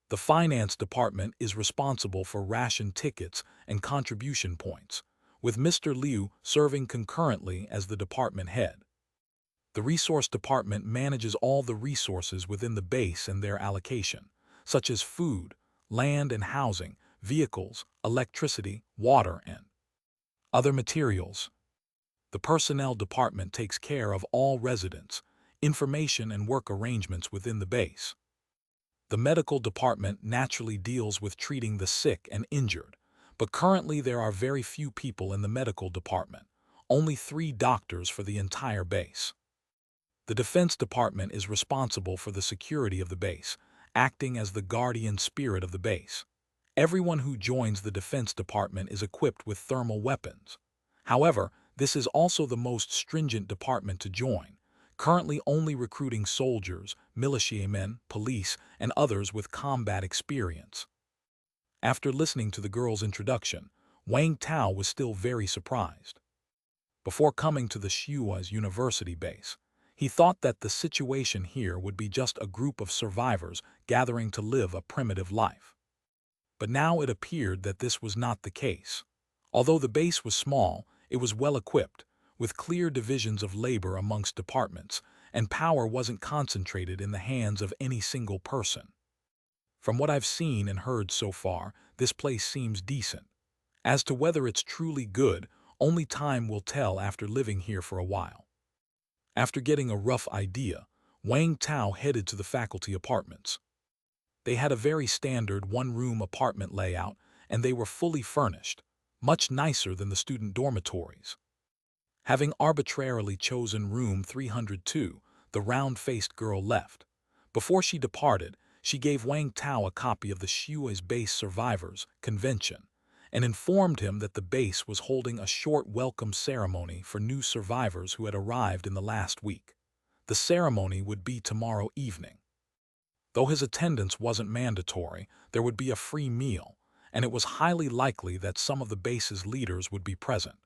The Finance Department is responsible for ration tickets and contribution points, with Mr. Liu serving concurrently as the department head. The Resource Department manages all the resources within the base and their allocation, such as food, land and housing, vehicles, electricity, water, and other materials. The Personnel Department takes care of all residents, information and work arrangements within the base. The Medical Department naturally deals with treating the sick and injured, but currently there are very few people in the Medical Department, only 3 doctors for the entire base. The Defense Department is responsible for the security of the base, acting as the guardian spirit of the base. Everyone who joins the Defense Department is equipped with thermal weapons. However, this is also the most stringent department to join, currently only recruiting soldiers, militiamen, police, and others with combat experience. After listening to the girl's introduction, Wang Tao was still very surprised. Before coming to the Shuai's University base, he thought that the situation here would be just a group of survivors gathering to live a primitive life. But now it appeared that this was not the case. Although the base was small, it was well equipped, with clear divisions of labor amongst departments, and power wasn't concentrated in the hands of any single person. From what I've seen and heard so far, this place seems decent. As to whether it's truly good, only time will tell after living here for a while. After getting a rough idea, Wang Tao headed to the faculty apartments. They had a very standard 1-room apartment layout, and they were fully furnished, much nicer than the student dormitories. Having arbitrarily chosen room 302, the round-faced girl left. Before she departed, She gave Wang Tao a copy of the Shui's Base Survivors Convention and informed him that the base was holding a short welcome ceremony for new survivors who had arrived in the last week. The ceremony would be tomorrow evening. Though his attendance wasn't mandatory, there would be a free meal, and it was highly likely that some of the base's leaders would be present.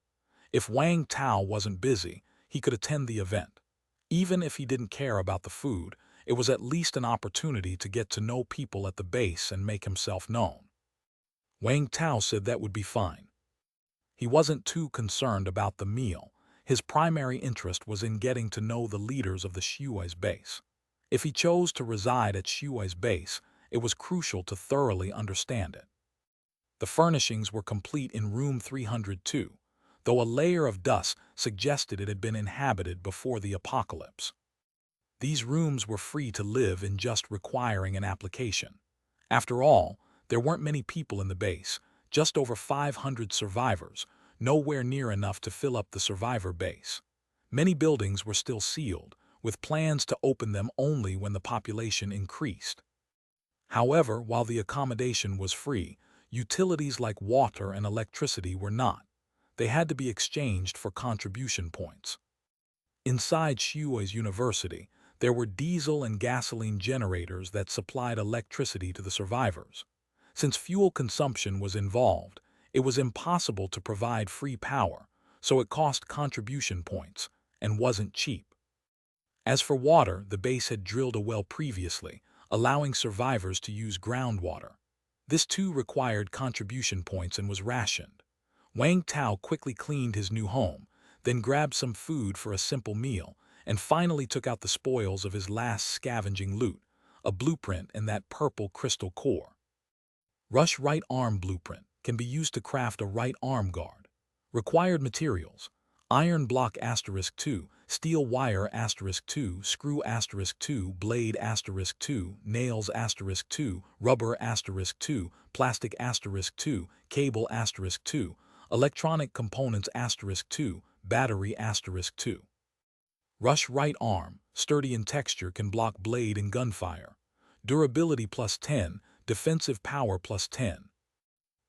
If Wang Tao wasn't busy, he could attend the event. Even if he didn't care about the food, it was at least an opportunity to get to know people at the base and make himself known. Wang Tao said that would be fine. He wasn't too concerned about the meal. His primary interest was in getting to know the leaders of the Shui's base. If he chose to reside at Shui's base, it was crucial to thoroughly understand it. The furnishings were complete in room 302, though a layer of dust suggested it had been inhabited before the apocalypse. These rooms were free to live in, just requiring an application. After all, there weren't many people in the base, just over 500 survivors, nowhere near enough to fill up the survivor base. Many buildings were still sealed, with plans to open them only when the population increased. However, while the accommodation was free, utilities like water and electricity were not. They had to be exchanged for contribution points. Inside Shui's University, there were diesel and gasoline generators that supplied electricity to the survivors. Since fuel consumption was involved, it was impossible to provide free power, so it cost contribution points and wasn't cheap. As for water, the base had drilled a well previously, allowing survivors to use groundwater. This too required contribution points and was rationed. Wang Tao quickly cleaned his new home, then grabbed some food for a simple meal, and finally took out the spoils of his last scavenging loot, a blueprint and that purple crystal core. Rush right arm blueprint can be used to craft a right arm guard. Required materials: iron block *2, steel wire *2, screw *2, blade *2, nails *2, rubber *2, plastic *2, cable *2, electronic components *2, battery *2. Rush right arm, sturdy in texture, can block blade and gunfire. Durability +10, defensive power +10.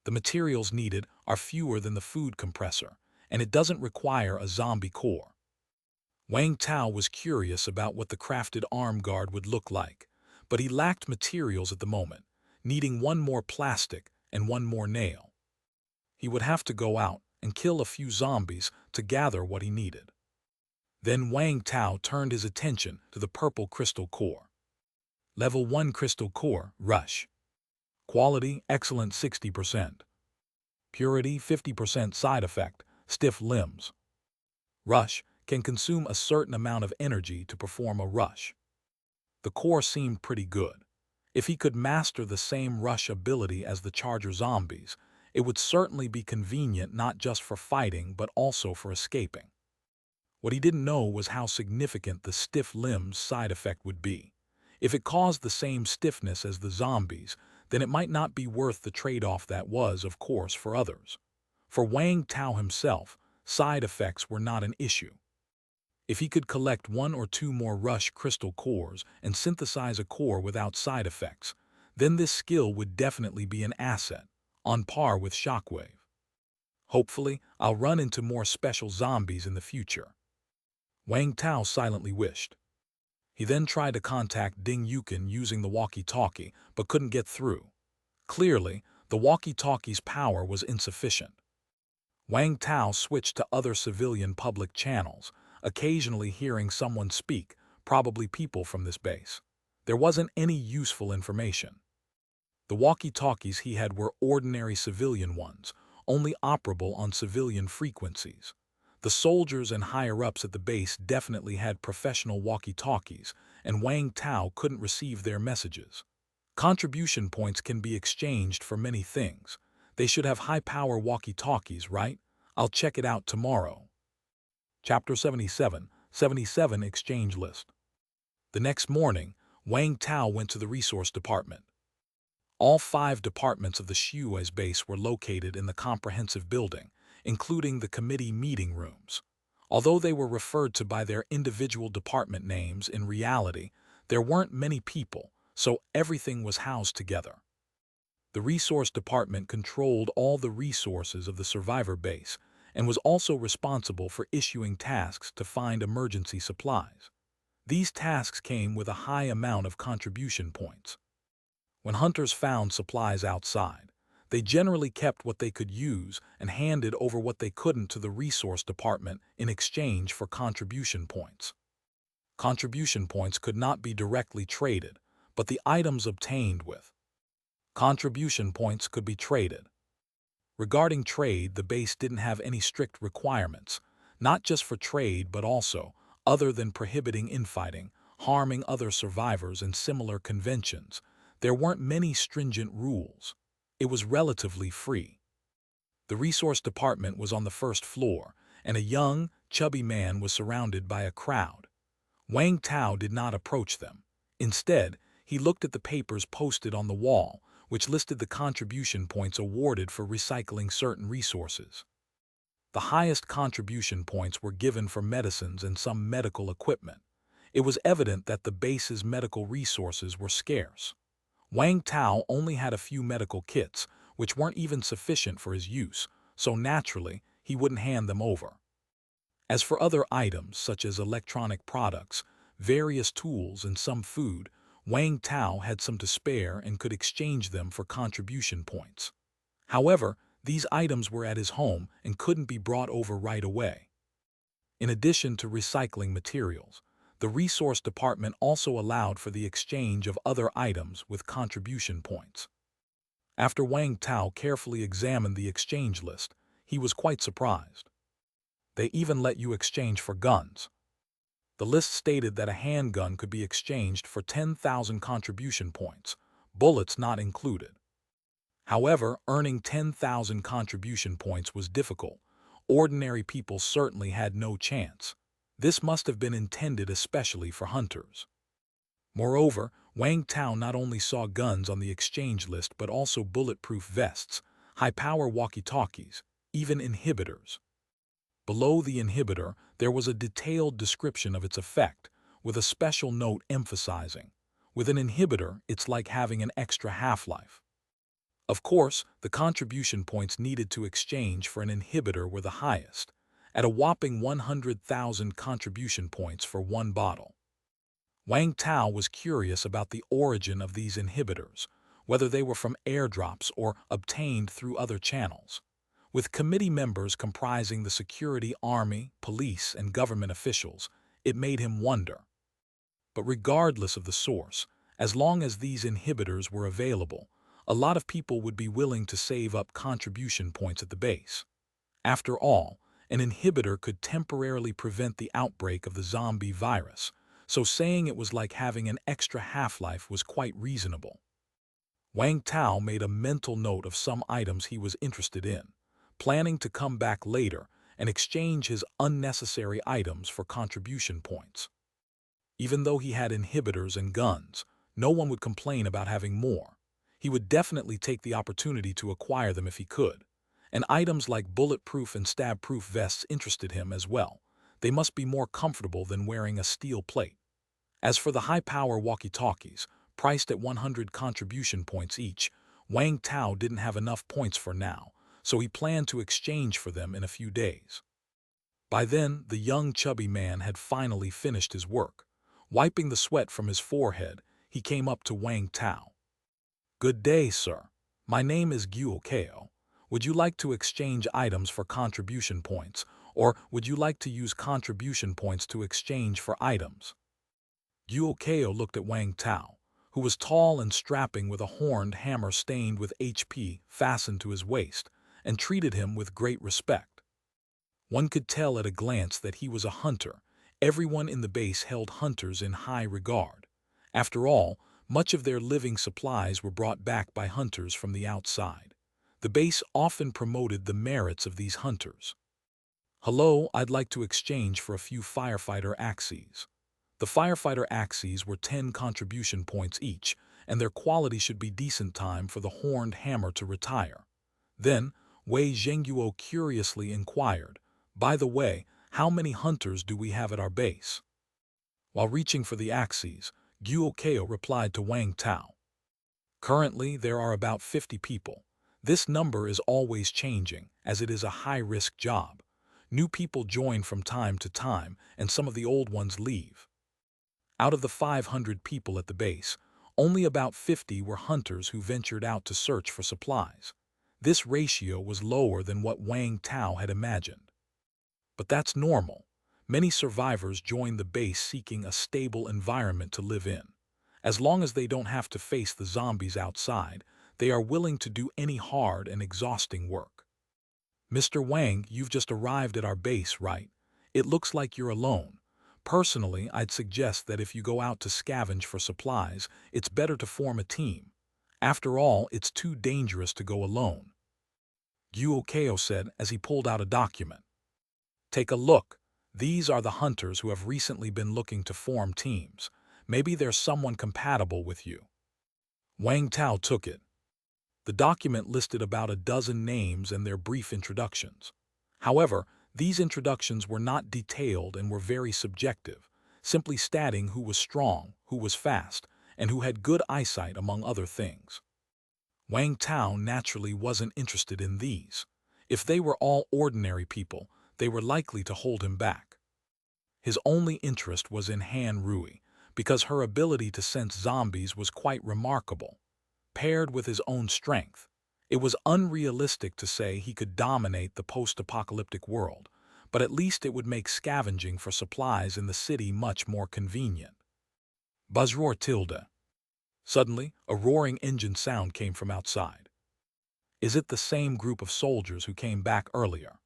The materials needed are fewer than the food compressor, and it doesn't require a zombie core. Wang Tao was curious about what the crafted arm guard would look like, but he lacked materials at the moment, needing one more plastic and one more nail. He would have to go out and kill a few zombies to gather what he needed. Then Wang Tao turned his attention to the purple crystal core. Level 1 crystal core, Rush. Quality, excellent 60%. Purity, 50%. Side effect, stiff limbs. Rush can consume a certain amount of energy to perform a rush. The core seemed pretty good. If he could master the same rush ability as the charger zombies, it would certainly be convenient not just for fighting but also for escaping. What he didn't know was how significant the stiff limbs side effect would be. If it caused the same stiffness as the zombies, then it might not be worth the trade-off that was, of course, for others. For Wang Tao himself, side effects were not an issue. If he could collect 1 or 2 more Rush crystal cores and synthesize a core without side effects, then this skill would definitely be an asset, on par with Shockwave. Hopefully, I'll run into more special zombies in the future. Wang Tao silently wished. He then tried to contact Ding Yukin using the walkie-talkie, but couldn't get through. Clearly, the walkie-talkie's power was insufficient. Wang Tao switched to other civilian public channels, occasionally hearing someone speak, probably people from this base. There wasn't any useful information. The walkie-talkies he had were ordinary civilian ones, only operable on civilian frequencies. The soldiers and higher-ups at the base definitely had professional walkie-talkies, and Wang Tao couldn't receive their messages. Contribution points can be exchanged for many things. They should have high-power walkie-talkies, right? I'll check it out tomorrow. Chapter 77, 77 Exchange List. The next morning, Wang Tao went to the resource department. All 5 departments of the Shui's base were located in the comprehensive building, including the committee meeting rooms. Although they were referred to by their individual department names, in reality, there weren't many people, so everything was housed together. The resource department controlled all the resources of the survivor base and was also responsible for issuing tasks to find emergency supplies. These tasks came with a high amount of contribution points. When hunters found supplies outside, they generally kept what they could use and handed over what they couldn't to the resource department in exchange for contribution points. Contribution points could not be directly traded, but the items obtained with contribution points could be traded. Regarding trade, the base didn't have any strict requirements, not just for trade but also, other than prohibiting infighting, harming other survivors, and similar conventions. There weren't many stringent rules. It was relatively free. The resource department was on the first floor, and a young, chubby man was surrounded by a crowd. Wang Tao did not approach them. Instead, he looked at the papers posted on the wall, which listed the contribution points awarded for recycling certain resources. The highest contribution points were given for medicines and some medical equipment. It was evident that the base's medical resources were scarce. Wang Tao only had a few medical kits, which weren't even sufficient for his use, so naturally, he wouldn't hand them over. As for other items, such as electronic products, various tools, and some food, Wang Tao had some to spare and could exchange them for contribution points. However, these items were at his home and couldn't be brought over right away. In addition to recycling materials, the resource department also allowed for the exchange of other items with contribution points. After Wang Tao carefully examined the exchange list, he was quite surprised. They even let you exchange for guns. The list stated that a handgun could be exchanged for 10,000 contribution points, bullets not included. However, earning 10,000 contribution points was difficult. Ordinary people certainly had no chance. This must have been intended especially for hunters. Moreover, Wang Tao not only saw guns on the exchange list but also bulletproof vests, high-power walkie-talkies, even inhibitors. Below the inhibitor, there was a detailed description of its effect, with a special note emphasizing, with an inhibitor, it's like having an extra half-life. Of course, the contribution points needed to exchange for an inhibitor were the highest, at a whopping 100,000 contribution points for one bottle. Wang Tao was curious about the origin of these inhibitors, whether they were from airdrops or obtained through other channels. With committee members comprising the security, army, police, and government officials, it made him wonder. But regardless of the source, as long as these inhibitors were available, a lot of people would be willing to save up contribution points at the base. After all, an inhibitor could temporarily prevent the outbreak of the zombie virus, so saying it was like having an extra half-life was quite reasonable. Wang Tao made a mental note of some items he was interested in, planning to come back later and exchange his unnecessary items for contribution points. Even though he had inhibitors and guns, no one would complain about having more. He would definitely take the opportunity to acquire them if he could. And items like bulletproof and stab-proof vests interested him as well. They must be more comfortable than wearing a steel plate. As for the high-power walkie-talkies, priced at 100 contribution points each, Wang Tao didn't have enough points for now, so he planned to exchange for them in a few days. By then, the young chubby man had finally finished his work. Wiping the sweat from his forehead, he came up to Wang Tao. "Good day, sir. My name is Guokeo. Would you like to exchange items for contribution points, or would you like to use contribution points to exchange for items?" Guokeo looked at Wang Tao, who was tall and strapping with a horned hammer stained with HP fastened to his waist, and treated him with great respect. One could tell at a glance that he was a hunter. Everyone in the base held hunters in high regard. After all, much of their living supplies were brought back by hunters from the outside. The base often promoted the merits of these hunters. "Hello, I'd like to exchange for a few firefighter axes." The firefighter axes were 10 contribution points each, and their quality should be decent time for the horned hammer to retire. Then, Wei Zhengguo curiously inquired, "By the way, how many hunters do we have at our base?" While reaching for the axes, Guokeo replied to Wang Tao. Currently, there are about 50 people. This number is always changing, as it is a high-risk job. New people join from time to time, and some of the old ones leave. Out of the 500 people at the base, only about 50 were hunters who ventured out to search for supplies. This ratio was lower than what Wang Tao had imagined. But that's normal. Many survivors join the base seeking a stable environment to live in. As long as they don't have to face the zombies outside, they are willing to do any hard and exhausting work. Mr. Wang, you've just arrived at our base, right? It looks like you're alone. Personally, I'd suggest that if you go out to scavenge for supplies, it's better to form a team. After all, it's too dangerous to go alone. Guokeo said as he pulled out a document. Take a look. These are the hunters who have recently been looking to form teams. Maybe there's someone compatible with you. Wang Tao took it. The document listed about a dozen names and their brief introductions. However, these introductions were not detailed and were very subjective, simply stating who was strong, who was fast, and who had good eyesight among other things. Wang Tao naturally wasn't interested in these. If they were all ordinary people, they were likely to hold him back. His only interest was in Han Rui, because her ability to sense zombies was quite remarkable. Paired with his own strength, it was unrealistic to say he could dominate the post-apocalyptic world, but at least it would make scavenging for supplies in the city much more convenient. Buzzroar tilde. Suddenly, a roaring engine sound came from outside. Is it the same group of soldiers who came back earlier?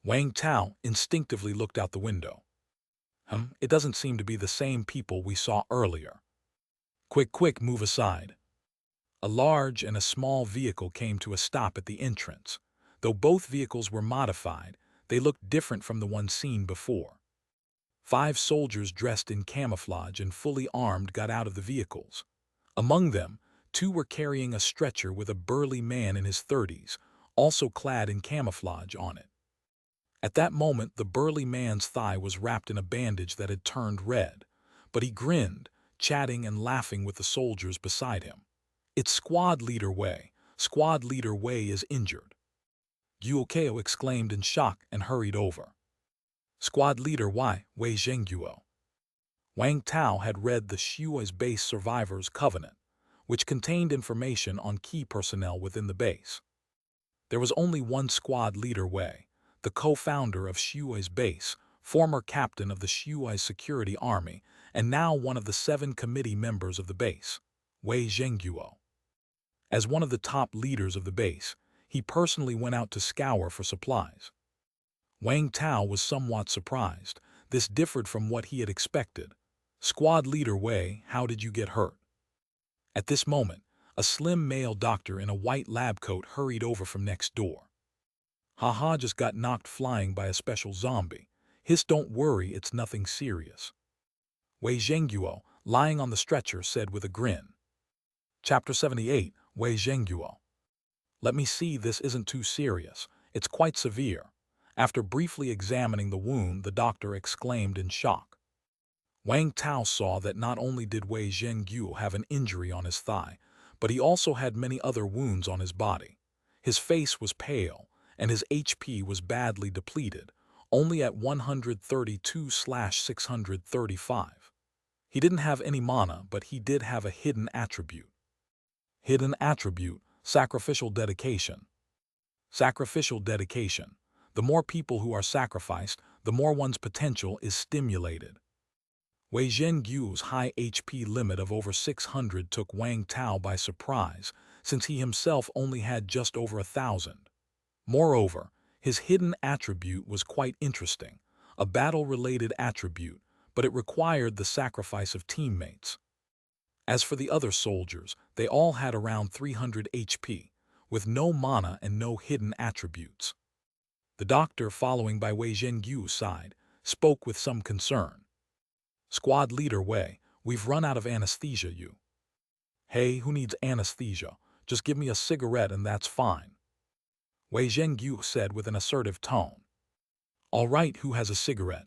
Wang Tao instinctively looked out the window. It doesn't seem to be the same people we saw earlier. Quick, move aside. A large and a small vehicle came to a stop at the entrance. Though both vehicles were modified, they looked different from the one seen before. 5 soldiers dressed in camouflage and fully armed got out of the vehicles. Among them, 2 were carrying a stretcher with a burly man in his 30s, also clad in camouflage on it. At that moment, the burly man's thigh was wrapped in a bandage that had turned red, but he grinned, chatting and laughing with the soldiers beside him. It's Squad Leader Wei. Squad Leader Wei is injured. Guokeo exclaimed in shock and hurried over. Squad Leader Wei Zhengguo. Wang Tao had read the Shuai's Base Survivors Covenant, which contained information on key personnel within the base. There was only one Squad Leader Wei, the co-founder of Shuai's base, former captain of the Shuai Security Army, and now one of the 7 committee members of the base, Wei Zhengguo. As one of the top leaders of the base, he personally went out to scour for supplies. Wang Tao was somewhat surprised. This differed from what he had expected. Squad Leader Wei, how did you get hurt? At this moment, a slim male doctor in a white lab coat hurried over from next door. Haha, just got knocked flying by a special zombie. Don't worry, it's nothing serious. Wei Zhengguo, lying on the stretcher, said with a grin. Chapter 78, Wei Zhengguo. Let me see, this isn't too serious. It's quite severe. After briefly examining the wound, the doctor exclaimed in shock. Wang Tao saw that not only did Wei Zhengguo have an injury on his thigh, but he also had many other wounds on his body. His face was pale, and his HP was badly depleted, only at 132/635. He didn't have any mana, but he did have a hidden attribute. Hidden attribute, sacrificial dedication. Sacrificial dedication. The more people who are sacrificed, the more one's potential is stimulated. Wei Zhengguo's high HP limit of over 600 took Wang Tao by surprise, since he himself only had just over 1,000. Moreover, his hidden attribute was quite interesting, a battle-related attribute, but it required the sacrifice of teammates. As for the other soldiers, they all had around 300 HP, with no mana and no hidden attributes. The doctor, following by Wei Zhengguo's side, spoke with some concern. Squad Leader Wei, we've run out of anesthesia. Hey, who needs anesthesia? Just give me a cigarette and that's fine. Wei Zhengguo said with an assertive tone. All right, who has a cigarette?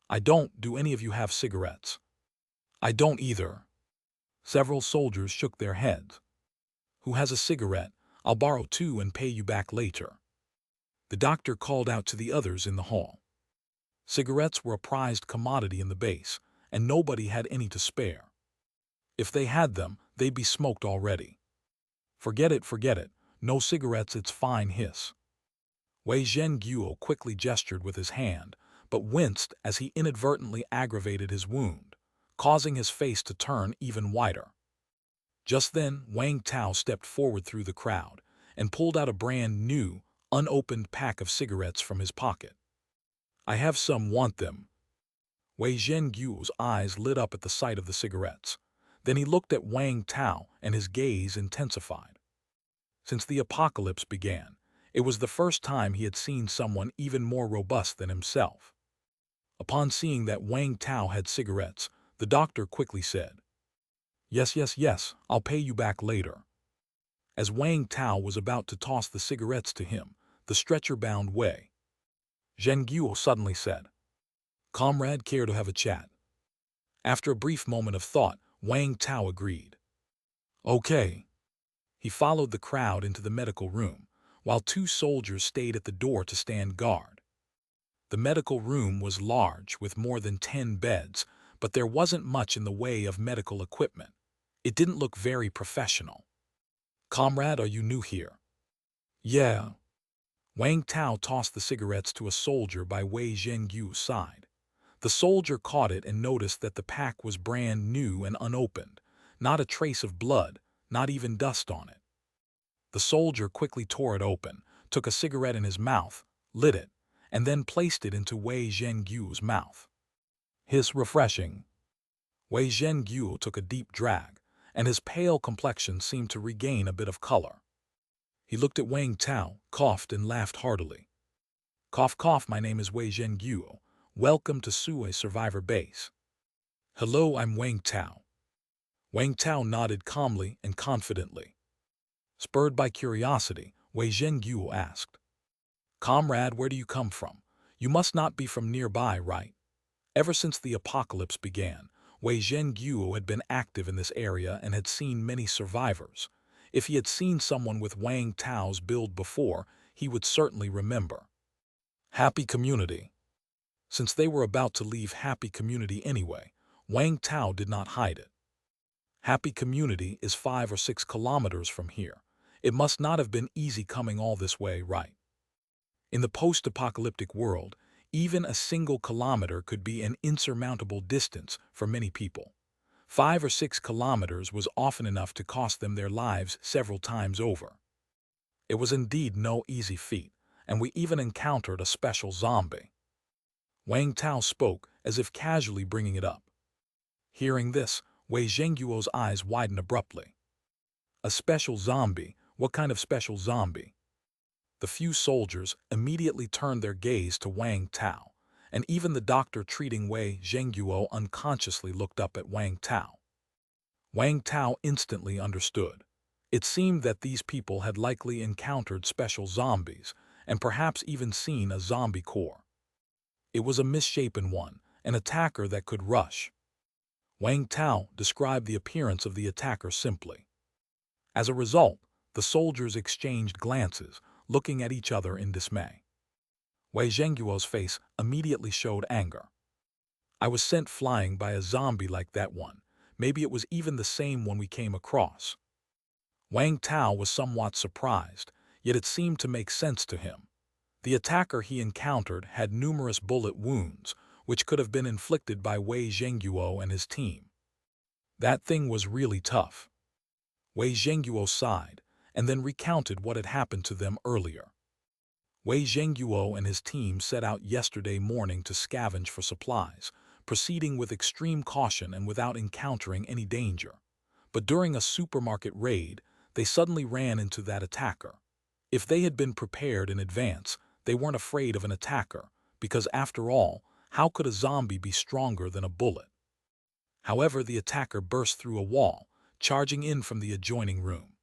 I don't. Do any of you have cigarettes? I don't either. Several soldiers shook their heads. Who has a cigarette? I'll borrow two and pay you back later. The doctor called out to the others in the hall. Cigarettes were a prized commodity in the base, and nobody had any to spare. If they had them, they'd be smoked already. Forget it, no cigarettes, it's fine, hiss. Wei Zhenguo quickly gestured with his hand, but winced as he inadvertently aggravated his wound, causing his face to turn even whiter. Just then, Wang Tao stepped forward through the crowd and pulled out a brand new, unopened pack of cigarettes from his pocket. I have some, want them? Wei Zhenguo's eyes lit up at the sight of the cigarettes. Then he looked at Wang Tao and his gaze intensified. Since the apocalypse began, it was the first time he had seen someone even more robust than himself. Upon seeing that Wang Tao had cigarettes, the doctor quickly said, Yes, I'll pay you back later. As Wang Tao was about to toss the cigarettes to him, the stretcher-bound Wei Zhenguo suddenly said, Comrade, care to have a chat? After a brief moment of thought, Wang Tao agreed. Okay. He followed the crowd into the medical room, while two soldiers stayed at the door to stand guard. The medical room was large, with more than 10 beds, but there wasn't much in the way of medical equipment. It didn't look very professional. Comrade, are you new here? Yeah. Wang Tao tossed the cigarettes to a soldier by Wei Zhenguo's side. The soldier caught it and noticed that the pack was brand new and unopened, not a trace of blood, not even dust on it. The soldier quickly tore it open, took a cigarette in his mouth, lit it, and then placed it into Wei Zhenguo's mouth. Hiss, refreshing. Wei Zhenguo took a deep drag, and his pale complexion seemed to regain a bit of color. He looked at Wang Tao, coughed, and laughed heartily. Cough, my name is Wei Zhenguo. Welcome to Sui Survivor Base. Hello, I'm Wang Tao. Wang Tao nodded calmly and confidently. Spurred by curiosity, Wei Zhenguo asked, Comrade, where do you come from? You must not be from nearby, right? Ever since the apocalypse began, Wei Zhenguo had been active in this area and had seen many survivors. If he had seen someone with Wang Tao's build before, he would certainly remember. Happy Community. Since they were about to leave Happy Community anyway, Wang Tao did not hide it. Happy Community is 5 or 6 kilometers from here. It must not have been easy coming all this way, right? In the post-apocalyptic world, even a single kilometer could be an insurmountable distance for many people. 5 or 6 kilometers was often enough to cost them their lives several times over. It was indeed no easy feat, and we even encountered a special zombie. Wang Tao spoke as if casually bringing it up. Hearing this, Wei Zhenguo's eyes widened abruptly. A special zombie? What kind of special zombie? The few soldiers immediately turned their gaze to Wang Tao, and even the doctor treating Wei Zhenguo unconsciously looked up at Wang Tao. Wang Tao instantly understood. It seemed that these people had likely encountered special zombies, and perhaps even seen a zombie corps. It was a misshapen one, an attacker that could rush. Wang Tao described the appearance of the attacker simply. As a result, the soldiers exchanged glances, looking at each other in dismay. Wei Zhenguo's face immediately showed anger. I was sent flying by a zombie like that one. Maybe it was even the same one we came across. Wang Tao was somewhat surprised, yet it seemed to make sense to him. The attacker he encountered had numerous bullet wounds, which could have been inflicted by Wei Zhenguo and his team. That thing was really tough. Wei Zhenguo sighed, and then recounted what had happened to them earlier. Wei Zhenguo and his team set out yesterday morning to scavenge for supplies, proceeding with extreme caution and without encountering any danger. But during a supermarket raid, they suddenly ran into that attacker. If they had been prepared in advance, they weren't afraid of an attacker, because after all, how could a zombie be stronger than a bullet? However, the attacker burst through a wall, charging in from the adjoining room.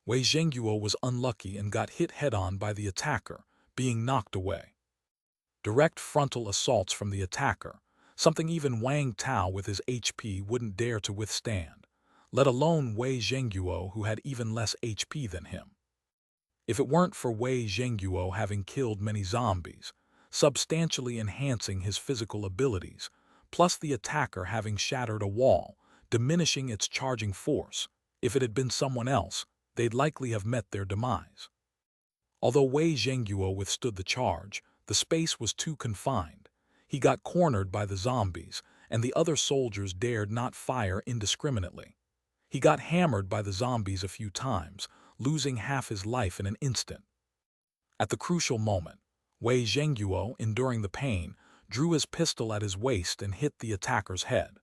Wei Zhenguo was unlucky and got hit head-on by the attacker, being knocked away. Direct frontal assaults from the attacker, something even Wang Tao with his HP wouldn't dare to withstand, let alone Wei Zhenguo who had even less HP than him. If it weren't for Wei Zhenguo having killed many zombies, substantially enhancing his physical abilities, plus the attacker having shattered a wall, diminishing its charging force, if it had been someone else, they'd likely have met their demise. Although Wei Zhenguo withstood the charge, the space was too confined. He got cornered by the zombies, and the other soldiers dared not fire indiscriminately. He got hammered by the zombies a few times, losing half his life in an instant. At the crucial moment, Wei Zhenguo, enduring the pain, drew his pistol at his waist and hit the attacker's head.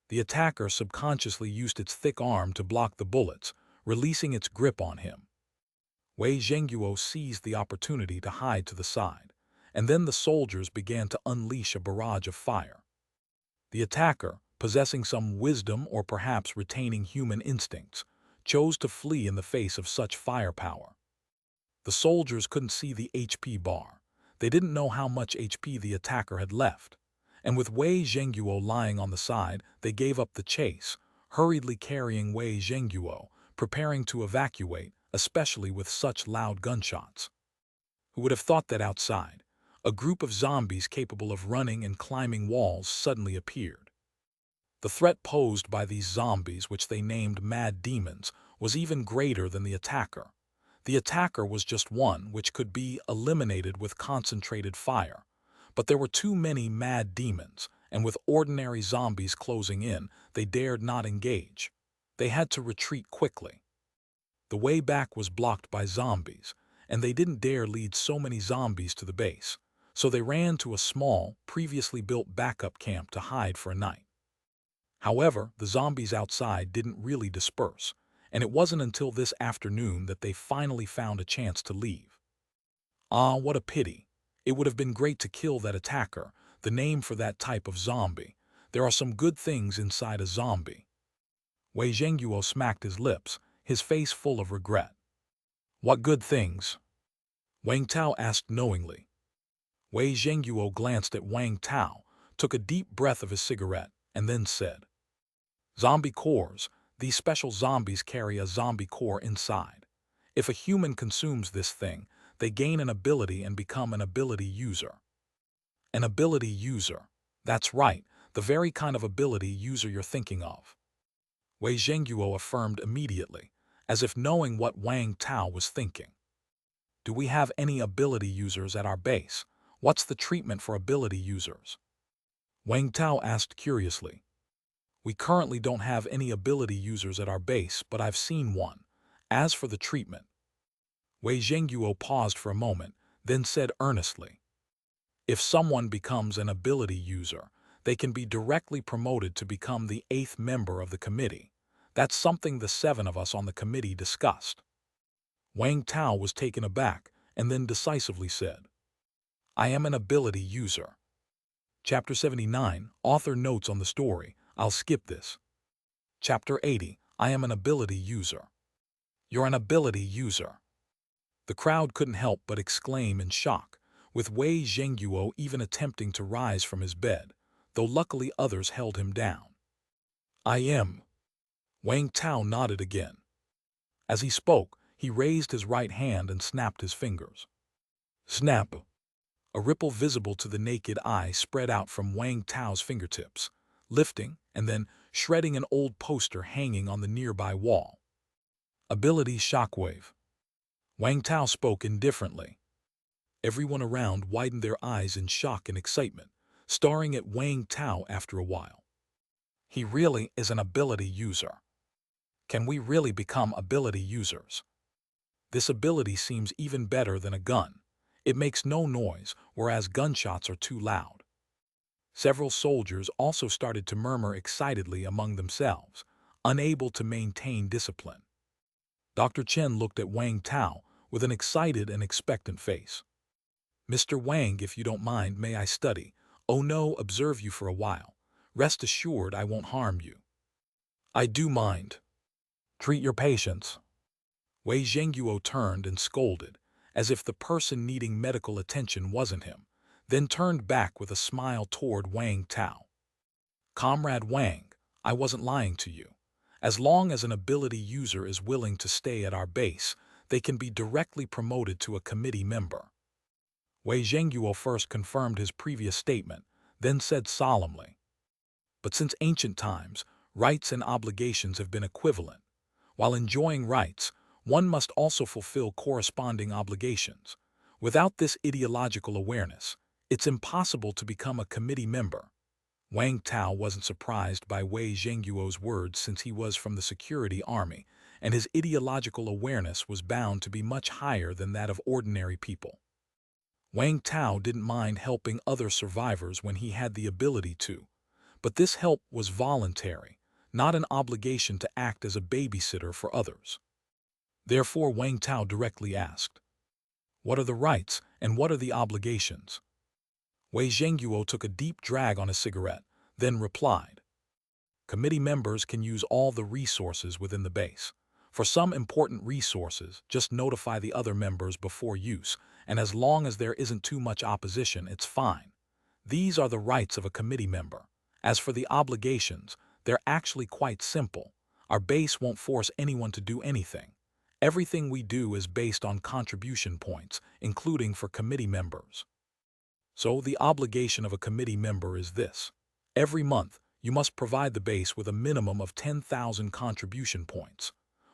The attacker subconsciously used its thick arm to block the bullets, releasing its grip on him. Wei Zhenguo seized the opportunity to hide to the side, and then the soldiers began to unleash a barrage of fire. The attacker, possessing some wisdom or perhaps retaining human instincts, chose to flee in the face of such firepower. The soldiers couldn't see the HP bar. They didn't know how much HP the attacker had left. And with Wei Zhenguo lying on the side, they gave up the chase, hurriedly carrying Wei Zhenguo, preparing to evacuate, especially with such loud gunshots. Who would have thought that outside, a group of zombies capable of running and climbing walls suddenly appeared? The threat posed by these zombies, which they named Mad Demons, was even greater than the attacker. The attacker was just one which could be eliminated with concentrated fire. But there were too many Mad Demons, and with ordinary zombies closing in, they dared not engage. They had to retreat quickly. The way back was blocked by zombies, and they didn't dare lead so many zombies to the base, so they ran to a small, previously built backup camp to hide for a night. However, the zombies outside didn't really disperse, and it wasn't until this afternoon that they finally found a chance to leave. Ah, what a pity. It would have been great to kill that attacker, the name for that type of zombie. There are some good things inside a zombie. Wei Zhenguo smacked his lips, his face full of regret. What good things? Wang Tao asked knowingly. Wei Zhenguo glanced at Wang Tao, took a deep breath of his cigarette, and then said, Zombie cores. These special zombies carry a zombie core inside. If a human consumes this thing, they gain an ability and become an ability user. An ability user. That's right, the very kind of ability user you're thinking of. Wei Zhenguo affirmed immediately, as if knowing what Wang Tao was thinking. Do we have any ability users at our base? What's the treatment for ability users? Wang Tao asked curiously. We currently don't have any ability users at our base, but I've seen one. As for the treatment. Wei Zhenguo paused for a moment, then said earnestly. If someone becomes an ability user, they can be directly promoted to become the 8th member of the committee. That's something the 7 of us on the committee discussed. Wang Tao was taken aback and then decisively said, I am an ability user. Chapter 79, Author Notes on the Story. I'll skip this. Chapter 80, I am an ability user. You're an ability user. The crowd couldn't help but exclaim in shock, with Wei Zhenguo even attempting to rise from his bed, though luckily others held him down. I am. Wang Tao nodded again. As he spoke, he raised his right hand and snapped his fingers. Snap! A ripple visible to the naked eye spread out from Wang Tao's fingertips, lifting and then shredding an old poster hanging on the nearby wall. Ability shockwave. Wang Tao spoke indifferently. Everyone around widened their eyes in shock and excitement, staring at Wang Tao after a while. He really is an ability user. Can we really become ability users? This ability seems even better than a gun. It makes no noise, whereas gunshots are too loud. Several soldiers also started to murmur excitedly among themselves, unable to maintain discipline. Dr. Chen looked at Wang Tao with an excited and expectant face. Mr. Wang, if you don't mind, may I study? Oh no, observe you for a while. Rest assured I won't harm you. I do mind. Treat your patients. Wei Zhenguo turned and scolded, as if the person needing medical attention wasn't him. then turned back with a smile toward Wang Tao. "Comrade Wang, I wasn't lying to you. As long as an ability user is willing to stay at our base, they can be directly promoted to a committee member." Wei Zhenguo first confirmed his previous statement, then said solemnly, "But since ancient times, rights and obligations have been equivalent. While enjoying rights, one must also fulfill corresponding obligations. Without this ideological awareness, it's impossible to become a committee member." Wang Tao wasn't surprised by Wei Zhenguo's words since he was from the security army, and his ideological awareness was bound to be much higher than that of ordinary people. Wang Tao didn't mind helping other survivors when he had the ability to, but this help was voluntary, not an obligation to act as a babysitter for others. Therefore, Wang Tao directly asked, "What are the rights and what are the obligations?" Wei Zhenguo took a deep drag on his cigarette, then replied, "Committee members can use all the resources within the base. For some important resources, just notify the other members before use, and as long as there isn't too much opposition, it's fine. These are the rights of a committee member. As for the obligations, they're actually quite simple. Our base won't force anyone to do anything. Everything we do is based on contribution points, including for committee members. So the obligation of a committee member is this. Every month, you must provide the base with a minimum of 10,000 contribution points.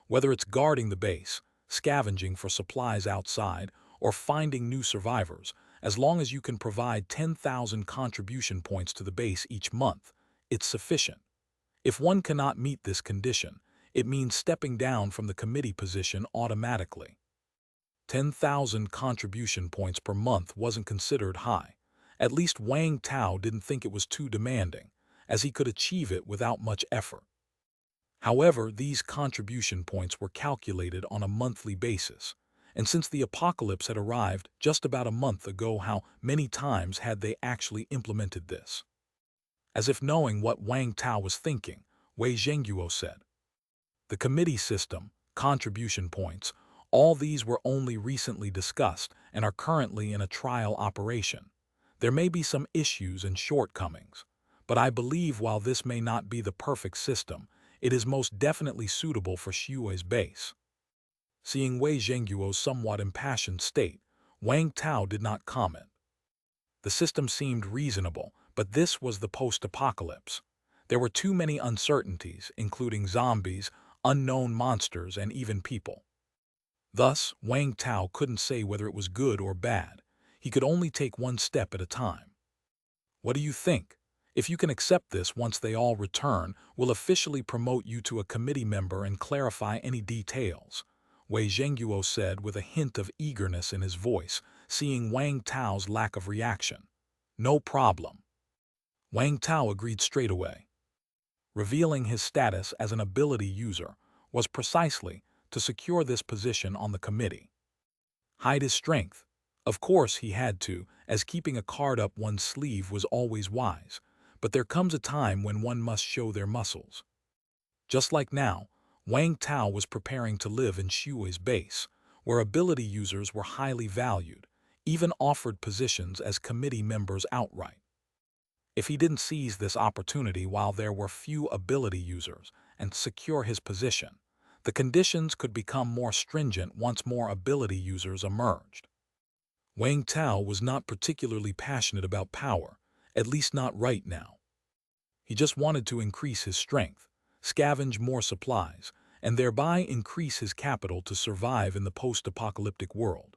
Whether it's guarding the base, scavenging for supplies outside, or finding new survivors, as long as you can provide 10,000 contribution points to the base each month, it's sufficient. If one cannot meet this condition, it means stepping down from the committee position automatically. 10,000 contribution points per month wasn't considered high. At least Wang Tao didn't think it was too demanding, as he could achieve it without much effort. However, these contribution points were calculated on a monthly basis, and since the apocalypse had arrived just about a month ago, how many times had they actually implemented this? As if knowing what Wang Tao was thinking, Wei Zhenguo said, "The committee system, contribution points, all these were only recently discussed and are currently in a trial operation. There may be some issues and shortcomings, but I believe while this may not be the perfect system, it is most definitely suitable for Xue's base." Seeing Wei Zhenguo's somewhat impassioned state, Wang Tao did not comment. The system seemed reasonable, but this was the post-apocalypse. There were too many uncertainties, including zombies, unknown monsters, and even people. Thus, Wang Tao couldn't say whether it was good or bad. He could only take one step at a time. "What do you think? If you can accept this once they all return, we'll officially promote you to a committee member and clarify any details," Wei Zhenguo said with a hint of eagerness in his voice, seeing Wang Tao's lack of reaction. "No problem." Wang Tao agreed straight away. Revealing his status as an ability user was precisely to secure this position on the committee. Hide his strength. Of course he had to, as keeping a card up one's sleeve was always wise, but there comes a time when one must show their muscles. Just like now, Wang Tao was preparing to live in Xue's base, where ability users were highly valued, even offered positions as committee members outright. If he didn't seize this opportunity while there were few ability users and secure his position, the conditions could become more stringent once more ability users emerged. Wang Tao was not particularly passionate about power, at least not right now. He just wanted to increase his strength, scavenge more supplies, and thereby increase his capital to survive in the post-apocalyptic world.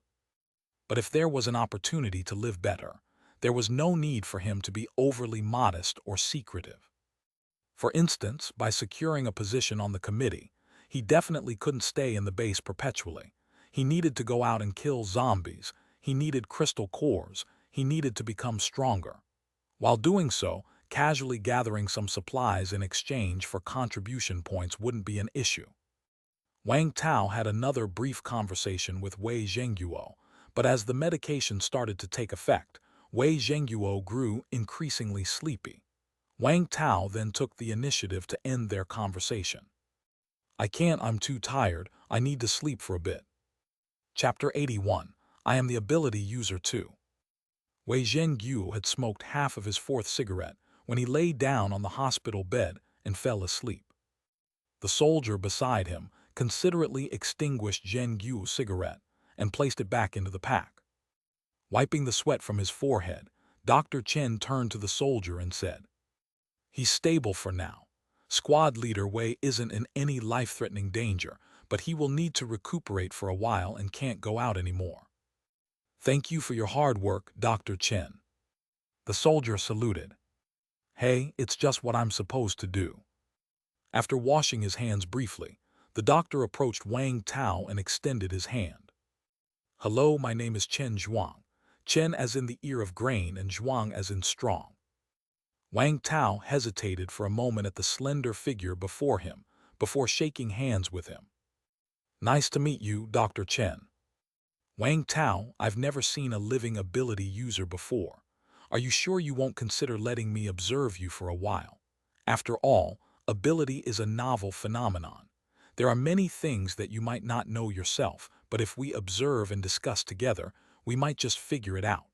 But if there was an opportunity to live better, there was no need for him to be overly modest or secretive. For instance, by securing a position on the committee, he definitely couldn't stay in the base perpetually. He needed to go out and kill zombies, he needed crystal cores, he needed to become stronger. While doing so, casually gathering some supplies in exchange for contribution points wouldn't be an issue. Wang Tao had another brief conversation with Wei Zhenguo, but as the medication started to take effect, Wei Zhenguo grew increasingly sleepy. Wang Tao then took the initiative to end their conversation. "I can't, I'm too tired, I need to sleep for a bit." Chapter 81. I am the ability user too. Wei Zhengyu had smoked half of his fourth cigarette when he lay down on the hospital bed and fell asleep. The soldier beside him considerately extinguished Zhengyu's cigarette and placed it back into the pack. Wiping the sweat from his forehead, Dr. Chen turned to the soldier and said, "He's stable for now. Squad leader Wei isn't in any life-threatening danger, but he will need to recuperate for a while and can't go out anymore. Thank you for your hard work, Dr. Chen." The soldier saluted. "Hey, it's just what I'm supposed to do." After washing his hands briefly, the doctor approached Wang Tao and extended his hand. "Hello, my name is Chen Zhuang. Chen as in the ear of grain and Zhuang as in strong." Wang Tao hesitated for a moment at the slender figure before him, before shaking hands with him. "Nice to meet you, Dr. Chen." "Wang Tao, I've never seen a living ability user before. Are you sure you won't consider letting me observe you for a while? After all, ability is a novel phenomenon. There are many things that you might not know yourself, but if we observe and discuss together, we might just figure it out."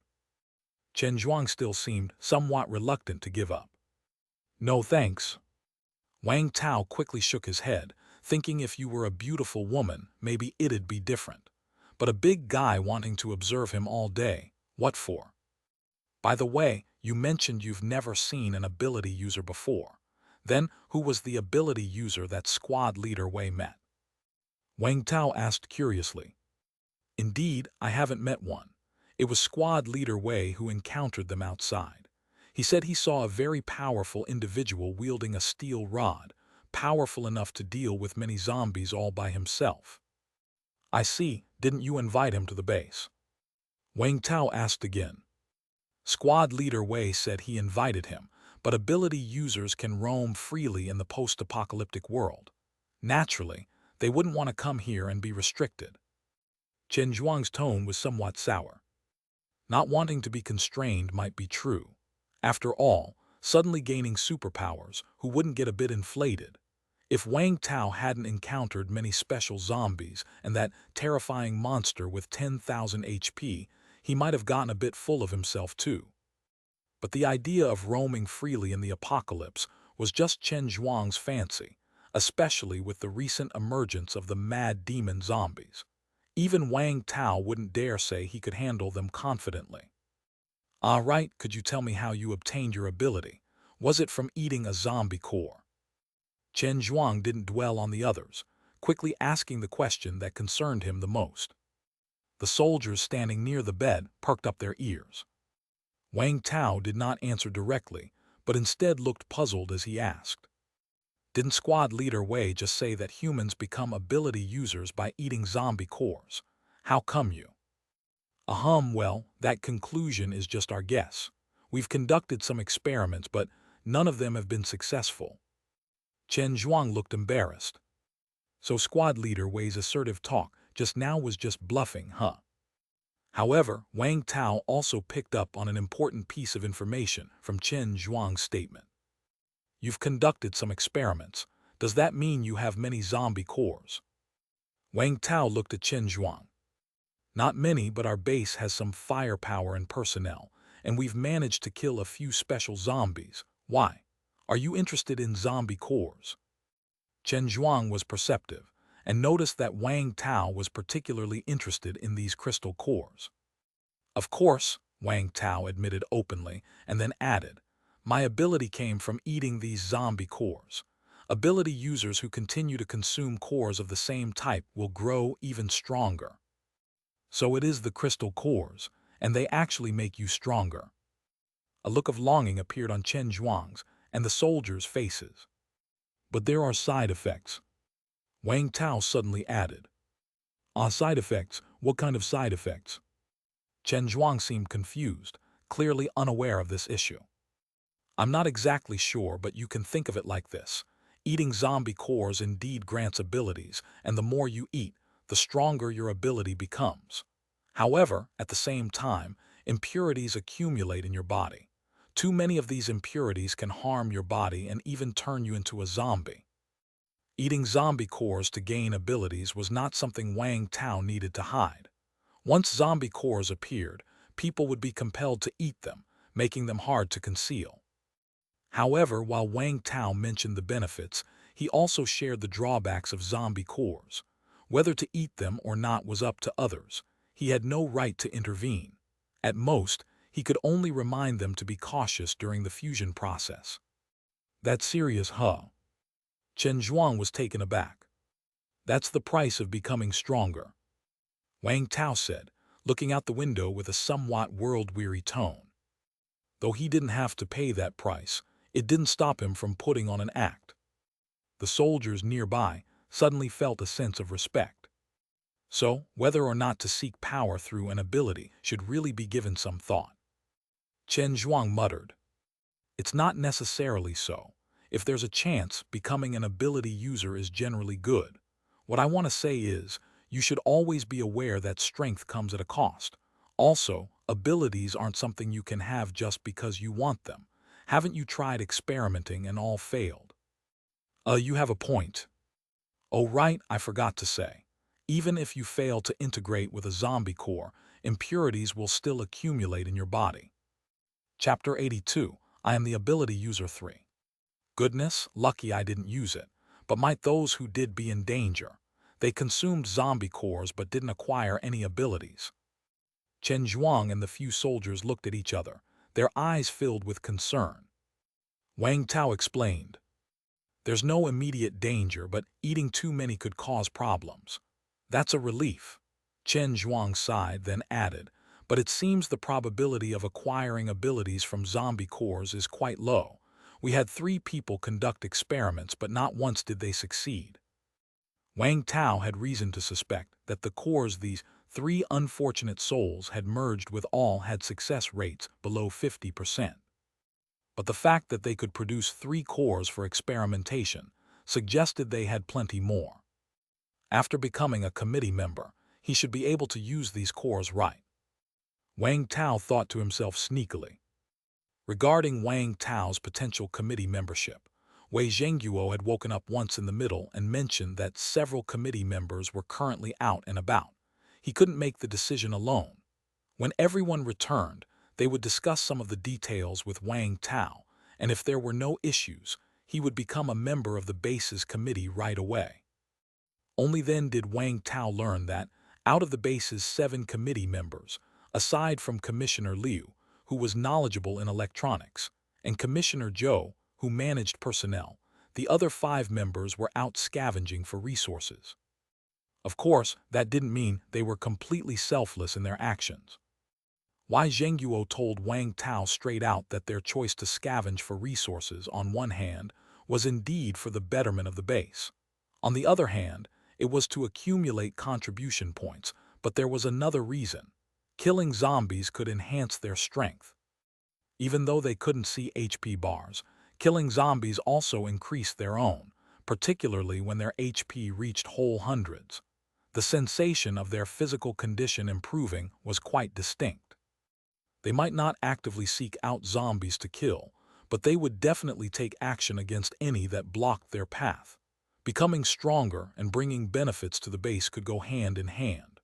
Chen Zhuang still seemed somewhat reluctant to give up. "No thanks." Wang Tao quickly shook his head, thinking if you were a beautiful woman, maybe it'd be different. But a big guy wanting to observe him all day, what for? By the way, you mentioned you've never seen an ability user before. Then, who was the ability user that squad leader Wei met? Wang Tao asked curiously. "Indeed, I haven't met one. It was squad leader Wei who encountered them outside. He said he saw a very powerful individual wielding a steel rod, powerful enough to deal with many zombies all by himself." "I see, didn't you invite him to the base?" Wang Tao asked again. Squad leader Wei said he invited him, but ability users can roam freely in the post-apocalyptic world. Naturally, they wouldn't want to come here and be restricted. Chen Zhuang's tone was somewhat sour. Not wanting to be constrained might be true. After all, suddenly gaining superpowers, who wouldn't get a bit inflated? If Wang Tao hadn't encountered many special zombies and that terrifying monster with 10,000 HP, he might have gotten a bit full of himself too. But the idea of roaming freely in the apocalypse was just Chen Zhuang's fancy, especially with the recent emergence of the mad demon zombies. Even Wang Tao wouldn't dare say he could handle them confidently. "All right, could you tell me how you obtained your ability? Was it from eating a zombie core?" Chen Zhuang didn't dwell on the others, quickly asking the question that concerned him the most. The soldiers standing near the bed perked up their ears. Wang Tao did not answer directly, but instead looked puzzled as he asked. "Didn't squad leader Wei just say that humans become ability users by eating zombie cores? How come you?" Well, that conclusion is just our guess. We've conducted some experiments, but none of them have been successful." Chen Zhuang looked embarrassed. So squad leader Wei's assertive talk just now was just bluffing, huh? However, Wang Tao also picked up on an important piece of information from Chen Zhuang's statement. "You've conducted some experiments. Does that mean you have many zombie cores?" Wang Tao looked at Chen Zhuang. "Not many, but our base has some firepower and personnel, and we've managed to kill a few special zombies. Why? Are you interested in zombie cores?" Chen Zhuang was perceptive, and noticed that Wang Tao was particularly interested in these crystal cores. "Of course," Wang Tao admitted openly, and then added, "My ability came from eating these zombie cores. Ability users who continue to consume cores of the same type will grow even stronger." "So it is the crystal cores, and they actually make you stronger." A look of longing appeared on Chen Zhuang's and the soldiers' faces. "But there are side effects," Wang Tao suddenly added. Side effects? What kind of side effects?" Chen Zhuang seemed confused, clearly unaware of this issue. "I'm not exactly sure, but you can think of it like this. Eating zombie cores indeed grants abilities, and the more you eat, the stronger your ability becomes. However, at the same time, impurities accumulate in your body. Too many of these impurities can harm your body and even turn you into a zombie." Eating zombie cores to gain abilities was not something Wang Tao needed to hide. Once zombie cores appeared, people would be compelled to eat them, making them hard to conceal. However, while Wang Tao mentioned the benefits, he also shared the drawbacks of zombie cores. Whether to eat them or not was up to others. He had no right to intervene. At most, he could only remind them to be cautious during the fusion process. That's serious, huh? Chen Zhuang was taken aback. That's the price of becoming stronger, Wang Tao said, looking out the window with a somewhat world-weary tone. Though he didn't have to pay that price, it didn't stop him from putting on an act. The soldiers nearby suddenly felt a sense of respect. So, whether or not to seek power through an ability should really be given some thought. Chen Zhuang muttered, "It's not necessarily so. If there's a chance, becoming an ability user is generally good. What I want to say is, you should always be aware that strength comes at a cost. Also, abilities aren't something you can have just because you want them. Haven't you tried experimenting and all failed?" You have a point. Oh right, I forgot to say. Even if you fail to integrate with a zombie core, impurities will still accumulate in your body. Chapter 82, I am the ability user 3. Goodness, lucky I didn't use it. But might those who did be in danger? They consumed zombie cores but didn't acquire any abilities. Chen Zhuang and the few soldiers looked at each other, their eyes filled with concern. Wang Tao explained, "There's no immediate danger, but eating too many could cause problems." "That's a relief." Chen Zhuang sighed, then added, "But it seems the probability of acquiring abilities from zombie cores is quite low. We had 3 people conduct experiments, but not once did they succeed." Wang Tao had reason to suspect that the cores these 3 unfortunate souls had merged with all had success rates below 50%. But the fact that they could produce 3 cores for experimentation suggested they had plenty more. After becoming a committee member, he should be able to use these cores right. Wang Tao thought to himself sneakily. Regarding Wang Tao's potential committee membership, Wei Zhengguo had woken up once in the middle and mentioned that several committee members were currently out and about. He couldn't make the decision alone. When everyone returned, they would discuss some of the details with Wang Tao, and if there were no issues, he would become a member of the base's committee right away. Only then did Wang Tao learn that, out of the base's 7 committee members, aside from Commissioner Liu, who was knowledgeable in electronics, and Commissioner Zhou, who managed personnel, the other 5 members were out scavenging for resources. Of course, that didn't mean they were completely selfless in their actions. Wei Zhengguo told Wang Tao straight out that their choice to scavenge for resources, on one hand, was indeed for the betterment of the base. On the other hand, it was to accumulate contribution points, but there was another reason. Killing zombies could enhance their strength. Even though they couldn't see HP bars, killing zombies also increased their own, particularly when their HP reached whole hundreds. The sensation of their physical condition improving was quite distinct. They might not actively seek out zombies to kill, but they would definitely take action against any that blocked their path. Becoming stronger and bringing benefits to the base could go hand in hand.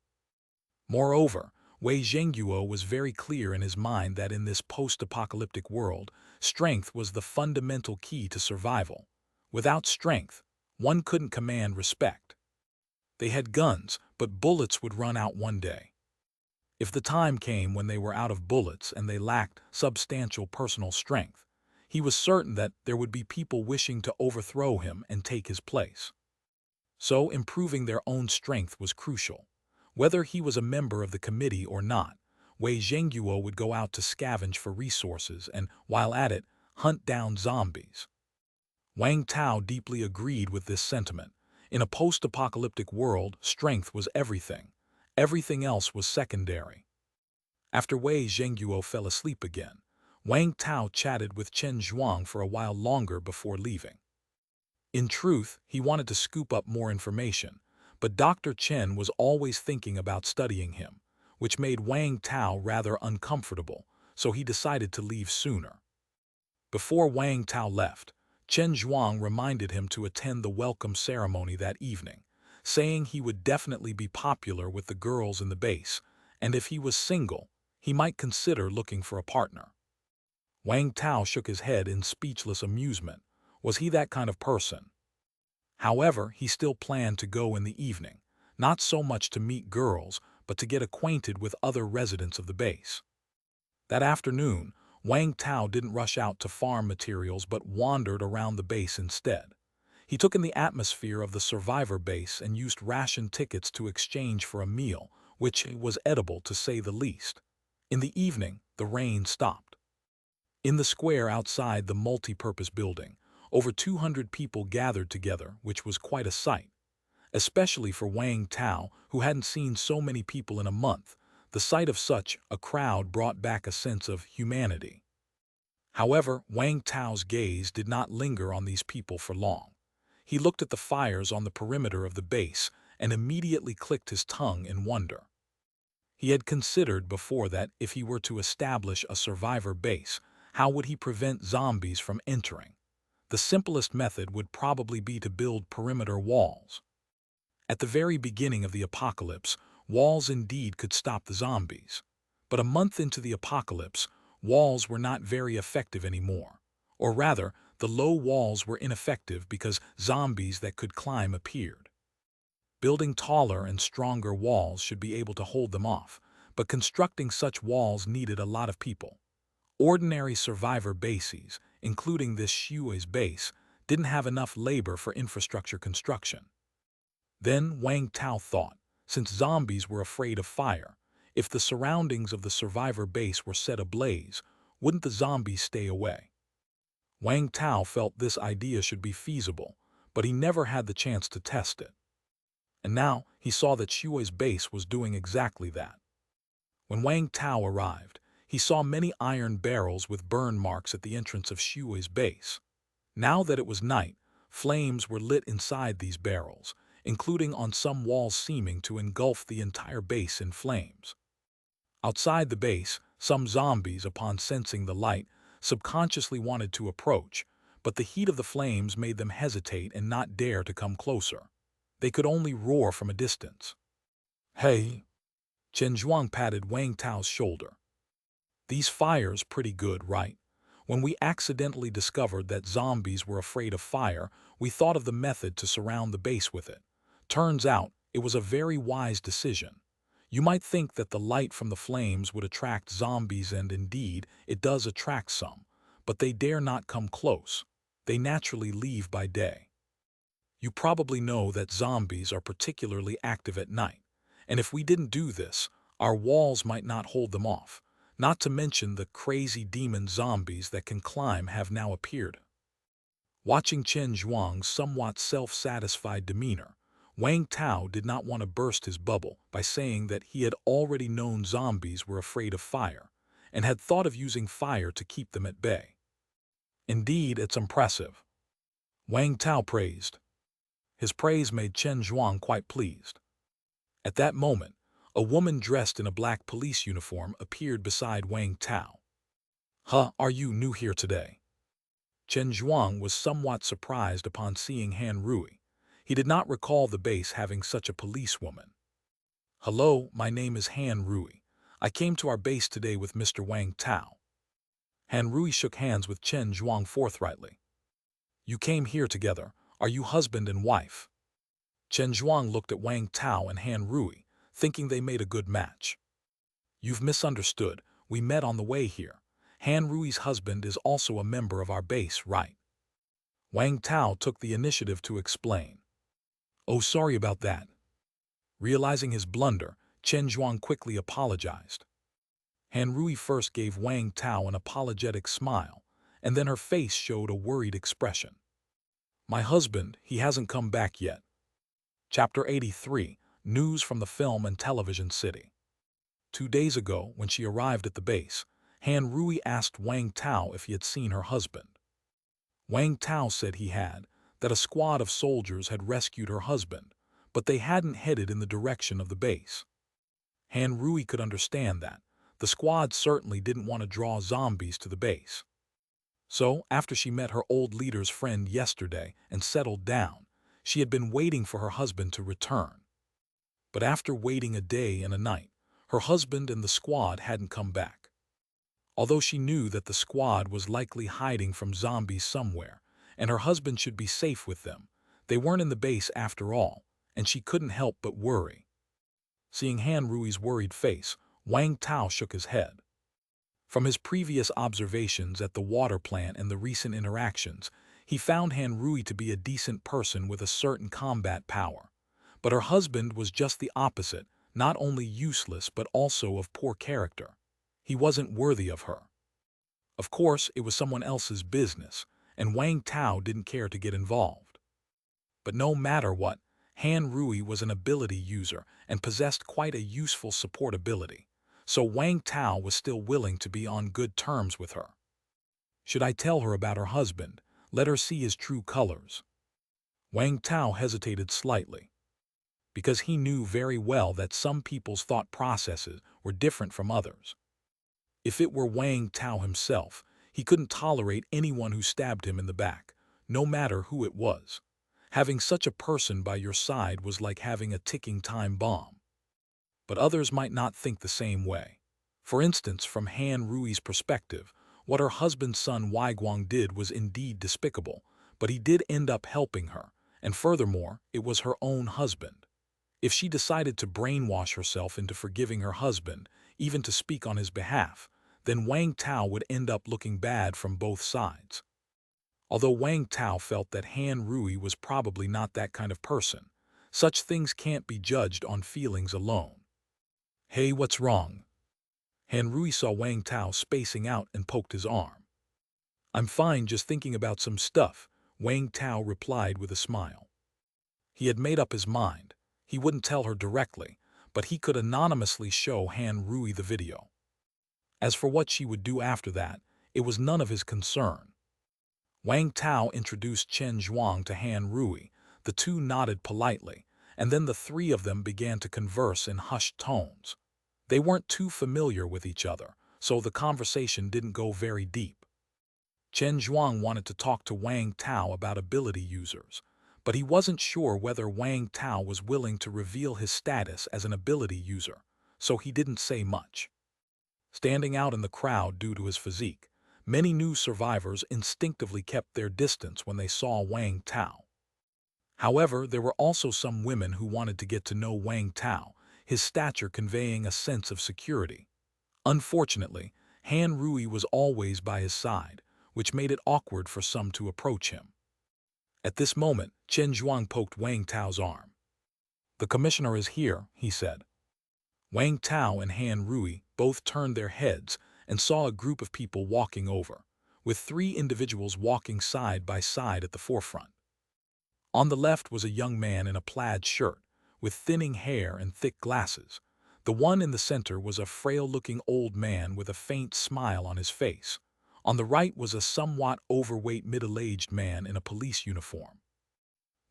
Moreover, Wei Zhengguo was very clear in his mind that in this post-apocalyptic world, strength was the fundamental key to survival. Without strength, one couldn't command respect. They had guns, but bullets would run out one day. If the time came when they were out of bullets and they lacked substantial personal strength, he was certain that there would be people wishing to overthrow him and take his place. So improving their own strength was crucial. Whether he was a member of the committee or not, Wei Zhengguo would go out to scavenge for resources and, while at it, hunt down zombies. Wang Tao deeply agreed with this sentiment. In a post-apocalyptic world, strength was everything. Everything else was secondary. After Wei Zhengguo fell asleep again, Wang Tao chatted with Chen Zhuang for a while longer before leaving. In truth, he wanted to scoop up more information, but Dr. Chen was always thinking about studying him, which made Wang Tao rather uncomfortable, so he decided to leave sooner. Before Wang Tao left, Chen Zhuang reminded him to attend the welcome ceremony that evening, saying he would definitely be popular with the girls in the base, and if he was single, he might consider looking for a partner. Wang Tao shook his head in speechless amusement. Was he that kind of person? However, he still planned to go in the evening, not so much to meet girls, but to get acquainted with other residents of the base. That afternoon, Wang Tao didn't rush out to farm materials but wandered around the base instead. He took in the atmosphere of the survivor base and used ration tickets to exchange for a meal, which was edible to say the least. In the evening, the rain stopped. In the square outside the multi-purpose building, over 200 people gathered together, which was quite a sight. Especially for Wang Tao, who hadn't seen so many people in a month, the sight of such a crowd brought back a sense of humanity. However, Wang Tao's gaze did not linger on these people for long. He looked at the fires on the perimeter of the base and immediately clicked his tongue in wonder. He had considered before that if he were to establish a survivor base, how would he prevent zombies from entering? The simplest method would probably be to build perimeter walls. At the very beginning of the apocalypse, walls indeed could stop the zombies. But a month into the apocalypse, walls were not very effective anymore. Or rather, the low walls were ineffective because zombies that could climb appeared. Building taller and stronger walls should be able to hold them off, but constructing such walls needed a lot of people. Ordinary survivor bases, including this Shui's base, didn't have enough labor for infrastructure construction. Then Wang Tao thought, since zombies were afraid of fire, if the surroundings of the survivor base were set ablaze, wouldn't the zombies stay away? Wang Tao felt this idea should be feasible, but he never had the chance to test it. And now he saw that Shui's base was doing exactly that. When Wang Tao arrived, he saw many iron barrels with burn marks at the entrance of Shui's base. Now that it was night, flames were lit inside these barrels, including on some walls seeming to engulf the entire base in flames. Outside the base, some zombies, upon sensing the light, subconsciously wanted to approach, but the heat of the flames made them hesitate and not dare to come closer. They could only roar from a distance. "Hey!" Chen Zhuang patted Wang Tao's shoulder. "These fires pretty good, right? When we accidentally discovered that zombies were afraid of fire, we thought of the method to surround the base with it. Turns out, it was a very wise decision. You might think that the light from the flames would attract zombies, and indeed, it does attract some, but they dare not come close. They naturally leave by day. You probably know that zombies are particularly active at night, and if we didn't do this, our walls might not hold them off. Not to mention the crazy demon zombies that can climb have now appeared." Watching Chen Zhuang's somewhat self-satisfied demeanor, Wang Tao did not want to burst his bubble by saying that he had already known zombies were afraid of fire, and had thought of using fire to keep them at bay. "Indeed, it's impressive," Wang Tao praised. His praise made Chen Zhuang quite pleased. At that moment, a woman dressed in a black police uniform appeared beside Wang Tao. "Huh, are you new here today?" Chen Zhuang was somewhat surprised upon seeing Han Rui. He did not recall the base having such a policewoman. "Hello, my name is Han Rui. I came to our base today with Mr. Wang Tao." Han Rui shook hands with Chen Zhuang forthrightly. "You came here together. Are you husband and wife?" Chen Zhuang looked at Wang Tao and Han Rui, thinking they made a good match. "You've misunderstood. We met on the way here. Han Rui's husband is also a member of our base, right?" Wang Tao took the initiative to explain. "Oh, sorry about that." Realizing his blunder, Chen Zhuang quickly apologized. Han Rui first gave Wang Tao an apologetic smile, and then her face showed a worried expression. "My husband, he hasn't come back yet." Chapter 83, News from the Film and Television City. 2 days ago, when she arrived at the base, Han Rui asked Wang Tao if he had seen her husband. Wang Tao said he had, that a squad of soldiers had rescued her husband, but they hadn't headed in the direction of the base. Han Rui could understand that. The squad certainly didn't want to draw zombies to the base. So, after she met her old leader's friend yesterday and settled down, she had been waiting for her husband to return. But after waiting a day and a night, Her husband and the squad hadn't come back. Although she knew that the squad was likely hiding from zombies somewhere, and her husband should be safe with them, they weren't in the base after all, and she couldn't help but worry. Seeing Han Rui's worried face, Wang Tao shook his head. From his previous observations at the water plant and the recent interactions, he found Han Rui to be a decent person with a certain combat power. But her husband was just the opposite, not only useless but also of poor character. He wasn't worthy of her. Of course, it was someone else's business, and Wang Tao didn't care to get involved. But no matter what, Han Rui was an ability user and possessed quite a useful support ability, so Wang Tao was still willing to be on good terms with her. Should I tell her about her husband, let her see his true colors? Wang Tao hesitated slightly, because he knew very well that some people's thought processes were different from others. If it were Wang Tao himself, he couldn't tolerate anyone who stabbed him in the back, no matter who it was. Having such a person by your side was like having a ticking time bomb. But others might not think the same way. For instance, from Han Rui's perspective, what her husband's son Guang did was indeed despicable, but he did end up helping her, and furthermore, it was her own husband. If she decided to brainwash herself into forgiving her husband, even to speak on his behalf, then Wang Tao would end up looking bad from both sides. Although Wang Tao felt that Han Rui was probably not that kind of person, such things can't be judged on feelings alone. Hey, what's wrong? Han Rui saw Wang Tao spacing out and poked his arm. I'm fine, just thinking about some stuff, Wang Tao replied with a smile. He had made up his mind. He wouldn't tell her directly, but he could anonymously show Han Rui the video. As for what she would do after that, it was none of his concern. Wang Tao introduced Chen Zhuang to Han Rui. The two nodded politely, and then the three of them began to converse in hushed tones. They weren't too familiar with each other, so the conversation didn't go very deep. Chen Zhuang wanted to talk to Wang Tao about ability users, but he wasn't sure whether Wang Tao was willing to reveal his status as an ability user, so he didn't say much. Standing out in the crowd due to his physique, many new survivors instinctively kept their distance when they saw Wang Tao. However, there were also some women who wanted to get to know Wang Tao, his stature conveying a sense of security. Unfortunately, Han Rui was always by his side, which made it awkward for some to approach him. At this moment, Chen Zhuang poked Wang Tao's arm. The commissioner is here, he said. Wang Tao and Han Rui both turned their heads and saw a group of people walking over, with three individuals walking side by side at the forefront. On the left was a young man in a plaid shirt, with thinning hair and thick glasses. The one in the center was a frail-looking old man with a faint smile on his face. On the right was a somewhat overweight middle-aged man in a police uniform.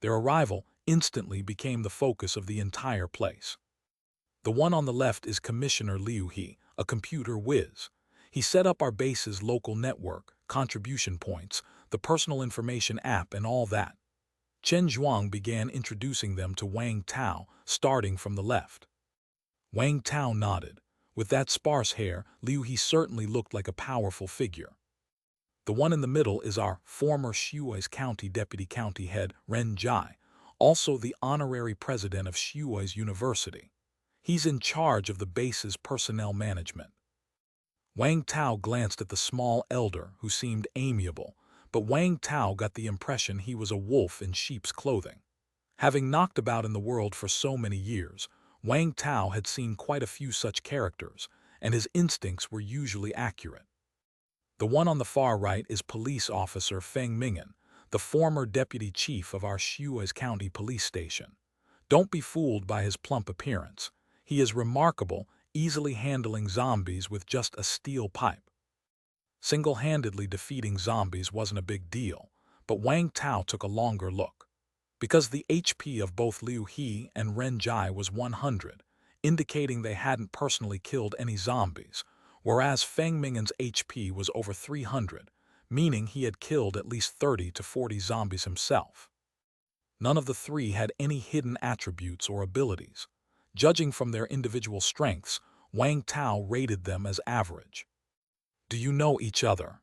Their arrival instantly became the focus of the entire place. The one on the left is Commissioner Liu He, a computer whiz. He set up our base's local network, contribution points, the personal information app, and all that. Chen Zhuang began introducing them to Wang Tao, starting from the left. Wang Tao nodded. With that sparse hair, Liu He certainly looked like a powerful figure. The one in the middle is our former Shui's County Deputy County Head, Ren Jai, also the honorary president of Shui's University. He's in charge of the base's personnel management. Wang Tao glanced at the small elder, who seemed amiable, but Wang Tao got the impression he was a wolf in sheep's clothing. Having knocked about in the world for so many years, Wang Tao had seen quite a few such characters, and his instincts were usually accurate. The one on the far right is Police Officer Feng Ming'an, the former deputy chief of our Shui's County Police Station. Don't be fooled by his plump appearance. He is remarkable, easily handling zombies with just a steel pipe. Single-handedly defeating zombies wasn't a big deal, but Wang Tao took a longer look. Because the HP of both Liu He and Ren Jai was 100, indicating they hadn't personally killed any zombies, whereas Feng Ming'an's HP was over 300, meaning he had killed at least 30 to 40 zombies himself. None of the three had any hidden attributes or abilities. Judging from their individual strengths, Wang Tao rated them as average. Do you know each other?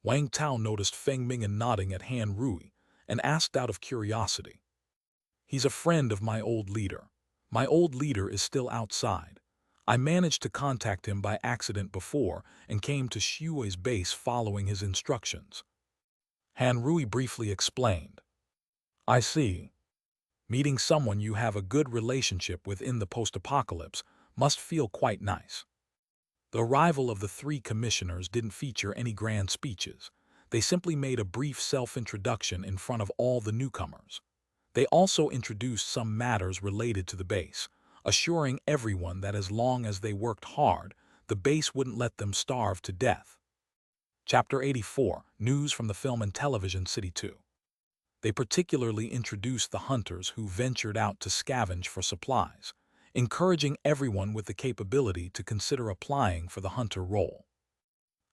Wang Tao noticed Feng Ming nodding at Han Rui and asked out of curiosity. He's a friend of my old leader. My old leader is still outside. I managed to contact him by accident before and came to Shui's base following his instructions. Han Rui briefly explained. I see. Meeting someone you have a good relationship with in the post-apocalypse must feel quite nice. The arrival of the three commissioners didn't feature any grand speeches. They simply made a brief self-introduction in front of all the newcomers. They also introduced some matters related to the base, assuring everyone that as long as they worked hard, the base wouldn't let them starve to death. Chapter 84, News from the Film and Television City 2. They particularly introduced the hunters who ventured out to scavenge for supplies, encouraging everyone with the capability to consider applying for the hunter role.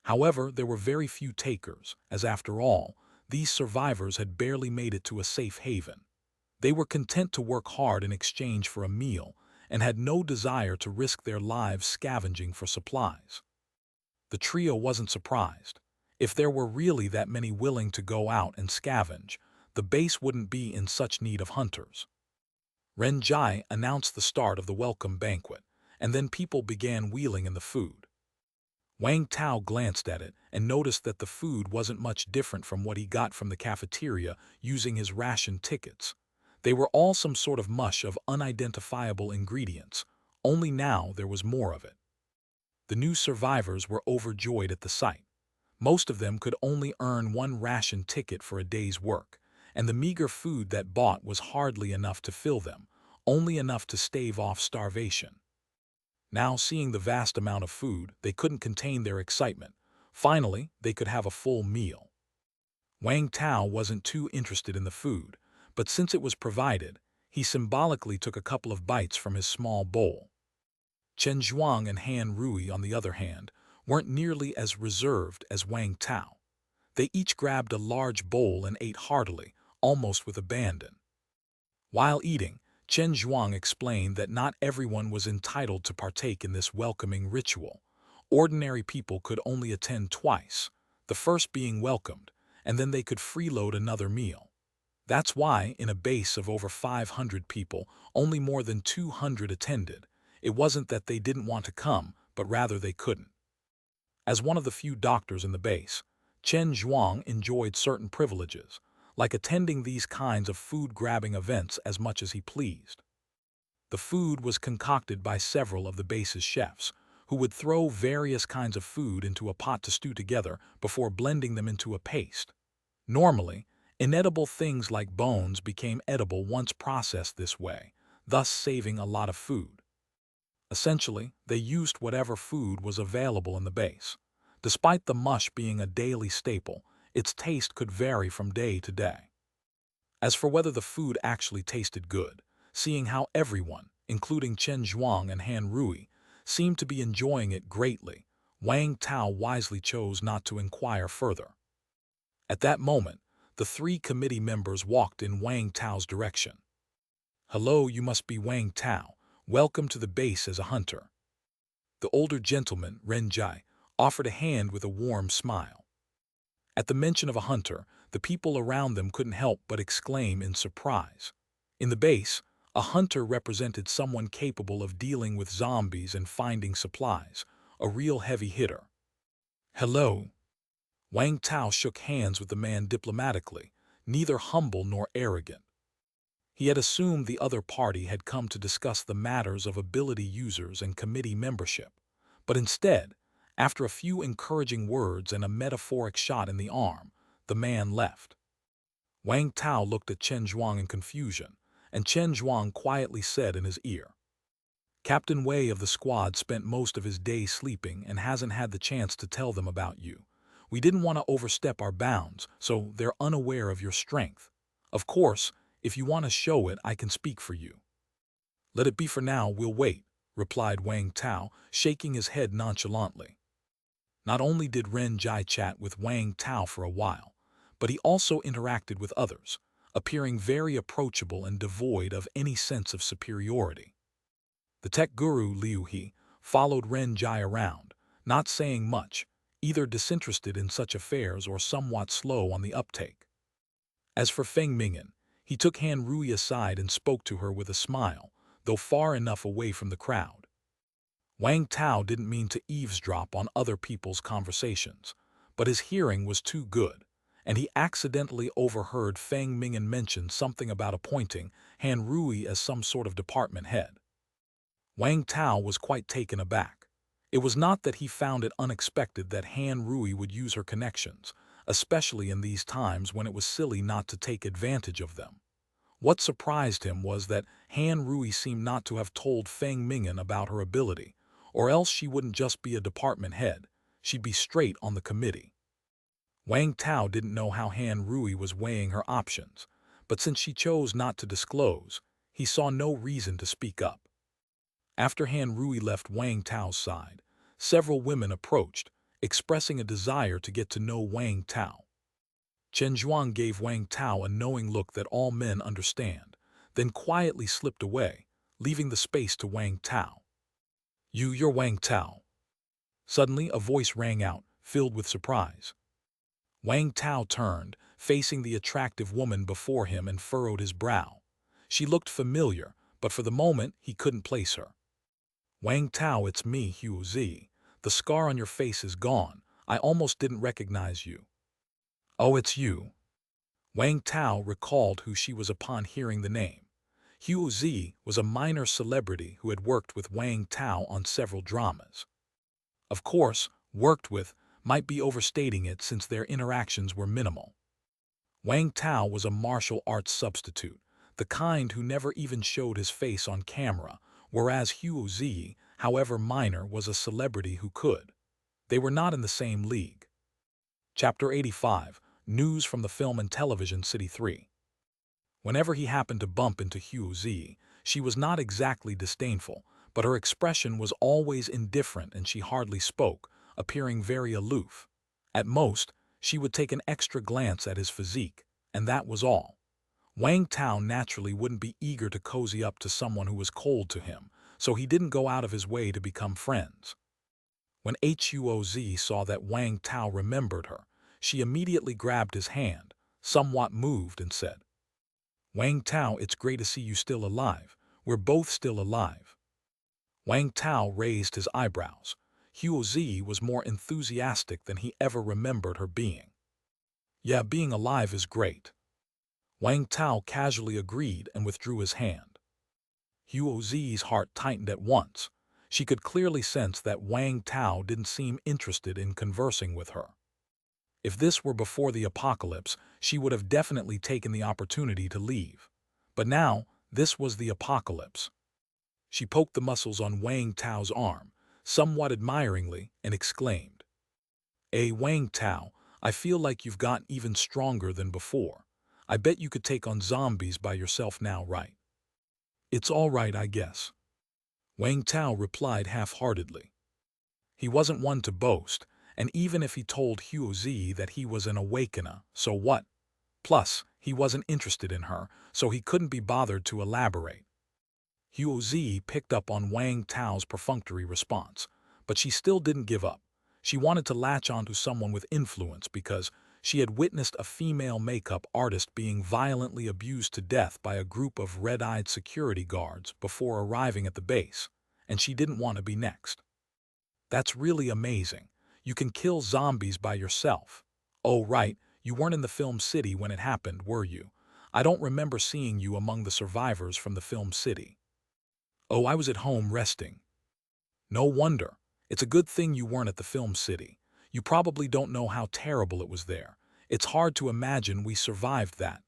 However, there were very few takers, as after all, these survivors had barely made it to a safe haven. They were content to work hard in exchange for a meal and had no desire to risk their lives scavenging for supplies. The trio wasn't surprised. If there were really that many willing to go out and scavenge, the base wouldn't be in such need of hunters. Ren Jai announced the start of the welcome banquet, and then people began wheeling in the food. Wang Tao glanced at it and noticed that the food wasn't much different from what he got from the cafeteria using his ration tickets. They were all some sort of mush of unidentifiable ingredients, only now there was more of it. The new survivors were overjoyed at the sight. Most of them could only earn one ration ticket for a day's work, and the meager food that bought was hardly enough to fill them, only enough to stave off starvation. Now, seeing the vast amount of food, they couldn't contain their excitement. Finally, they could have a full meal. Wang Tao wasn't too interested in the food, but since it was provided, he symbolically took a couple of bites from his small bowl. Chen Zhuang and Han Rui, on the other hand, weren't nearly as reserved as Wang Tao. They each grabbed a large bowl and ate heartily, almost with abandon. While eating, Chen Zhuang explained that not everyone was entitled to partake in this welcoming ritual. Ordinary people could only attend twice, the first being welcomed, and then they could freeload another meal. That's why, in a base of over 500 people, only more than 200 attended. It wasn't that they didn't want to come, but rather they couldn't. As one of the few doctors in the base, Chen Zhuang enjoyed certain privileges, like attending these kinds of food-grabbing events as much as he pleased. The food was concocted by several of the base's chefs, who would throw various kinds of food into a pot to stew together before blending them into a paste. Normally, inedible things like bones became edible once processed this way, thus saving a lot of food. Essentially, they used whatever food was available in the base. Despite the mush being a daily staple, its taste could vary from day to day. As for whether the food actually tasted good, seeing how everyone, including Chen Zhuang and Han Rui, seemed to be enjoying it greatly, Wang Tao wisely chose not to inquire further. At that moment, the three committee members walked in Wang Tao's direction. "Hello, you must be Wang Tao. Welcome to the base as a hunter." The older gentleman, Ren Jai, offered a hand with a warm smile. At the mention of a hunter, the people around them couldn't help but exclaim in surprise. In the base, a hunter represented someone capable of dealing with zombies and finding supplies, a real heavy hitter. "Hello." Wang Tao shook hands with the man diplomatically, neither humble nor arrogant. He had assumed the other party had come to discuss the matters of ability users and committee membership, but instead, after a few encouraging words and a metaphoric shot in the arm, the man left. Wang Tao looked at Chen Zhuang in confusion, and Chen Zhuang quietly said in his ear, "Captain Wei of the squad spent most of his day sleeping and hasn't had the chance to tell them about you. We didn't want to overstep our bounds, so they're unaware of your strength. Of course, if you want to show it, I can speak for you." "Let it be for now, we'll wait," replied Wang Tao, shaking his head nonchalantly. Not only did Ren Jai chat with Wang Tao for a while, but he also interacted with others, appearing very approachable and devoid of any sense of superiority. The tech guru Liu He, followed Ren Jai around, not saying much, either disinterested in such affairs or somewhat slow on the uptake. As for Feng Mingyan, he took Han Rui aside and spoke to her with a smile, though far enough away from the crowd. Wang Tao didn't mean to eavesdrop on other people's conversations, but his hearing was too good, and he accidentally overheard Feng Mingyan mention something about appointing Han Rui as some sort of department head. Wang Tao was quite taken aback. It was not that he found it unexpected that Han Rui would use her connections, especially in these times when it was silly not to take advantage of them. What surprised him was that Han Rui seemed not to have told Feng Mingyan about her ability, or else she wouldn't just be a department head, she'd be straight on the committee. Wang Tao didn't know how Han Rui was weighing her options, but since she chose not to disclose, he saw no reason to speak up. After Han Rui left Wang Tao's side, several women approached, expressing a desire to get to know Wang Tao. Chen Zhuang gave Wang Tao a knowing look that all men understand, then quietly slipped away, leaving the space to Wang Tao. You're Wang Tao." Suddenly a voice rang out, filled with surprise. Wang Tao turned, facing the attractive woman before him, and furrowed his brow. She looked familiar, but for the moment he couldn't place her. "Wang Tao, it's me, Huo Zi. The scar on your face is gone. I almost didn't recognize you." "Oh, it's you." Wang Tao recalled who she was upon hearing the name. Huo Zi was a minor celebrity who had worked with Wang Tao on several dramas. Of course, worked with might be overstating it since their interactions were minimal. Wang Tao was a martial arts substitute, the kind who never even showed his face on camera, whereas Huo Zi, however minor, was a celebrity who could. They were not in the same league. Chapter 85, News from the Film and Television City 3. Whenever he happened to bump into Huo Zi, she was not exactly disdainful, but her expression was always indifferent and she hardly spoke, appearing very aloof. At most, she would take an extra glance at his physique, and that was all. Wang Tao naturally wouldn't be eager to cozy up to someone who was cold to him, so he didn't go out of his way to become friends. When Huo Zi saw that Wang Tao remembered her, she immediately grabbed his hand, somewhat moved, and said, "Wang Tao, it's great to see you still alive. We're both still alive." Wang Tao raised his eyebrows. Huo Zi was more enthusiastic than he ever remembered her being. "Yeah, being alive is great." Wang Tao casually agreed and withdrew his hand. Huo Zi's heart tightened at once. She could clearly sense that Wang Tao didn't seem interested in conversing with her. If this were before the apocalypse, she would have definitely taken the opportunity to leave. But now, this was the apocalypse. She poked the muscles on Wang Tao's arm, somewhat admiringly, and exclaimed, Wang Tao, I feel like you've gotten even stronger than before. I bet you could take on zombies by yourself now, right?" "It's all right, I guess," Wang Tao replied half-heartedly. He wasn't one to boast, and even if he told Huo Zi that he was an awakener, so what? Plus, he wasn't interested in her, so he couldn't be bothered to elaborate. Huo Zi picked up on Wang Tao's perfunctory response, but she still didn't give up. She wanted to latch onto someone with influence because she had witnessed a female makeup artist being violently abused to death by a group of red-eyed security guards before arriving at the base, and she didn't want to be next. "That's really amazing. You can kill zombies by yourself. Oh, right, you weren't in the film city when it happened, were you? I don't remember seeing you among the survivors from the film city." "Oh, I was at home resting." "No wonder. It's a good thing you weren't at the film city. You probably don't know how terrible it was there. It's hard to imagine we survived that."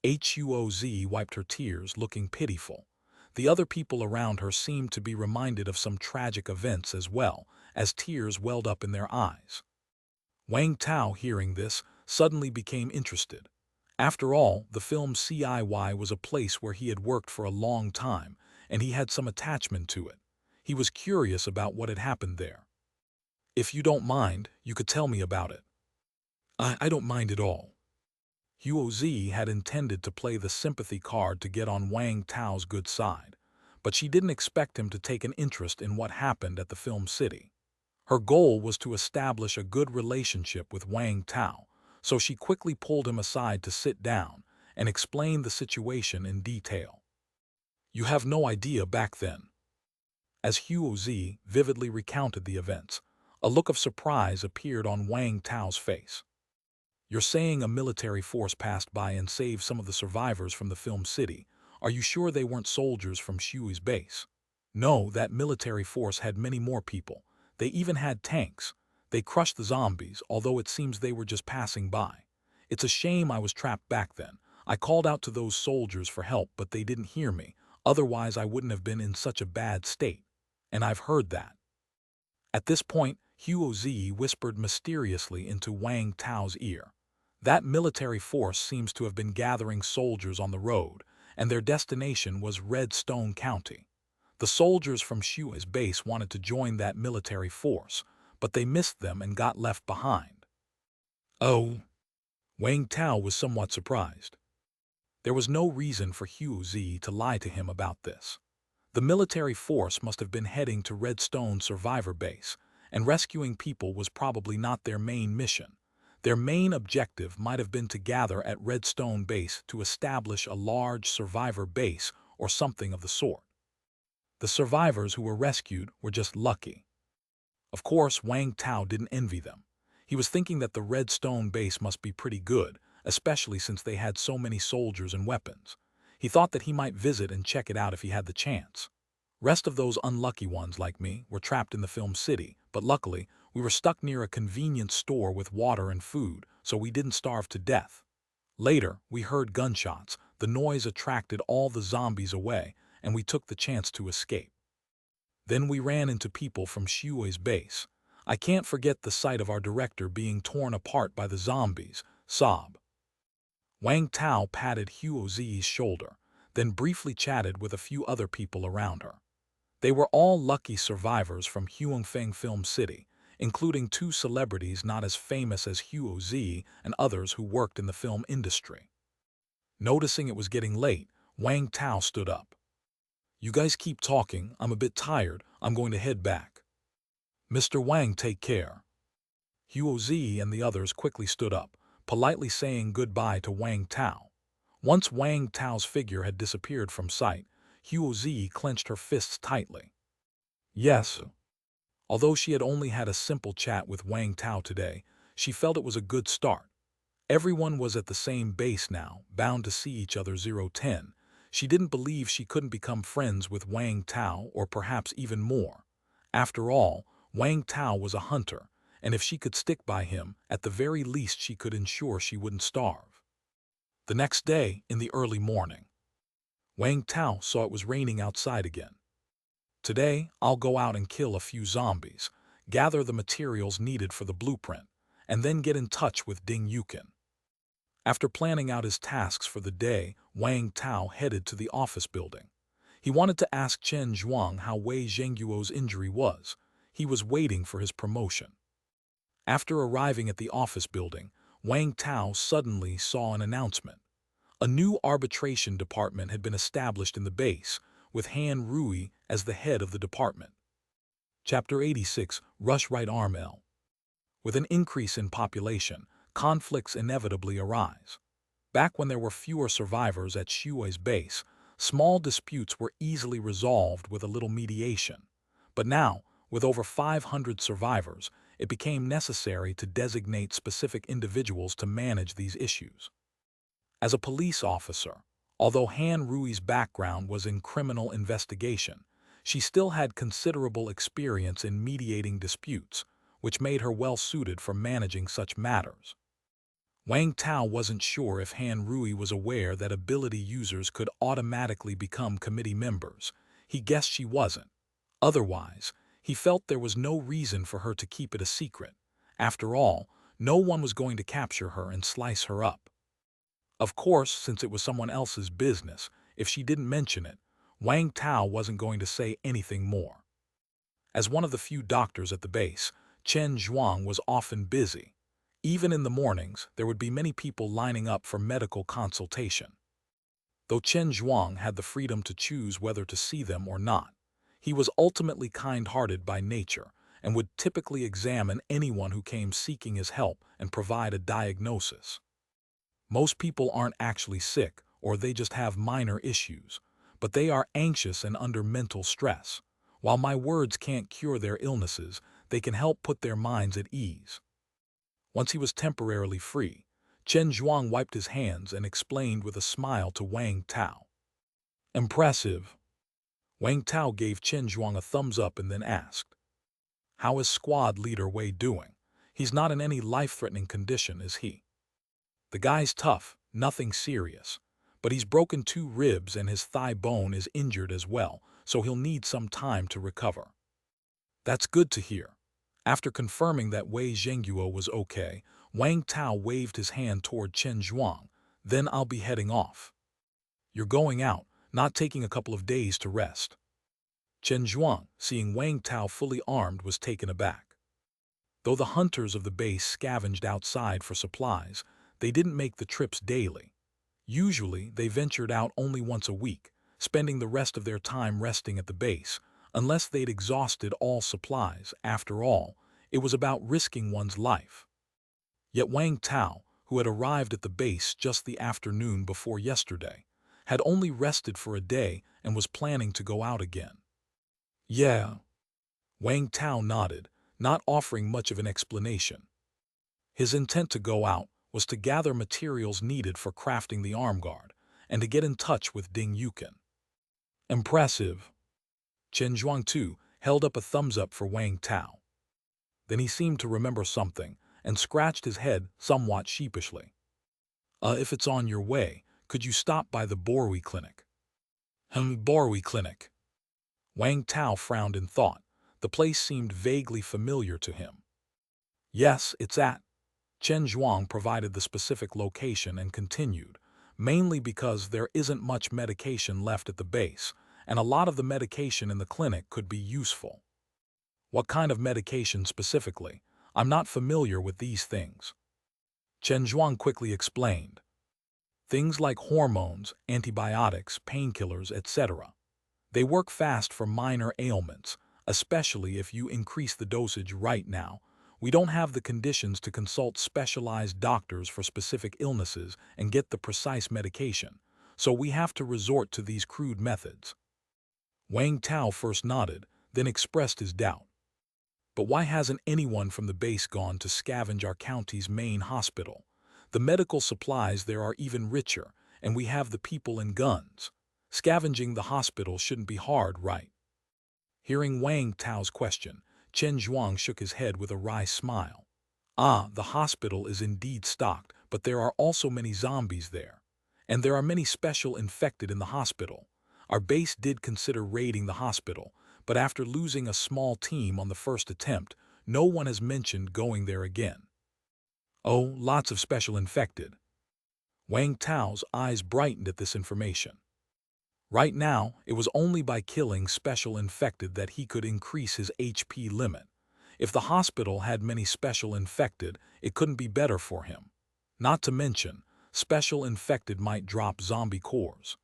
Huo Zi wiped her tears, looking pitiful. The other people around her seemed to be reminded of some tragic events as well, as tears welled up in their eyes. Wang Tao, hearing this, suddenly became interested. After all, the film CIY was a place where he had worked for a long time, and he had some attachment to it. He was curious about what had happened there. "If you don't mind, you could tell me about it." I don't mind at all." Huo Zi had intended to play the sympathy card to get on Wang Tao's good side, but she didn't expect him to take an interest in what happened at the film city. Her goal was to establish a good relationship with Wang Tao, so she quickly pulled him aside to sit down and explain the situation in detail. You have no idea back then. As Huozi vividly recounted the events, a look of surprise appeared on Wang Tao's face. You're saying a military force passed by and saved some of the survivors from the film city. Are you sure they weren't soldiers from Shui's base? No, that military force had many more people. They even had tanks. They crushed the zombies, although it seems they were just passing by. It's a shame I was trapped back then. I called out to those soldiers for help, but they didn't hear me. Otherwise, I wouldn't have been in such a bad state. And I've heard that. At this point, Huozi whispered mysteriously into Wang Tao's ear. That military force seems to have been gathering soldiers on the road, and their destination was Redstone County. The soldiers from Shui's base wanted to join that military force, but they missed them and got left behind. Oh, Wang Tao was somewhat surprised. There was no reason for Huozi to lie to him about this. The military force must have been heading to Redstone's survivor base, and rescuing people was probably not their main mission. Their main objective might have been to gather at Redstone base to establish a large survivor base or something of the sort. The survivors who were rescued were just lucky. Of course, Wang Tao didn't envy them. He was thinking that the Redstone base must be pretty good, especially since they had so many soldiers and weapons. He thought that he might visit and check it out if he had the chance. Rest of those unlucky ones like me were trapped in the film city, but luckily, we were stuck near a convenience store with water and food, so we didn't starve to death. Later, we heard gunshots. The noise attracted all the zombies away, and we took the chance to escape. Then we ran into people from Shui's base. I can't forget the sight of our director being torn apart by the zombies. Sob. Wang Tao patted Huozi's shoulder, then briefly chatted with a few other people around her. They were all lucky survivors from Huangfeng Film City, including two celebrities not as famous as Huozi and others who worked in the film industry. Noticing it was getting late, Wang Tao stood up. You guys keep talking, I'm a bit tired, I'm going to head back. Mr. Wang, take care. Huozi and the others quickly stood up, politely saying goodbye to Wang Tao. Once Wang Tao's figure had disappeared from sight, Huozi clenched her fists tightly. Yes. Although she had only had a simple chat with Wang Tao today, she felt it was a good start. Everyone was at the same base now, bound to see each other 0-10. She didn't believe she couldn't become friends with Wang Tao or perhaps even more. After all, Wang Tao was a hunter, and if she could stick by him, at the very least she could ensure she wouldn't starve. The next day, in the early morning, Wang Tao saw it was raining outside again. Today, I'll go out and kill a few zombies, gather the materials needed for the blueprint, and then get in touch with Ding Yukin. After planning out his tasks for the day, Wang Tao headed to the office building. He wanted to ask Chen Zhuang how Wei Zhengguo's injury was. He was waiting for his promotion. After arriving at the office building, Wang Tao suddenly saw an announcement. A new arbitration department had been established in the base, with Han Rui as the head of the department. Chapter 86, Rush Right Arm L. With an increase in population, conflicts inevitably arise. Back when there were fewer survivors at Shui's base, small disputes were easily resolved with a little mediation. But now, with over 500 survivors, it became necessary to designate specific individuals to manage these issues. As a police officer, although Han Rui's background was in criminal investigation, she still had considerable experience in mediating disputes, which made her well-suited for managing such matters. Wang Tao wasn't sure if Han Rui was aware that ability users could automatically become committee members. He guessed she wasn't. Otherwise, he felt there was no reason for her to keep it a secret. After all, no one was going to capture her and slice her up. Of course, since it was someone else's business, if she didn't mention it, Wang Tao wasn't going to say anything more. As one of the few doctors at the base, Chen Zhuang was often busy. Even in the mornings, there would be many people lining up for medical consultation. though Chen Zhuang had the freedom to choose whether to see them or not. He was ultimately kind-hearted by nature and would typically examine anyone who came seeking his help and provide a diagnosis. Most people aren't actually sick, or they just have minor issues, but they are anxious and under mental stress. While my words can't cure their illnesses, they can help put their minds at ease. Once he was temporarily free, Chen Zhuang wiped his hands and explained with a smile to Wang Tao. Impressive. Wang Tao gave Chen Zhuang a thumbs up and then asked, "How is squad leader Wei doing? He's not in any life-threatening condition, is he?" "The guy's tough, nothing serious, but he's broken 2 ribs and his thigh bone is injured as well, so he'll need some time to recover." "That's good to hear." After confirming that Wei Zhengguo was okay, Wang Tao waved his hand toward Chen Zhuang. "Then I'll be heading off." "You're going out, not taking a couple of days to rest?" Chen Zhuang, seeing Wang Tao fully armed, was taken aback. Though the hunters of the base scavenged outside for supplies, they didn't make the trips daily. Usually, they ventured out only once a week, spending the rest of their time resting at the base, unless they'd exhausted all supplies. After all, it was about risking one's life. Yet Wang Tao, who had arrived at the base just the afternoon before yesterday, had only rested for a day and was planning to go out again. "Yeah." Wang Tao nodded, not offering much of an explanation. His intent to go out was to gather materials needed for crafting the arm guard and to get in touch with Ding Yukin. "Impressive." Chen Zhuang too held up a thumbs up for Wang Tao. Then he seemed to remember something and scratched his head somewhat sheepishly. If it's on your way, could you stop by the Borui Clinic?" Borui Clinic." Wang Tao frowned in thought. The place seemed vaguely familiar to him. "Yes, it's at." Chen Zhuang provided the specific location and continued, "Mainly because there isn't much medication left at the base, and a lot of the medication in the clinic could be useful." "What kind of medication specifically? I'm not familiar with these things." Chen Zhuang quickly explained. "Things like hormones, antibiotics, painkillers, etc. They work fast for minor ailments, especially if you increase the dosage right now. We don't have the conditions to consult specialized doctors for specific illnesses and get the precise medication, so we have to resort to these crude methods." Wang Tao first nodded, then expressed his doubt. "But why hasn't anyone from the base gone to scavenge our county's main hospital? The medical supplies there are even richer, and we have the people and guns. Scavenging the hospital shouldn't be hard, right?" Hearing Wang Tao's question, Chen Zhuang shook his head with a wry smile. The hospital is indeed stocked, but there are also many zombies there. And there are many special infected in the hospital. Our base did consider raiding the hospital, but after losing a small team on the first attempt, no one has mentioned going there again." "Oh, lots of special infected." Wang Tao's eyes brightened at this information. Right now, it was only by killing special infected that he could increase his HP limit. If the hospital had many special infected, it couldn't be better for him. Not to mention, special infected might drop zombie cores.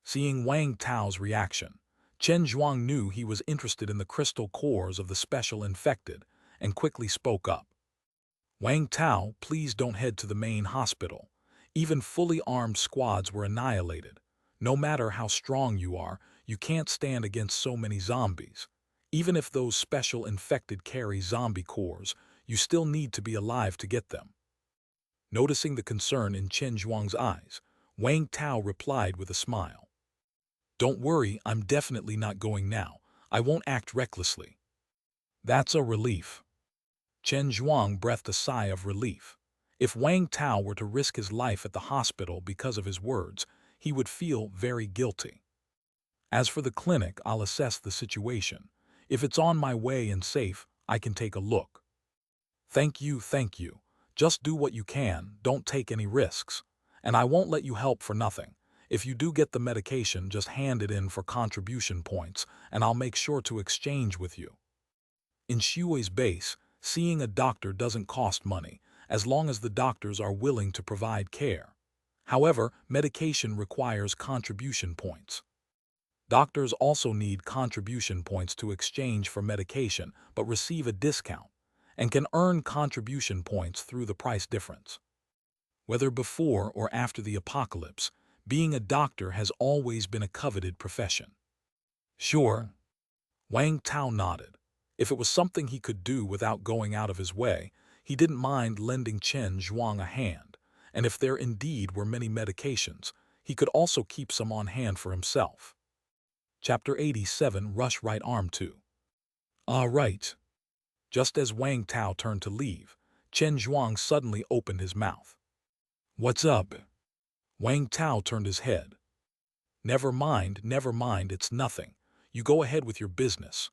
Seeing Wang Tao's reaction, Chen Zhuang knew he was interested in the crystal cores of the special infected and quickly spoke up. "Wang Tao, please don't head to the main hospital. Even fully armed squads were annihilated. No matter how strong you are, you can't stand against so many zombies. Even if those special infected carry zombie cores, you still need to be alive to get them." Noticing the concern in Chen Zhuang's eyes, Wang Tao replied with a smile. "Don't worry, I'm definitely not going now. I won't act recklessly." "That's a relief." Chen Zhuang breathed a sigh of relief. If Wang Tao were to risk his life at the hospital because of his words, he would feel very guilty. "As for the clinic, I'll assess the situation. If it's on my way and safe, I can take a look." Thank you. Just do what you can, don't take any risks. And I won't let you help for nothing. If you do get the medication, just hand it in for contribution points, and I'll make sure to exchange with you." In Shui's base, seeing a doctor doesn't cost money, as long as the doctors are willing to provide care. However, medication requires contribution points. Doctors also need contribution points to exchange for medication but receive a discount and can earn contribution points through the price difference. Whether before or after the apocalypse, being a doctor has always been a coveted profession. Sure, Wang Tao nodded. If it was something he could do without going out of his way, he didn't mind lending Chen Zhuang a hand, and if there indeed were many medications, he could also keep some on hand for himself. Chapter 87, Rush Right Arm 2. Right. Just as Wang Tao turned to leave, Chen Zhuang suddenly opened his mouth. What's up? Wang Tao turned his head. Never mind, it's nothing. You go ahead with your business.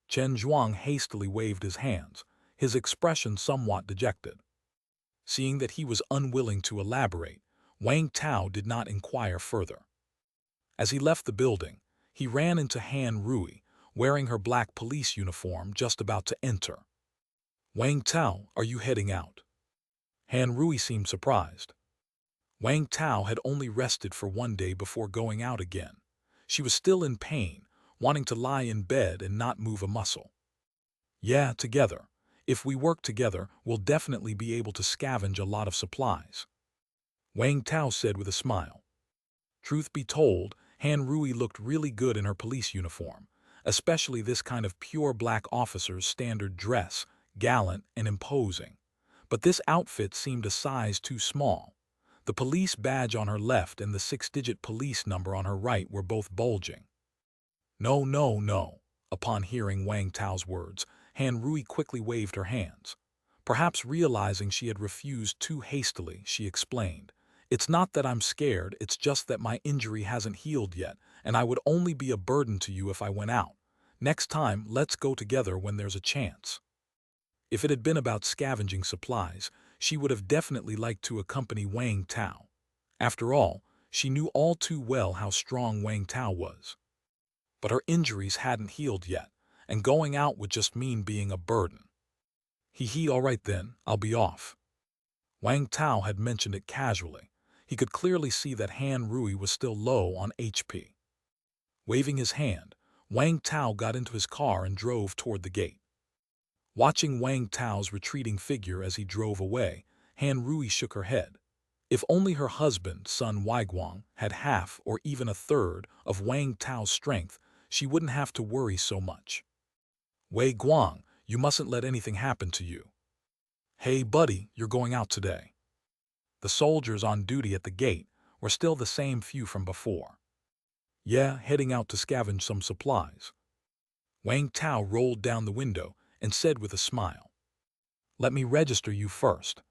Chen Zhuang hastily waved his hands, his expression somewhat dejected. Seeing that he was unwilling to elaborate, Wang Tao did not inquire further. As he left the building, he ran into Han Rui, wearing her black police uniform, just about to enter. Wang Tao, are you heading out? Han Rui seemed surprised. Wang Tao had only rested for one day before going out again. She was still in pain, wanting to lie in bed and not move a muscle. Yeah, together. If we work together, we'll definitely be able to scavenge a lot of supplies. Wang Tao said with a smile. Truth be told, Han Rui looked really good in her police uniform, especially this kind of pure black officer's standard dress, gallant and imposing. But this outfit seemed a size too small. The police badge on her left and the 6-digit police number on her right were both bulging. No. Upon hearing Wang Tao's words, Han Rui quickly waved her hands. Perhaps realizing she had refused too hastily, she explained. It's not that I'm scared, it's just that my injury hasn't healed yet, and I would only be a burden to you if I went out. Next time, let's go together when there's a chance. If it had been about scavenging supplies, she would have definitely liked to accompany Wang Tao. After all, she knew all too well how strong Wang Tao was. But her injuries hadn't healed yet, and going out would just mean being a burden. All right then, I'll be off. Wang Tao had mentioned it casually. He could clearly see that Han Rui was still low on HP. Waving his hand, Wang Tao got into his car and drove toward the gate. Watching Wang Tao's retreating figure as he drove away, Han Rui shook her head. If only her husband, Sun Weiguang, had half or even a third of Wang Tao's strength, she wouldn't have to worry so much. Wei Guang, you mustn't let anything happen to you. Hey buddy, you're going out today. The soldiers on duty at the gate were still the same few from before. Yeah, heading out to scavenge some supplies. Wang Tao rolled down the window and said with a smile. Let me register you first.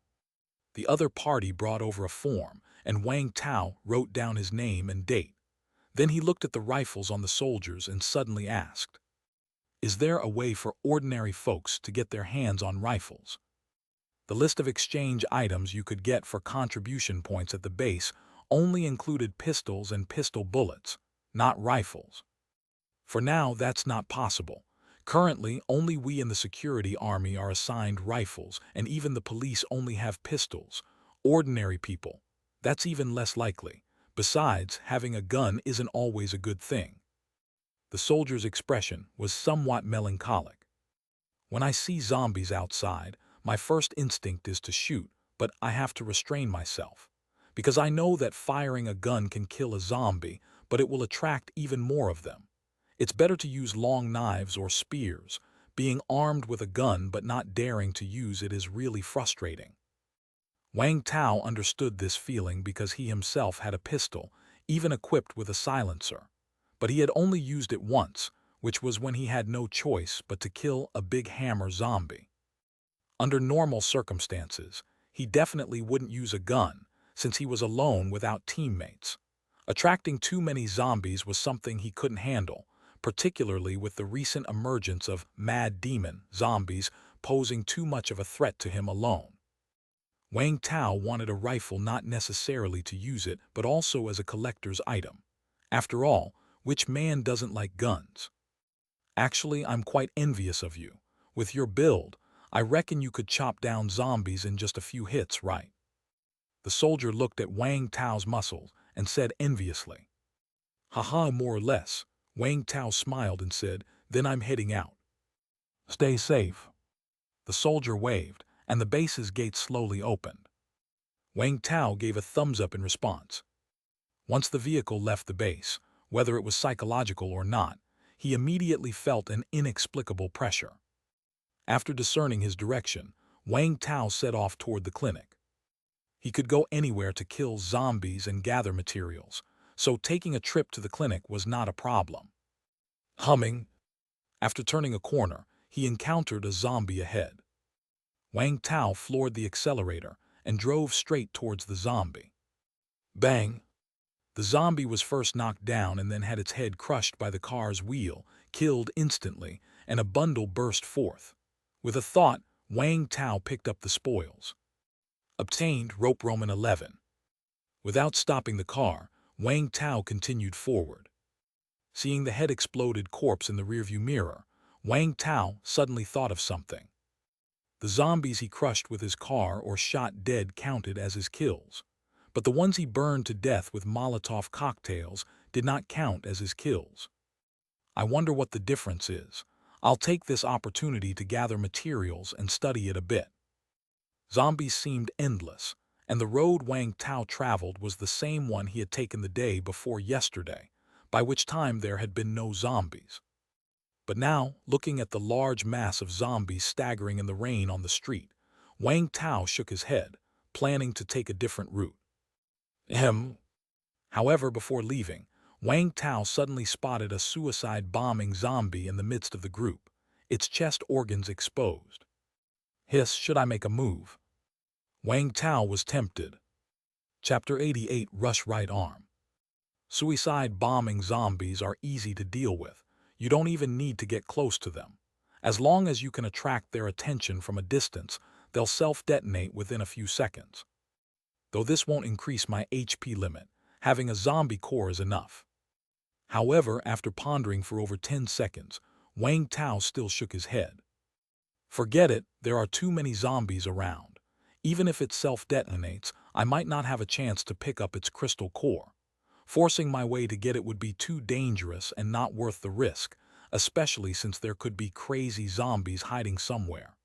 The other party brought over a form, and Wang Tao wrote down his name and date. Then he looked at the rifles on the soldiers and suddenly asked, Is there a way for ordinary folks to get their hands on rifles? The list of exchange items you could get for contribution points at the base only included pistols and pistol bullets, not rifles. For now, that's not possible. Currently, only we in the security army are assigned rifles, and even the police only have pistols. Ordinary people, that's even less likely. Besides, having a gun isn't always a good thing. The soldier's expression was somewhat melancholic. When I see zombies outside, my first instinct is to shoot, but I have to restrain myself. Because I know that firing a gun can kill a zombie, but it will attract even more of them. It's better to use long knives or spears. Being armed with a gun but not daring to use it is really frustrating. Wang Tao understood this feeling because he himself had a pistol, even equipped with a silencer. But he had only used it once, which was when he had no choice but to kill a big hammer zombie. Under normal circumstances, he definitely wouldn't use a gun, since he was alone without teammates. Attracting too many zombies was something he couldn't handle, particularly with the recent emergence of mad demon zombies posing too much of a threat to him alone. Wang Tao wanted a rifle not necessarily to use it, but also as a collector's item. After all, which man doesn't like guns? Actually, I'm quite envious of you. With your build, I reckon you could chop down zombies in just a few hits, right? The soldier looked at Wang Tao's muscles and said enviously. Haha, more or less. Wang Tao smiled and said, then I'm heading out. Stay safe. The soldier waved, and the base's gate slowly opened. Wang Tao gave a thumbs up in response. Once the vehicle left the base, whether it was psychological or not, he immediately felt an inexplicable pressure. After discerning his direction, Wang Tao set off toward the clinic. He could go anywhere to kill zombies and gather materials, so taking a trip to the clinic was not a problem. Humming. After turning a corner, he encountered a zombie ahead. Wang Tao floored the accelerator and drove straight towards the zombie. Bang! The zombie was first knocked down and then had its head crushed by the car's wheel, killed instantly, and a bundle burst forth. With a thought, Wang Tao picked up the spoils. Obtained Rope Roman 11. Without stopping the car, Wang Tao continued forward. Seeing the head-exploded corpse in the rearview mirror, Wang Tao suddenly thought of something. The zombies he crushed with his car or shot dead counted as his kills, but the ones he burned to death with Molotov cocktails did not count as his kills. I wonder what the difference is. I'll take this opportunity to gather materials and study it a bit. Zombies seemed endless, and the road Wang Tao traveled was the same one he had taken the day before yesterday, by which time there had been no zombies. But now, looking at the large mass of zombies staggering in the rain on the street, Wang Tao shook his head, planning to take a different route. However, before leaving, Wang Tao suddenly spotted a suicide-bombing zombie in the midst of the group, its chest organs exposed. Hiss, should I make a move? Wang Tao was tempted. Chapter 88, Rush Right Arm. Suicide-bombing zombies are easy to deal with. You don't even need to get close to them. As long as you can attract their attention from a distance, they'll self-detonate within a few seconds. Though this won't increase my HP limit, having a zombie core is enough. However, after pondering for over 10 seconds, Wang Tao still shook his head. Forget it, there are too many zombies around. Even if it self-detonates, I might not have a chance to pick up its crystal core. Forcing my way to get it would be too dangerous and not worth the risk, especially since there could be crazy zombies hiding somewhere.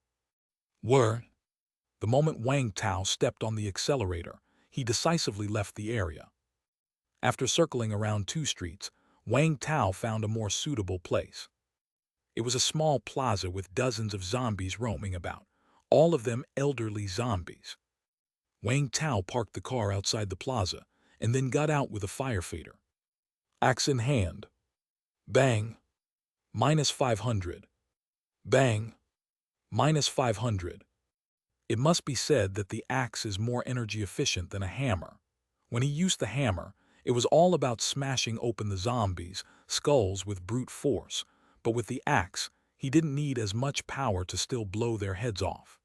The moment Wang Tao stepped on the accelerator, he decisively left the area. After circling around 2 streets, Wang Tao found a more suitable place. It was a small plaza with dozens of zombies roaming about, all of them elderly zombies. Wang Tao parked the car outside the plaza and then got out with a firefighter. Axe in hand. Bang. -500. Bang. -500. It must be said that the axe is more energy efficient than a hammer. When he used the hammer, it was all about smashing open the zombies' skulls with brute force, but with the axe, he didn't need as much power to still blow their heads off.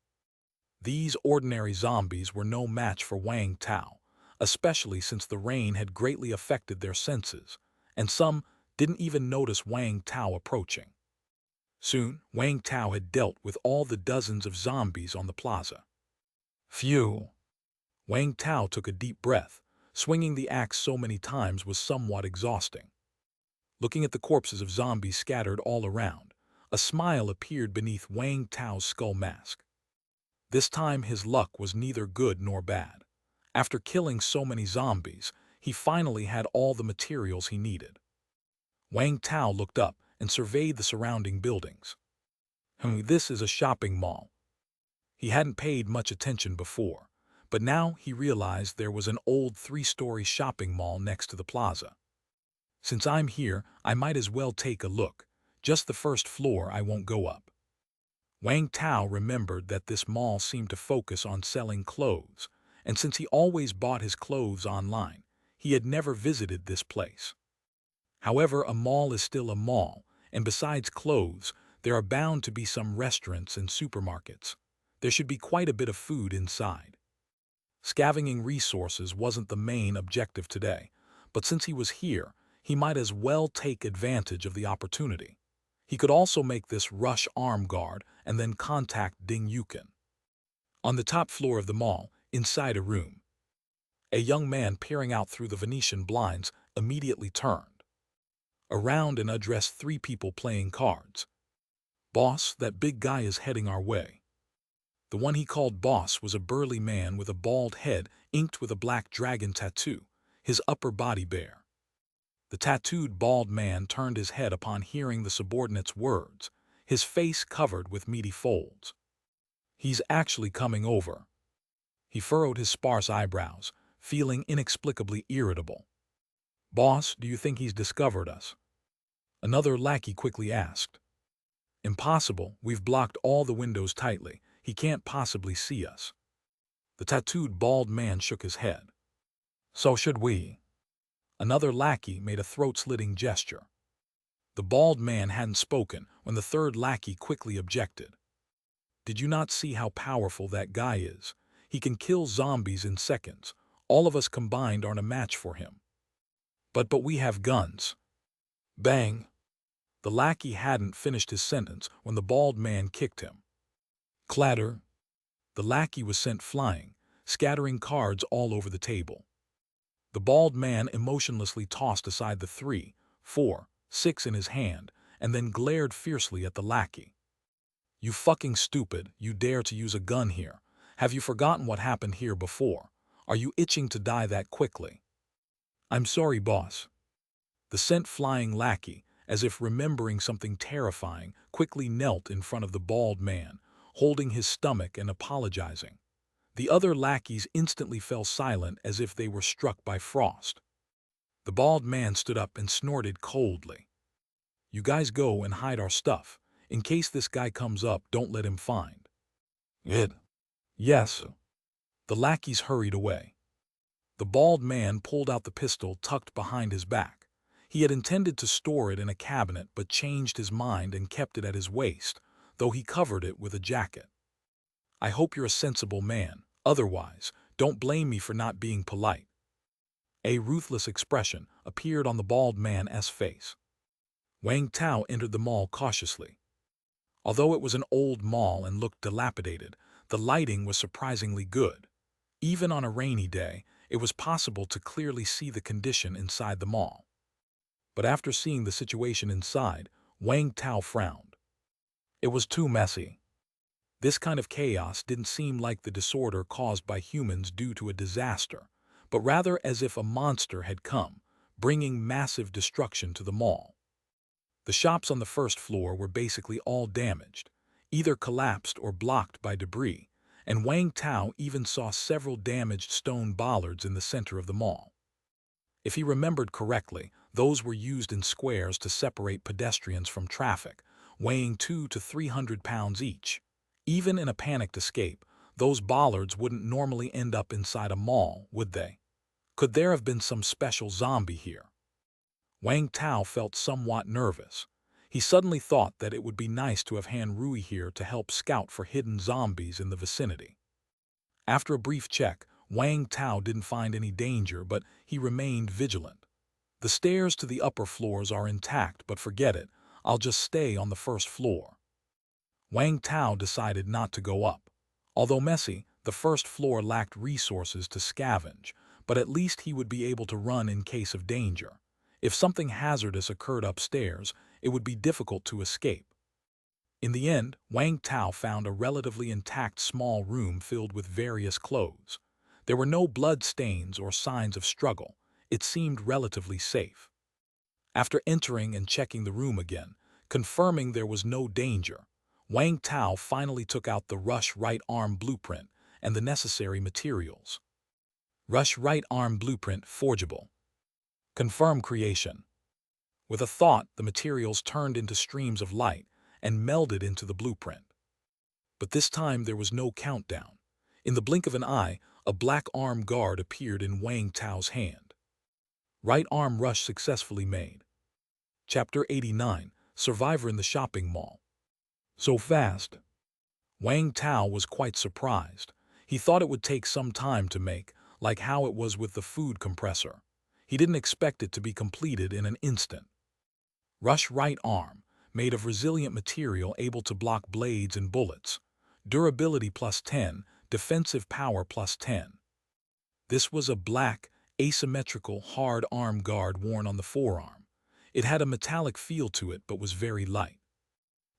These ordinary zombies were no match for Wang Tao, especially since the rain had greatly affected their senses, and some didn't even notice Wang Tao approaching. Soon, Wang Tao had dealt with all the dozens of zombies on the plaza. Phew! Wang Tao took a deep breath. Swinging the axe so many times was somewhat exhausting. Looking at the corpses of zombies scattered all around, a smile appeared beneath Wang Tao's skull mask. This time his luck was neither good nor bad. After killing so many zombies, he finally had all the materials he needed. Wang Tao looked up and surveyed the surrounding buildings. This is a shopping mall. He hadn't paid much attention before, but now he realized there was an old 3-story shopping mall next to the plaza. Since I'm here, I might as well take a look. Just the first floor, I won't go up. Wang Tao remembered that this mall seemed to focus on selling clothes, and since he always bought his clothes online, he had never visited this place. However, a mall is still a mall, and besides clothes, there are bound to be some restaurants and supermarkets. There should be quite a bit of food inside. Scavenging resources wasn't the main objective today, but since he was here, he might as well take advantage of the opportunity. He could also make this rush arm guard and then contact Ding Yukin. On the top floor of the mall, inside a room, A young man peering out through the Venetian blinds immediately turned around and addressed three people playing cards. "Boss, that big guy is heading our way." The one he called boss was a burly man with a bald head inked with a black dragon tattoo, his upper body bare. The tattooed bald man turned his head upon hearing the subordinate's words, his face covered with meaty folds. "He's actually coming over." He furrowed his sparse eyebrows, feeling inexplicably irritable. "Boss, do you think he's discovered us?" Another lackey quickly asked. "Impossible, we've blocked all the windows tightly. He can't possibly see us." The tattooed bald man shook his head. "So should we." Another lackey made a throat-slitting gesture. The bald man hadn't spoken when the third lackey quickly objected. "Did you not see how powerful that guy is? He can kill zombies in seconds. All of us combined aren't a match for him." But we have guns." Bang! The lackey hadn't finished his sentence when the bald man kicked him. Clatter! The lackey was sent flying, scattering cards all over the table. The bald man emotionlessly tossed aside the 3, 4, 6 in his hand, and then glared fiercely at the lackey. "You fucking stupid, you dare to use a gun here. Have you forgotten what happened here before? Are you itching to die that quickly?" "I'm sorry, boss." The sent-flying lackey, as if remembering something terrifying, quickly knelt in front of the bald man, holding his stomach and apologizing. The other lackeys instantly fell silent as if they were struck by frost. The bald man stood up and snorted coldly. "You guys go and hide our stuff. In case this guy comes up, don't let him find it." "Yes." The lackeys hurried away. The bald man pulled out the pistol tucked behind his back. He had intended to store it in a cabinet but changed his mind and kept it at his waist, though he covered it with a jacket. "I hope you're a sensible man. Otherwise, don't blame me for not being polite." A ruthless expression appeared on the bald man's face. Wang Tao entered the mall cautiously. Although it was an old mall and looked dilapidated, the lighting was surprisingly good. Even on a rainy day, it was possible to clearly see the condition inside the mall. But after seeing the situation inside, Wang Tao frowned. It was too messy. This kind of chaos didn't seem like the disorder caused by humans due to a disaster, but rather as if a monster had come, bringing massive destruction to the mall. The shops on the first floor were basically all damaged, either collapsed or blocked by debris, and Wang Tao even saw several damaged stone bollards in the center of the mall. If he remembered correctly, those were used in squares to separate pedestrians from traffic, weighing 200 to 300 pounds each. Even in a panicked escape, those bollards wouldn't normally end up inside a mall, would they? Could there have been some special zombie here? Wang Tao felt somewhat nervous. He suddenly thought that it would be nice to have Han Rui here to help scout for hidden zombies in the vicinity. After a brief check, Wang Tao didn't find any danger, but he remained vigilant. "The stairs to the upper floors are intact, but forget it. I'll just stay on the first floor." Wang Tao decided not to go up. Although messy, the first floor lacked resources to scavenge, but at least he would be able to run in case of danger. If something hazardous occurred upstairs, it would be difficult to escape. In the end, Wang Tao found a relatively intact small room filled with various clothes. There were no blood stains or signs of struggle. It seemed relatively safe. After entering and checking the room again, confirming there was no danger, Wang Tao finally took out the Rush right arm blueprint and the necessary materials. Rush right arm blueprint forgeable. Confirm creation. With a thought, the materials turned into streams of light and melded into the blueprint. But this time there was no countdown. In the blink of an eye, a black arm guard appeared in Wang Tao's hand. Right arm rush successfully made. Chapter 89, Survivor in the Shopping Mall. So fast. Wang Tao was quite surprised. He thought it would take some time to make, like how it was with the food compressor. He didn't expect it to be completed in an instant. Rush right arm, made of resilient material able to block blades and bullets. Durability +10, defensive power +10. This was a black, asymmetrical, hard arm guard worn on the forearm. It had a metallic feel to it but was very light.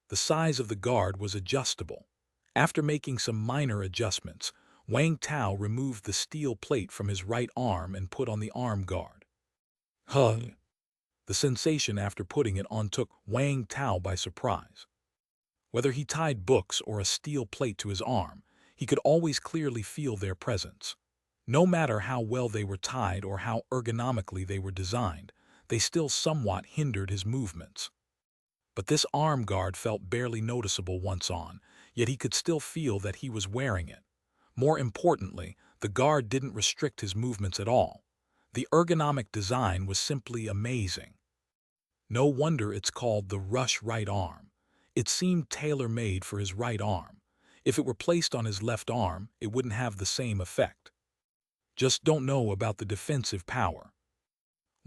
The size of the guard was adjustable. After making some minor adjustments, Wang Tao removed the steel plate from his right arm and put on the arm guard. Huh! The sensation after putting it on took Wang Tao by surprise. Whether he tied books or a steel plate to his arm, he could always clearly feel their presence. No matter how well they were tied or how ergonomically they were designed, they still somewhat hindered his movements. But this arm guard felt barely noticeable once on, yet he could still feel that he was wearing it. More importantly, the guard didn't restrict his movements at all. The ergonomic design was simply amazing. No wonder it's called the Rush right arm. It seemed tailor-made for his right arm. If it were placed on his left arm, it wouldn't have the same effect. Just don't know about the defensive power.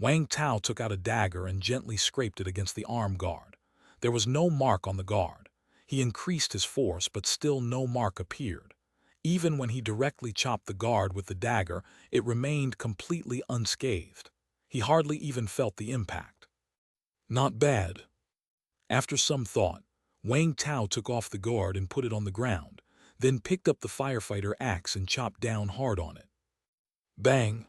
Wang Tao took out a dagger and gently scraped it against the arm guard. There was no mark on the guard. He increased his force, but still no mark appeared. Even when he directly chopped the guard with the dagger, it remained completely unscathed. He hardly even felt the impact. Not bad. After some thought, Wang Tao took off the guard and put it on the ground, then picked up the firefighter axe and chopped down hard on it. Bang!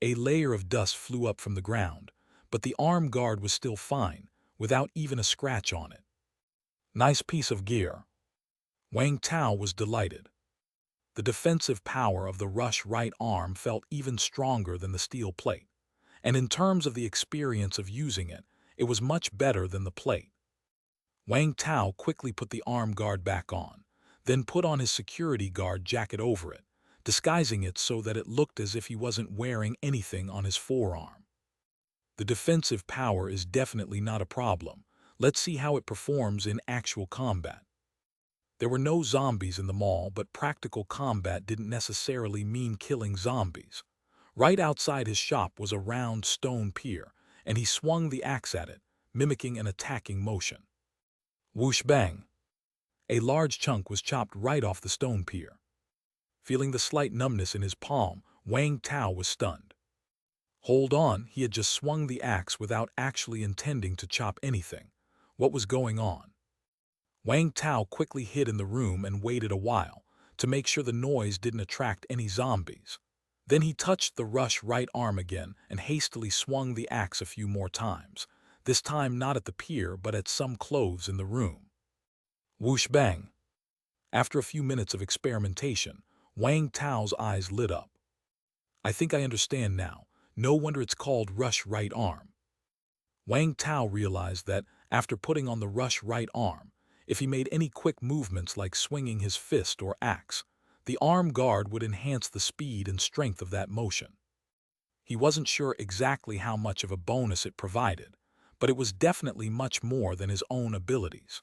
A layer of dust flew up from the ground, but the arm guard was still fine, without even a scratch on it. Nice piece of gear. Wang Tao was delighted. The defensive power of the Rush right arm felt even stronger than the steel plate, and in terms of the experience of using it, it was much better than the plate. Wang Tao quickly put the arm guard back on, then put on his security guard jacket over it, disguising it so that it looked as if he wasn't wearing anything on his forearm. The defensive power is definitely not a problem. Let's see how it performs in actual combat. There were no zombies in the mall, but practical combat didn't necessarily mean killing zombies. Right outside his shop was a round stone pier, and he swung the axe at it, mimicking an attacking motion. Whoosh bang! A large chunk was chopped right off the stone pier. Feeling the slight numbness in his palm, Wang Tao was stunned. Hold on, he had just swung the axe without actually intending to chop anything. What was going on? Wang Tao quickly hid in the room and waited a while, to make sure the noise didn't attract any zombies. Then he touched the Rush right arm again and hastily swung the axe a few more times, this time not at the pier but at some clothes in the room. Whoosh bang! After a few minutes of experimentation, Wang Tao's eyes lit up. I think I understand now. No wonder it's called Rush right arm. Wang Tao realized that, after putting on the Rush right arm, if he made any quick movements like swinging his fist or axe, the arm guard would enhance the speed and strength of that motion. He wasn't sure exactly how much of a bonus it provided, but it was definitely much more than his own abilities.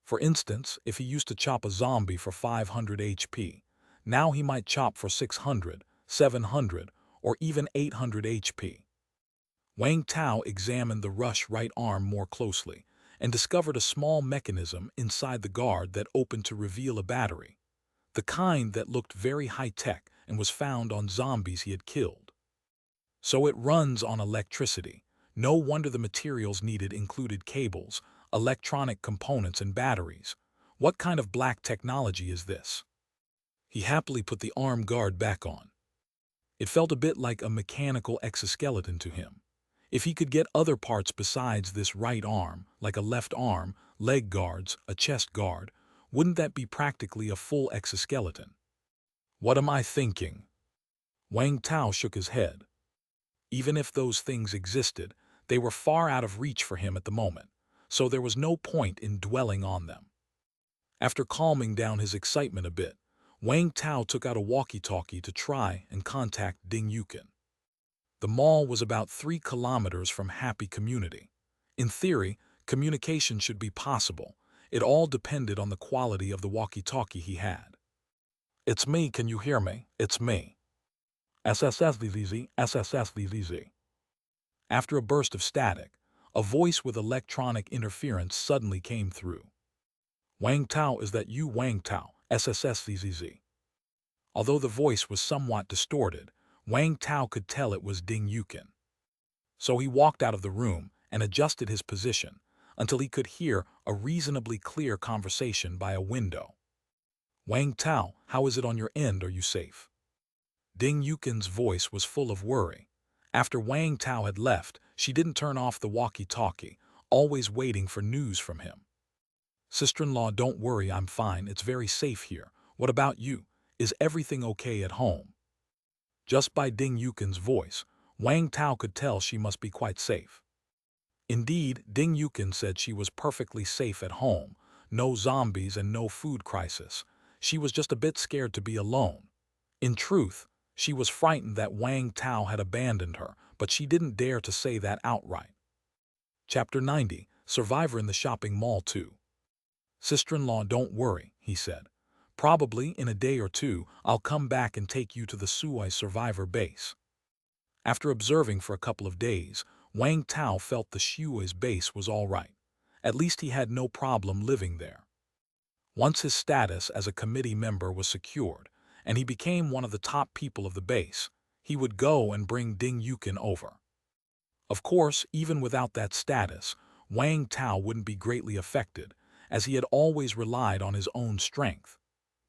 For instance, if he used to chop a zombie for 500 HP, now he might chop for 600, 700, or even 800 HP. Wang Tao examined the Rush right arm more closely and discovered a small mechanism inside the guard that opened to reveal a battery, the kind that looked very high-tech and was found on zombies he had killed. So it runs on electricity. No wonder the materials needed included cables, electronic components, and batteries. What kind of black technology is this? He happily put the arm guard back on. It felt a bit like a mechanical exoskeleton to him. If he could get other parts besides this right arm, like a left arm, leg guards, a chest guard, wouldn't that be practically a full exoskeleton? What am I thinking? Wang Tao shook his head. Even if those things existed, they were far out of reach for him at the moment, so there was no point in dwelling on them. After calming down his excitement a bit, Wang Tao took out a walkie-talkie to try and contact Ding Yukin. The mall was about 3 kilometers from Happy Community. In theory, communication should be possible. It all depended on the quality of the walkie-talkie he had. It's me, can you hear me? It's me. SSSDZZ, SSSDZZ. After a burst of static, a voice with electronic interference suddenly came through. Wang Tao, is that you? Wang Tao, SSSDZZ. Although the voice was somewhat distorted, Wang Tao could tell it was Ding Yukin. So he walked out of the room and adjusted his position until he could hear a reasonably clear conversation by a window. "Wang Tao, how is it on your end? Are you safe?" Ding Yukin's voice was full of worry. After Wang Tao had left, she didn't turn off the walkie-talkie, always waiting for news from him. "Sister-in-law, don't worry, I'm fine. It's very safe here. What about you? Is everything okay at home?" Just by Ding Yukin's voice, Wang Tao could tell she must be quite safe. Indeed, Ding Yukin said she was perfectly safe at home, no zombies and no food crisis. She was just a bit scared to be alone. In truth, she was frightened that Wang Tao had abandoned her, but she didn't dare to say that outright. Chapter 90, Survivor in the Shopping Mall 2. "Sister-in-law, don't worry," he said. "Probably in a day or two, I'll come back and take you to the Suai survivor base." After observing for a couple of days, Wang Tao felt the Shui's base was all right. At least he had no problem living there. Once his status as a committee member was secured, and he became one of the top people of the base, he would go and bring Ding Yukin over. Of course, even without that status, Wang Tao wouldn't be greatly affected, as he had always relied on his own strength.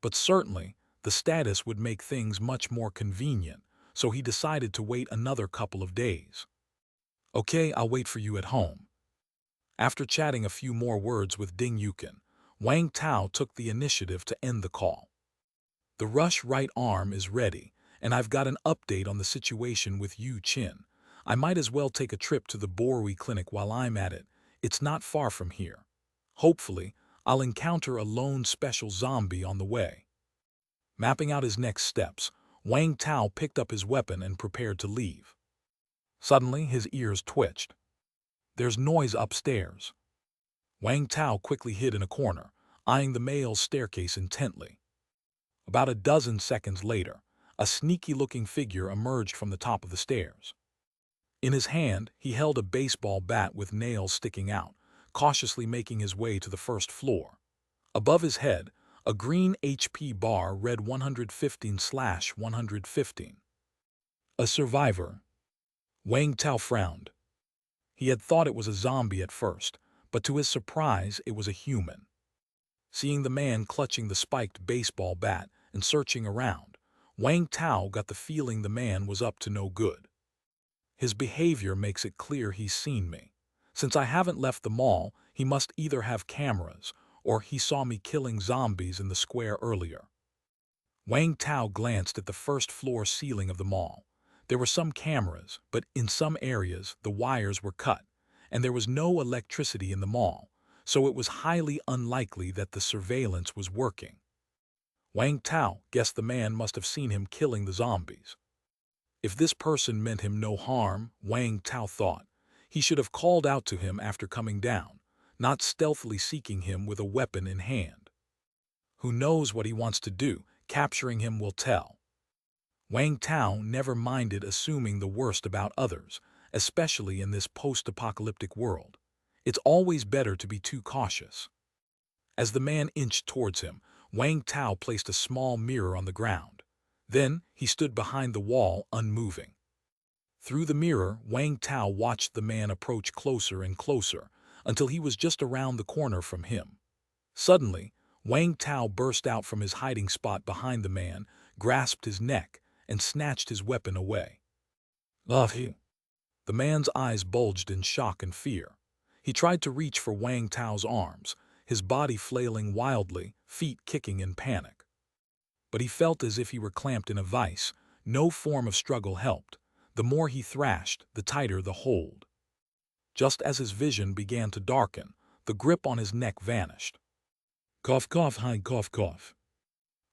But certainly, the status would make things much more convenient, so he decided to wait another couple of days. "Okay, I'll wait for you at home." After chatting a few more words with Ding Yukin, Wang Tao took the initiative to end the call. "The rush right arm is ready, and I've got an update on the situation with Yu Qin. I might as well take a trip to the Borui clinic while I'm at it. It's not far from here. Hopefully, I'll encounter a lone special zombie on the way." Mapping out his next steps, Wang Tao picked up his weapon and prepared to leave. Suddenly, his ears twitched. "There's noise upstairs." Wang Tao quickly hid in a corner, eyeing the male's staircase intently. About a dozen seconds later, a sneaky-looking figure emerged from the top of the stairs. In his hand, he held a baseball bat with nails sticking out, cautiously making his way to the first floor. Above his head, a green HP bar read 115/115. "A survivor." Wang Tao frowned. He had thought it was a zombie at first, but to his surprise, it was a human. Seeing the man clutching the spiked baseball bat and searching around, Wang Tao got the feeling the man was up to no good. "His behavior makes it clear he's seen me. Since I haven't left the mall, he must either have cameras, or he saw me killing zombies in the square earlier." Wang Tao glanced at the first-floor ceiling of the mall. There were some cameras, but in some areas the wires were cut, and there was no electricity in the mall, so it was highly unlikely that the surveillance was working. Wang Tao guessed the man must have seen him killing the zombies. If this person meant him no harm, Wang Tao thought, he should have called out to him after coming down, not stealthily seeking him with a weapon in hand. Who knows what he wants to do? Capturing him will tell. Wang Tao never minded assuming the worst about others, especially in this post-apocalyptic world. It's always better to be too cautious. As the man inched towards him, Wang Tao placed a small mirror on the ground. Then he stood behind the wall, unmoving. Through the mirror, Wang Tao watched the man approach closer and closer, until he was just around the corner from him. Suddenly, Wang Tao burst out from his hiding spot behind the man, grasped his neck, and snatched his weapon away. "Love you." The man's eyes bulged in shock and fear. He tried to reach for Wang Tao's arms, his body flailing wildly, feet kicking in panic. But he felt as if he were clamped in a vice. No form of struggle helped. The more he thrashed, the tighter the hold. Just as his vision began to darken, the grip on his neck vanished. Cough, cough, hi, cough, cough.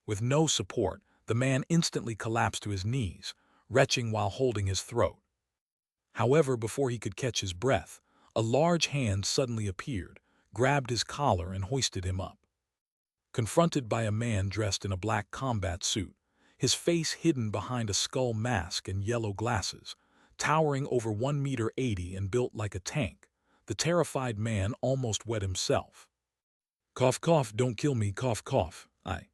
With no support, the man instantly collapsed to his knees, retching while holding his throat. However, before he could catch his breath, a large hand suddenly appeared, grabbed his collar and hoisted him up. Confronted by a man dressed in a black combat suit, his face hidden behind a skull mask and yellow glasses, towering over 1.80 meters and built like a tank, the terrified man almost wet himself. "Cough, cough, don't kill me, cough, cough, I."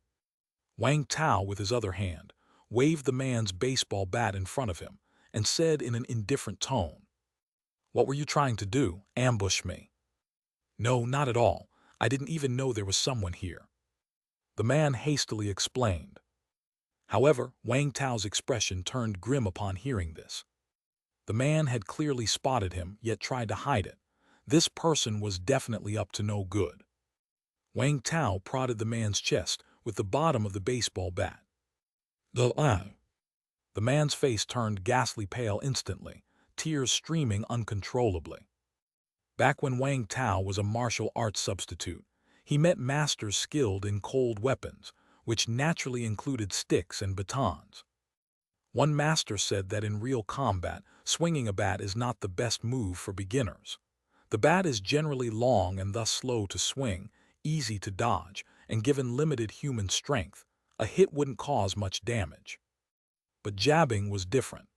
Wang Tao, with his other hand, waved the man's baseball bat in front of him and said in an indifferent tone, "What were you trying to do? Ambush me?" "No, not at all. I didn't even know there was someone here," the man hastily explained. However, Wang Tao's expression turned grim upon hearing this. The man had clearly spotted him, yet tried to hide it. This person was definitely up to no good. Wang Tao prodded the man's chest with the bottom of the baseball bat. The man's face turned ghastly pale instantly, tears streaming uncontrollably. Back when Wang Tao was a martial arts substitute, he met masters skilled in cold weapons, which naturally included sticks and batons. One master said that in real combat, swinging a bat is not the best move for beginners. The bat is generally long and thus slow to swing, easy to dodge, and given limited human strength, a hit wouldn't cause much damage. But jabbing was different.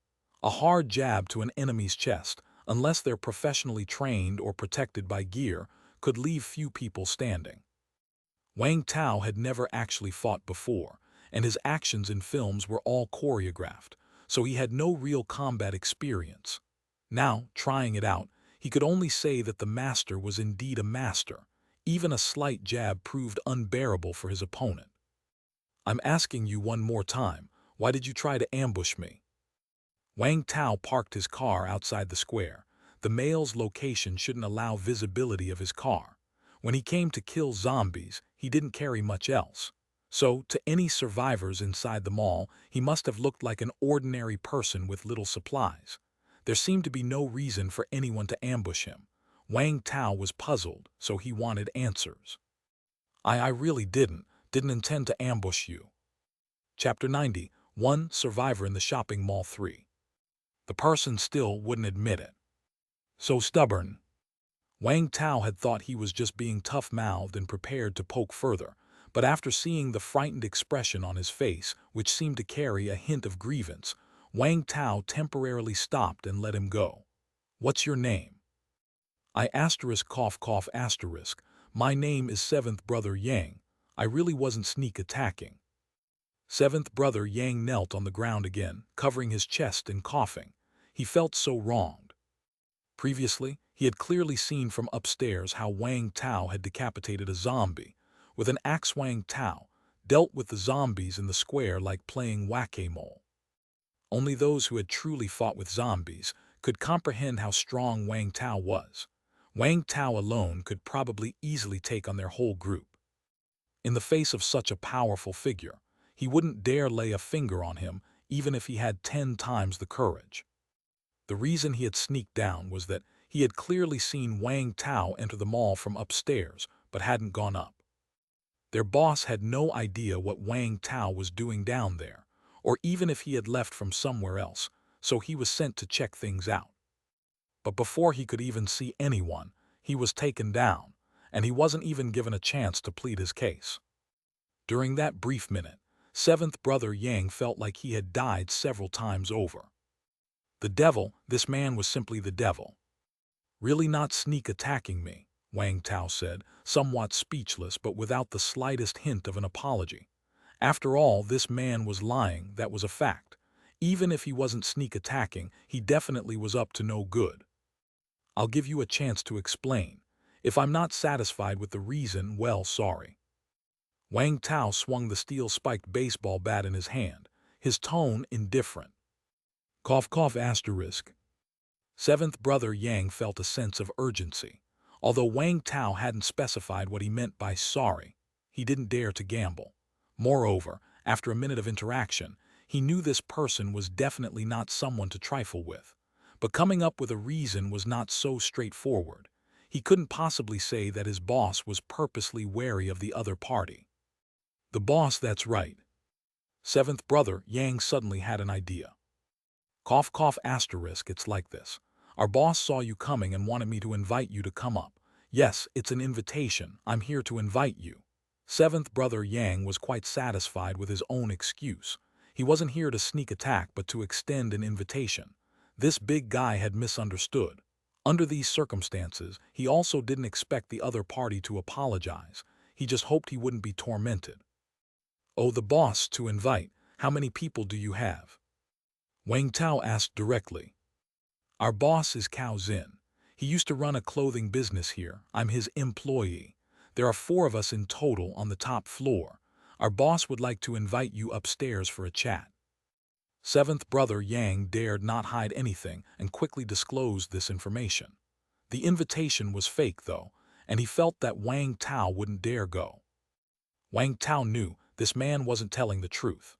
A hard jab to an enemy's chest, unless they're professionally trained or protected by gear, could leave few people standing. Wang Tao had never actually fought before, and his actions in films were all choreographed, so he had no real combat experience. Now, trying it out, he could only say that the master was indeed a master. Even a slight jab proved unbearable for his opponent. "I'm asking you one more time, why did you try to ambush me?" Wang Tao parked his car outside the square. The male's location shouldn't allow visibility of his car. When he came to kill zombies, he didn't carry much else. So, to any survivors inside the mall, he must have looked like an ordinary person with little supplies. There seemed to be no reason for anyone to ambush him. Wang Tao was puzzled, so he wanted answers. I really didn't intend to ambush you." Chapter 90, One Survivor in the Shopping Mall 3. The person still wouldn't admit it. So stubborn. Wang Tao had thought he was just being tough-mouthed and prepared to poke further, but after seeing the frightened expression on his face, which seemed to carry a hint of grievance, Wang Tao temporarily stopped and let him go. "What's your name?" "I cough cough asterisk. My name is Seventh Brother Yang. I really wasn't sneak attacking." Seventh Brother Yang knelt on the ground again, covering his chest and coughing. He felt so wronged. Previously, he had clearly seen from upstairs how Wang Tao had decapitated a zombie. With an axe, Wang Tao dealt with the zombies in the square like playing whack-a-mole. Only those who had truly fought with zombies could comprehend how strong Wang Tao was. Wang Tao alone could probably easily take on their whole group. In the face of such a powerful figure, he wouldn't dare lay a finger on him even if he had 10 times the courage. The reason he had sneaked down was that he had clearly seen Wang Tao enter the mall from upstairs but hadn't gone up. Their boss had no idea what Wang Tao was doing down there, or even if he had left from somewhere else, so he was sent to check things out. But before he could even see anyone, he was taken down, and he wasn't even given a chance to plead his case. During that brief minute, Seventh Brother Yang felt like he had died several times over. The devil, this man was simply the devil. "Really not sneak attacking me," Wang Tao said, somewhat speechless but without the slightest hint of an apology. After all, this man was lying, that was a fact. Even if he wasn't sneak attacking, he definitely was up to no good. "I'll give you a chance to explain. If I'm not satisfied with the reason, well, sorry." Wang Tao swung the steel-spiked baseball bat in his hand, his tone indifferent. "Cough cough asterisk." Seventh Brother Yang felt a sense of urgency. Although Wang Tao hadn't specified what he meant by sorry, he didn't dare to gamble. Moreover, after a minute of interaction, he knew this person was definitely not someone to trifle with. But coming up with a reason was not so straightforward. He couldn't possibly say that his boss was purposely wary of the other party. "The boss, that's right." Seventh Brother Yang suddenly had an idea. "Cough cough asterisk, it's like this. Our boss saw you coming and wanted me to invite you to come up. Yes, it's an invitation. I'm here to invite you." Seventh Brother Yang was quite satisfied with his own excuse. He wasn't here to sneak attack but to extend an invitation. This big guy had misunderstood. Under these circumstances, he also didn't expect the other party to apologize. He just hoped he wouldn't be tormented. Oh, the boss to invite. How many people do you have? Wang Tao asked directly. Our boss is Cao Zin. He used to run a clothing business here. I'm his employee. There are 4 of us in total on the top floor. Our boss would like to invite you upstairs for a chat. Seventh brother Yang dared not hide anything and quickly disclosed this information. The invitation was fake, though, and he felt that Wang Tao wouldn't dare go. Wang Tao knew this man wasn't telling the truth.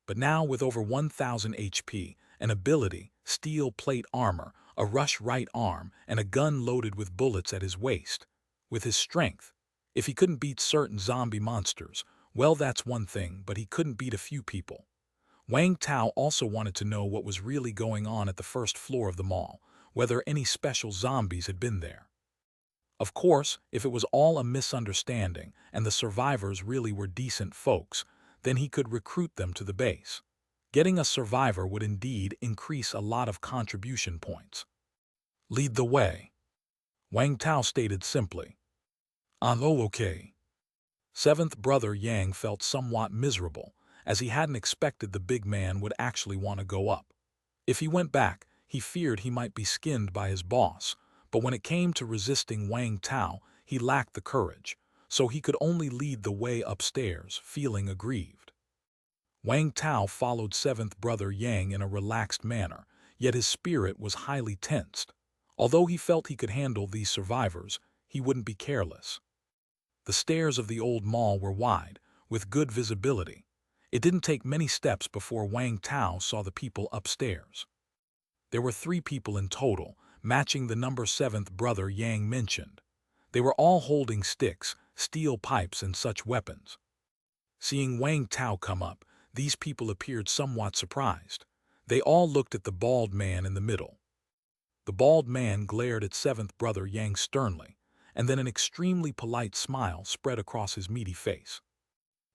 But now, with over 1,000 HP, an ability, steel plate armor, a rush right arm, and a gun loaded with bullets at his waist, with his strength, if he couldn't beat certain zombie monsters, well, that's one thing, but he couldn't beat a few people. Wang Tao also wanted to know what was really going on at the first floor of the mall, whether any special zombies had been there. Of course, if it was all a misunderstanding and the survivors really were decent folks, then he could recruit them to the base. Getting a survivor would indeed increase a lot of contribution points. Lead the way, Wang Tao stated simply. Oh, okay. Seventh brother Yang felt somewhat miserable, as he hadn't expected the big man would actually want to go up. If he went back, he feared he might be skinned by his boss, but when it came to resisting Wang Tao, he lacked the courage, so he could only lead the way upstairs, feeling aggrieved. Wang Tao followed seventh brother Yang in a relaxed manner, yet his spirit was highly tensed. Although he felt he could handle these survivors, he wouldn't be careless. The stairs of the old mall were wide, with good visibility. It didn't take many steps before Wang Tao saw the people upstairs. There were 3 people in total, matching the number seventh brother Yang mentioned. They were all holding sticks, steel pipes, and such weapons. Seeing Wang Tao come up, these people appeared somewhat surprised. They all looked at the bald man in the middle. The bald man glared at seventh brother Yang sternly, and then an extremely polite smile spread across his meaty face.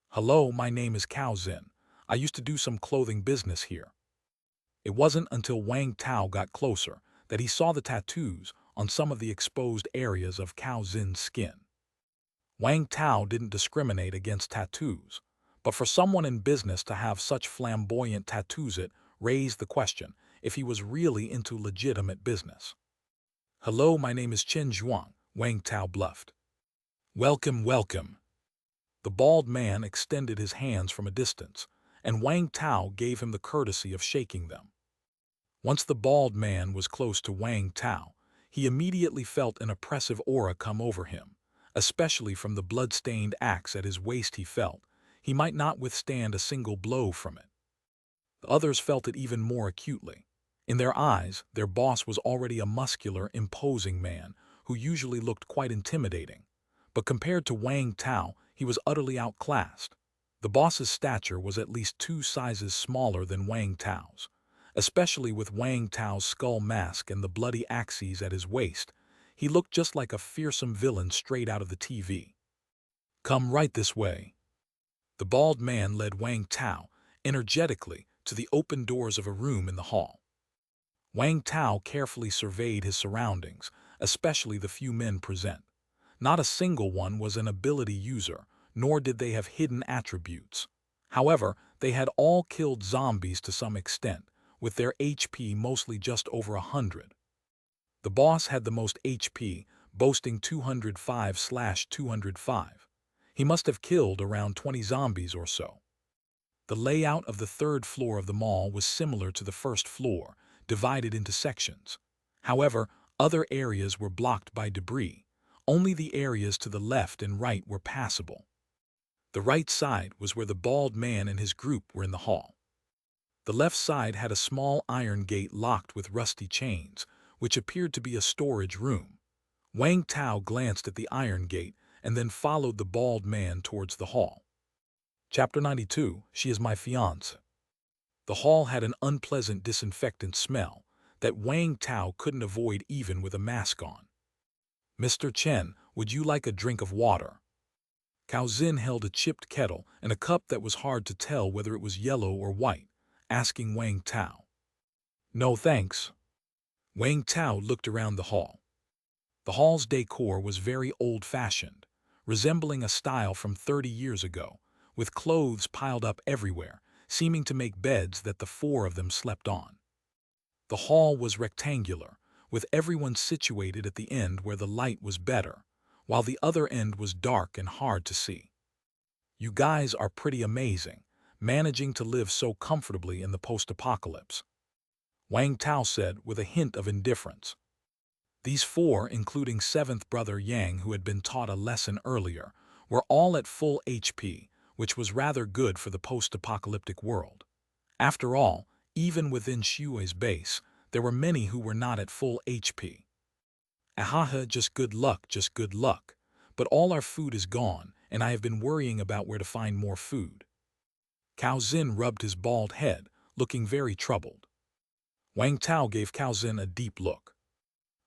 Hello, my name is Cao Zin. I used to do some clothing business here. It wasn't until Wang Tao got closer that he saw the tattoos on some of the exposed areas of Cao Zin's skin. Wang Tao didn't discriminate against tattoos, but for someone in business to have such flamboyant tattoos, it raised the question if he was really into legitimate business. Hello, my name is Chen Zhuang, Wang Tao bluffed. Welcome, welcome. The bald man extended his hands from a distance, and Wang Tao gave him the courtesy of shaking them. Once the bald man was close to Wang Tao, he immediately felt an oppressive aura come over him, especially from the blood-stained axe at his waist. He felt he might not withstand a single blow from it. The others felt it even more acutely. In their eyes, their boss was already a muscular, imposing man who usually looked quite intimidating. But compared to Wang Tao, he was utterly outclassed. The boss's stature was at least 2 sizes smaller than Wang Tao's. Especially with Wang Tao's skull mask and the bloody axes at his waist, he looked just like a fearsome villain straight out of the TV. Come right this way. The bald man led Wang Tao energetically to the open doors of a room in the hall. Wang Tao carefully surveyed his surroundings, especially the few men present. Not a single one was an ability user, nor did they have hidden attributes. However, they had all killed zombies to some extent, with their HP mostly just over 100. The boss had the most HP, boasting 205/205. He must have killed around 20 zombies or so. The layout of the 3rd floor of the mall was similar to the 1st floor, divided into sections. However, other areas were blocked by debris. Only the areas to the left and right were passable. The right side was where the bald man and his group were in the hall. The left side had a small iron gate locked with rusty chains, which appeared to be a storage room. Wang Tao glanced at the iron gate and then followed the bald man towards the hall. Chapter 92, She is my fiancée. The hall had an unpleasant disinfectant smell that Wang Tao couldn't avoid even with a mask on. Mr. Chen, would you like a drink of water? Cao Zin held a chipped kettle and a cup that was hard to tell whether it was yellow or white, asking Wang Tao. No thanks. Wang Tao looked around the hall. The hall's decor was very old-fashioned, resembling a style from 30 years ago, with clothes piled up everywhere, seeming to make beds that the four of them slept on. The hall was rectangular, with everyone situated at the end where the light was better, while the other end was dark and hard to see. You guys are pretty amazing, managing to live so comfortably in the post-apocalypse, Wang Tao said with a hint of indifference. These four, including seventh brother Yang who had been taught a lesson earlier, were all at full HP, which was rather good for the post-apocalyptic world. After all, even within Shui's base, there were many who were not at full HP. Ahaha, just good luck, just good luck. But all our food is gone, and I have been worrying about where to find more food. Cao Zin rubbed his bald head, looking very troubled. Wang Tao gave Cao Zin a deep look.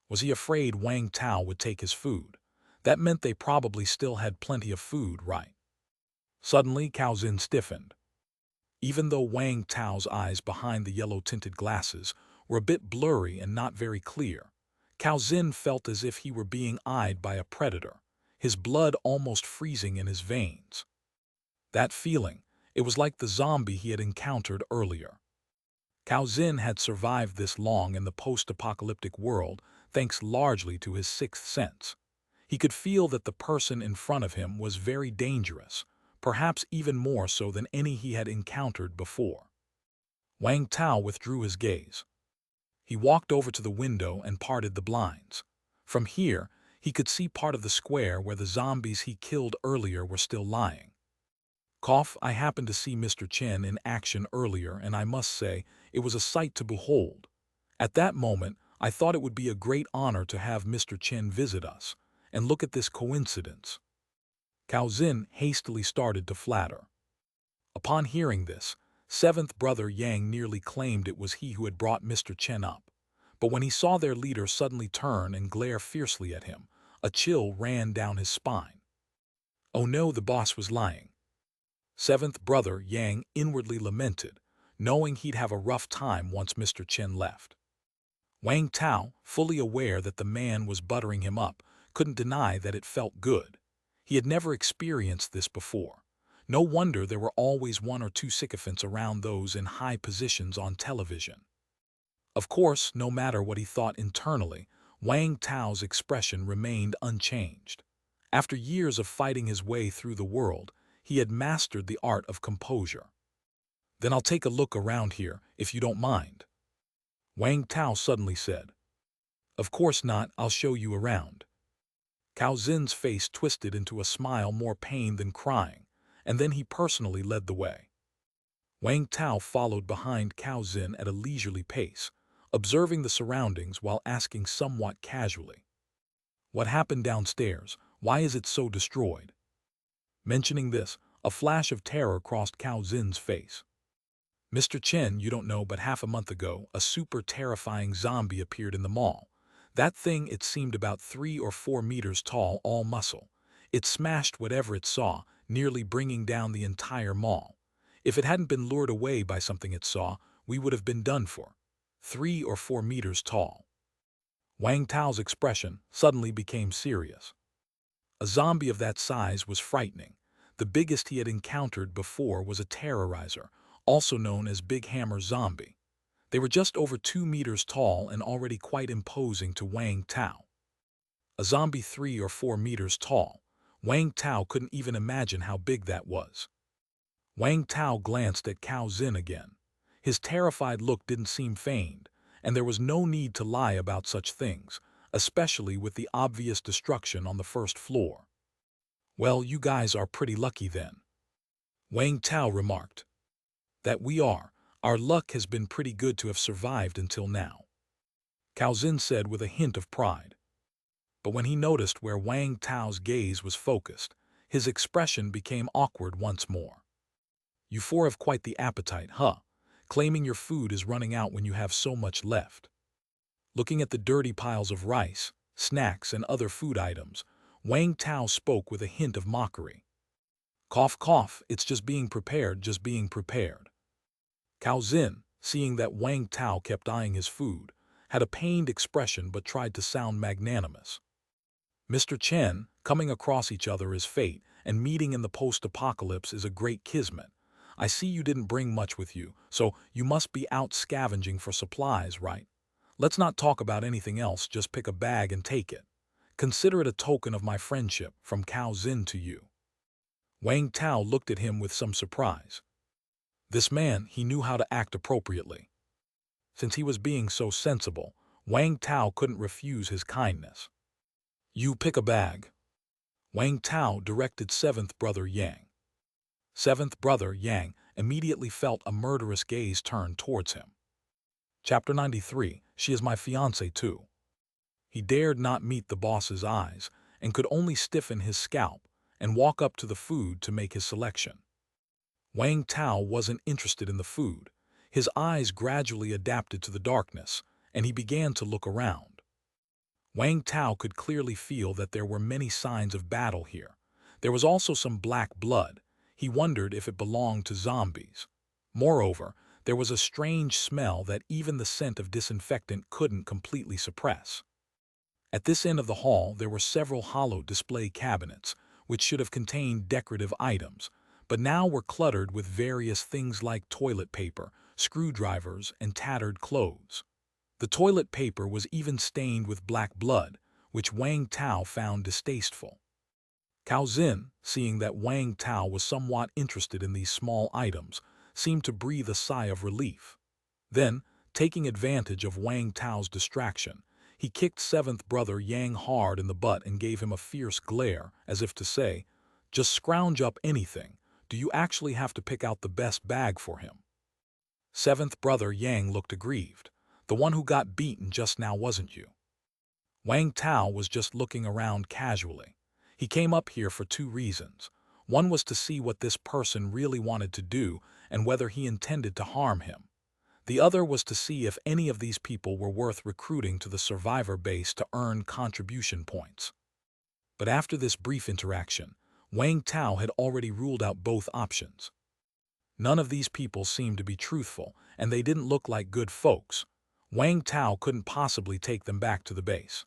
Was he afraid Wang Tao would take his food? That meant they probably still had plenty of food, right? Suddenly, Cao Zin stiffened. Even though Wang Tao's eyes behind the yellow-tinted glasses were a bit blurry and not very clear, Cao Zin felt as if he were being eyed by a predator, his blood almost freezing in his veins. That feeling, it was like the zombie he had encountered earlier. Cao Zin had survived this long in the post-apocalyptic world thanks largely to his sixth sense. He could feel that the person in front of him was very dangerous, perhaps even more so than any he had encountered before. Wang Tao withdrew his gaze. He walked over to the window and parted the blinds. From here, he could see part of the square where the zombies he killed earlier were still lying. I happened to see Mr. Chen in action earlier, and I must say, it was a sight to behold. At that moment, I thought it would be a great honor to have Mr. Chen visit us, and look at this coincidence. Cao Zin hastily started to flatter. Upon hearing this, seventh brother Yang nearly claimed it was he who had brought Mr. Chen up. But when he saw their leader suddenly turn and glare fiercely at him, a chill ran down his spine. Oh no, the boss was lying. Seventh brother Yang inwardly lamented, knowing he'd have a rough time once Mr. Chen left. Wang Tao, fully aware that the man was buttering him up, couldn't deny that it felt good. He had never experienced this before. No wonder there were always one or two sycophants around those in high positions on television. Of course, no matter what he thought internally, Wang Tao's expression remained unchanged. After years of fighting his way through the world, he had mastered the art of composure. Then I'll take a look around here, if you don't mind, Wang Tao suddenly said. Of course not, I'll show you around. Cao Zin's face twisted into a smile more pain than crying, and then he personally led the way. Wang Tao followed behind Cao Zin at a leisurely pace, observing the surroundings while asking somewhat casually, "What happened downstairs? Why is it so destroyed?" Mentioning this, a flash of terror crossed Cao Zin's face. Mr. Chen, you don't know, but half a month ago, a super terrifying zombie appeared in the mall. That thing, it seemed about 3 or 4 meters tall, all muscle. It smashed whatever it saw, nearly bringing down the entire mall. If it hadn't been lured away by something it saw, we would have been done for. 3 or 4 meters tall. Wang Tao's expression suddenly became serious. A zombie of that size was frightening. The biggest he had encountered before was a terrorizer, also known as Big Hammer Zombie. They were just over 2 meters tall and already quite imposing to Wang Tao. A zombie 3 or 4 meters tall. Wang Tao couldn't even imagine how big that was. Wang Tao glanced at Cao Zin again. His terrified look didn't seem feigned, and there was no need to lie about such things, especially with the obvious destruction on the first floor. Well, you guys are pretty lucky then, Wang Tao remarked. That we are. Our luck has been pretty good to have survived until now, Cao Zin said with a hint of pride. But when he noticed where Wang Tao's gaze was focused, his expression became awkward once more. You four have quite the appetite, huh? Claiming your food is running out when you have so much left. Looking at the dirty piles of rice, snacks, and other food items, Wang Tao spoke with a hint of mockery. Cough, cough, it's just being prepared, just being prepared. Cao Zin, seeing that Wang Tao kept eyeing his food, had a pained expression but tried to sound magnanimous. Mr. Chen, coming across each other is fate, and meeting in the post-apocalypse is a great kismet. I see you didn't bring much with you, so you must be out scavenging for supplies, right? Let's not talk about anything else, just pick a bag and take it. Consider it a token of my friendship from Cao Zin to you." Wang Tao looked at him with some surprise. This man, he knew how to act appropriately. Since he was being so sensible, Wang Tao couldn't refuse his kindness. "You pick a bag." Wang Tao directed seventh brother Yang. Seventh brother Yang immediately felt a murderous gaze turn towards him. Chapter 93, She is my fiancée too. He dared not meet the boss's eyes and could only stiffen his scalp and walk up to the food to make his selection. Wang Tao wasn't interested in the food. His eyes gradually adapted to the darkness, and he began to look around. Wang Tao could clearly feel that there were many signs of battle here. There was also some black blood. He wondered if it belonged to zombies. Moreover, there was a strange smell that even the scent of disinfectant couldn't completely suppress. At this end of the hall, there were several hollow display cabinets, which should have contained decorative items, but now were cluttered with various things like toilet paper, screwdrivers, and tattered clothes. The toilet paper was even stained with black blood, which Wang Tao found distasteful. Cao Zin, seeing that Wang Tao was somewhat interested in these small items, seemed to breathe a sigh of relief. Then, taking advantage of Wang Tao's distraction, he kicked seventh brother Yang hard in the butt and gave him a fierce glare, as if to say, "Just scrounge up anything. Do you actually have to pick out the best bag for him?" Seventh brother Yang looked aggrieved. "The one who got beaten just now wasn't you." Wang Tao was just looking around casually. He came up here for two reasons. One was to see what this person really wanted to do and whether he intended to harm him. The other was to see if any of these people were worth recruiting to the survivor base to earn contribution points. But after this brief interaction, Wang Tao had already ruled out both options. None of these people seemed to be truthful, and they didn't look like good folks. Wang Tao couldn't possibly take them back to the base.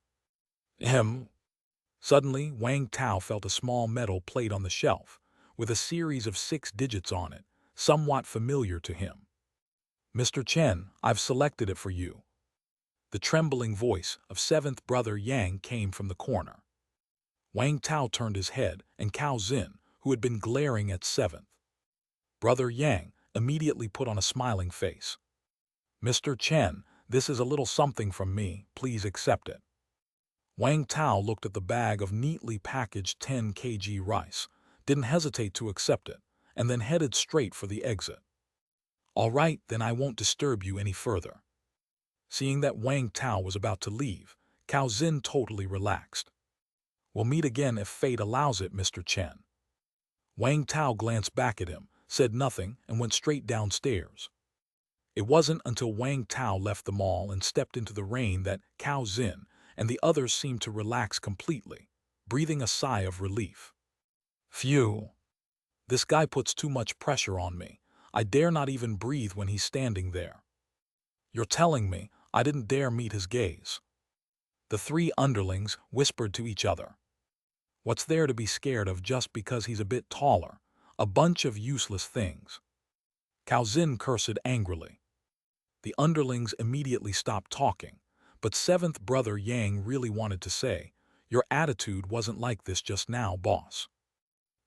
Suddenly, Wang Tao felt a small metal plate on the shelf, with a series of 6 digits on it, somewhat familiar to him. "Mr. Chen, I've selected it for you." The trembling voice of seventh brother Yang came from the corner. Wang Tao turned his head, and Cao Zin, who had been glaring at seventh brother Yang, immediately put on a smiling face. "Mr. Chen, this is a little something from me, please accept it." Wang Tao looked at the bag of neatly packaged 10 kg rice, didn't hesitate to accept it, and then headed straight for the exit. "All right, then I won't disturb you any further." Seeing that Wang Tao was about to leave, Cao Zin totally relaxed. "We'll meet again if fate allows it, Mr. Chen." Wang Tao glanced back at him, said nothing, and went straight downstairs. It wasn't until Wang Tao left the mall and stepped into the rain that Cao Zin and the others seemed to relax completely, breathing a sigh of relief. "Phew! This guy puts too much pressure on me. I dare not even breathe when he's standing there." "You're telling me I didn't dare meet his gaze?" The 3 underlings whispered to each other. "What's there to be scared of just because he's a bit taller? A bunch of useless things." Cao Zin cursed angrily. The underlings immediately stopped talking, but seventh brother Yang really wanted to say, "Your attitude wasn't like this just now, boss.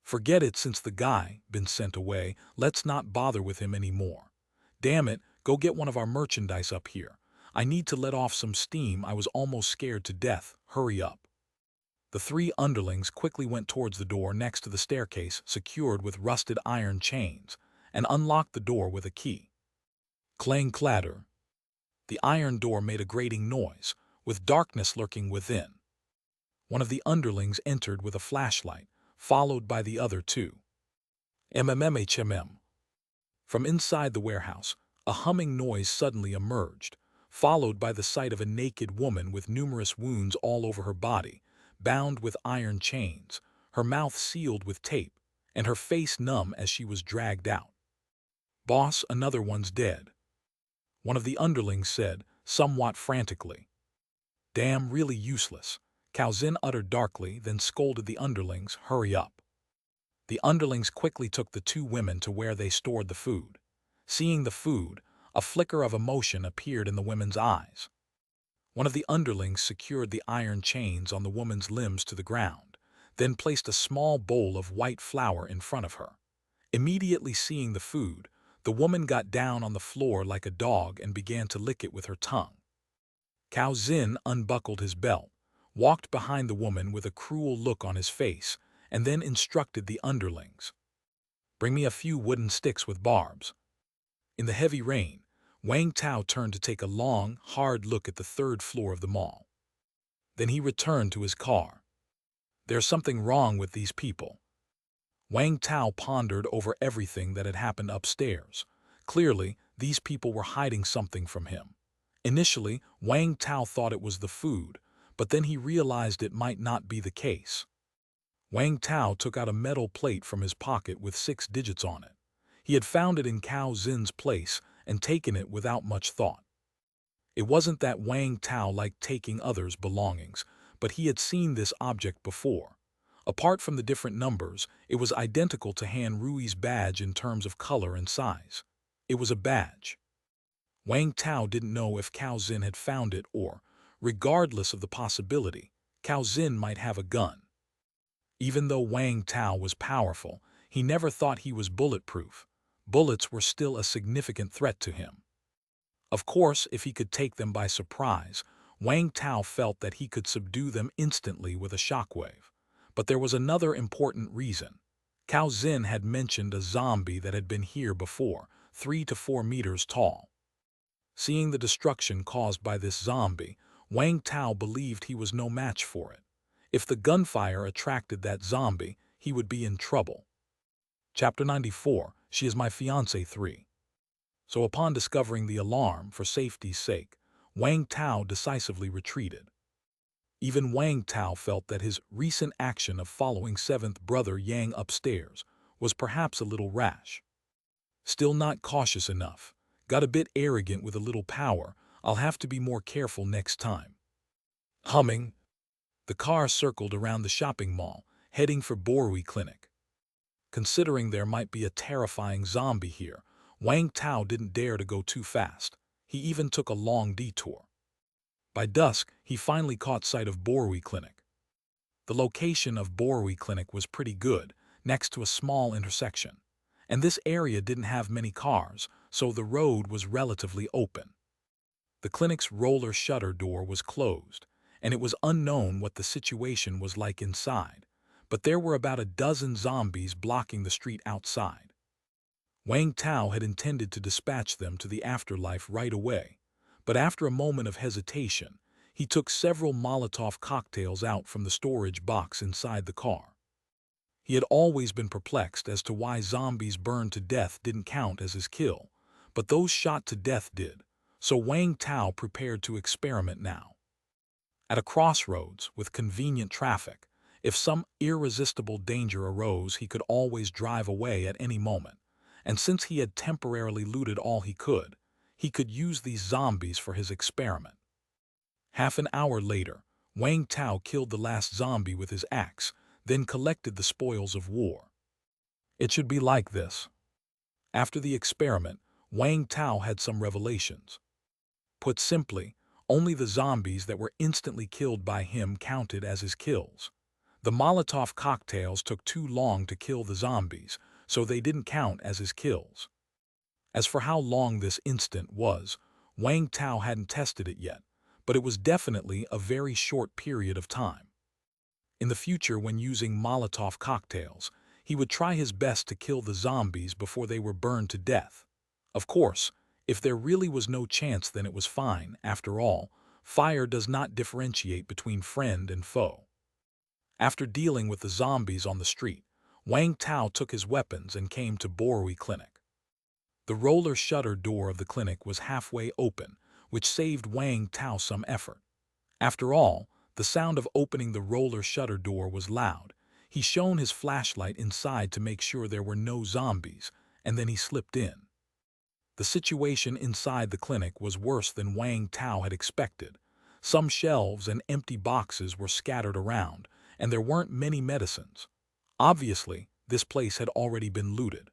Forget it, since the guy been sent away, let's not bother with him anymore. Damn it, go get one of our merchandise up here. I need to let off some steam, I was almost scared to death, hurry up." The 3 underlings quickly went towards the door next to the staircase secured with rusted iron chains, and unlocked the door with a key. Clang clatter. The iron door made a grating noise, with darkness lurking within. One of the underlings entered with a flashlight, followed by the other 2. From inside the warehouse, a humming noise suddenly emerged, followed by the sight of a naked woman with numerous wounds all over her body, bound with iron chains, her mouth sealed with tape, and her face numb as she was dragged out. "Boss, another one's dead," one of the underlings said, somewhat frantically. "Damn, really useless," Cao Zin uttered darkly, then scolded the underlings, "Hurry up." The underlings quickly took the two women to where they stored the food. Seeing the food, a flicker of emotion appeared in the women's eyes. One of the underlings secured the iron chains on the woman's limbs to the ground, then placed a small bowl of white flour in front of her. Immediately seeing the food, the woman got down on the floor like a dog and began to lick it with her tongue. Cao Zin unbuckled his belt, walked behind the woman with a cruel look on his face, and then instructed the underlings. "Bring me a few wooden sticks with barbs." In the heavy rain, Wang Tao turned to take a long, hard look at the third floor of the mall. Then he returned to his car. There's something wrong with these people. Wang Tao pondered over everything that had happened upstairs. Clearly, these people were hiding something from him. Initially, Wang Tao thought it was the food, but then he realized it might not be the case. Wang Tao took out a metal plate from his pocket with 6 digits on it. He had found it in Cao Zin's place and taken it without much thought. It wasn't that Wang Tao liked taking others' belongings, but he had seen this object before. Apart from the different numbers, it was identical to Han Rui's badge in terms of color and size. It was a badge. Wang Tao didn't know if Cao Zin had found it or, regardless of the possibility, Cao Zin might have a gun. Even though Wang Tao was powerful, he never thought he was bulletproof. Bullets were still a significant threat to him. Of course, if he could take them by surprise, Wang Tao felt that he could subdue them instantly with a shockwave. But there was another important reason. Cao Zin had mentioned a zombie that had been here before, 3 to 4 meters tall. Seeing the destruction caused by this zombie, Wang Tao believed he was no match for it. If the gunfire attracted that zombie, he would be in trouble. Chapter 94, She is My Fiancé 3. So upon discovering the alarm for safety's sake, Wang Tao decisively retreated. Even Wang Tao felt that his recent action of following 7th brother Yang upstairs was perhaps a little rash. Still not cautious enough. Got a bit arrogant with a little power. I'll have to be more careful next time. Humming, the car circled around the shopping mall, heading for Borui Clinic. Considering there might be a terrifying zombie here, Wang Tao didn't dare to go too fast. He even took a long detour. By dusk, he finally caught sight of Borui Clinic. The location of Borui Clinic was pretty good, next to a small intersection. And this area didn't have many cars, so the road was relatively open. The clinic's roller shutter door was closed, and it was unknown what the situation was like inside, but there were about a dozen zombies blocking the street outside. Wang Tao had intended to dispatch them to the afterlife right away, but after a moment of hesitation, he took several Molotov cocktails out from the storage box inside the car. He had always been perplexed as to why zombies burned to death didn't count as his kill, but those shot to death did, so Wang Tao prepared to experiment now. At a crossroads with convenient traffic, if some irresistible danger arose, he could always drive away at any moment, and since he had temporarily looted all he could use these zombies for his experiment. Half an hour later, Wang Tao killed the last zombie with his axe, then collected the spoils of war. It should be like this. After the experiment, Wang Tao had some revelations. Put simply, only the zombies that were instantly killed by him counted as his kills. The Molotov cocktails took too long to kill the zombies, so they didn't count as his kills. As for how long this instant was, Wang Tao hadn't tested it yet, but it was definitely a very short period of time. In the future, when using Molotov cocktails, he would try his best to kill the zombies before they were burned to death. Of course, if there really was no chance, then it was fine. After all, fire does not differentiate between friend and foe. After dealing with the zombies on the street, Wang Tao took his weapons and came to Borui Clinic. The roller shutter door of the clinic was halfway open, which saved Wang Tao some effort. After all, the sound of opening the roller shutter door was loud. He shone his flashlight inside to make sure there were no zombies, and then he slipped in. The situation inside the clinic was worse than Wang Tao had expected. Some shelves and empty boxes were scattered around, and there weren't many medicines. Obviously, this place had already been looted.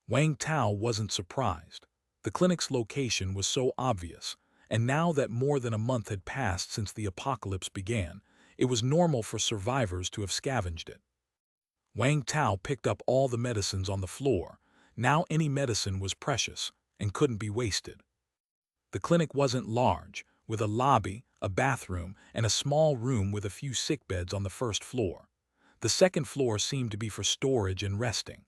Wang Tao wasn't surprised. The clinic's location was so obvious, and now that more than a month had passed since the apocalypse began, it was normal for survivors to have scavenged it. Wang Tao picked up all the medicines on the floor. Now any medicine was precious and couldn't be wasted. The clinic wasn't large, with a lobby, a bathroom, and a small room with a few sickbeds on the first floor. The second floor seemed to be for storage and resting.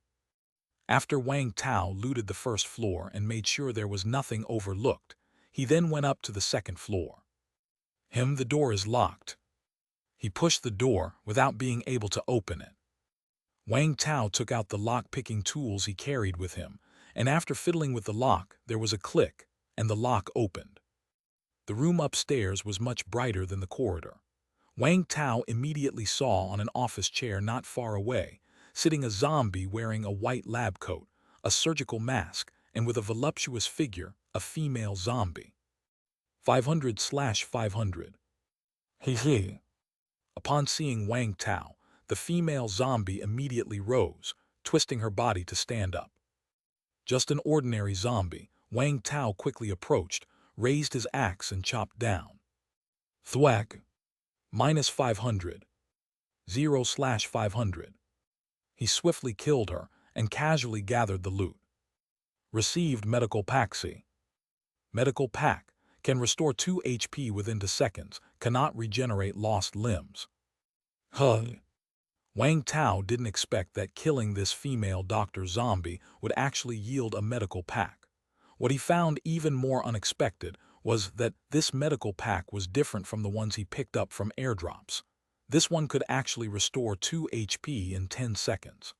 After Wang Tao looted the first floor and made sure there was nothing overlooked, he then went up to the second floor. The door is locked. He pushed the door without being able to open it. Wang Tao took out the lock-picking tools he carried with him, and after fiddling with the lock, there was a click, and the lock opened. The room upstairs was much brighter than the corridor. Wang Tao immediately saw on an office chair not far away, sitting a zombie wearing a white lab coat, a surgical mask, and with a voluptuous figure, a female zombie. 500/500. He. Upon seeing Wang Tao, the female zombie immediately rose, twisting her body to stand up. Just an ordinary zombie, Wang Tao quickly approached, raised his axe and chopped down. Thwack. -500. 0/500. He swiftly killed her and casually gathered the loot. Received medical paxi. Medical pack can restore 2 HP within 2 seconds, cannot regenerate lost limbs. Wang Tao didn't expect that killing this female Dr. Zombie would actually yield a medical pack. What he found even more unexpected was that this medical pack was different from the ones he picked up from airdrops. This one could actually restore 2 HP in 10 seconds.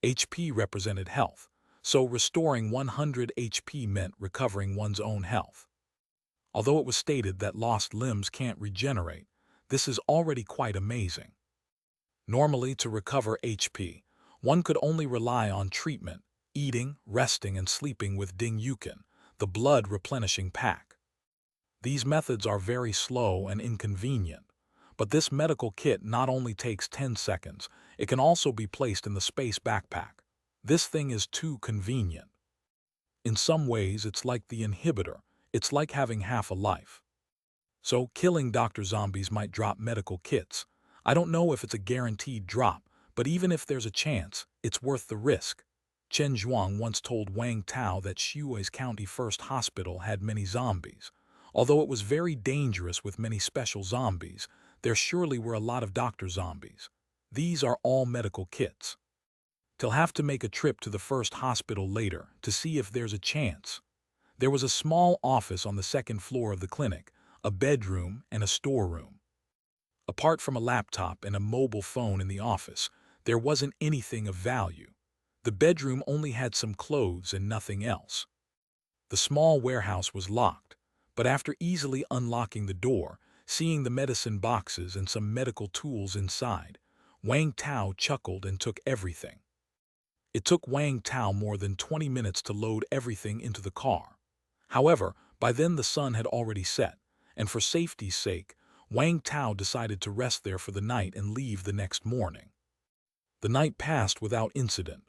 HP represented health, so restoring 100 HP meant recovering one's own health. Although it was stated that lost limbs can't regenerate, this is already quite amazing. Normally, to recover HP, one could only rely on treatment, eating, resting, and sleeping with Ding Yukin, the blood-replenishing pack. These methods are very slow and inconvenient, but this medical kit not only takes 10 seconds, it can also be placed in the space backpack. This thing is too convenient. In some ways, it's like the inhibitor. It's like having half a life. So, killing Dr. Zombies might drop medical kits. I don't know if it's a guaranteed drop, but even if there's a chance, it's worth the risk. Chen Zhuang once told Wang Tao that Xue's County First Hospital had many zombies. Although it was very dangerous with many special zombies, there surely were a lot of Dr. Zombies. These are all medical kits. They'll have to make a trip to the first hospital later to see if there's a chance. There was a small office on the second floor of the clinic, a bedroom and a storeroom. Apart from a laptop and a mobile phone in the office, there wasn't anything of value. The bedroom only had some clothes and nothing else. The small warehouse was locked, but after easily unlocking the door, seeing the medicine boxes and some medical tools inside, Wang Tao chuckled and took everything. It took Wang Tao more than 20 minutes to load everything into the car. However, by then the sun had already set, and for safety's sake, Wang Tao decided to rest there for the night and leave the next morning. The night passed without incident.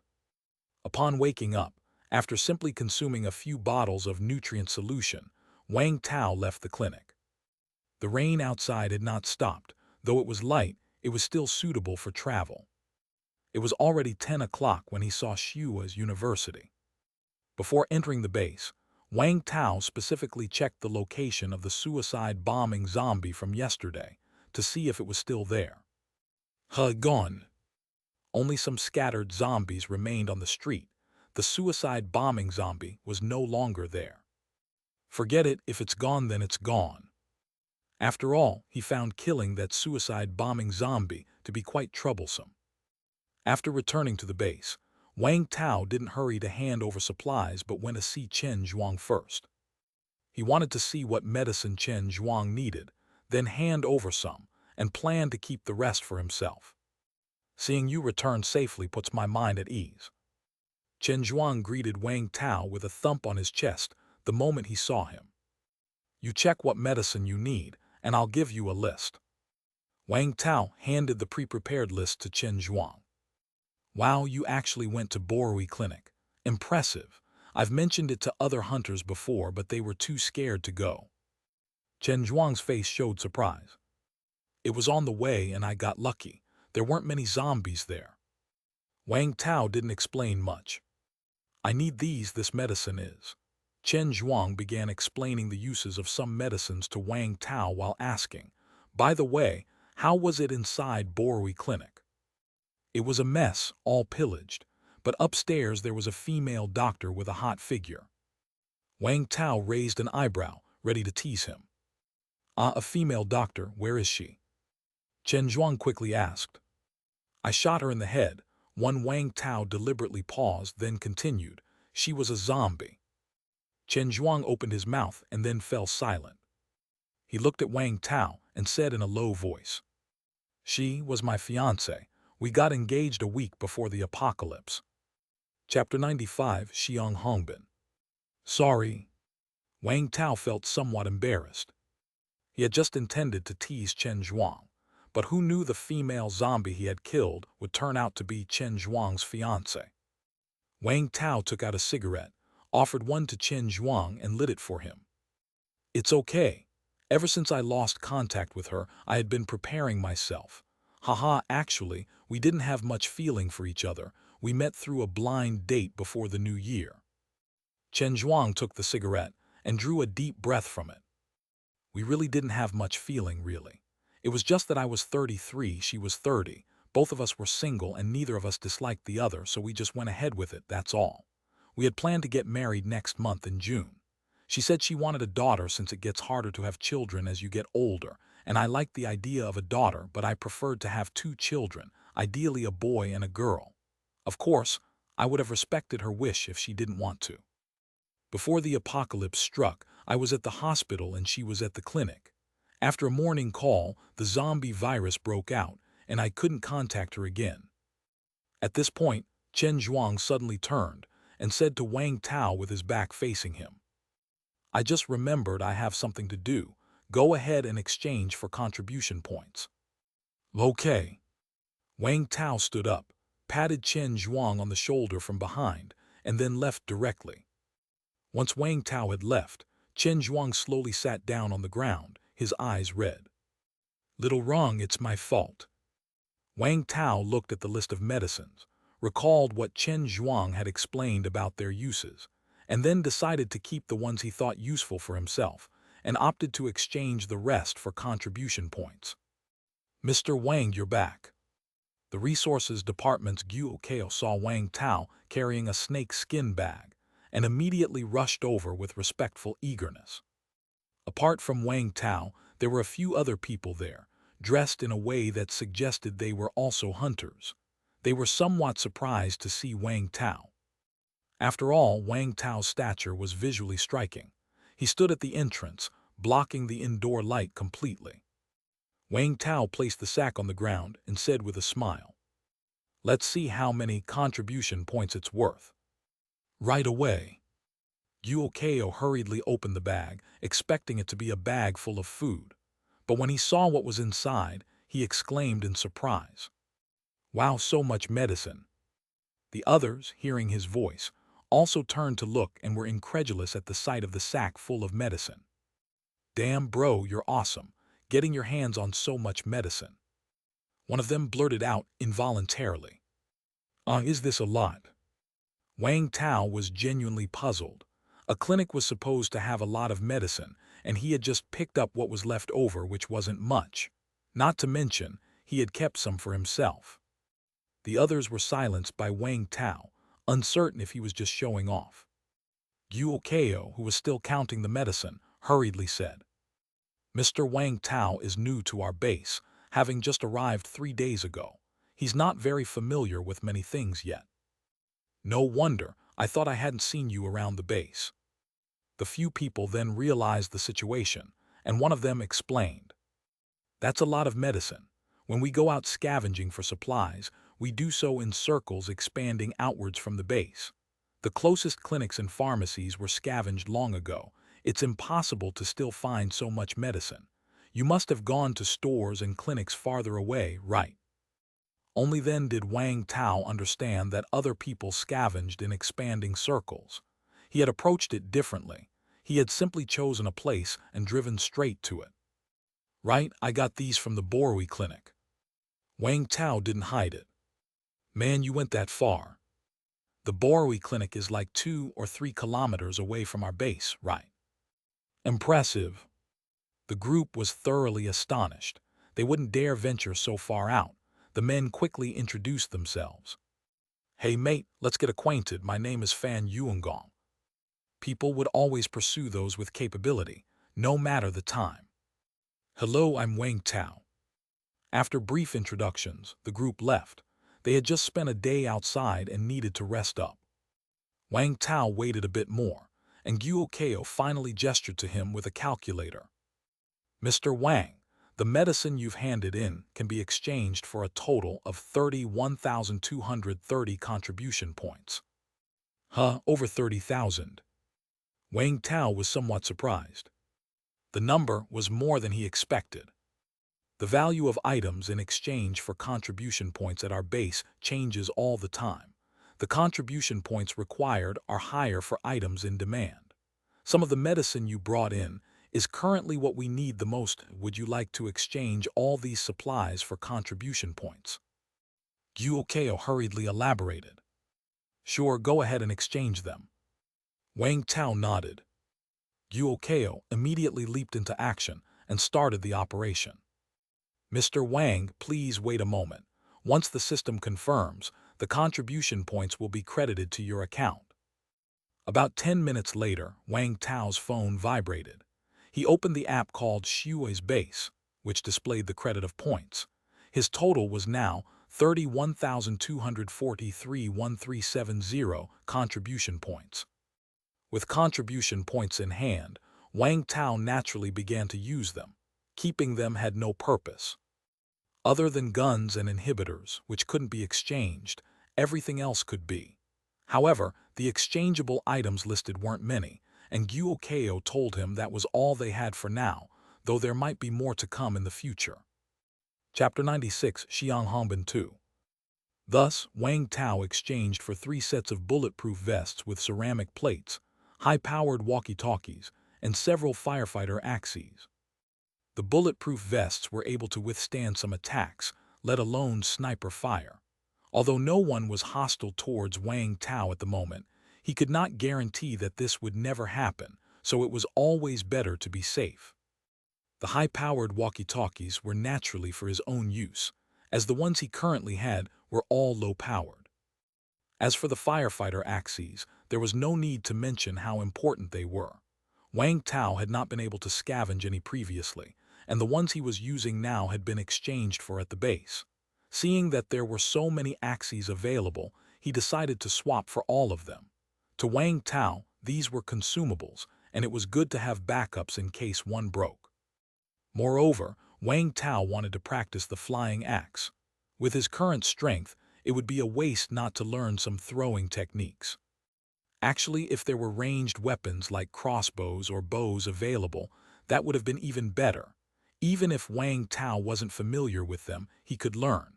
Upon waking up, after simply consuming a few bottles of nutrient solution, Wang Tao left the clinic. The rain outside had not stopped. Though it was light, it was still suitable for travel. It was already 10 o'clock when he saw Xue's university. Before entering the base, Wang Tao specifically checked the location of the suicide bombing zombie from yesterday to see if it was still there. Gone. Only some scattered zombies remained on the street. The suicide bombing zombie was no longer there. Forget it, if it's gone then it's gone. After all, he found killing that suicide bombing zombie to be quite troublesome. After returning to the base, Wang Tao didn't hurry to hand over supplies but went to see Chen Zhuang first. He wanted to see what medicine Chen Zhuang needed, then hand over some, and planned to keep the rest for himself. Seeing you return safely puts my mind at ease. Chen Zhuang greeted Wang Tao with a thump on his chest the moment he saw him. You check what medicine you need, and I'll give you a list. Wang Tao handed the pre-prepared list to Chen Zhuang. Wow, you actually went to Borui Clinic. Impressive. I've mentioned it to other hunters before, but they were too scared to go. Chen Zhuang's face showed surprise. It was on the way and I got lucky. There weren't many zombies there. Wang Tao didn't explain much. I need this medicine is. Chen Zhuang began explaining the uses of some medicines to Wang Tao while asking, by the way, how was it inside Borui Clinic? It was a mess, all pillaged, but upstairs there was a female doctor with a hot figure. Wang Tao raised an eyebrow, ready to tease him. Ah, a female doctor, where is she? Chen Zhuang quickly asked. I shot her in the head. Wang Tao deliberately paused, then continued. She was a zombie. Chen Zhuang opened his mouth and then fell silent. He looked at Wang Tao and said in a low voice, she was my fiancée. We got engaged a week before the apocalypse. Chapter 95, Xiang Hongbin. Sorry. Wang Tao felt somewhat embarrassed. He had just intended to tease Chen Zhuang, but who knew the female zombie he had killed would turn out to be Chen Zhuang's fiancée? Wang Tao took out a cigarette, offered one to Chen Zhuang and lit it for him. It's okay. Ever since I lost contact with her, I had been preparing myself. Haha, actually, we didn't have much feeling for each other. We met through a blind date before the new year. Chen Zhuang took the cigarette and drew a deep breath from it. We really didn't have much feeling, really. It was just that I was 33, she was 30. Both of us were single and neither of us disliked the other, so we just went ahead with it, that's all. We had planned to get married next month in June. She said she wanted a daughter since it gets harder to have children as you get older, and I liked the idea of a daughter, but I preferred to have 2 children, ideally a boy and a girl. Of course, I would have respected her wish if she didn't want to. Before the apocalypse struck, I was at the hospital and she was at the clinic. After a morning call, the zombie virus broke out, and I couldn't contact her again. At this point, Chen Zhuang suddenly turned and said to Wang Tao with his back facing him, I just remembered I have something to do. Go ahead and exchange for contribution points. Okay. Wang Tao stood up, patted Chen Zhuang on the shoulder from behind, and then left directly. Once Wang Tao had left, Chen Zhuang slowly sat down on the ground, his eyes red. Little wrong, it's my fault. Wang Tao looked at the list of medicines, recalled what Chen Zhuang had explained about their uses, and then decided to keep the ones he thought useful for himself, and opted to exchange the rest for contribution points. Mr. Wang, you're back. The Resources Department's Guo Kao saw Wang Tao carrying a snake skin bag, and immediately rushed over with respectful eagerness. Apart from Wang Tao, there were a few other people there, dressed in a way that suggested they were also hunters. They were somewhat surprised to see Wang Tao. After all, Wang Tao's stature was visually striking. He stood at the entrance, blocking the indoor light completely. Wang Tao placed the sack on the ground and said with a smile, let's see how many contribution points it's worth. Right away. Guo Kao hurriedly opened the bag, expecting it to be a bag full of food. But when he saw what was inside, he exclaimed in surprise. Wow, so much medicine. The others, hearing his voice, also turned to look and were incredulous at the sight of the sack full of medicine. Damn bro, you're awesome, getting your hands on so much medicine. One of them blurted out involuntarily. Is this a lot? Wang Tao was genuinely puzzled. A clinic was supposed to have a lot of medicine, and he had just picked up what was left over, which wasn't much. Not to mention, he had kept some for himself. The others were silenced by Wang Tao, uncertain if he was just showing off. Guo Kao, who was still counting the medicine, hurriedly said, Mr. Wang Tao is new to our base, having just arrived 3 days ago. He's not very familiar with many things yet. No wonder, I thought I hadn't seen you around the base. The few people then realized the situation, and one of them explained. That's a lot of medicine. When we go out scavenging for supplies, we do so in circles expanding outwards from the base. The closest clinics and pharmacies were scavenged long ago. It's impossible to still find so much medicine. You must have gone to stores and clinics farther away, right? Only then did Wang Tao understand that other people scavenged in expanding circles. He had approached it differently. He had simply chosen a place and driven straight to it. Right, I got these from the Borui clinic. Wang Tao didn't hide it. Man, you went that far. The Borui clinic is like 2 or 3 kilometers away from our base, right? Impressive. The group was thoroughly astonished. They wouldn't dare venture so far out. The men quickly introduced themselves. Hey mate, let's get acquainted. My name is Fan Yuangong. People would always pursue those with capability, no matter the time. Hello, I'm Wang Tao. After brief introductions, the group left. They had just spent a day outside and needed to rest up. Wang Tao waited a bit more, and Guokeo finally gestured to him with a calculator. Mr. Wang, the medicine you've handed in can be exchanged for a total of 31,230 contribution points. Huh, over 30,000. Wang Tao was somewhat surprised. The number was more than he expected. The value of items in exchange for contribution points at our base changes all the time. The contribution points required are higher for items in demand. Some of the medicine you brought in is currently what we need the most. Would you like to exchange all these supplies for contribution points? Guokeo hurriedly elaborated. Sure, go ahead and exchange them. Wang Tao nodded. Guokeo immediately leaped into action and started the operation. Mr. Wang, please wait a moment. Once the system confirms, the contribution points will be credited to your account. About 10 minutes later, Wang Tao's phone vibrated. He opened the app called Shui's Base, which displayed the credit of points. His total was now 31,243,1370 contribution points. With contribution points in hand, Wang Tao naturally began to use them. Keeping them had no purpose. Other than guns and inhibitors, which couldn't be exchanged, everything else could be. However, the exchangeable items listed weren't many, and Guokeo told him that was all they had for now, though there might be more to come in the future. Chapter 96, Xiang Hongbin 2. Thus, Wang Tao exchanged for 3 sets of bulletproof vests with ceramic plates, high-powered walkie-talkies, and several firefighter axes. The bulletproof vests were able to withstand some attacks, let alone sniper fire. Although no one was hostile towards Wang Tao at the moment, he could not guarantee that this would never happen, so it was always better to be safe. The high-powered walkie-talkies were naturally for his own use, as the ones he currently had were all low-powered. As for the firefighter axes, there was no need to mention how important they were. Wang Tao had not been able to scavenge any previously, and the ones he was using now had been exchanged for at the base. Seeing that there were so many axes available, he decided to swap for all of them. To Wang Tao, these were consumables, and it was good to have backups in case one broke. Moreover, Wang Tao wanted to practice the flying axe. With his current strength, it would be a waste not to learn some throwing techniques. Actually, if there were ranged weapons like crossbows or bows available, that would have been even better. Even if Wang Tao wasn't familiar with them, he could learn.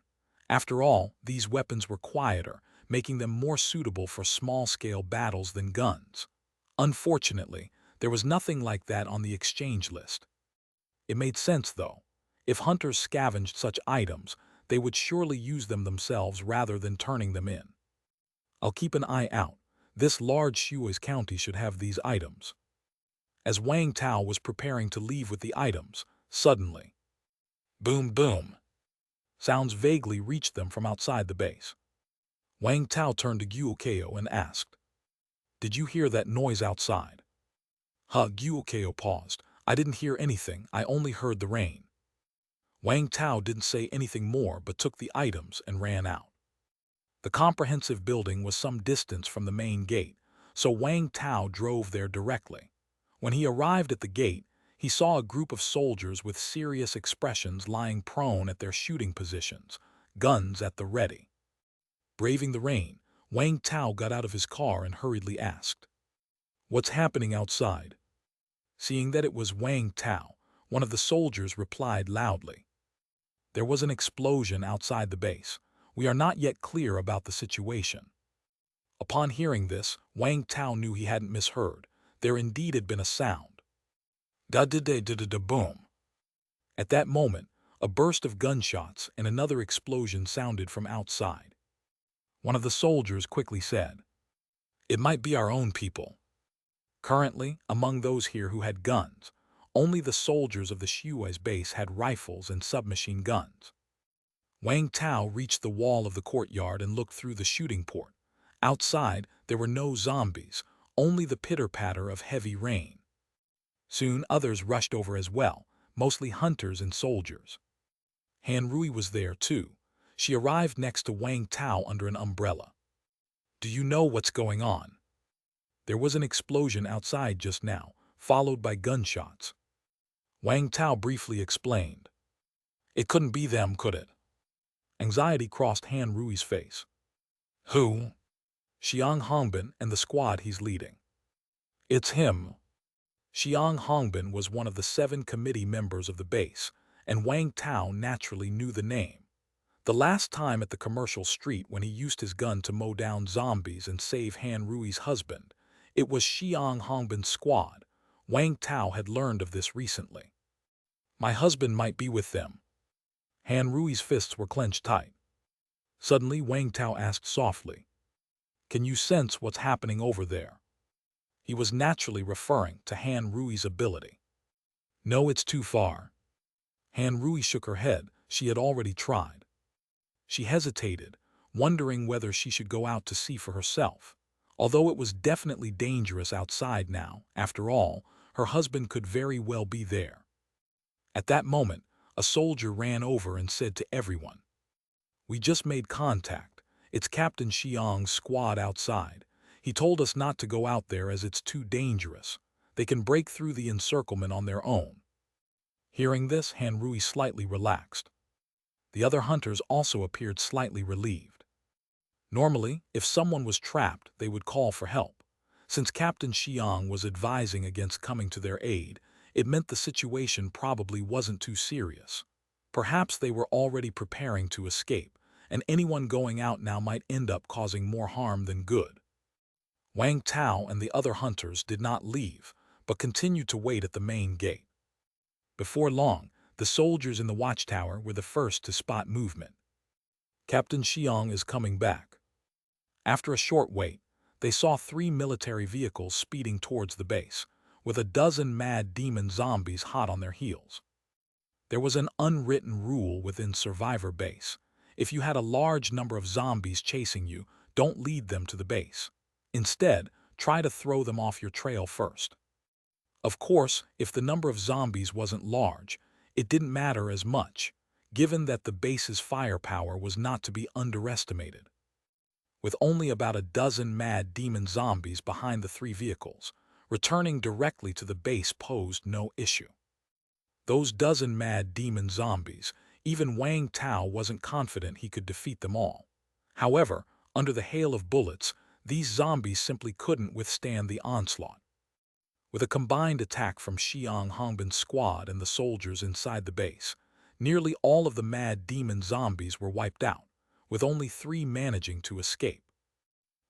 After all, these weapons were quieter, making them more suitable for small-scale battles than guns. Unfortunately, there was nothing like that on the exchange list. It made sense, though. If hunters scavenged such items, they would surely use them themselves rather than turning them in. I'll keep an eye out. This large Shui's county should have these items. As Wang Tao was preparing to leave with the items, suddenly, boom boom, sounds vaguely reached them from outside the base. Wang Tao turned to Guokeo and asked, "Did you hear that noise outside?" Guokeo paused. "I didn't hear anything, I only heard the rain." Wang Tao didn't say anything more but took the items and ran out. The comprehensive building was some distance from the main gate, so Wang Tao drove there directly. When he arrived at the gate, he saw a group of soldiers with serious expressions lying prone at their shooting positions, guns at the ready. Braving the rain, Wang Tao got out of his car and hurriedly asked, "What's happening outside?" Seeing that it was Wang Tao, one of the soldiers replied loudly. There was an explosion outside the base. We are not yet clear about the situation." Upon hearing this, Wang Tao knew he hadn't misheard. There indeed had been a sound. Da-da-da-da-da-da-boom. At that moment, a burst of gunshots and another explosion sounded from outside. One of the soldiers quickly said, "It might be our own people." Currently, among those here who had guns, only the soldiers of the Shui's base had rifles and submachine guns. Wang Tao reached the wall of the courtyard and looked through the shooting port. Outside, there were no zombies, only the pitter-patter of heavy rain. Soon others rushed over as well, mostly hunters and soldiers. Han Rui was there too. She arrived next to Wang Tao under an umbrella. "Do you know what's going on?" There was an explosion outside just now, followed by gunshots. Wang Tao briefly explained. "It couldn't be them, could it?" Anxiety crossed Han Rui's face. "Who?" "Xiang Hongbin and the squad he's leading." "It's him." Xiang Hongbin was one of the 7 committee members of the base, and Wang Tao naturally knew the name. The last time at the commercial street when he used his gun to mow down zombies and save Han Rui's husband, it was Xiang Hongbin's squad. Wang Tao had learned of this recently. "My husband might be with them." Han Rui's fists were clenched tight. Suddenly, Wang Tao asked softly, "Can you sense what's happening over there?" He was naturally referring to Han Rui's ability. "No, it's too far." Han Rui shook her head. She had already tried. She hesitated, wondering whether she should go out to see for herself. Although it was definitely dangerous outside now, after all, her husband could very well be there. At that moment, a soldier ran over and said to everyone, "We just made contact. It's Captain Xiang's squad outside. He told us not to go out there as it's too dangerous. They can break through the encirclement on their own." Hearing this, Han Rui slightly relaxed. The other hunters also appeared slightly relieved. Normally, if someone was trapped, they would call for help. Since Captain Xiang was advising against coming to their aid, it meant the situation probably wasn't too serious. Perhaps they were already preparing to escape, and anyone going out now might end up causing more harm than good. Wang Tao and the other hunters did not leave, but continued to wait at the main gate. Before long, the soldiers in the watchtower were the first to spot movement. "Captain Xiang is coming back." After a short wait, they saw 3 military vehicles speeding towards the base, with a dozen mad demon zombies hot on their heels. There was an unwritten rule within Survivor Base. If you had a large number of zombies chasing you, don't lead them to the base. Instead, try to throw them off your trail first. Of course, if the number of zombies wasn't large, it didn't matter as much, given that the base's firepower was not to be underestimated. With only about a dozen mad demon zombies behind the 3 vehicles, returning directly to the base posed no issue. Those dozen mad demon zombies, even Wang Tao wasn't confident he could defeat them all. However, under the hail of bullets, these zombies simply couldn't withstand the onslaught. With a combined attack from Xiang Hongbin's squad and the soldiers inside the base, nearly all of the mad demon zombies were wiped out, with only 3 managing to escape.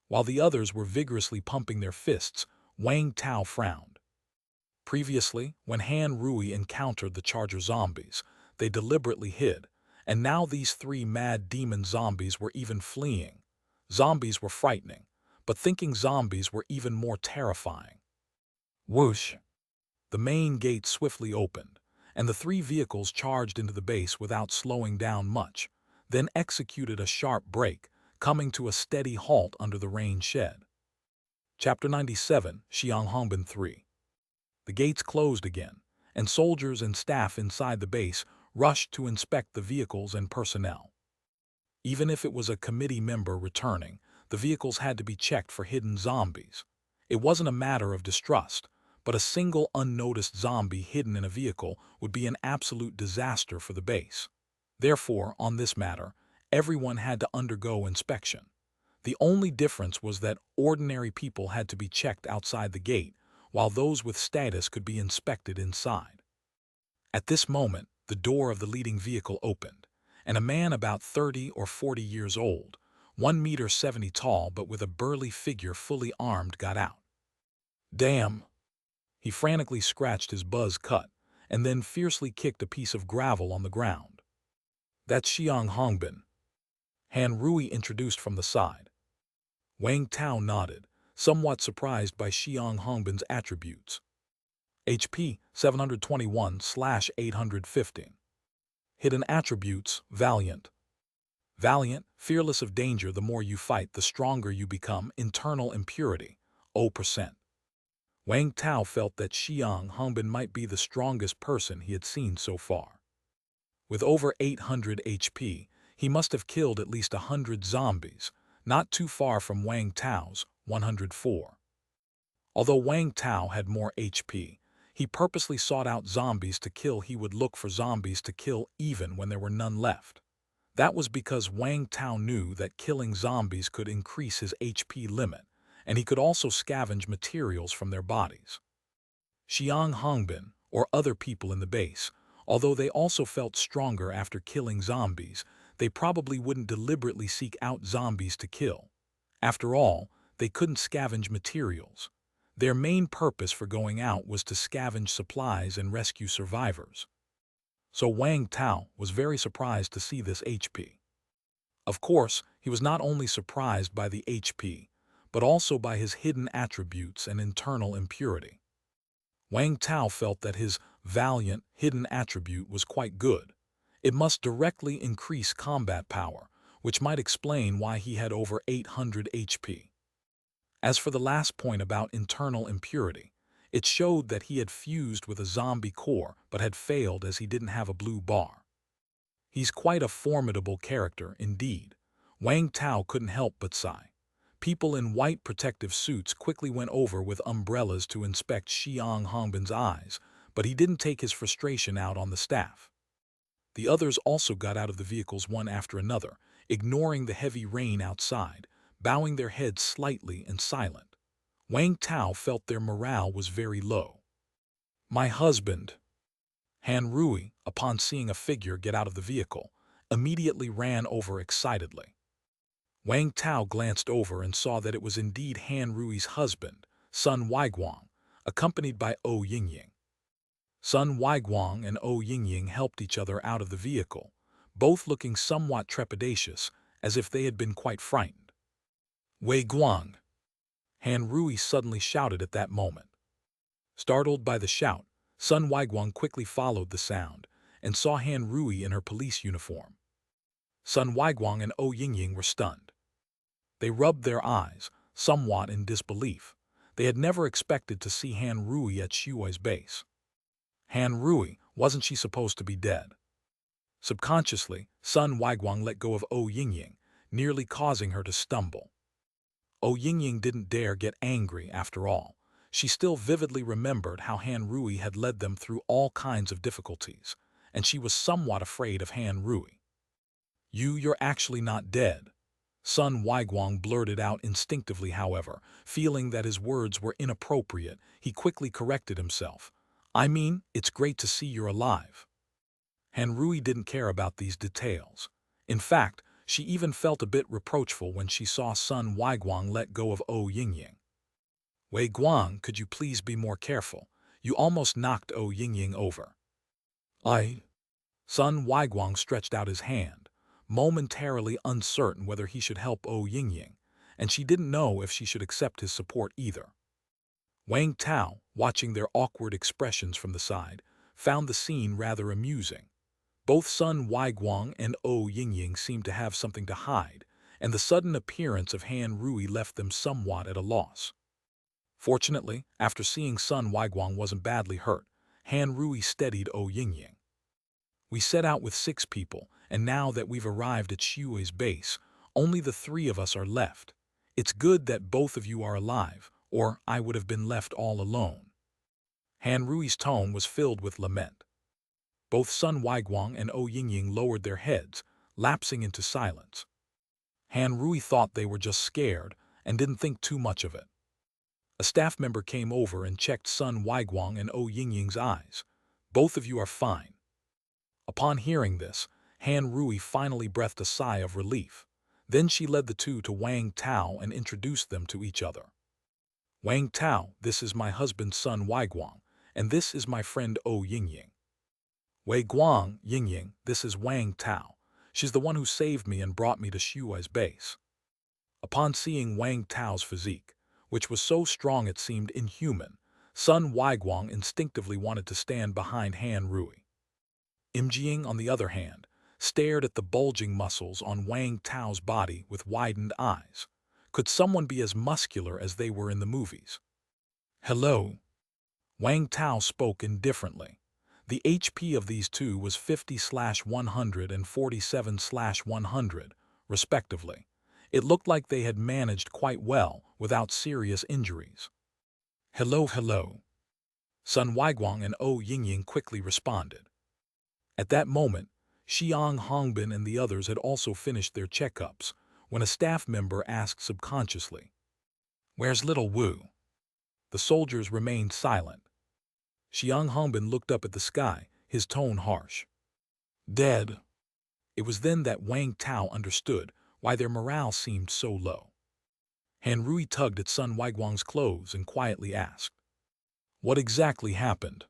While the others were vigorously pumping their fists, Wang Tao frowned. Previously, when Han Rui encountered the charger zombies, they deliberately hid, and now these 3 mad demon zombies were even fleeing. Zombies were frightening, but thinking zombies were even more terrifying. Whoosh! The main gate swiftly opened, and the 3 vehicles charged into the base without slowing down much, then executed a sharp brake, coming to a steady halt under the rain shed. Chapter 97, Xiang Hongbin 3. The gates closed again, and soldiers and staff inside the base rushed to inspect the vehicles and personnel. Even if it was a committee member returning, the vehicles had to be checked for hidden zombies. It wasn't a matter of distrust, but a single unnoticed zombie hidden in a vehicle would be an absolute disaster for the base. Therefore, on this matter, everyone had to undergo inspection. The only difference was that ordinary people had to be checked outside the gate, while those with status could be inspected inside. At this moment, the door of the leading vehicle opened, and a man about 30 or 40 years old, 1 meter 70 tall but with a burly figure fully armed, got out. Damn! He frantically scratched his buzz cut, and then fiercely kicked a piece of gravel on the ground. That's Xiang Hongbin, Han Rui introduced from the side. Wang Tao nodded, somewhat surprised by Xiang Hongbin's attributes. HP 721/815. Hidden attributes: Valiant. Valiant, fearless of danger. The more you fight, the stronger you become. Internal impurity: 0%. Wang Tao felt that Xiang Hongbin might be the strongest person he had seen so far. With over 800 HP, he must have killed at least 100 zombies, not too far from Wang Tao's 104. Although Wang Tao had more HP, he purposely sought out zombies to kill. He would look for zombies to kill even when there were none left. That was because Wang Tao knew that killing zombies could increase his HP limit, and he could also scavenge materials from their bodies. Xiang Hongbin, or other people in the base, although they also felt stronger after killing zombies, they probably wouldn't deliberately seek out zombies to kill. After all, they couldn't scavenge materials. Their main purpose for going out was to scavenge supplies and rescue survivors. So Wang Tao was very surprised to see this HP. Of course, he was not only surprised by the HP, but also by his hidden attributes and internal impurity. Wang Tao felt that his valiant hidden attribute was quite good. It must directly increase combat power, which might explain why he had over 800 HP. As for the last point about internal impurity, it showed that he had fused with a zombie core but had failed as he didn't have a blue bar. He's quite a formidable character indeed. Wang Tao couldn't help but sigh. People in white protective suits quickly went over with umbrellas to inspect Xiang Hongbin's eyes, but he didn't take his frustration out on the staff. The others also got out of the vehicles one after another, ignoring the heavy rain outside, bowing their heads slightly and silent. Wang Tao felt their morale was very low. My husband, Han Rui, upon seeing a figure get out of the vehicle, immediately ran over excitedly. Wang Tao glanced over and saw that it was indeed Han Rui's husband, Sun Weiguang, accompanied by O Yingying. Sun Weiguang and O Yingying helped each other out of the vehicle, both looking somewhat trepidatious, as if they had been quite frightened. Wei Guang! Han Rui suddenly shouted at that moment. Startled by the shout, Sun Weiguang quickly followed the sound and saw Han Rui in her police uniform. Sun Weiguang and O Yingying were stunned. They rubbed their eyes, somewhat in disbelief. They had never expected to see Han Rui at Shui's base. Han Rui, wasn't she supposed to be dead? Subconsciously, Sun Weiguang let go of O Yingying, nearly causing her to stumble. O Yingying didn't dare get angry after all. She still vividly remembered how Han Rui had led them through all kinds of difficulties, and she was somewhat afraid of Han Rui. You're actually not dead. Sun Weiguang blurted out instinctively. However, feeling that his words were inappropriate, he quickly corrected himself. I mean, it's great to see you're alive. Han Rui didn't care about these details. In fact, she even felt a bit reproachful when she saw Sun Weiguang let go of O Yingying. Wei Guang, could you please be more careful? You almost knocked O Yingying over. Sun Weiguang stretched out his hand, momentarily uncertain whether he should help O Yingying, and she didn't know if she should accept his support either. Wang Tao, watching their awkward expressions from the side, found the scene rather amusing. Both Sun Weiguang and O Yingying seemed to have something to hide, and the sudden appearance of Han Rui left them somewhat at a loss. Fortunately, after seeing Sun Weiguang wasn't badly hurt, Han Rui steadied O Yingying. We set out with 6 people, and now that we've arrived at Shui's base, only the 3 of us are left. It's good that both of you are alive, or I would have been left all alone. Han Rui's tone was filled with lament. Both Sun Weiguang and O Yingying lowered their heads, lapsing into silence. Han Rui thought they were just scared and didn't think too much of it. A staff member came over and checked Sun Weiguang and O Yingying's eyes. Both of you are fine. Upon hearing this, Han Rui finally breathed a sigh of relief. Then she led the two to Wang Tao and introduced them to each other. Wang Tao, this is my husband's son Wei Guang, and this is my friend Yingying. Wei Guang, Yingying, this is Wang Tao. She's the one who saved me and brought me to Shuai's base. Upon seeing Wang Tao's physique, which was so strong it seemed inhuman, son Wei Guang instinctively wanted to stand behind Han Rui. Imjing, on the other hand, stared at the bulging muscles on Wang Tao's body with widened eyes. Could someone be as muscular as they were in the movies? Hello. Wang Tao spoke indifferently. The HP of these two was 50/100 and 47/100, respectively. It looked like they had managed quite well without serious injuries. Hello, hello. Sun Weiguang and Yingying quickly responded. At that moment, Xiang Hongbin and the others had also finished their checkups when a staff member asked subconsciously, "Where's little Wu?" The soldiers remained silent. Xiang Hongbin looked up at the sky, his tone harsh. Dead. It was then that Wang Tao understood why their morale seemed so low. Han Rui tugged at Sun Weiguang's clothes and quietly asked, "What exactly happened?"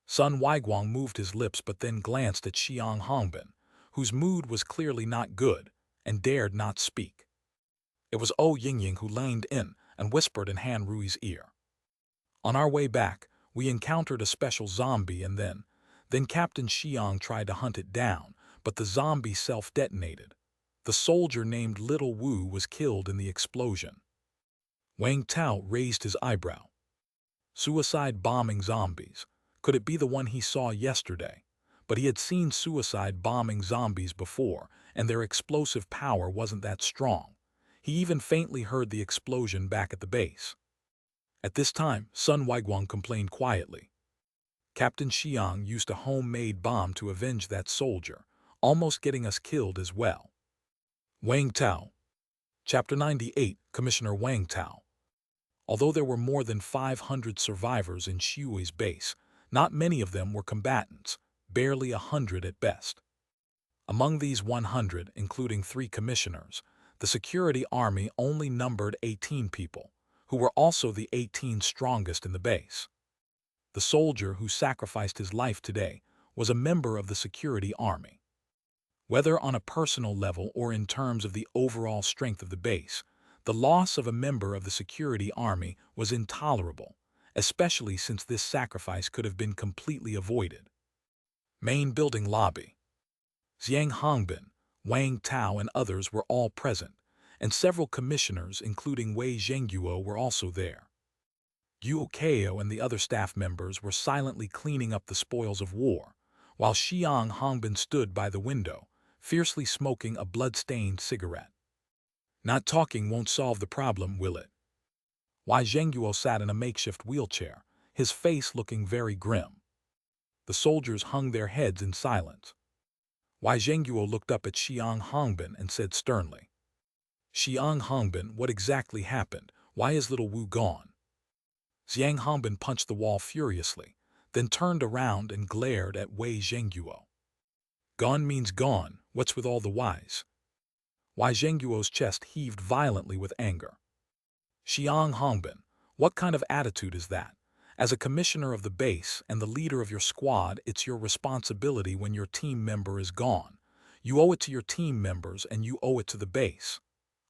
Sun Weiguang moved his lips but then glanced at Xiang Hongbin, whose mood was clearly not good, and dared not speak. It was Yingying who leaned in and whispered in Han Rui's ear. "On our way back, we encountered a special zombie and then Captain Xiang tried to hunt it down, but the zombie self-detonated. The soldier named Little Wu was killed in the explosion." Wang Tao raised his eyebrow. Suicide bombing zombies. Could it be the one he saw yesterday? But he had seen suicide bombing zombies before, and their explosive power wasn't that strong. He even faintly heard the explosion back at the base. At this time, Sun Weiguang complained quietly. "Captain Xiang used a homemade bomb to avenge that soldier, almost getting us killed as well." Wang Tao. Chapter 98, Commissioner Wang Tao. Although there were more than 500 survivors in Shui's base, not many of them were combatants, barely 100 at best. Among these 100, including 3 commissioners, the security army only numbered 18 people, who were also the 18 strongest in the base. The soldier who sacrificed his life today was a member of the security army. Whether on a personal level or in terms of the overall strength of the base, the loss of a member of the security army was intolerable, especially since this sacrifice could have been completely avoided. Main building lobby. Xiang Hongbin, Wang Tao and others were all present, and several commissioners including Wei Zhengguo were also there. Guo Kao and the other staff members were silently cleaning up the spoils of war, while Xiang Hongbin stood by the window, fiercely smoking a blood-stained cigarette. Not talking won't solve the problem, will it? Wei Zhengguo sat in a makeshift wheelchair, his face looking very grim. The soldiers hung their heads in silence. Wei Zhengguo looked up at Xiang Hongbin and said sternly, "Xiang Hongbin, what exactly happened? Why is little Wu gone?" Xiang Hongbin punched the wall furiously, then turned around and glared at Wei Zhengguo. "Gone means gone, what's with all the whys?" Wei Zhengguo's chest heaved violently with anger. "Xiang Hongbin, what kind of attitude is that? As a commissioner of the base and the leader of your squad, it's your responsibility when your team member is gone. You owe it to your team members and you owe it to the base."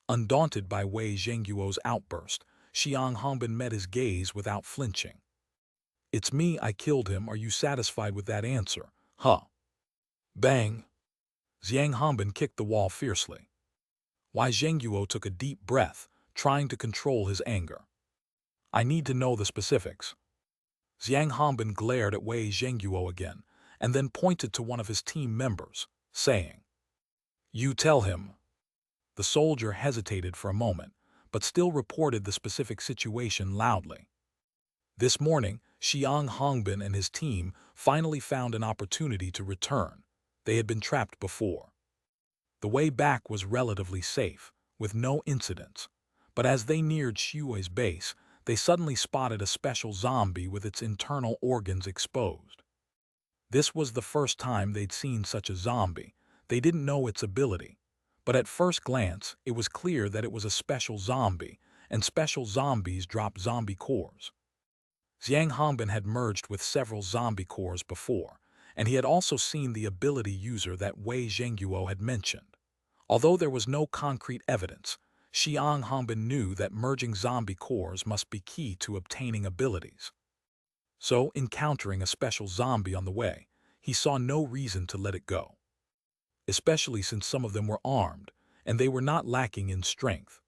Undaunted by Wei Zhengguo's outburst, Xiang Hongbin met his gaze without flinching. "It's me, I killed him. Are you satisfied with that answer? Huh?" Bang! Xiang Hongbin kicked the wall fiercely. Wei Zhengguo took a deep breath, trying to control his anger. "I need to know the specifics." Xiang Hongbin glared at Wei Zhengguo again, and then pointed to one of his team members, saying, "You tell him." The soldier hesitated for a moment, but still reported the specific situation loudly. This morning, Xiang Hongbin and his team finally found an opportunity to return. They had been trapped before. The way back was relatively safe, with no incidents, but as they neared Shui's base, they suddenly spotted a special zombie with its internal organs exposed. This was the first time they'd seen such a zombie. They didn't know its ability, but at first glance, it was clear that it was a special zombie, and special zombies drop zombie cores. Zhang Hongbin had merged with several zombie cores before, and he had also seen the ability user that Wei Zhengguo had mentioned. Although there was no concrete evidence, Xiang Hongbin knew that merging zombie cores must be key to obtaining abilities. So, encountering a special zombie on the way, he saw no reason to let it go, especially since some of them were armed, and they were not lacking in strength.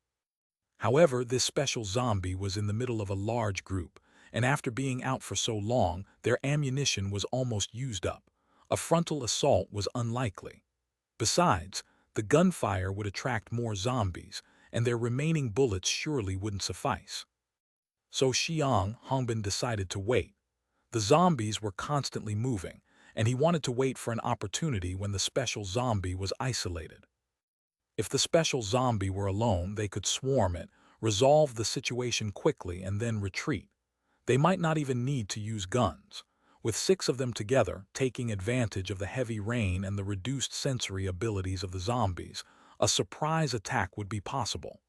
However, this special zombie was in the middle of a large group, and after being out for so long, their ammunition was almost used up. A frontal assault was unlikely. Besides, the gunfire would attract more zombies, and their remaining bullets surely wouldn't suffice. So Xiang Hongbin decided to wait. The zombies were constantly moving, and he wanted to wait for an opportunity when the special zombie was isolated. If the special zombie were alone, they could swarm it, resolve the situation quickly, and then retreat. They might not even need to use guns. With 6 of them together, taking advantage of the heavy rain and the reduced sensory abilities of the zombies, a surprise attack would be possible.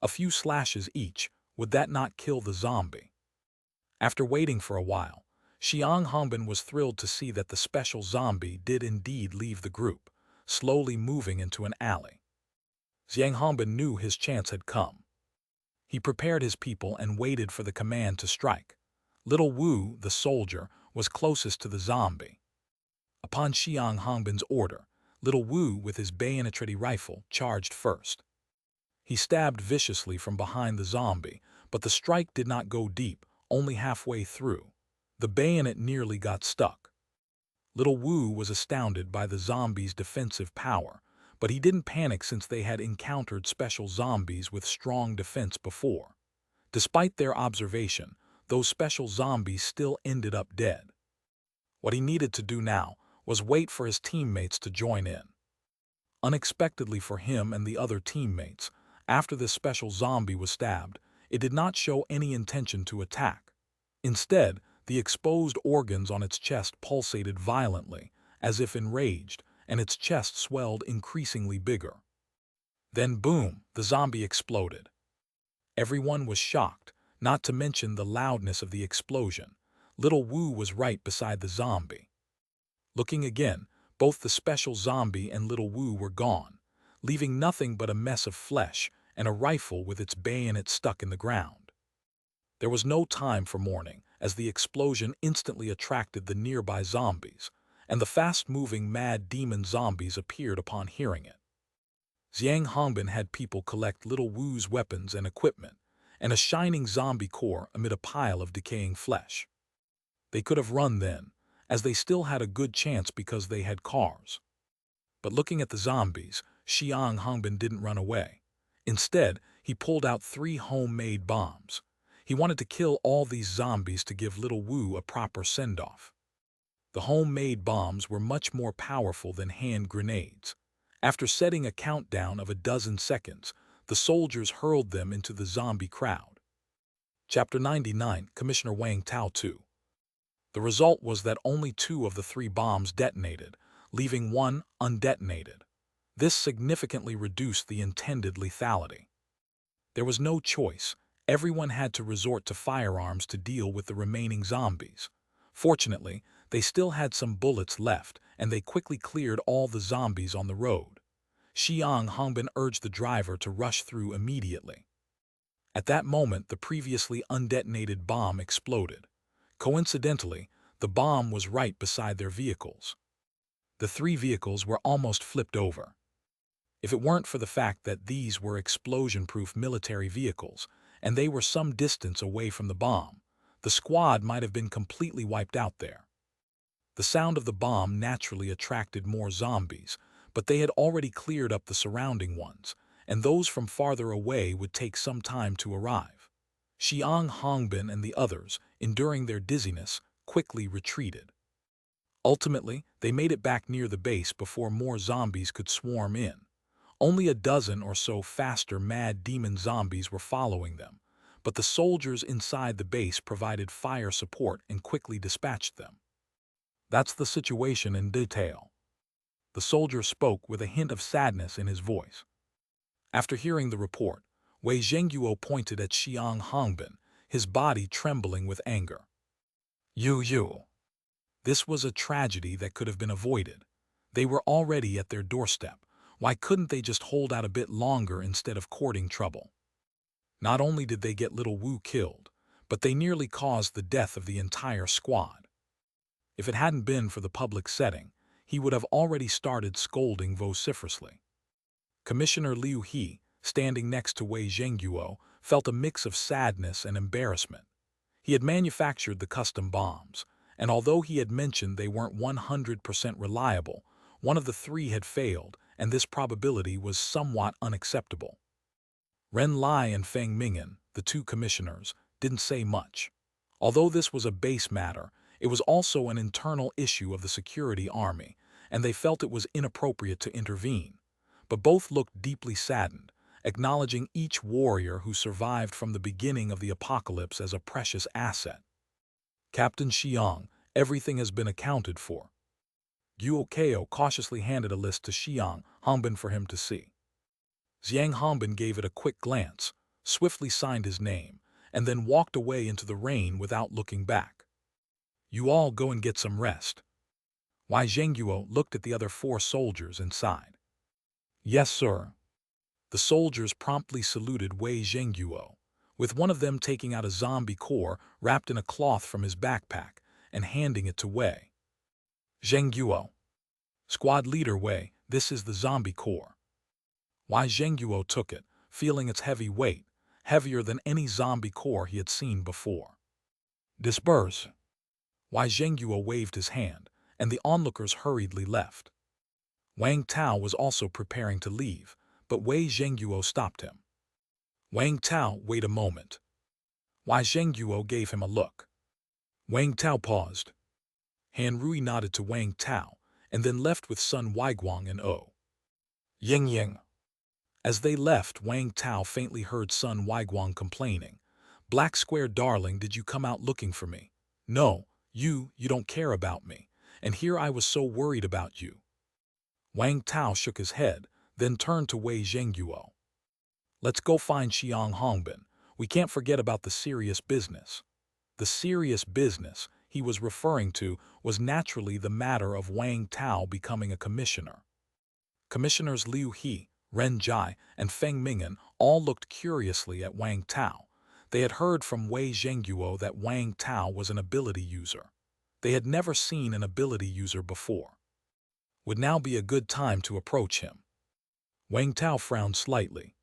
A few slashes each, would that not kill the zombie? After waiting for a while, Xiang Hongbin was thrilled to see that the special zombie did indeed leave the group, slowly moving into an alley. Zhang Hongbin knew his chance had come. He prepared his people and waited for the command to strike. Little Wu, the soldier, was closest to the zombie. Upon Xiang Hongbin's order, Little Wu, with his bayonet-ready rifle, charged first. He stabbed viciously from behind the zombie, but the strike did not go deep, only halfway through. The bayonet nearly got stuck. Little Wu was astounded by the zombie's defensive power, but he didn't panic since they had encountered special zombies with strong defense before. Despite their observation, those special zombies still ended up dead. What he needed to do now was wait for his teammates to join in. Unexpectedly for him and the other teammates, after this special zombie was stabbed, it did not show any intention to attack. Instead, the exposed organs on its chest pulsated violently, as if enraged, and its chest swelled increasingly bigger. Then boom, the zombie exploded. Everyone was shocked, not to mention the loudness of the explosion. Little Wu was right beside the zombie. Looking again, both the special zombie and Little Wu were gone, leaving nothing but a mess of flesh and a rifle with its bayonet stuck in the ground. There was no time for mourning, as the explosion instantly attracted the nearby zombies, and the fast-moving mad demon zombies appeared upon hearing it. Zhang Hongbin had people collect Little Wu's weapons and equipment, and a shining zombie core amid a pile of decaying flesh. They could have run then, as they still had a good chance because they had cars. But looking at the zombies, Xiang Hongbin didn't run away. Instead, he pulled out 3 homemade bombs. He wanted to kill all these zombies to give Little Wu a proper send-off. The homemade bombs were much more powerful than hand grenades. After setting a countdown of 12 seconds, the soldiers hurled them into the zombie crowd. Chapter 99, Commissioner Wang Tao 2. The result was that only 2 of the 3 bombs detonated, leaving 1 undetonated. This significantly reduced the intended lethality. There was no choice. Everyone had to resort to firearms to deal with the remaining zombies. Fortunately, they still had some bullets left, and they quickly cleared all the zombies on the road. Xiang Hongbin urged the driver to rush through immediately. At that moment, the previously undetonated bomb exploded. Coincidentally, the bomb was right beside their vehicles. The 3 vehicles were almost flipped over. If it weren't for the fact that these were explosion-proof military vehicles, and they were some distance away from the bomb, the squad might have been completely wiped out there. The sound of the bomb naturally attracted more zombies, but they had already cleared up the surrounding ones, and those from farther away would take some time to arrive. Xiang Hongbin and the others, enduring their dizziness, quickly retreated. Ultimately, they made it back near the base before more zombies could swarm in. Only 12 or so faster mad demon zombies were following them, but the soldiers inside the base provided fire support and quickly dispatched them. That's the situation in detail. The soldier spoke with a hint of sadness in his voice. After hearing the report, Wei Zhengguo pointed at Xiang Hongbin, his body trembling with anger. You. This was a tragedy that could have been avoided. They were already at their doorstep. Why couldn't they just hold out a bit longer instead of courting trouble? Not only did they get little Wu killed, but they nearly caused the death of the entire squad. If it hadn't been for the public setting, he would have already started scolding vociferously. Commissioner Liu He, standing next to Wei Zhengguo, felt a mix of sadness and embarrassment. He had manufactured the custom bombs, and although he had mentioned they weren't 100% reliable, one of the three had failed, and this probability was somewhat unacceptable. Ren Lai and Feng Ming'an, the two commissioners, didn't say much. Although this was a base matter, it was also an internal issue of the security army, and they felt it was inappropriate to intervene. But both looked deeply saddened, acknowledging each warrior who survived from the beginning of the apocalypse as a precious asset. Captain Xiang, everything has been accounted for. Guo Kao cautiously handed a list to Xiang Hongbin for him to see. Xiang Hongbin gave it a quick glance, swiftly signed his name, and then walked away into the rain without looking back. You all go and get some rest. Wei Zhengguo looked at the other 4 soldiers and sighed. Yes, sir. The soldiers promptly saluted Wei Zhengguo, with one of them taking out a zombie core wrapped in a cloth from his backpack and handing it to Wei. Zhengguo. Squad leader Wei, this is the zombie core. Wei Zhengguo took it, feeling its heavy weight, heavier than any zombie core he had seen before. Disperse. Wei Zhengguo waved his hand, and the onlookers hurriedly left. Wang Tao was also preparing to leave, but Wei Zhengguo stopped him. Wang Tao, wait a moment. Wei Zhengguo gave him a look. Wang Tao paused. Han Rui nodded to Wang Tao, and then left with Sun Weiguang and Ying. As they left, Wang Tao faintly heard Sun Weiguang complaining. Black Square darling, did you come out looking for me? No, you don't care about me, and here I was so worried about you. Wang Tao shook his head, then turned to Wei Zhengguo. Let's go find Xiang Hongbin. We can't forget about the serious business. The serious business he was referring to was naturally the matter of Wang Tao becoming a commissioner. Commissioners Liu He, Ren Jai, and Feng Ming'an all looked curiously at Wang Tao. They had heard from Wei Zhengguo that Wang Tao was an ability user. They had never seen an ability user before. Would now be a good time to approach him. Wang Tao frowned slightly.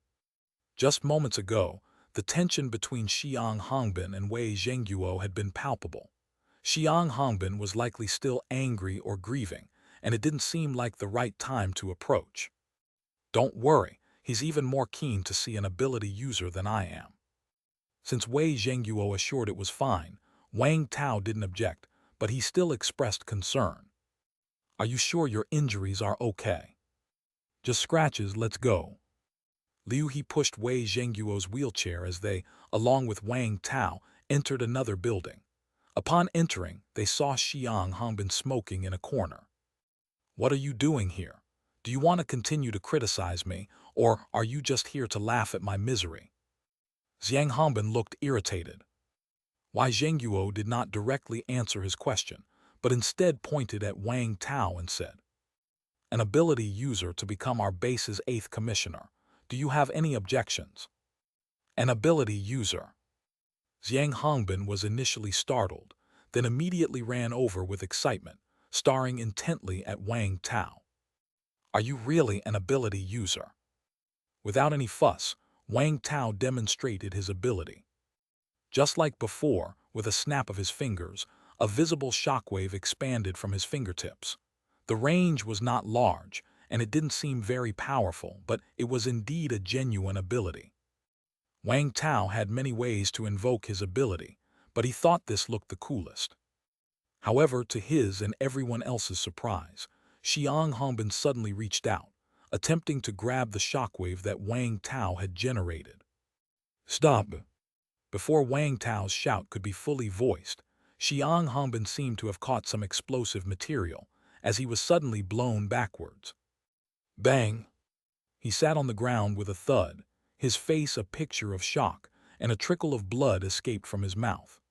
Just moments ago, the tension between Xiang Hongbin and Wei Zhengguo had been palpable. Xiang Hongbin was likely still angry or grieving, and it didn't seem like the right time to approach. Don't worry, he's even more keen to see an ability user than I am. Since Wei Zhengguo assured it was fine, Wang Tao didn't object, but he still expressed concern. Are you sure your injuries are okay? Just scratches, let's go. Liu He pushed Wei Zhengguo's wheelchair as they, along with Wang Tao, entered another building. Upon entering, they saw Xiang Hongbin smoking in a corner. What are you doing here? Do you want to continue to criticize me, or are you just here to laugh at my misery? Xiang Hongbin looked irritated. Wei Zhengguo did not directly answer his question, but instead pointed at Wang Tao and said, An ability user to become our base's 8th commissioner. Do you have any objections? An ability user. Xiang Hongbin was initially startled, then immediately ran over with excitement, staring intently at Wang Tao. Are you really an ability user? Without any fuss, Wang Tao demonstrated his ability. Just like before, with a snap of his fingers, a visible shockwave expanded from his fingertips. The range was not large, and it didn't seem very powerful, but it was indeed a genuine ability. Wang Tao had many ways to invoke his ability, but he thought this looked the coolest. However, to his and everyone else's surprise, Xiang Hongbin suddenly reached out, attempting to grab the shockwave that Wang Tao had generated. Stop! Before Wang Tao's shout could be fully voiced, Xiang Hongbin seemed to have caught some explosive material, as he was suddenly blown backwards. Bang! He sat on the ground with a thud, his face a picture of shock, and a trickle of blood escaped from his mouth.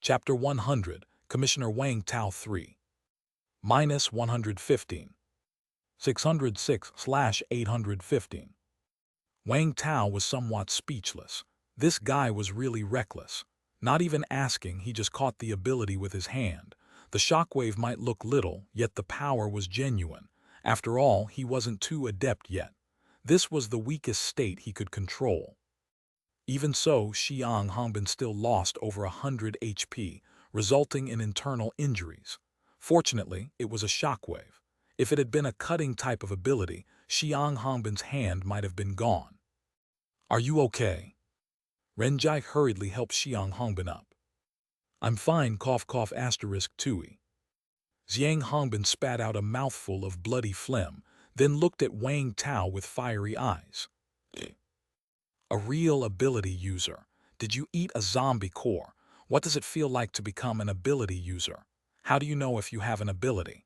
Chapter 100, Commissioner Wang Tao 3. Minus 115. 606/815. Wang Tao was somewhat speechless. This guy was really reckless. Not even asking, he just caught the ability with his hand. The shockwave might look little, yet the power was genuine. After all, he wasn't too adept yet. This was the weakest state he could control. Even so, Xiang Hongbin still lost over 100 HP, resulting in internal injuries. Fortunately, it was a shockwave. If it had been a cutting type of ability, Xiang Hongbin's hand might have been gone. "Are you okay?" Renjai hurriedly helped Xiang Hongbin up. "I'm fine, cough cough asterisk Tui." Xiang Hongbin spat out a mouthful of bloody phlegm, then looked at Wang Tao with fiery eyes. "A real ability user. Did you eat a zombie core? What does it feel like to become an ability user? How do you know if you have an ability?"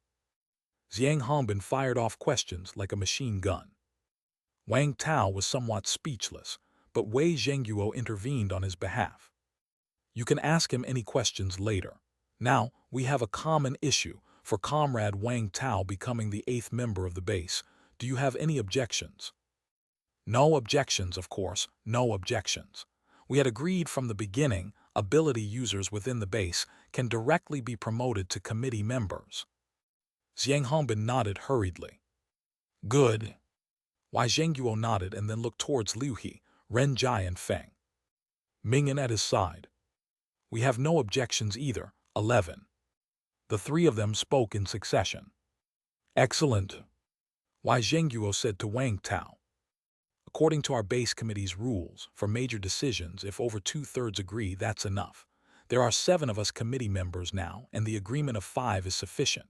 Xiang Hongbin fired off questions like a machine gun. Wang Tao was somewhat speechless, but Wei Zhengguo intervened on his behalf. "You can ask him any questions later. Now, we have a common issue for Comrade Wang Tao becoming the 8th member of the base. Do you have any objections?" "No objections, of course, no objections. We had agreed from the beginning ability users within the base can directly be promoted to committee members." Xiang Hongbin nodded hurriedly. "Good." Wei Zhengguo nodded and then looked towards Liu He, Ren Jai and Feng Mingyan at his side. "We have no objections either." 11. The three of them spoke in succession. "Excellent," Wei Zhengguo said to Wang Tao. "According to our base committee's rules, for major decisions, if over 2/3 agree, that's enough. There are 7 of us committee members now, and the agreement of 5 is sufficient.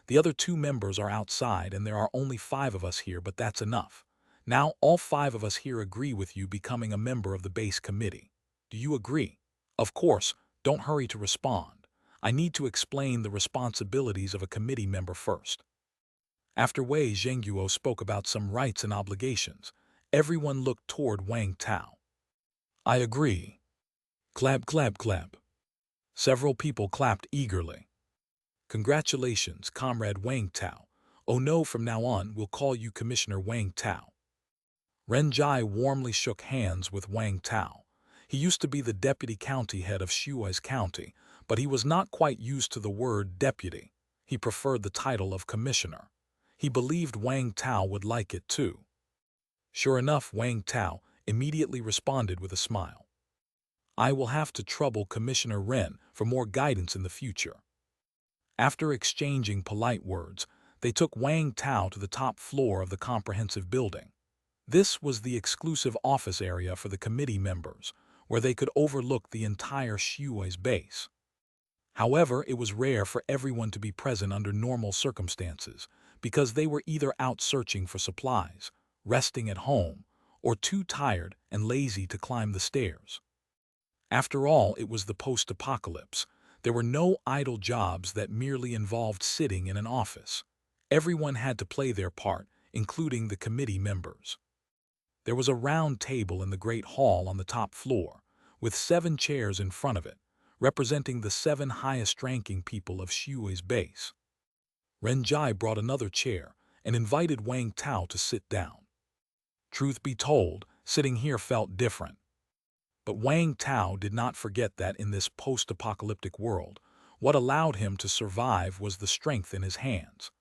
The other 2 members are outside, and there are only 5 of us here, but that's enough. Now, all 5 of us here agree with you becoming a member of the base committee. Do you agree? Of course, don't hurry to respond. I need to explain the responsibilities of a committee member first." After Wei Zhengguo spoke about some rights and obligations, everyone looked toward Wang Tao. "I agree." Clap, clap, clap. Several people clapped eagerly. "Congratulations, Comrade Wang Tao. Oh no, from now on, we'll call you Commissioner Wang Tao." Ren Jai warmly shook hands with Wang Tao. He used to be the deputy county head of Shuai's county, but he was not quite used to the word deputy. He preferred the title of commissioner. He believed Wang Tao would like it too. Sure enough, Wang Tao immediately responded with a smile. "I will have to trouble Commissioner Ren for more guidance in the future." After exchanging polite words, they took Wang Tao to the top floor of the comprehensive building. This was the exclusive office area for the committee members, where they could overlook the entire Shuai's base. However, it was rare for everyone to be present under normal circumstances, because they were either out searching for supplies, resting at home, or too tired and lazy to climb the stairs. After all, it was the post-apocalypse. There were no idle jobs that merely involved sitting in an office. Everyone had to play their part, including the committee members. There was a round table in the great hall on the top floor, with 7 chairs in front of it, representing the 7 highest-ranking people of Shuai's base. Ren Jai brought another chair and invited Wang Tao to sit down. Truth be told, sitting here felt different. But Wang Tao did not forget that in this post-apocalyptic world, what allowed him to survive was the strength in his hands.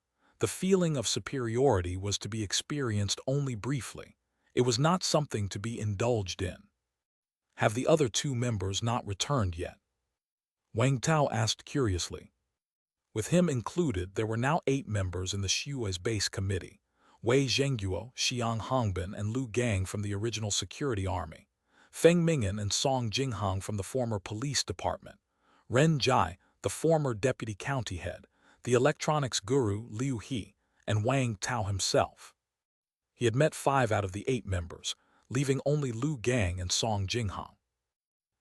The feeling of superiority was to be experienced only briefly. It was not something to be indulged in. "Have the other 2 members not returned yet?" Wang Tao asked curiously. With him included, there were now 8 members in the Shuai's base committee: Wei Zhengguo, Xiang Hongbin, and Lu Gang from the original security army, Feng Mingyan and Song Jinghang from the former police department, Ren Jai, the former deputy county head, the electronics guru Liu He, and Wang Tao himself. He had met 5 out of the 8 members, leaving only Lu Gang and Song Jinghang.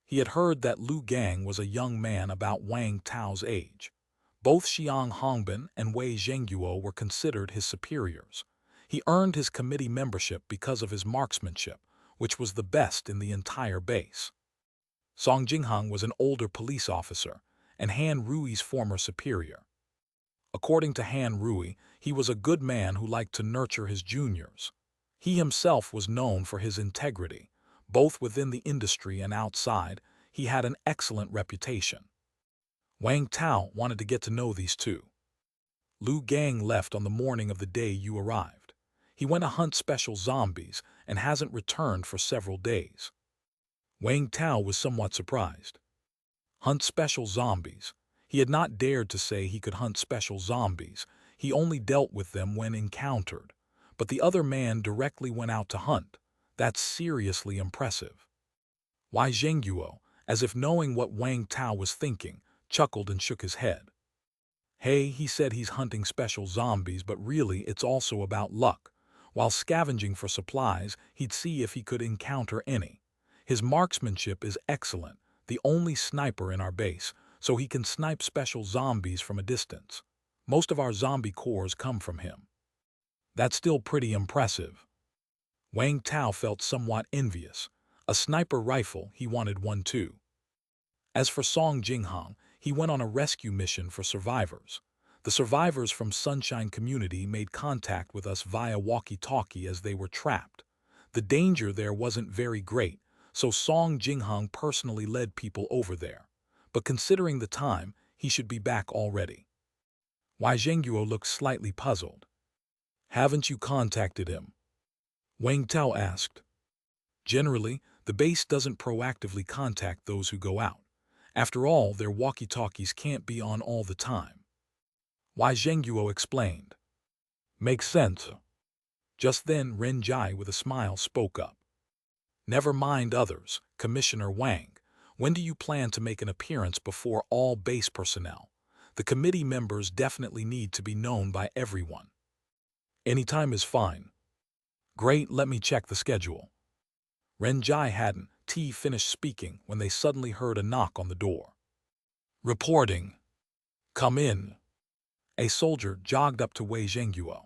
He had heard that Lu Gang was a young man about Wang Tao's age. Both Xiang Hongbin and Wei Zhengguo were considered his superiors. He earned his committee membership because of his marksmanship, which was the best in the entire base. Song Jinghang was an older police officer and Han Rui's former superior. According to Han Rui, he was a good man who liked to nurture his juniors. He himself was known for his integrity. Both within the industry and outside, he had an excellent reputation. Wang Tao wanted to get to know these two. Lu Gang left on the morning of the day you arrived. He went to hunt special zombies and hasn't returned for several days. Wang Tao was somewhat surprised. Hunt special zombies. He had not dared to say he could hunt special zombies. He only dealt with them when encountered. But the other man directly went out to hunt. That's seriously impressive. Wei Zhengguo, as if knowing what Wang Tao was thinking, chuckled and shook his head. Hey, he said he's hunting special zombies, but really it's also about luck. While scavenging for supplies, he'd see if he could encounter any. His marksmanship is excellent, the only sniper in our base, so he can snipe special zombies from a distance. Most of our zombie cores come from him. That's still pretty impressive. Wang Tao felt somewhat envious. A sniper rifle, he wanted one too. As for Song Jinghang, he went on a rescue mission for survivors. The survivors from Sunshine Community made contact with us via walkie-talkie as they were trapped. The danger there wasn't very great, so Song Jinghang personally led people over there. But considering the time, he should be back already. Wei Zhengguo looked slightly puzzled. Haven't you contacted him? Wang Tao asked. Generally, the base doesn't proactively contact those who go out. After all, their walkie-talkies can't be on all the time. Wei Zhengguo explained. Makes sense. Just then, Ren Jai with a smile spoke up. Never mind others, Commissioner Wang. When do you plan to make an appearance before all base personnel? The committee members definitely need to be known by everyone. Any time is fine. Great, let me check the schedule. Ren Jai hadn't finished speaking when they suddenly heard a knock on the door. Reporting. Come in. A soldier jogged up to Wei Zhengguo.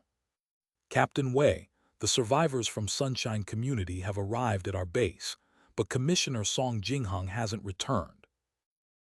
Captain Wei, the survivors from Sunshine Community have arrived at our base, but Commissioner Song Jinghang hasn't returned.